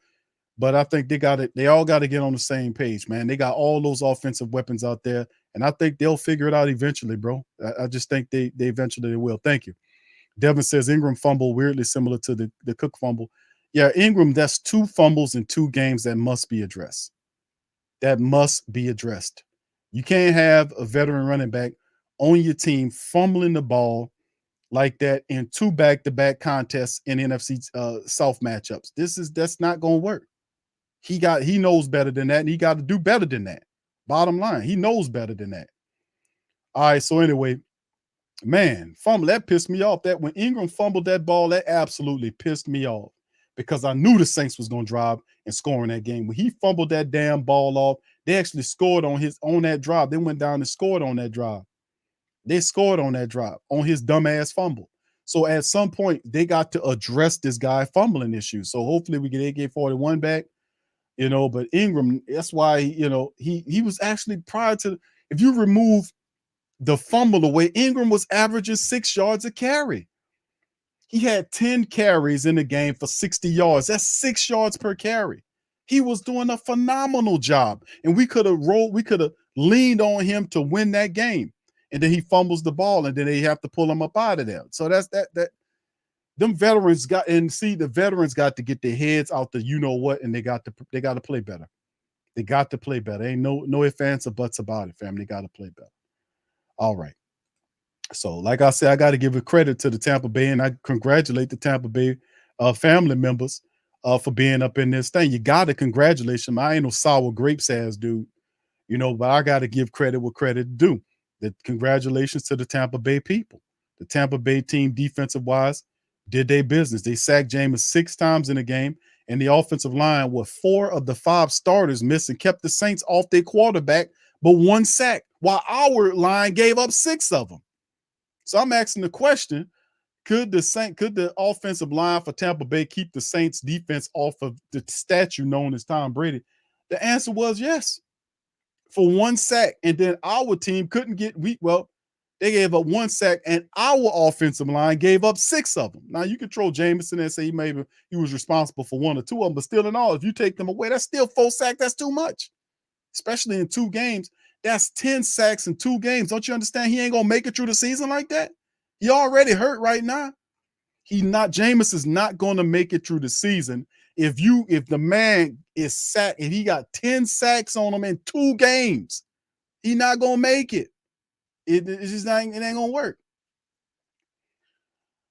S6: But I think they all got to get on the same page, man. They got all those offensive weapons out there, and I think they'll figure it out eventually, bro. I just think they eventually will. Thank you. Devin says Ingram fumble weirdly similar to the Cook fumble. Yeah, Ingram, that's 2 fumbles in 2 games that must be addressed. That must be addressed. You can't have a veteran running back on your team fumbling the ball like that in 2 back-to-back contests in NFC South matchups. That's not going to work. He knows better than that, and he got to do better than that. Bottom line, he knows better than that. All right, so anyway, man, fumble, that pissed me off. That when Ingram fumbled that ball, that absolutely pissed me off because I knew the Saints was going to drive and score in that game. When he fumbled that damn ball off, they actually scored on that drive. They went down and scored on that drive. They scored on that drive on his dumbass fumble. So at some point, they got to address this guy fumbling issue. So hopefully we get AK-41 back, but Ingram, that's why, he was actually prior to, if you remove the fumble away, Ingram was averaging 6 yards a carry. He had 10 carries in the game for 60 yards. That's 6 yards per carry. He was doing a phenomenal job. And we could have leaned on him to win that game. And then he fumbles the ball, and then they have to pull him up out of there. So that's that. Them veterans the veterans got to get their heads out the and they got to play better. They got to play better. Ain't no ifs, ands, or buts about it, fam. They got to play better. All right. So, like I said, I got to give a credit to the Tampa Bay, and I congratulate the Tampa Bay family members for being up in this thing. You got to congratulate them. I ain't no sour grapes ass dude, but I got to give credit where credit due. Congratulations to the Tampa Bay people. The Tampa Bay team, defensive wise, did their business. They sacked Jameis 6 times in the game, and the offensive line, with 4 of the 5 starters missing, kept the Saints off their quarterback, but 1 sack, while our line gave up 6 of them. So I'm asking the question, could the offensive line for Tampa Bay keep the Saints defense off of the statue known as Tom Brady? The answer was yes. For 1 sack, and then our team couldn't get they gave up 1 sack, and our offensive line gave up 6 of them. Now you can throw Jameson and say he was responsible for 1 or 2 of them, but still in all, if you take them away, that's still 4 sacks. That's too much, especially in 2 games. That's 10 sacks in 2 games. Don't you understand? He ain't gonna make it through the season like that. He already hurt right now. Jameis is not gonna make it through the season. If the man is sacked, if he got 10 sacks on him in 2 games, he not gonna make it. It ain't gonna work.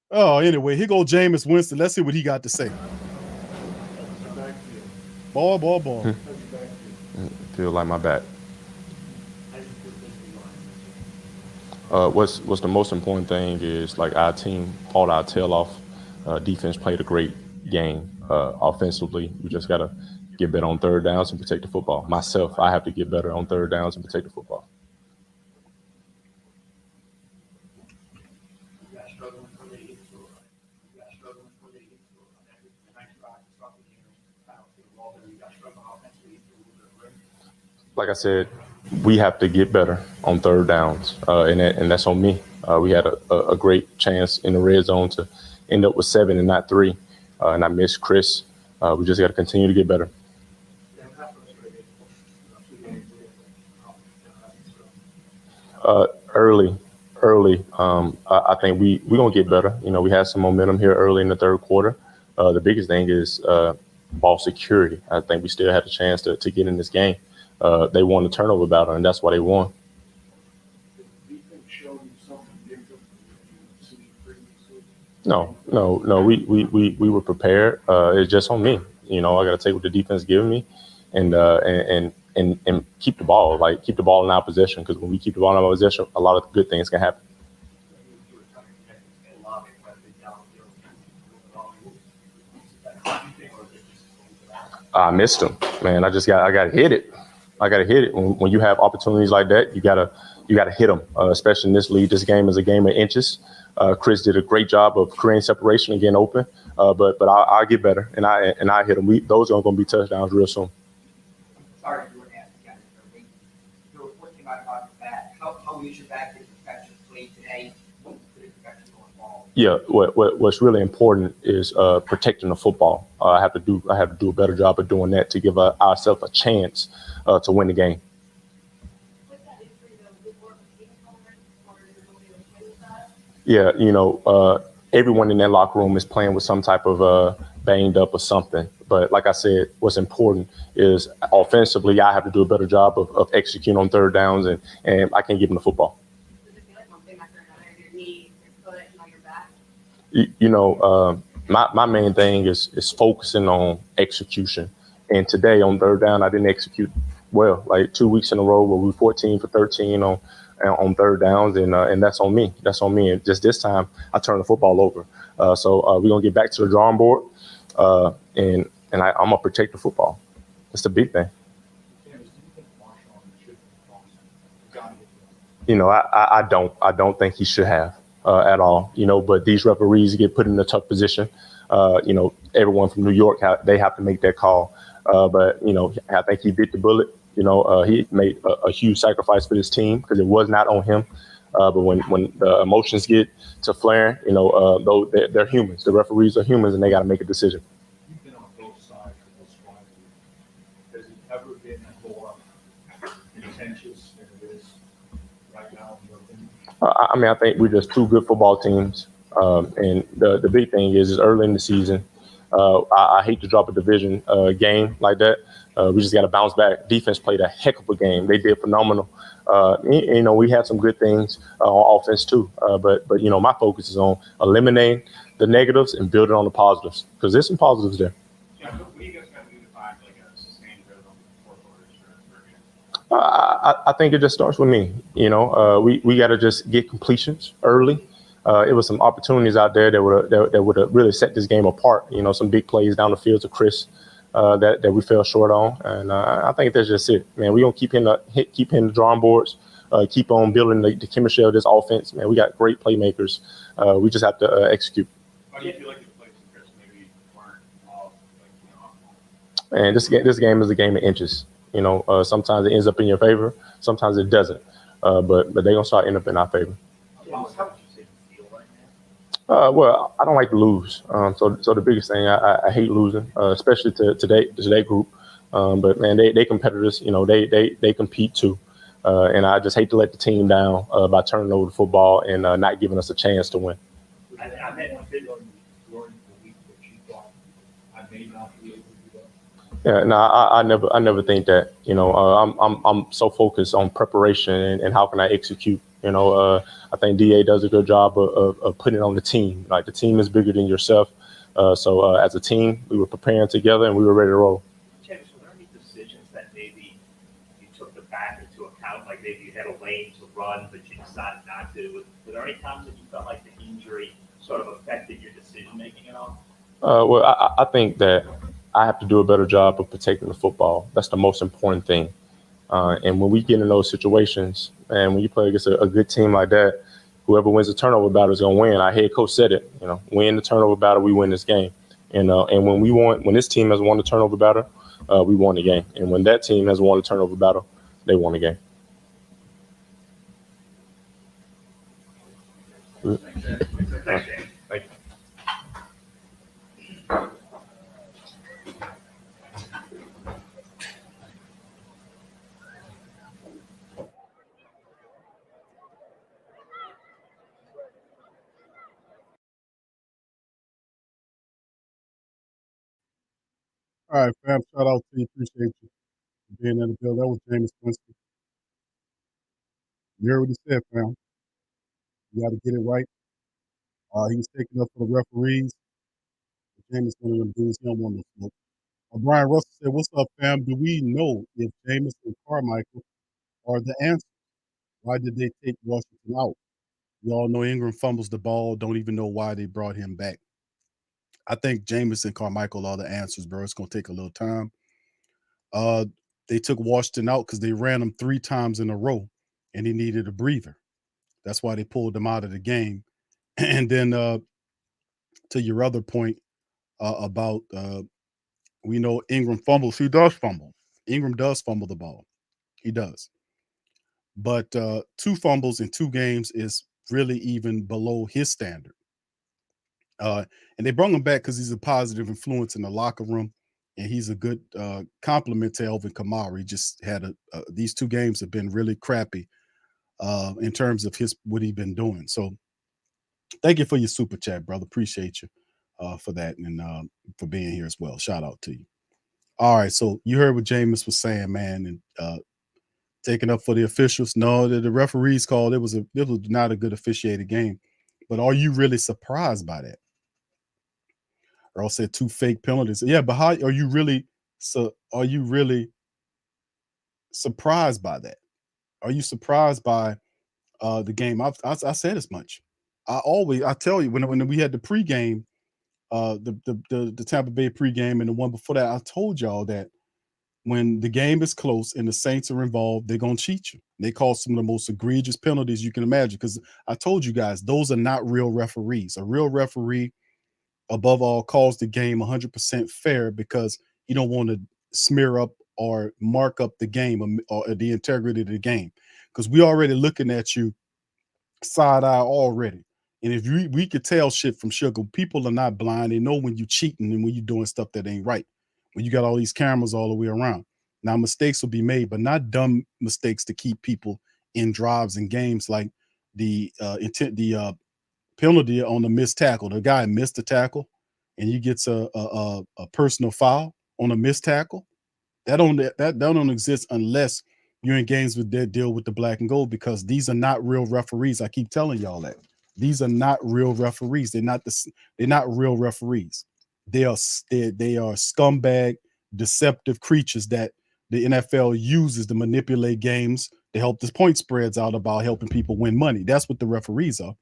S6: Oh, anyway, here go Jameis Winston. Let's see what he got to say. Ball.
S15: Feel like my back. What's the most important thing is, like, our team fought our tail off. Defense played a great game. Offensively, we just got to get better on 3rd downs and protect the football. Myself, I have to get better on 3rd downs and protect the football. Like I said, we have to get better on 3rd downs, and that's on me. We had a great chance in the red zone to end up with 7 and not 3, and I missed Chris. We just got to continue to get better. Early. I think we're going to get better. We had some momentum here early in the 3rd quarter. The biggest thing is ball security. I think we still had a chance to get in this game. They won the turnover battle, and that's why they won. No. We were prepared. It's just on me. I got to take what the defense giving me, and keep the ball. Like, keep the ball in our possession, because when we keep the ball in our possession, a lot of good things can happen. I missed him, man. I got to hit it. I got to hit it. When you have opportunities like that, you gotta hit them. Especially in this league, this game is a game of inches. Chris did a great job of creating separation and getting open. But I'll get better, and I hit them. Those are going to be touchdowns real soon.
S11: Sorry to ask you guys, you were talking about that. How is your back protection played today? What is the protection going forward?
S15: Yeah, what's really important is protecting the football. I have to do a better job of doing that to give ourselves a chance to win the game. Yeah, everyone in that locker room is playing with some type of banged up or something. But like I said, what's important is offensively, I have to do a better job of executing on 3rd downs, and I can't give them the football. My main thing is focusing on execution. And today on 3rd down, I didn't execute well. Like 2 weeks in a row where we were 14 for 13 on 3rd downs, and that's on me. That's on me. And just this time, I turned the football over. So we're gonna get back to the drawing board, and I'm gonna protect the football. That's the big thing. I don't think he should have. at all, but these referees get put in a tough position. Everyone from New York, they have to make that call. But I think he bit the bullet. He made a huge sacrifice for this team because it was not on him. But when the emotions get to flaring, though they're humans. The referees are humans, and they got to make a decision.
S13: You've been on both sides of this rivalry. Has it ever been more contentious than it is right now, in your opinion?
S15: I think we're just two good football teams. And the big thing is early in the season. I hate to drop a division game like that. We just got to bounce back. Defense played a heck of a game. They did phenomenal. We had some good things on offense too. But my focus is on eliminating the negatives and building on the positives because there's some positives there.
S13: Yeah, what do you guys got to do to find like a sustained rhythm for quarters?
S15: I think it just starts with me. We got to just get completions early. It was some opportunities out there that would have really set this game apart. Some big plays down the field to Chris that we fell short on, and I think that's just it, man. We're gonna keep hitting the drawing boards, keep on building the chemistry of this offense, man. We got great playmakers. We just have to execute.
S13: How do you feel like the plays to Chris maybe weren't all
S15: And this game is a game of inches. Sometimes it ends up in your favor, sometimes it doesn't. But they're gonna start ending up in our favor. Well, I don't like to lose. So the biggest thing, I hate losing, especially to today group. But man, they competitors. They compete too. And I just hate to let the team down by turning over the football and not giving us a chance to win.
S13: I had a bit on during the week that you thought I may not be able to do that.
S15: Yeah, no, I never think that. I'm so focused on preparation and how can I execute. I think DA does a good job of putting it on the team. Like the team is bigger than yourself. So as a team, we were preparing together and we were ready to roll.
S10: James, were there any decisions that maybe you took the back into account? Like maybe you had a lane to run, but you decided not to. Were there any times that you felt like the injury sort of affected your decision making at all?
S15: Well, I think that I have to do a better job of protecting the football. That's the most important thing. And when we get in those situations, and when you play against a good team like that, whoever wins the turnover battle is going to win. Our head coach said it. Win the turnover battle, we win this game. And when this team has won the turnover battle, we won the game. And when that team has won the turnover battle, they won the game.
S10: Thanks, James.
S15: Thank you.
S6: All right, fam. Shout out to you. Appreciate you being in the building. That was Jameis Winston. You heard what he said, fam. You got to get it right. He was taking up for the referees. Jameis, one of them dudes, he don't want no smoke. Brian Russell said, "What's up, fam? Do we know if Jameis and Carmichael are the answer? Why did they take Washington out? We all know Ingram fumbles the ball. Don't even know why they brought him back. I think Jameis and Carmichael are the answers, bro. It's gonna take a little time. They took Washington out because they ran him 3 times in a row, and he needed a breather. That's why they pulled him out of the game. And then to your other point about we know Ingram fumbles. He does fumble. Ingram does fumble the ball. He does. But 2 fumbles in 2 games is really even below his standard. And they brought him back because he's a positive influence in the locker room, and he's a good compliment to Elvin Kamara. He just had these 2 games have been really crappy in terms of what he's been doing. So thank you for your super chat, brother. Appreciate you for that and for being here as well. Shout out to you. All right, so you heard what Jameis was saying, man, and taking up for the officials. No, the referees called. It was not a good officiated game. But are you really surprised by that? Earl said 2 fake penalties. Yeah, but how are you really surprised by that? Are you surprised by the game? I said as much. I tell you when we had the pregame, the Tampa Bay pregame and the one before that, I told y'all that when the game is close and the Saints are involved, they're going to cheat you. They call some of the most egregious penalties you can imagine, because I told you guys, those are not real referees. A real referee, above all, calls the game 100% fair because you don't want to smear up or mark up the game or the integrity of the game, because we already looking at you side eye already. And if we could tell shit from sugar, people are not blind. They know when you cheating and when you're doing stuff that ain't right. When you got all these cameras all the way around. Now, mistakes will be made, but not dumb mistakes to keep people in drives and games, like the penalty on the missed tackle. The guy missed the tackle and he gets a personal foul on a missed tackle. That don't exist unless you're in games with that deal with the black and gold, because these are not real referees. I keep telling y'all that. These are not real referees. They're not real referees. They are scumbag, deceptive creatures that the NFL uses to manipulate games to help the point spreads out about helping people win money. That's what the referees are.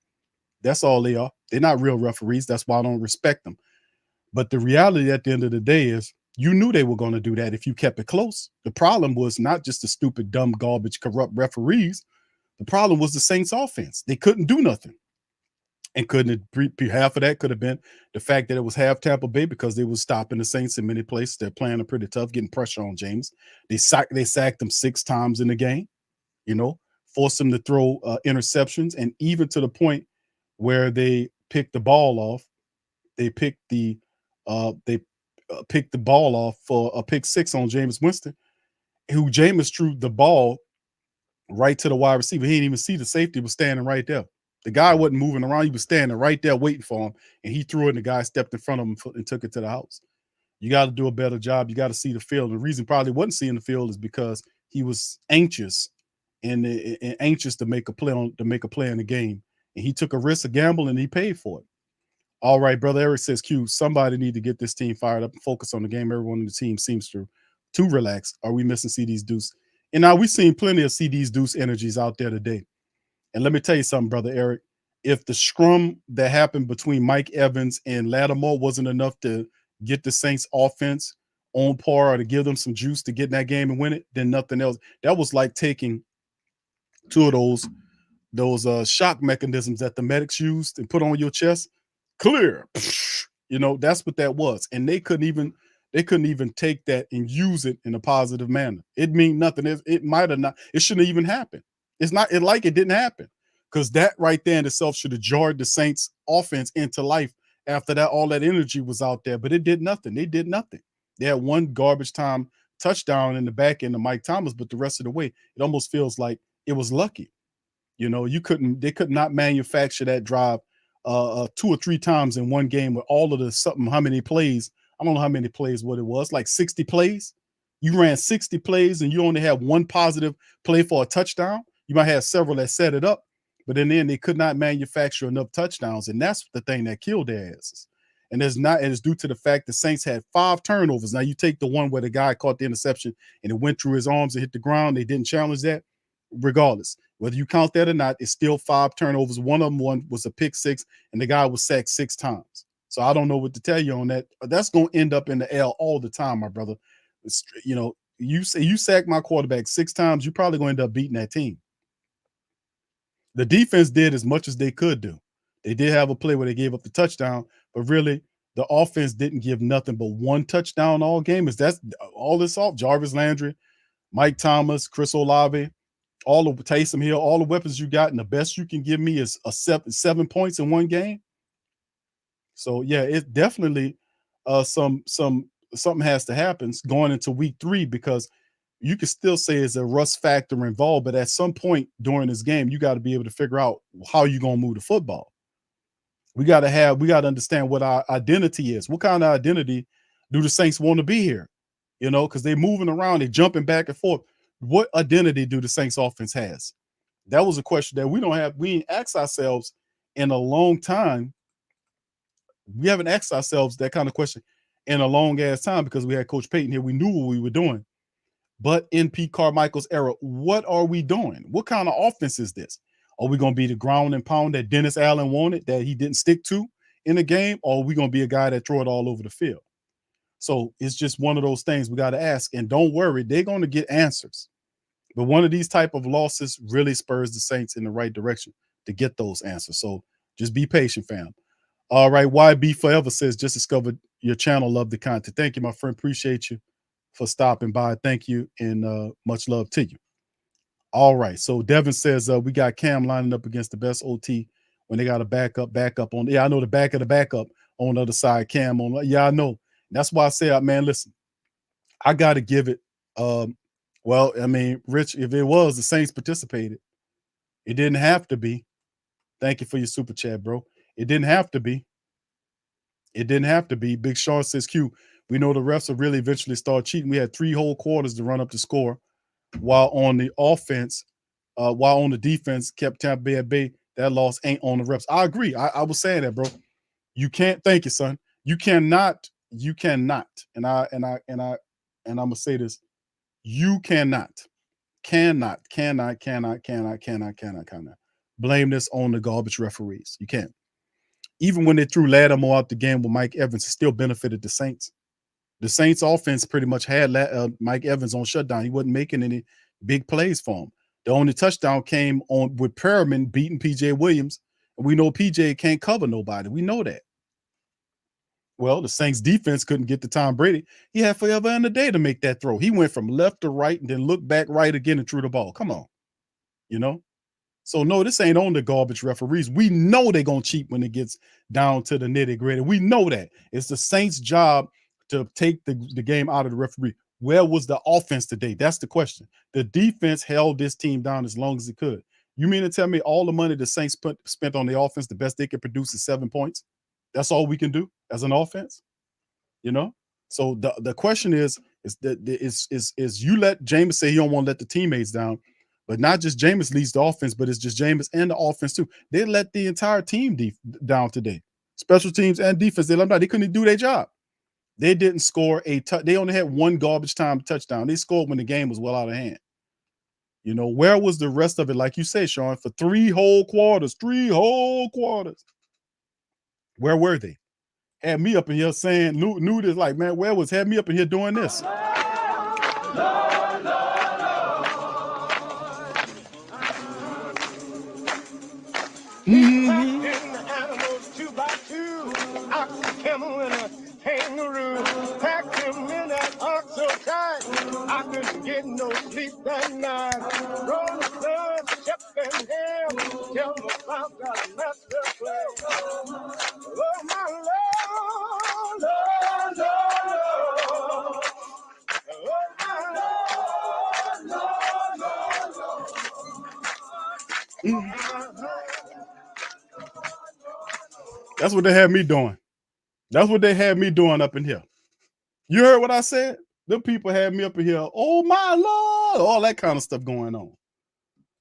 S6: That's all they are. They're not real referees. That's why I don't respect them. But the reality at the end of the day is you knew they were going to do that if you kept it close. The problem was not just the stupid, dumb, garbage, corrupt referees. The problem was the Saints offense. They couldn't do nothing. And couldn't it be half of that could have been the fact that it was half Tampa Bay, because they were stopping the Saints in many places. They're playing them pretty tough, getting pressure on James. They sacked them 6 times in the game, forced them to throw interceptions, and even to the point where they picked the ball off. They picked the ball off for a pick 6 on Jameis Winston, who Jameis threw the ball right to the wide receiver. He didn't even see the safety was standing right there. The guy wasn't moving around. He was standing right there waiting for him, and he threw it, and the guy stepped in front of him and took it to the house. You got to do a better job. You got to see the field. The reason probably wasn't seeing the field is because he was anxious and anxious to make a play in the game, and he took a risk, a gamble, and he paid for it. All right, brother Eric says, Q, somebody need to get this team fired up and focus on the game. Everyone on the team seems to relax. Are we missing CD's Deuce? And now we've seen plenty of CD's Deuce energies out there today. And let me tell you something, brother Eric. If the scrum that happened between Mike Evans and Lattimore wasn't enough to get the Saints offense on par or to give them some juice to get in that game and win it, then nothing else. That was like taking 2 of those shock mechanisms that the medics used and put on your chest. Clear. That's what that was. And they couldn't even take that and use it in a positive manner. It mean nothing. It might have not. It shouldn't have even happened. It's like it didn't happen, because that right there in itself should have jarred the Saints offense into life after that. All that energy was out there, but it did nothing. They did nothing. They had one garbage time touchdown in the back end of Mike Thomas, but the rest of the way, it almost feels like it was lucky. They could not manufacture that drive 2 or 3 times in one game with all of the how many plays. I don't know how many plays, what it was, like 60 plays. You ran 60 plays and you only have one positive play for a touchdown. You might have several that set it up, but in the end, they could not manufacture enough touchdowns. And that's the thing that killed their asses. And it's due to the fact the Saints had 5 turnovers. Now you take the one where the guy caught the interception and it went through his arms and hit the ground. They didn't challenge that. Regardless, whether you count that or not, it's still 5 turnovers. One of them was a pick 6, and the guy was sacked 6 times. So I don't know what to tell you on that. That's going to end up in the L all the time, my brother. You say you sack my quarterback 6 times, you're probably going to end up beating that team. The defense did as much as they could do. They did have a play where they gave up the touchdown, but really the offense didn't give nothing but 1 touchdown all game. That's all this off. Jarvis Landry, Mike Thomas, Chris Olave, all of Taysom Hill, all the weapons you got, and the best you can give me is 7 points in one game. So yeah, it definitely something has to happen going into week 3, because you can still say it's a rust factor involved, but at some point during this game, you got to be able to figure out how you're going to move the football. We got to understand what our identity is. What kind of identity do the Saints want to be here? Because they're moving around, they're jumping back and forth. What identity do the Saints offense has? That was a question that we ain't asked ourselves in a long time. We haven't asked ourselves that kind of question in a long ass time, because we had Coach Payton here. We knew what we were doing. But in Pete Carmichael's era, what are we doing? What kind of offense is this? Are we going to be the ground and pound that Dennis Allen wanted, that he didn't stick to in the game? Or are we going to be a guy that throw it all over the field? So it's just one of those things we got to ask. And don't worry, they're going to get answers. But one of these type of losses really spurs the Saints in the right direction to get those answers. So just be patient, fam. All right, YB Forever says, just discovered your channel, love the content. Thank you, my friend. Appreciate you for stopping by. Thank you, and much love to you. All right, so Devin says we got Cam lining up against the best OT when they got a backup on. Yeah, I know the back of the backup on the other side. Cam on. Yeah, I know. That's why I say, man, listen, I got to give it. Well, I mean, Rich, if it was the Saints participated, it didn't have to be. Thank you for your super chat, bro. It didn't have to be. It didn't have to be. Big Sean says, Q, we know the refs will really eventually start cheating. We had 3 whole quarters to run up the score while on the offense, while on the defense kept Tampa Bay at bay. That loss ain't on the refs. I agree. I was saying that, bro. You can't. Thank you, son. You cannot. And I'm gonna say this. You cannot blame this on the garbage referees. You can't. Even when they threw Lattimore out the game with Mike Evans, it still benefited the Saints. The Saints offense pretty much had Mike Evans on shutdown. He wasn't making any big plays for him. The only touchdown came on with Perriman beating PJ Williams. And we know PJ can't cover nobody. We know that. Well, the Saints defense couldn't get to Tom Brady. He had forever and a day to make that throw. He went from left to right and then looked back right again and threw the ball. Come on. You know? So, no, this ain't on the garbage referees. We know they're going to cheat when it gets down to the nitty-gritty. We know that. It's the Saints' job to take the game out of the referee. Where was the offense today? That's the question. The defense held this team down as long as it could. You mean to tell me all the money the Saints spent on the offense, the best they could produce is 7 points? That's all we can do as an offense? You know? So the question is you let Jameis say he don't want to let the teammates down. But not just Jameis leads the offense, but it's just Jameis and the offense too. They let the entire team down today. Special teams and defense, they let them down. They couldn't do their job. They didn't score they only had 1 garbage time touchdown. They scored when the game was well out of hand. You know, where was the rest of it? Like you say, Sean, for 3 whole quarters. Where were they? Had me up in here saying, knew this, like, man, had me up in here doing this.
S2: Mm-hmm. Animals 2 by 2, ox, camel, and a kangaroo. Packed him in that ox so tight, I couldn't get no sleep that night. Rolling blood, Shep and Ham, tell them about that master plan. Oh, my Lord, Lord, Lord, oh, my Lord, Lord, Lord.
S6: That's what they had me doing. That's what they had me doing up in here. You heard what I said? Them people had me up in here. Oh my Lord, all that kind of stuff going on.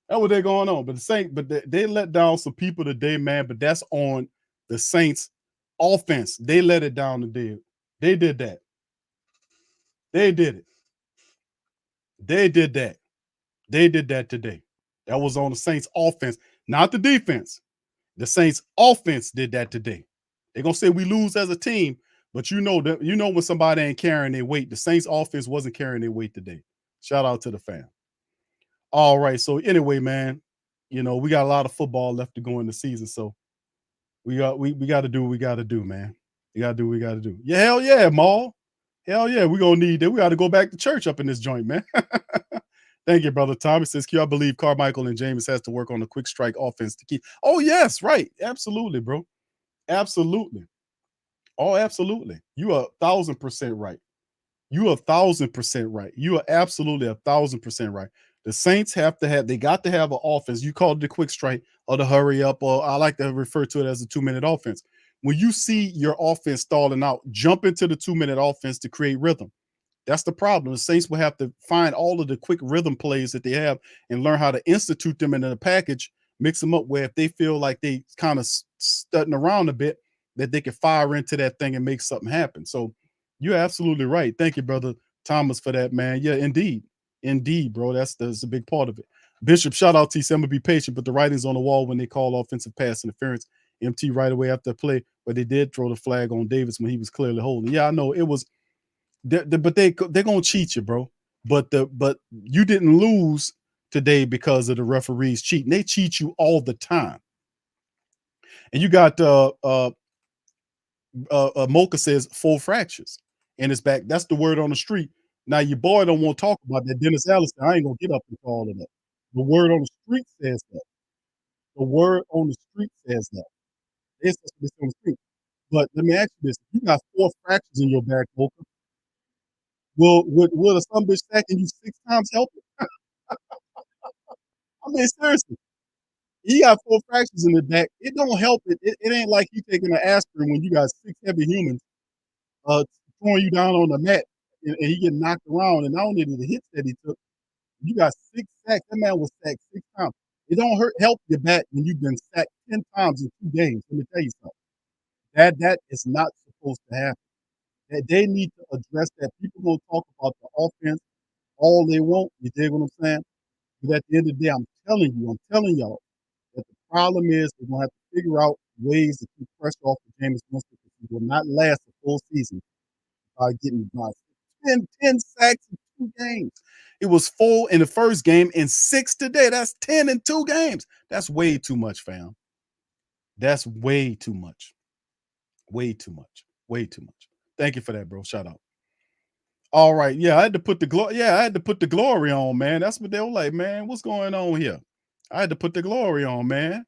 S6: That's what they're going on. But the Saints, they let down some people today, man. But that's on the Saints offense. They let it down today. They did that. They did it. They did that. They did that today. That was on the Saints offense, not the defense. The Saints offense did that today. They're gonna say we lose as a team, but you know when somebody ain't carrying their weight. The Saints offense wasn't carrying their weight today. Shout out to the fam. All right. So anyway, man, you know, we got a lot of football left to go in the season. So we got to do what we got to do, man. We got to do what we got to do. Yeah, hell yeah, Maul. Hell yeah, we gonna need that. We got to go back to church up in this joint, man. Thank you, brother Tom. It says, Q, I believe Carmichael and Jameis has to work on the quick strike offense to keep. Oh, yes, right. Absolutely, bro. Absolutely. Oh, absolutely. You are 1,000% right. You are 1,000% right. You are absolutely 1,000% right. The Saints they got to have an offense. You call it the quick strike or the hurry up, or I like to refer to it as a 2-minute offense. When you see your offense stalling out, jump into the 2-minute offense to create rhythm. That's the problem. The Saints will have to find all of the quick rhythm plays that they have and learn how to institute them into the package, mix them up where if they feel like they kind of stuttering around a bit, that they can fire into that thing and make something happen. So you're absolutely right. Thank you, brother Thomas, for that, man. Yeah, indeed. Indeed, bro. That's a big part of it. Bishop, shout out to you. I'm going to be patient, but the writing's on the wall when they call offensive pass interference. MT right away after the play, but they did throw the flag on Davis when he was clearly holding. Yeah, I know it was But they're gonna cheat you, bro. But you didn't lose today because of the referees cheating. They cheat you all the time. And you got Mocha says 4 fractures in his back. That's the word on the street. Now your boy don't want to talk about that. Dennis Allison, I ain't gonna get up and call all of that. The word on the street says that. The word on the street says that. It's on the street. But let me ask you this: if you got 4 fractures in your back, Mocha, will a son bitch stacking you 6 times help it? I mean, seriously. He got 4 fractures in the back. It don't help it. It ain't like you taking an aspirin when you got 6 heavy humans throwing you down on the mat and he get knocked around. And not only the hits that he took, you got 6 sacks. That man was sacked 6 times. It don't help your back when you've been sacked 10 times in 2 games. Let me tell you something. That is not supposed to happen. That they need to address that. People gonna talk about the offense all they want. You dig what I'm saying? But at the end of the day, I'm telling y'all that the problem is we're gonna have to figure out ways to keep pressure off of Jameis Winston because he will not last a full season by getting by 10 sacks in 2 games. It was 4 in the first game and 6 today. That's 10 in 2 games. That's way too much, fam. That's way too much. Way too much. Way too much. Thank you for that, bro. Shout out. All right. Yeah, I had to put the glory on, man. That's what they were like, man. What's going on here? I had to put the glory on, man.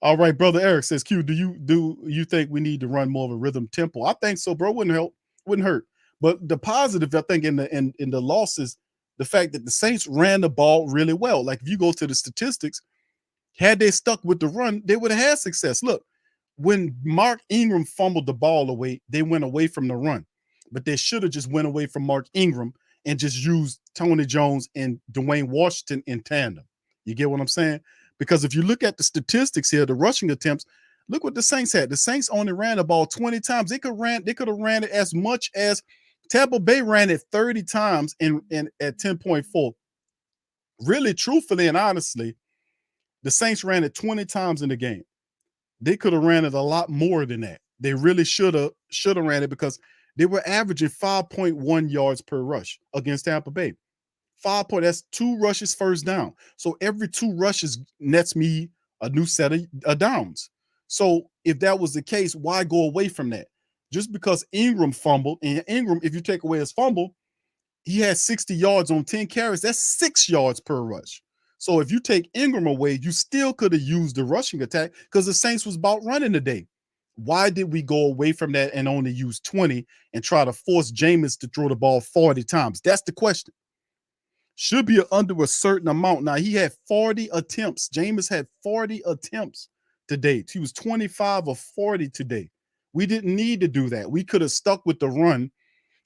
S6: All right, brother Eric says, Q, do you think we need to run more of a rhythm tempo? I think so, bro. Wouldn't hurt. But the positive, I think, in the losses, the fact that the Saints ran the ball really well. Like if you go to the statistics, had they stuck with the run, they would have had success. Look, when Mark Ingram fumbled the ball away, they went away from the run. But they should have just went away from Mark Ingram and just used Tony Jones and Dwayne Washington in tandem. You get what I'm saying? Because if you look at the statistics here, the rushing attempts, look what the Saints had. The Saints only ran the ball 20 times. They could have ran it as much as Tampa Bay ran it 30 times at 10.4. Really, truthfully and honestly, the Saints ran it 20 times in the game. They could have ran it a lot more than that. They really should have ran it because they were averaging 5.1 yards per rush against Tampa Bay. 5 point, that's 2 rushes first down. So every 2 rushes nets me a new set of downs. So if that was the case, why go away from that? Just because Ingram fumbled, and Ingram, if you take away his fumble, he had 60 yards on 10 carries. That's 6 yards per rush. So if you take Ingram away, you still could have used the rushing attack because the Saints was about running today. Why did we go away from that and only use 20 and try to force Jameis to throw the ball 40 times? That's the question. Should be under a certain amount. Now, he had 40 attempts. Jameis had 40 attempts today. He was 25 of 40 today. We didn't need to do that. We could have stuck with the run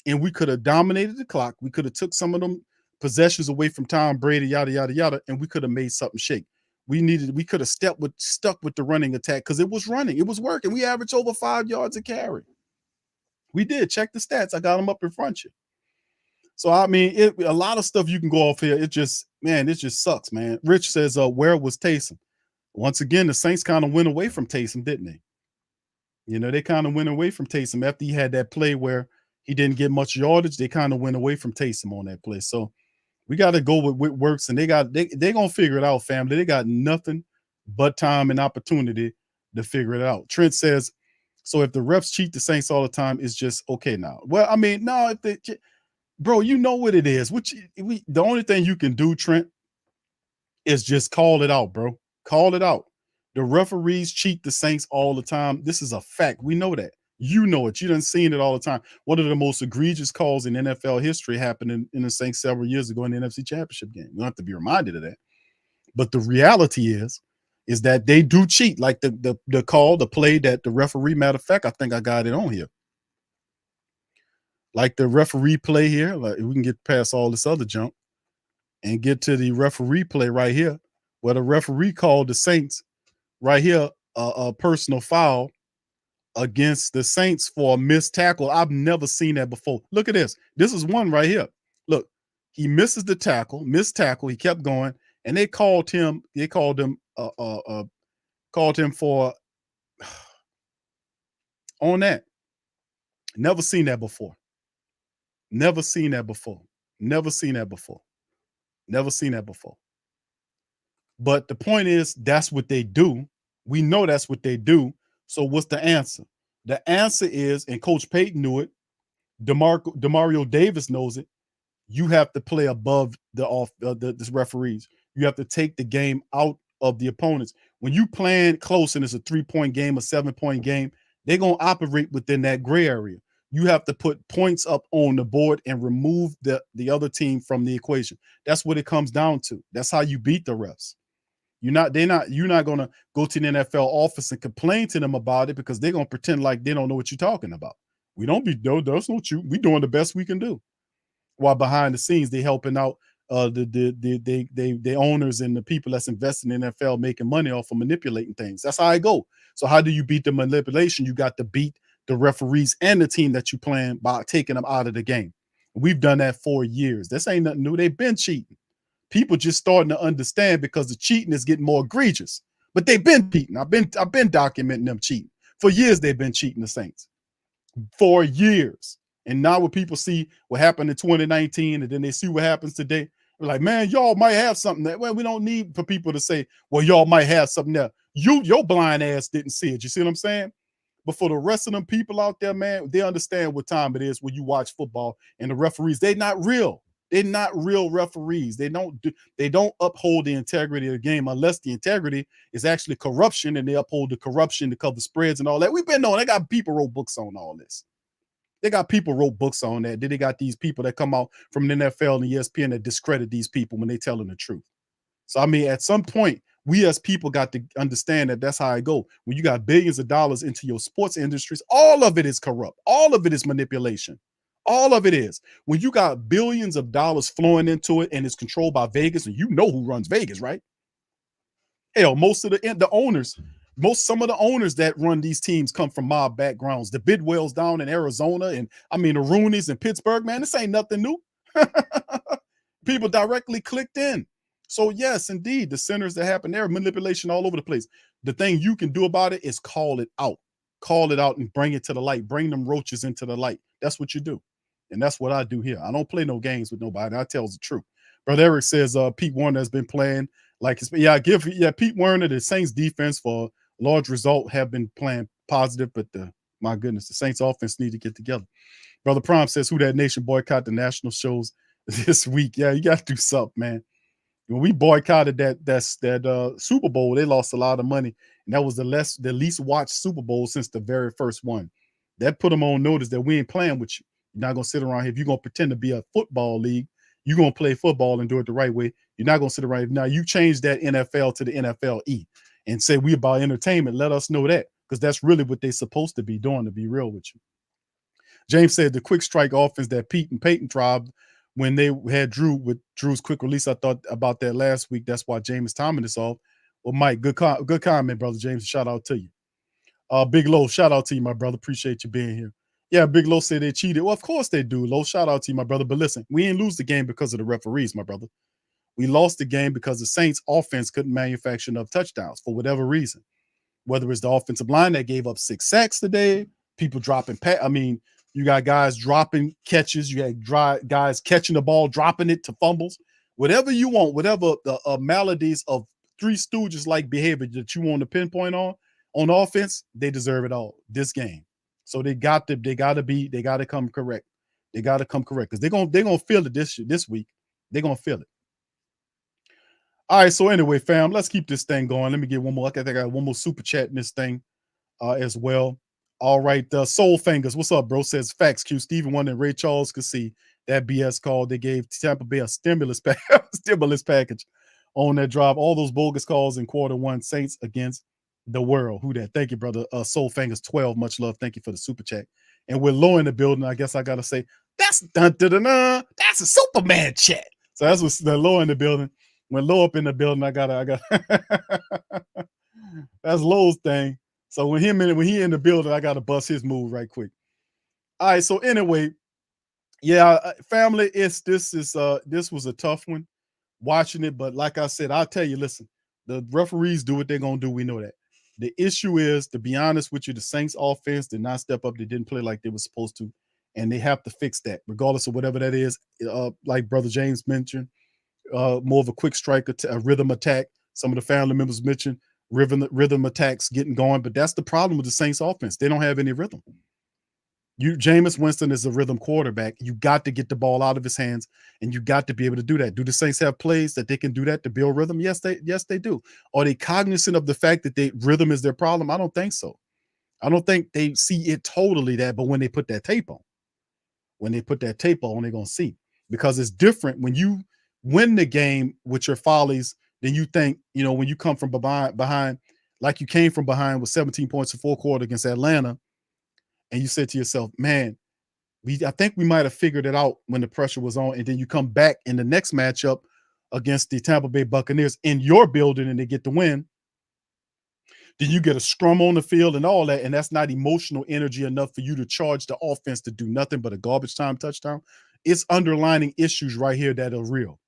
S6: and we could have dominated the clock. We could have took some of them possessions away from Tom Brady, yada, yada, yada, and we could have made something shake. We could have stuck with the running attack because it was running. It was working. We averaged over 5 yards a carry. We did. Check the stats. I got them up in front of you. So, I mean, a lot of stuff you can go off here. It just sucks, man. Rich says, where was Taysom? Once again, the Saints kind of went away from Taysom, didn't they? You know, they kind of went away from Taysom after he had that play where he didn't get much yardage. They kind of went away from Taysom on that play. So we got to go with what works, and they're going to figure it out, family. They got nothing but time and opportunity to figure it out. Trent says, so if the refs cheat the Saints all the time, it's just okay now. Well, I mean, no, if they, bro, you know what it is. The only thing you can do, Trent, is just call it out, bro. Call it out. The referees cheat the Saints all the time. This is a fact. We know that. You know it. You done seen it all the time. One of the most egregious calls in NFL history happened in the Saints several years ago in the NFC Championship game. You don't have to be reminded of that. But the reality is that they do cheat. Like the call, the play that the referee, matter of fact, I think I got it on here. Like the referee play here, like we can get past all this other junk and get to the referee play right here, where the referee called the Saints right here a personal foul against the Saints for a missed tackle. I've never seen that before. Look at this. This is one right here. Look, he misses the tackle, missed tackle. He kept going, and they called him. They called him for on that. Never seen that before. Never seen that before. Never seen that before. Never seen that before. But the point is, that's what they do. We know that's what they do. So what's the answer? The answer is, and Coach Payton knew it, Demario Davis knows it, you have to play above the referees. You have to take the game out of the opponents. When you playing close and it's a 3-point game, a 7-point game, they're going to operate within that gray area. You have to put points up on the board and remove the other team from the equation. That's what it comes down to. That's how you beat the refs. You're not going to go to the NFL office and complain to them about it, because they're going to pretend like they don't know what you're talking about. We don't be, no, that's not you. We're doing the best we can do. While behind the scenes, they're helping out the owners and the people that's investing in the NFL, making money off of manipulating things. That's how I go. So how do you beat the manipulation? You got to beat the referees and the team that you playing by taking them out of the game. We've done that for years. This ain't nothing new. They've been cheating. People just starting to understand, because the cheating is getting more egregious. But they've been cheating. I've been documenting them cheating. For years, they've been cheating the Saints. For years. And now when people see what happened in 2019 and then they see what happens today, they're like, man, y'all might have something that, well, we don't need for people to say, well, y'all might have something there. Your blind ass didn't see it. You see what I'm saying? But for the rest of them people out there, man, they understand what time it is when you watch football, and the referees, they're not real. They're not real referees. They don't uphold the integrity of the game, unless the integrity is actually corruption, and they uphold the corruption to cover spreads and all that. We've been knowing. They got people wrote books on all this. They got people wrote books on that. Then they got these people that come out from the NFL and ESPN that discredit these people when they're telling the truth. So, I mean, at some point, we as people got to understand that that's how I go. When you got billions of dollars into your sports industries, all of it is corrupt. All of it is manipulation. All of it is. When you got billions of dollars flowing into it and it's controlled by Vegas, and you know who runs Vegas, right? Hell, most of the owners, some of the owners that run these teams come from mob backgrounds. The Bidwells down in Arizona, and I mean the Rooneys in Pittsburgh, man, this ain't nothing new. People directly clicked in. So yes, indeed, the centers that happen there, manipulation all over the place. The thing you can do about it is call it out. Call it out and bring it to the light. Bring them roaches into the light. That's what you do. And that's what I do here. I don't play no games with nobody. I tell the truth. Brother Eric says Pete Werner has been playing like his, Pete Werner, the Saints defense for a large result have been playing positive, but my goodness, the Saints offense need to get together. Brother Prime says, who that nation boycott the national shows this week? Yeah, you got to do something, man. When we boycotted that Super Bowl, they lost a lot of money, and that was the least watched Super Bowl since the very first one. That put them on notice that we ain't playing with you. You're not gonna sit around here. If you're gonna pretend to be a football league, you're gonna play football and do it the right way. You're not gonna sit around. Now you change that NFL to the NFLE and say we about entertainment. Let us know that, because that's really what they're supposed to be doing, to be real with you. James said the quick strike offense that Pete and Peyton tried when they had Drew with Drew's quick release. I thought about that last week. That's why James timing this off. Well, Mike, good comment, brother James. Shout out to you. Big Low, shout out to you, my brother. Appreciate you being here. Yeah, Big Low said they cheated. Well, of course they do, Low. Shout out to you, my brother. But listen, we didn't lose the game because of the referees, my brother. We lost the game because the Saints offense couldn't manufacture enough touchdowns for whatever reason. Whether it's the offensive line that gave up 6 sacks today, people dropping you got guys dropping catches. You had guys catching the ball, dropping it to fumbles. Whatever you want, whatever the maladies of Three Stooges-like behavior that you want to pinpoint on offense, they deserve it all this game. So they got to come correct. They got to come correct, because they're gonna feel it this week. They're gonna feel it. All right. So anyway, fam, let's keep this thing going. Let me get one more. I think I got one more super chat in this thing as well. All right, Soul Fingers, what's up, bro? Says facts. Q. Stephen won and Ray Charles could see that BS call. They gave Tampa Bay a stimulus package on that drive. All those bogus calls in quarter 1. Saints against the world. Who that? Thank you, brother. Soul Fingers 12. Much love. Thank you for the super chat. And with Low in the building, I guess I gotta say that's that's a Superman chat. So that's what's the Low in the building. When Low up in the building, I got that's Low's thing. So when he in the building, I gotta bust his move right quick. All right. So anyway, yeah, family, this was a tough one watching it, but like I said, I'll tell you, listen, the referees do what they're gonna do. We know that. The issue is, to be honest with you, the Saints offense did not step up. They didn't play like they were supposed to, and they have to fix that, regardless of whatever that is. Like Brother James mentioned, more of a quick strike, a rhythm attack. Some of the family members mentioned rhythm attacks getting going, but that's the problem with the Saints offense. They don't have any rhythm. Jameis Winston is a rhythm quarterback. You got to get the ball out of his hands, and you got to be able to do that. Do the Saints have plays that they can do that to build rhythm? Yes, they do. Are they cognizant of the fact that rhythm is their problem? I don't think so. I don't think they see it totally that, but when they put that tape on, they're going to see, because it's different when you win the game with your follies than you think, when you come from behind, like you came from behind with 17 points in fourth quarter against Atlanta, and you said to yourself, man, I think we might have figured it out when the pressure was on, and then you come back in the next matchup against the Tampa Bay Buccaneers in your building and they get the win. Then you get a scrum on the field and all that, and that's not emotional energy enough for you to charge the offense to do nothing but a garbage time touchdown. It's underlining issues right here that are real.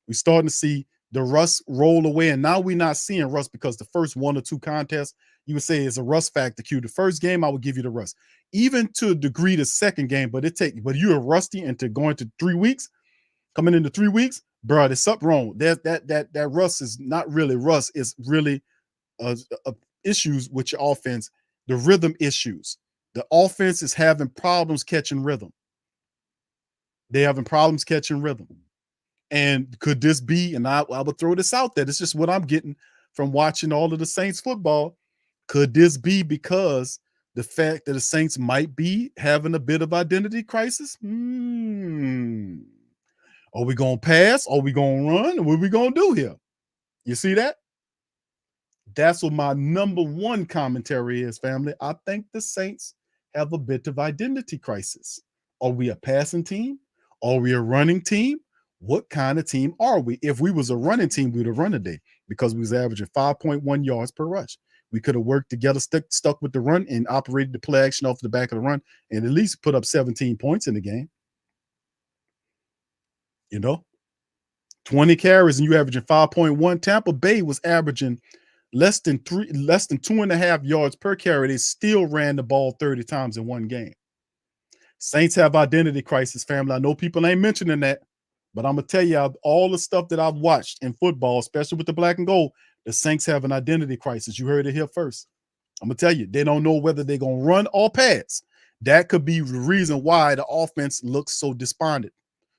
S6: We're starting to see the rust roll away, and now we're not seeing rust, because the first 1 or 2 contests, you would say is a rust factor. Q. The first game, I would give you the rust. Even to a degree, the second game, but you're rusty into going to 3 weeks, coming into 3 weeks, bro, there's something wrong. That rust is not really rust. It's really issues with your offense, the rhythm issues. The offense is having problems catching rhythm. They're having problems catching rhythm. And could this be, and I would throw this out there, this is what I'm getting from watching all of the Saints football. Could this be because the fact that the Saints might be having a bit of identity crisis? Are we going to pass? Are we going to run? What are we going to do here? You see that? That's what my number one commentary is, family. I think the Saints have a bit of identity crisis. Are we a passing team? Are we a running team? What kind of team are we? If we was a running team, we'd have run today, because we was averaging 5.1 yards per rush. We could have worked together, stuck with the run, and operated the play action off the back of the run, and at least put up 17 points in the game. 20 carries, and you averaging 5.1. Tampa Bay was averaging less than 2.5 yards per carry. They still ran the ball 30 times in one game. Saints have identity crisis, family. I know people ain't mentioning that, but I'm going to tell you, all the stuff that I've watched in football, especially with the black and gold, the Saints have an identity crisis. You heard it here first. I'm going to tell you, they don't know whether they're going to run or pass. That could be the reason why the offense looks so despondent.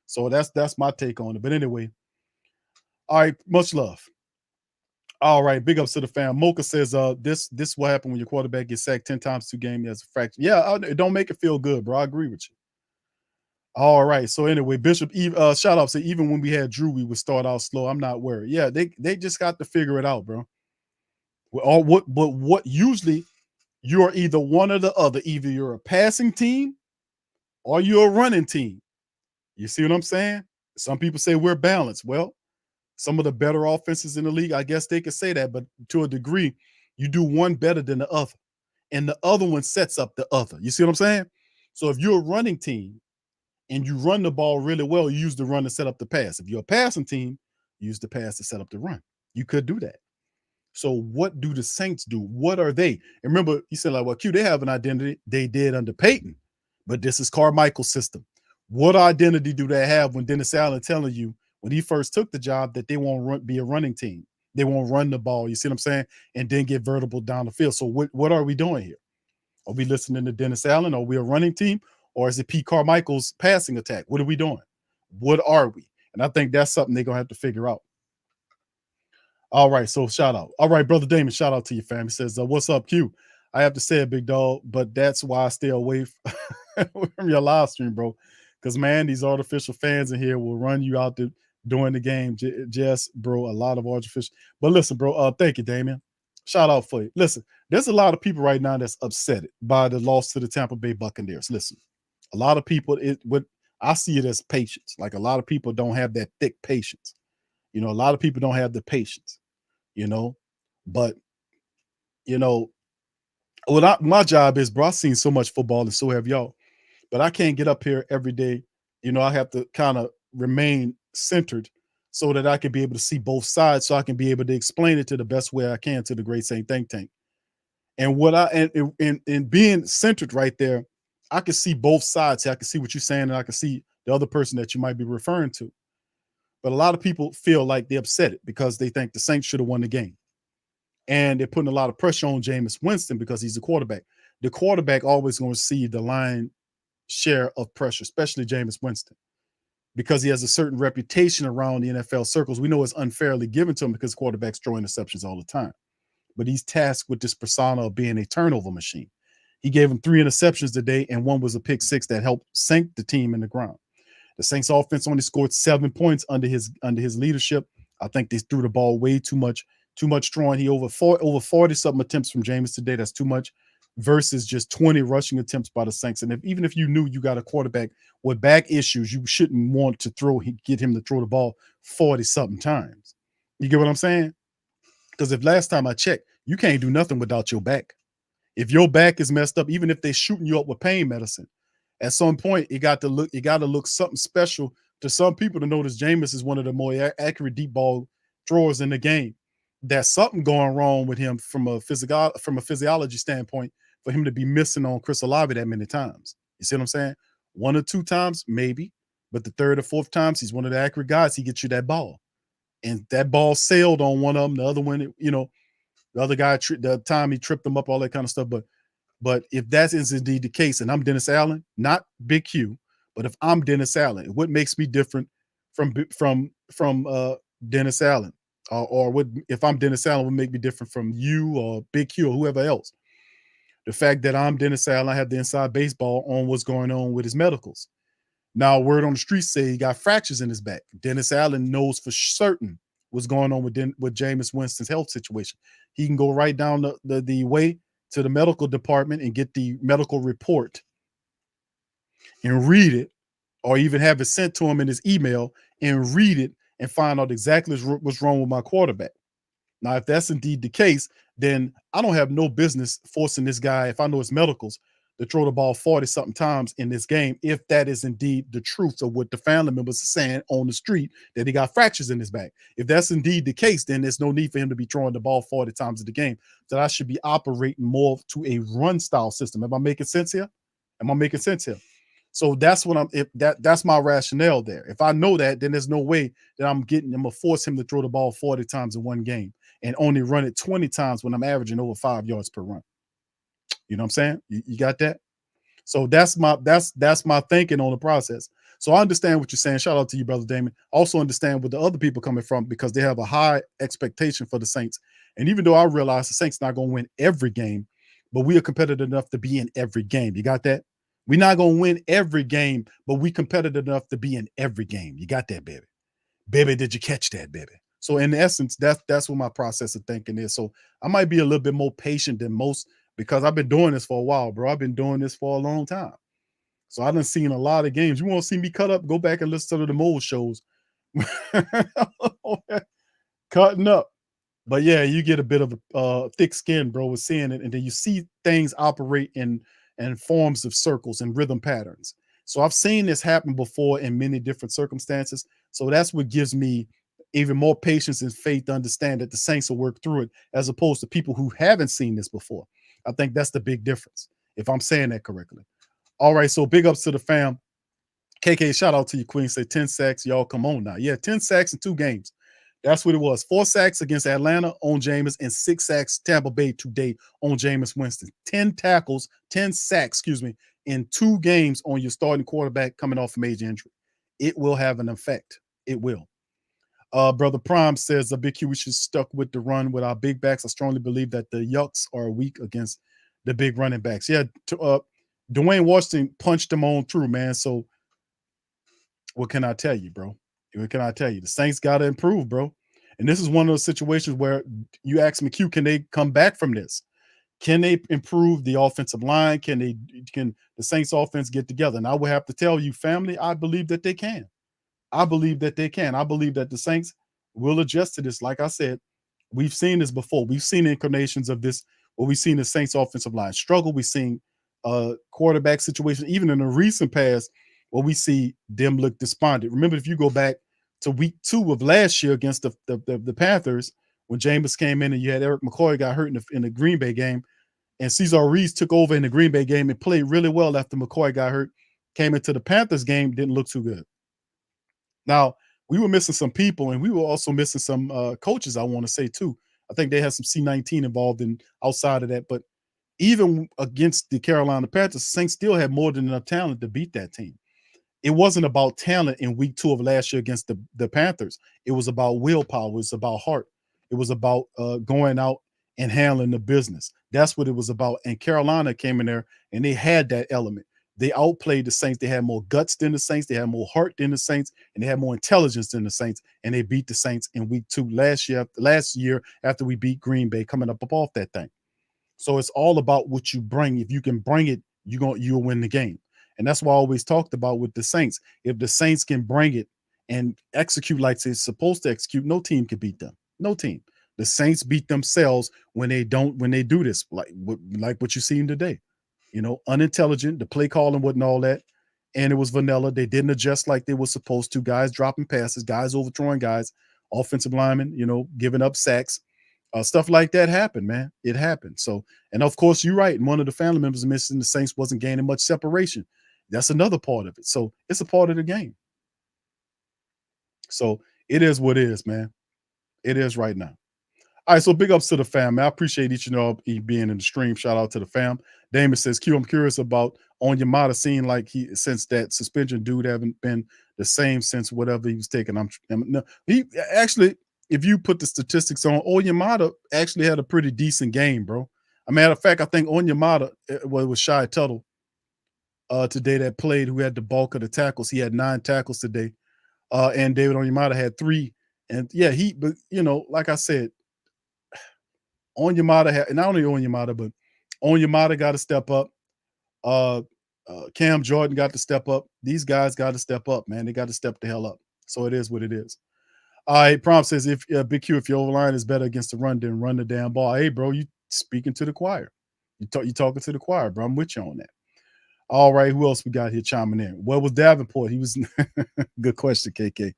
S6: So that's my take on it. But anyway, all right, much love. All right, big ups to the fam. Mocha says, this what happened when your quarterback gets sacked 10 times 2 games as a fracture. Yeah, it don't make it feel good, bro. I agree with you. All right. So anyway, Bishop, shout out to, even when we had Drew, we would start out slow. I'm not worried. Yeah, they just got to figure it out, bro. What usually you're either one or the other. Either you're a passing team or you're a running team. You see what I'm saying? Some people say we're balanced. Well, some of the better offenses in the league, I guess they could say that, but to a degree, you do one better than the other, and the other one sets up the other. You see what I'm saying? So if you're a running team and you run the ball really well, you use the run to set up the pass. If you're a passing team, you use the pass to set up the run. You could do that. So what do the Saints do? What are they? And remember, you said, like, well, Q, they have an identity. They did under Peyton, but this is Carmichael's system. What identity do they have when Dennis Allen telling you when he first took the job that they won't be a running team? They won't run the ball. You see what I'm saying? And then get vertical down the field. So what are we doing here? Are we listening to Dennis Allen? Are we a running team? Or is it Pete Carmichael's passing attack? What are we doing? What are we? And I think that's something they're going to have to figure out. All right, so shout out. All right, Brother Damon, shout out to your family. Says, what's up, Q? I have to say it, big dog, but that's why I stay away from your live stream, bro. Because, man, these artificial fans in here will run you out during the game. Just, bro, a lot of artificial. But listen, bro, thank you, Damien. Shout out for you. Listen, there's a lot of people right now that's upset by the loss to the Tampa Bay Buccaneers. Listen, a lot of people, I see it as patience. Like, a lot of people don't have that thick patience. A lot of people don't have the patience, But, my job is, bro, I've seen so much football and so have y'all. But I can't get up here every day. I have to kind of remain centered so that I can be able to see both sides, so I can be able to explain it to the best way I can to the Great Saint Think Tank. And what in being centered right there, I can see both sides. I can see what you're saying, and I can see the other person that you might be referring to. But a lot of people feel like they're upset because they think the Saints should have won the game. And they're putting a lot of pressure on Jameis Winston because he's the quarterback. The quarterback always going to receive the lion's share of pressure, especially Jameis Winston, because he has a certain reputation around the NFL circles. We know it's unfairly given to him because quarterbacks throw interceptions all the time. But he's tasked with this persona of being a turnover machine. He gave him 3 interceptions today, and one was a pick 6 that helped sink the team in the ground. The Saints offense only scored 7 points under his leadership. I think they threw the ball way too much throwing. He over 40 something attempts from Jameis today. That's too much versus just 20 rushing attempts by the Saints. And even if you knew you got a quarterback with back issues, you shouldn't want to get him to throw the ball 40 something times. You get what I'm saying? Because if last time I checked, you can't do nothing without your back. If your back is messed up, even if they're shooting you up with pain medicine, at some point it got to look something special to some people to notice Jameis is one of the more accurate deep ball throwers in the game. There's something going wrong with him from a physiology standpoint for him to be missing on Chris Olave that many times. You see what I'm saying? 1 or 2 times, maybe, but the 3rd or 4th times, he's one of the accurate guys. He gets you that ball. And that ball sailed on one of them. The other one, the other guy, the time he tripped them up, all that kind of stuff. But if that is indeed the case, and I'm Dennis Allen, not Big Q, but if I'm Dennis Allen, what makes me different from Dennis Allen? Or what if I'm Dennis Allen would make me different from you or Big Q or whoever else? The fact that I'm Dennis Allen, I have the inside baseball on what's going on with his medicals. Now, word on the street say he got fractures in his back. Dennis Allen knows for certain what's going on with Jameis Winston's health situation. He can go right down the way to the medical department and get the medical report and read it, or even have it sent to him in his email and read it and find out exactly what's wrong with my quarterback. Now, if that's indeed the case, then I don't have no business forcing this guy, if I know his medicals, to throw the ball 40-something times in this game, if that is indeed the truth of what the family members are saying on the street, that he got fractures in his back. If that's indeed the case, then there's no need for him to be throwing the ball 40 times in the game. That I should be operating more to a run style system. Am I making sense here? So that's what that's my rationale there. If I know that, then there's no way that I'm gonna force him to throw the ball 40 times in one game and only run it 20 times when I'm averaging over 5 yards per run. You know what I'm saying? You got that? So that's my thinking on the process. So I understand what you're saying. Shout out to you, Brother Damon. Also understand where the other people coming from, because they have a high expectation for the Saints. And even though I realize the Saints not going to win every game, but we are competitive enough to be in every game. You got that? We're not going to win every game, but we competitive enough to be in every game. You got that, baby? Baby, did you catch that, baby? So in essence, that's what my process of thinking is. So I might be a little bit more patient than most, because I've been doing this for a while, bro. I've been doing this for a long time. So I done seen a lot of games. You want to see me cut up? Go back and listen to the mold shows. Cutting up. But yeah, you get a bit of a thick skin, bro, with seeing it. And then you see things operate in forms of circles and rhythm patterns. So I've seen this happen before in many different circumstances. So that's what gives me even more patience and faith to understand that the Saints will work through it, as opposed to people who haven't seen this before. I think that's the big difference, if I'm saying that correctly. All right, so big ups to the fam. KK, shout out to you, Queen. Say 10 sacks. Y'all come on now. Yeah, 10 sacks in 2 games. That's what it was. 4 sacks against Atlanta on Jameis, and 6 sacks Tampa Bay today on Jameis Winston. 10 sacks, in 2 games on your starting quarterback coming off a major injury. It will have an effect. It will. Brother Prime says, Big Q, we should stuck with the run with our big backs. I strongly believe that the Yucks are weak against the big running backs. Yeah, Dwayne Washington punched them on through, man. So what can I tell you, bro? What can I tell you? The Saints got to improve, bro. And this is one of those situations where you ask me, Q, can they come back from this? Can they improve the offensive line? Can the Saints offense get together? And I would have to tell you, family, I believe that they can. I believe that they can. I believe that the Saints will adjust to this. Like I said, we've seen this before. We've seen incarnations of this where we've seen the Saints offensive line struggle. We've seen quarterback situations, even in the recent past, where we see them look despondent. Remember, if you go back to week 2 of last year against the Panthers, when Jameis came in and you had Eric McCoy got hurt in the Green Bay game, And Cesar Ruiz took over in the Green Bay game and played really well after McCoy got hurt. Came into the Panthers game, didn't look too good. Now, we were missing some people, and we were also missing some coaches, I want to say, too. I think they had some C-19 involved in outside of that. But even against the Carolina Panthers, Saints still had more than enough talent to beat that team. It wasn't about talent in week 2 of last year against the Panthers. It was about willpower. It was about heart. It was about going out and handling the business. That's what it was about. And Carolina came in there, and they had that element. They outplayed the Saints. They had more guts than the Saints. They had more heart than the Saints, and they had more intelligence than the Saints. And they beat the Saints in week 2 last year after we beat Green Bay, coming up off that thing. So it's all about what you bring. If you can bring it, you'll win the game. And that's what I always talked about with the Saints. If the Saints can bring it and execute like they're supposed to execute, no team can beat them. No team. The Saints beat themselves when they do this, like what you seen today. Unintelligent, the play calling wasn't all that, and it was vanilla. They didn't adjust like they were supposed to. Guys dropping passes, guys overthrowing guys, offensive linemen, giving up sacks. Stuff like that happened, man. It happened. So, and of course, you're right. And one of the family members mentioned the Saints wasn't gaining much separation. That's another part of it. So it's a part of the game. So it is what it is, man. It is right now. All right, so big ups to the fam, man. I appreciate each and all being in the stream. Shout out to the fam. Damon says, Q, I'm curious about Onyemata, seeing like since that suspension, dude haven't been the same since whatever he was taking. No, he actually, if you put the statistics on, Onyemata actually had a pretty decent game, bro. As a matter of fact, I think Onyemata was Shy Tuttle today that played, who had the bulk of the tackles. He had 9 tackles today. And David Onyemata had 3. And yeah, but like I said, Onyemata had, not only Onyemata, but Onyemata got to step up. Cam Jordan got to step up. These guys got to step up, man. They got to step the hell up. So it is what it is. All right, Prompt says, if Big Q, if your O-line is better against the run, then run the damn ball. Hey, bro, you speaking to the choir. You talking to the choir, bro. I'm with you on that. All right, who else we got here chiming in? Well, was Davenport. He was good question, KK.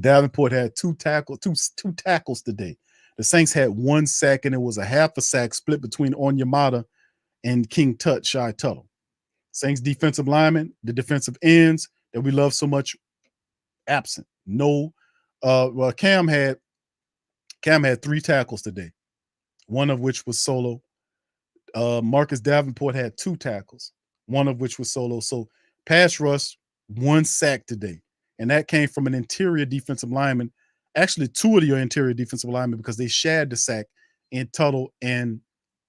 S6: Davenport had 2 tackles today. The Saints had 1 sack, and it was a half a sack split between Onyemata and King Tut, Shy Tuttle. Saints defensive linemen, the defensive ends that we love so much, absent. No, well, Cam had 3 tackles today, one of which was solo. Marcus Davenport had 2 tackles, one of which was solo. So pass rush, 1 sack today. And that came from an interior defensive lineman. Actually, 2 of your interior defensive linemen, because they shared the sack in Tuttle and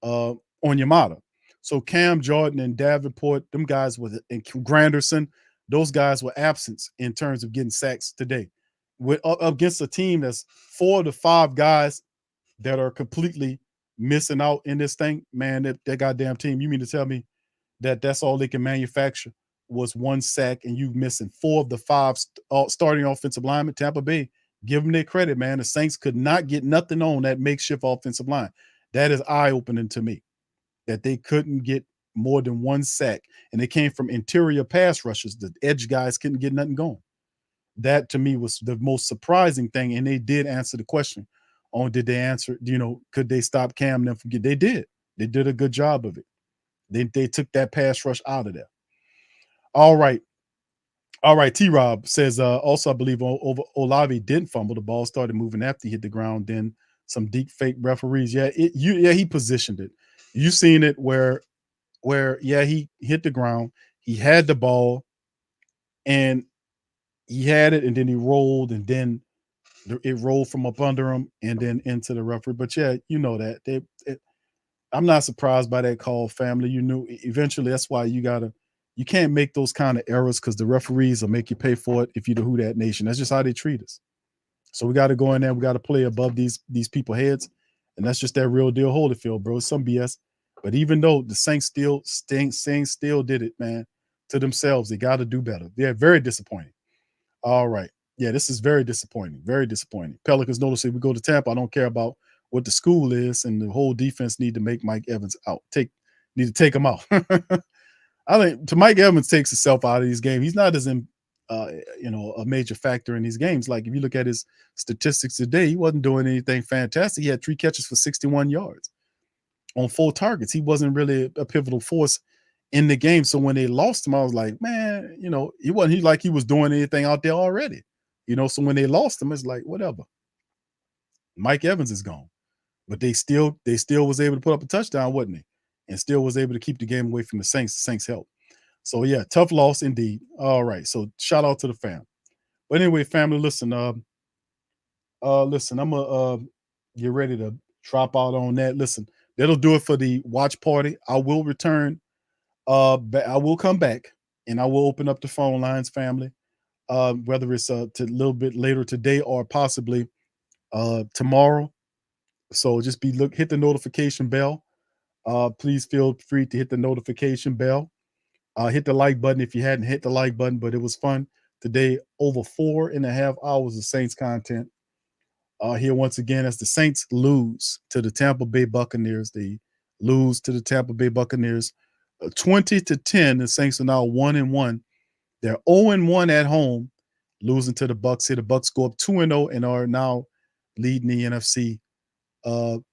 S6: Onyemata. So Cam Jordan and Davenport, them guys and Granderson, those guys were absent in terms of getting sacks today. Against a team that's 4 to 5 guys that are completely missing out in this thing, man, that goddamn team, you mean to tell me that that's all they can manufacture was 1 sack, and you missing 4 of the 5 starting offensive linemen? Tampa Bay, give them their credit, man. The Saints could not get nothing on that makeshift offensive line. That is eye-opening to me, that they couldn't get more than 1 sack, and it came from interior pass rushers. The edge guys couldn't get nothing going. That, to me, was the most surprising thing, and they did answer the question on, did they answer, could they stop Cam and them from getting? They did. They did a good job of it. They took that pass rush out of there. All right. T-Rob says, also, I believe Olave didn't fumble. The ball started moving after he hit the ground. Then some deep fake referees. Yeah, he positioned it. You seen it where he hit the ground. He had the ball, and he had it, and then he rolled, and then it rolled from up under him and then into the referee. But yeah, you know that. I'm not surprised by that call, family. You knew eventually. That's why you can't make those kind of errors, because the referees will make you pay for it if you're the Who Dat Nation. That's just how they treat us. So we got to go in there. We got to play above these people's heads, and that's just that real deal Holyfield, bro. It's some BS. But even though the Saints still did it, man, to themselves, they got to do better. They're very disappointing. All right. Yeah, this is very disappointing. Very disappointing. Pelicans notice if we go to Tampa, I don't care about what the school is, and the whole defense need to make Mike Evans out. Need to take him out. I think Mike Evans takes himself out of these games. He's not as a major factor in these games. Like if you look at his statistics today, he wasn't doing anything fantastic. He had 3 catches for 61 yards. on 4 targets. He wasn't really a pivotal force in the game. So when they lost him, I was like, man, he wasn't like he was doing anything out there already. So when they lost him, it's like, whatever. Mike Evans is gone. But they still was able to put up a touchdown, wasn't he? And still was able to keep the game away from the Saints. The Saints helped. So yeah, tough loss indeed. All right. So shout out to the fam. But anyway, family, listen, I'm gonna get ready to drop out on that. Listen, that'll do it for the watch party. I will return. I will come back and I will open up the phone lines, family. Whether it's a little bit later today or possibly tomorrow. So just hit the notification bell. Please feel free to hit the notification bell. Hit the like button if you hadn't hit the like button, but it was fun today. Over 4.5 hours of Saints content. Here once again as the Saints lose to the Tampa Bay Buccaneers. They lose to the Tampa Bay Buccaneers 20-10. The Saints are now 1-1. They're 0-1 at home, losing to the Bucs. Here the Bucs go up 2-0 and are now leading the NFC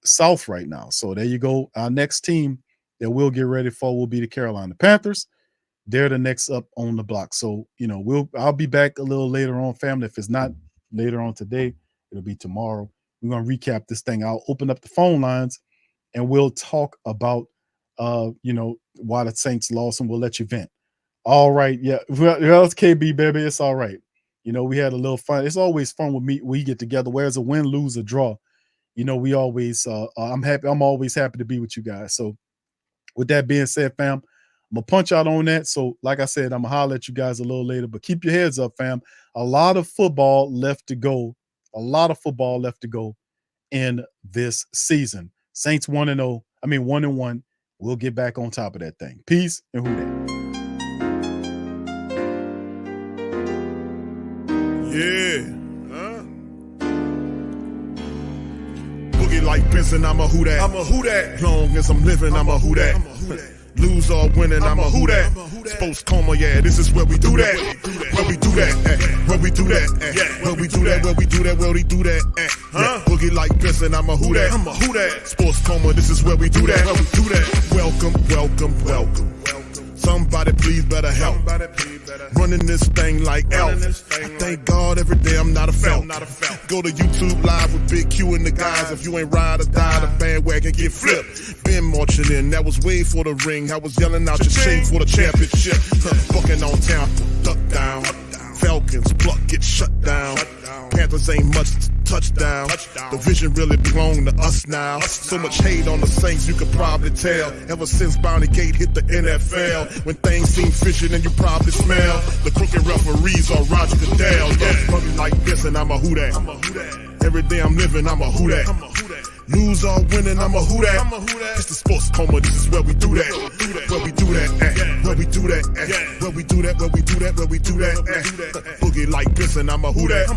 S6: South right now. So there you go. Our next team that we'll get ready for will be the Carolina Panthers. They're the next up on the block. So I'll be back a little later on, family. If it's not later on today, it'll be tomorrow. We're gonna recap this thing. I'll open up the phone lines and we'll talk about why the Saints lost, and we'll let you vent. All right, yeah. Well, it's KB, baby. It's all right. We had a little fun. It's always fun with me. We get together, whether it's a win, lose, or draw. We always. I'm happy. I'm always happy to be with you guys. So, with that being said, fam, I'm gonna punch out on that. So, like I said, I'm gonna holler at you guys a little later. But keep your heads up, fam. A lot of football left to go. A lot of football left to go in this season. Saints 1-0. 1-1. We'll get back on top of that thing. Peace and who dat.
S3: Yeah. Boogie like Benson, I'm a who dat. I'm a who dat. Long as I'm living, I'm a who dat. Lose or winning, I'm a who dat. Sports coma, yeah, this is where we do that. Where we do that, where we do that, where we do that, where we do that, where we do that. Boogie like Benson, I'm a who dat. I'm a who dat. Sports coma, this is where we do that. Where we do that. Welcome, welcome, welcome. Somebody please better help. Running this thing like Elf. I thank God every day I'm not a Falcon. Go to YouTube Live with Big Q and the guys. If you ain't ride or die, the bandwagon get flipped. Been marching in, that was way for the ring. I was yelling out your shame for the championship. Bucking on Tampa, duck down. Falcons, pluck, get shut down. Panthers ain't much touchdown. The vision really belong to us now. So much hate on the Saints, you could probably tell. Ever since Bounty Gate hit the NFL. When things seem fishy, then you probably smell the crooked referees or Roger Goodell. Yeah, probably like this, and I'm a who dat. Every day I'm living, I'm a who dat. Lose or winning, I'm a who dat. It's the sports coma, this is where we do that. Where we do that, where we do that, where we do that, where we do that, where we do that. Boogie like Benson, I'm a who dat.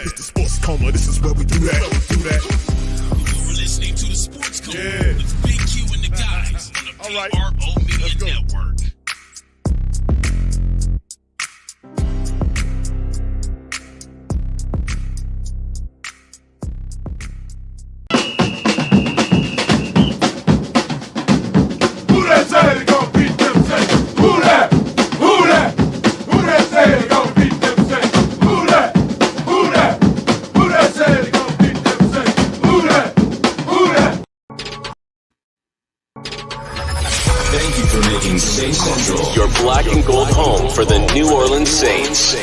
S3: It's the sports coma, this is where we do that.
S4: You're listening to the Sports Coma with Big Q and the guys on the PRO Media Network.
S1: Saints Central, your black and gold home for the New Orleans Saints.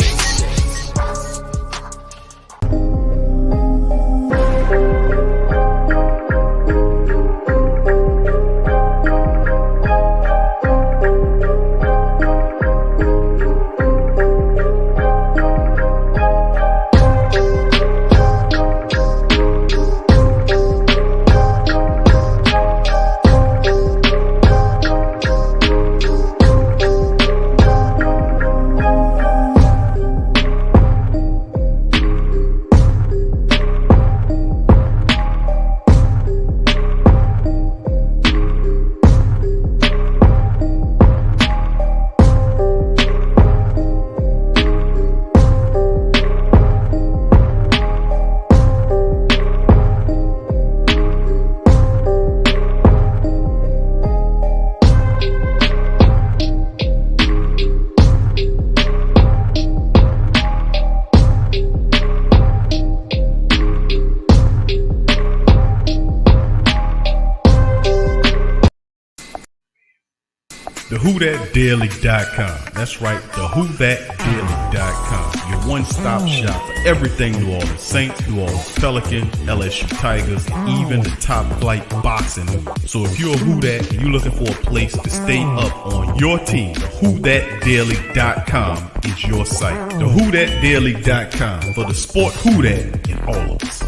S16: WhoThatDaily.com. That's right, the WhoThatDaily.com. Your one-stop shop for everything New Orleans Saints, New Orleans Pelicans, LSU Tigers, and even the top-flight boxing news. So if you're a Who That and you're looking for a place to stay up on your team, the WhoThatDaily.com is your site. The WhoThatDaily.com for the sport Who That in all of us.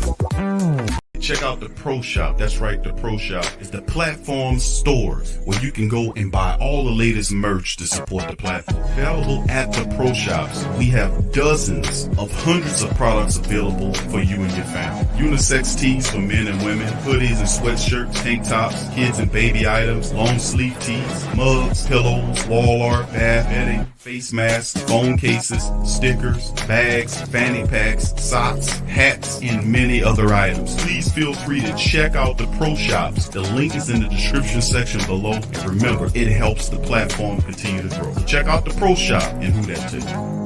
S16: Check out the Pro Shop. That's right, the Pro Shop is the platform stores where you can go and buy all the latest merch to support the platform. Available at the Pro Shops, we have dozens of hundreds of products available for you and your family. Unisex tees for men and women, hoodies and sweatshirts, tank tops, kids and baby items, long sleeve tees, mugs, pillows, wall art, bath bedding, face masks, phone cases, stickers, bags, fanny packs, socks, hats, and many other items. Please feel free to check out the Pro Shops. The link is in the description section below. And remember, it helps the platform continue to grow. So check out the Pro Shop and Who That too.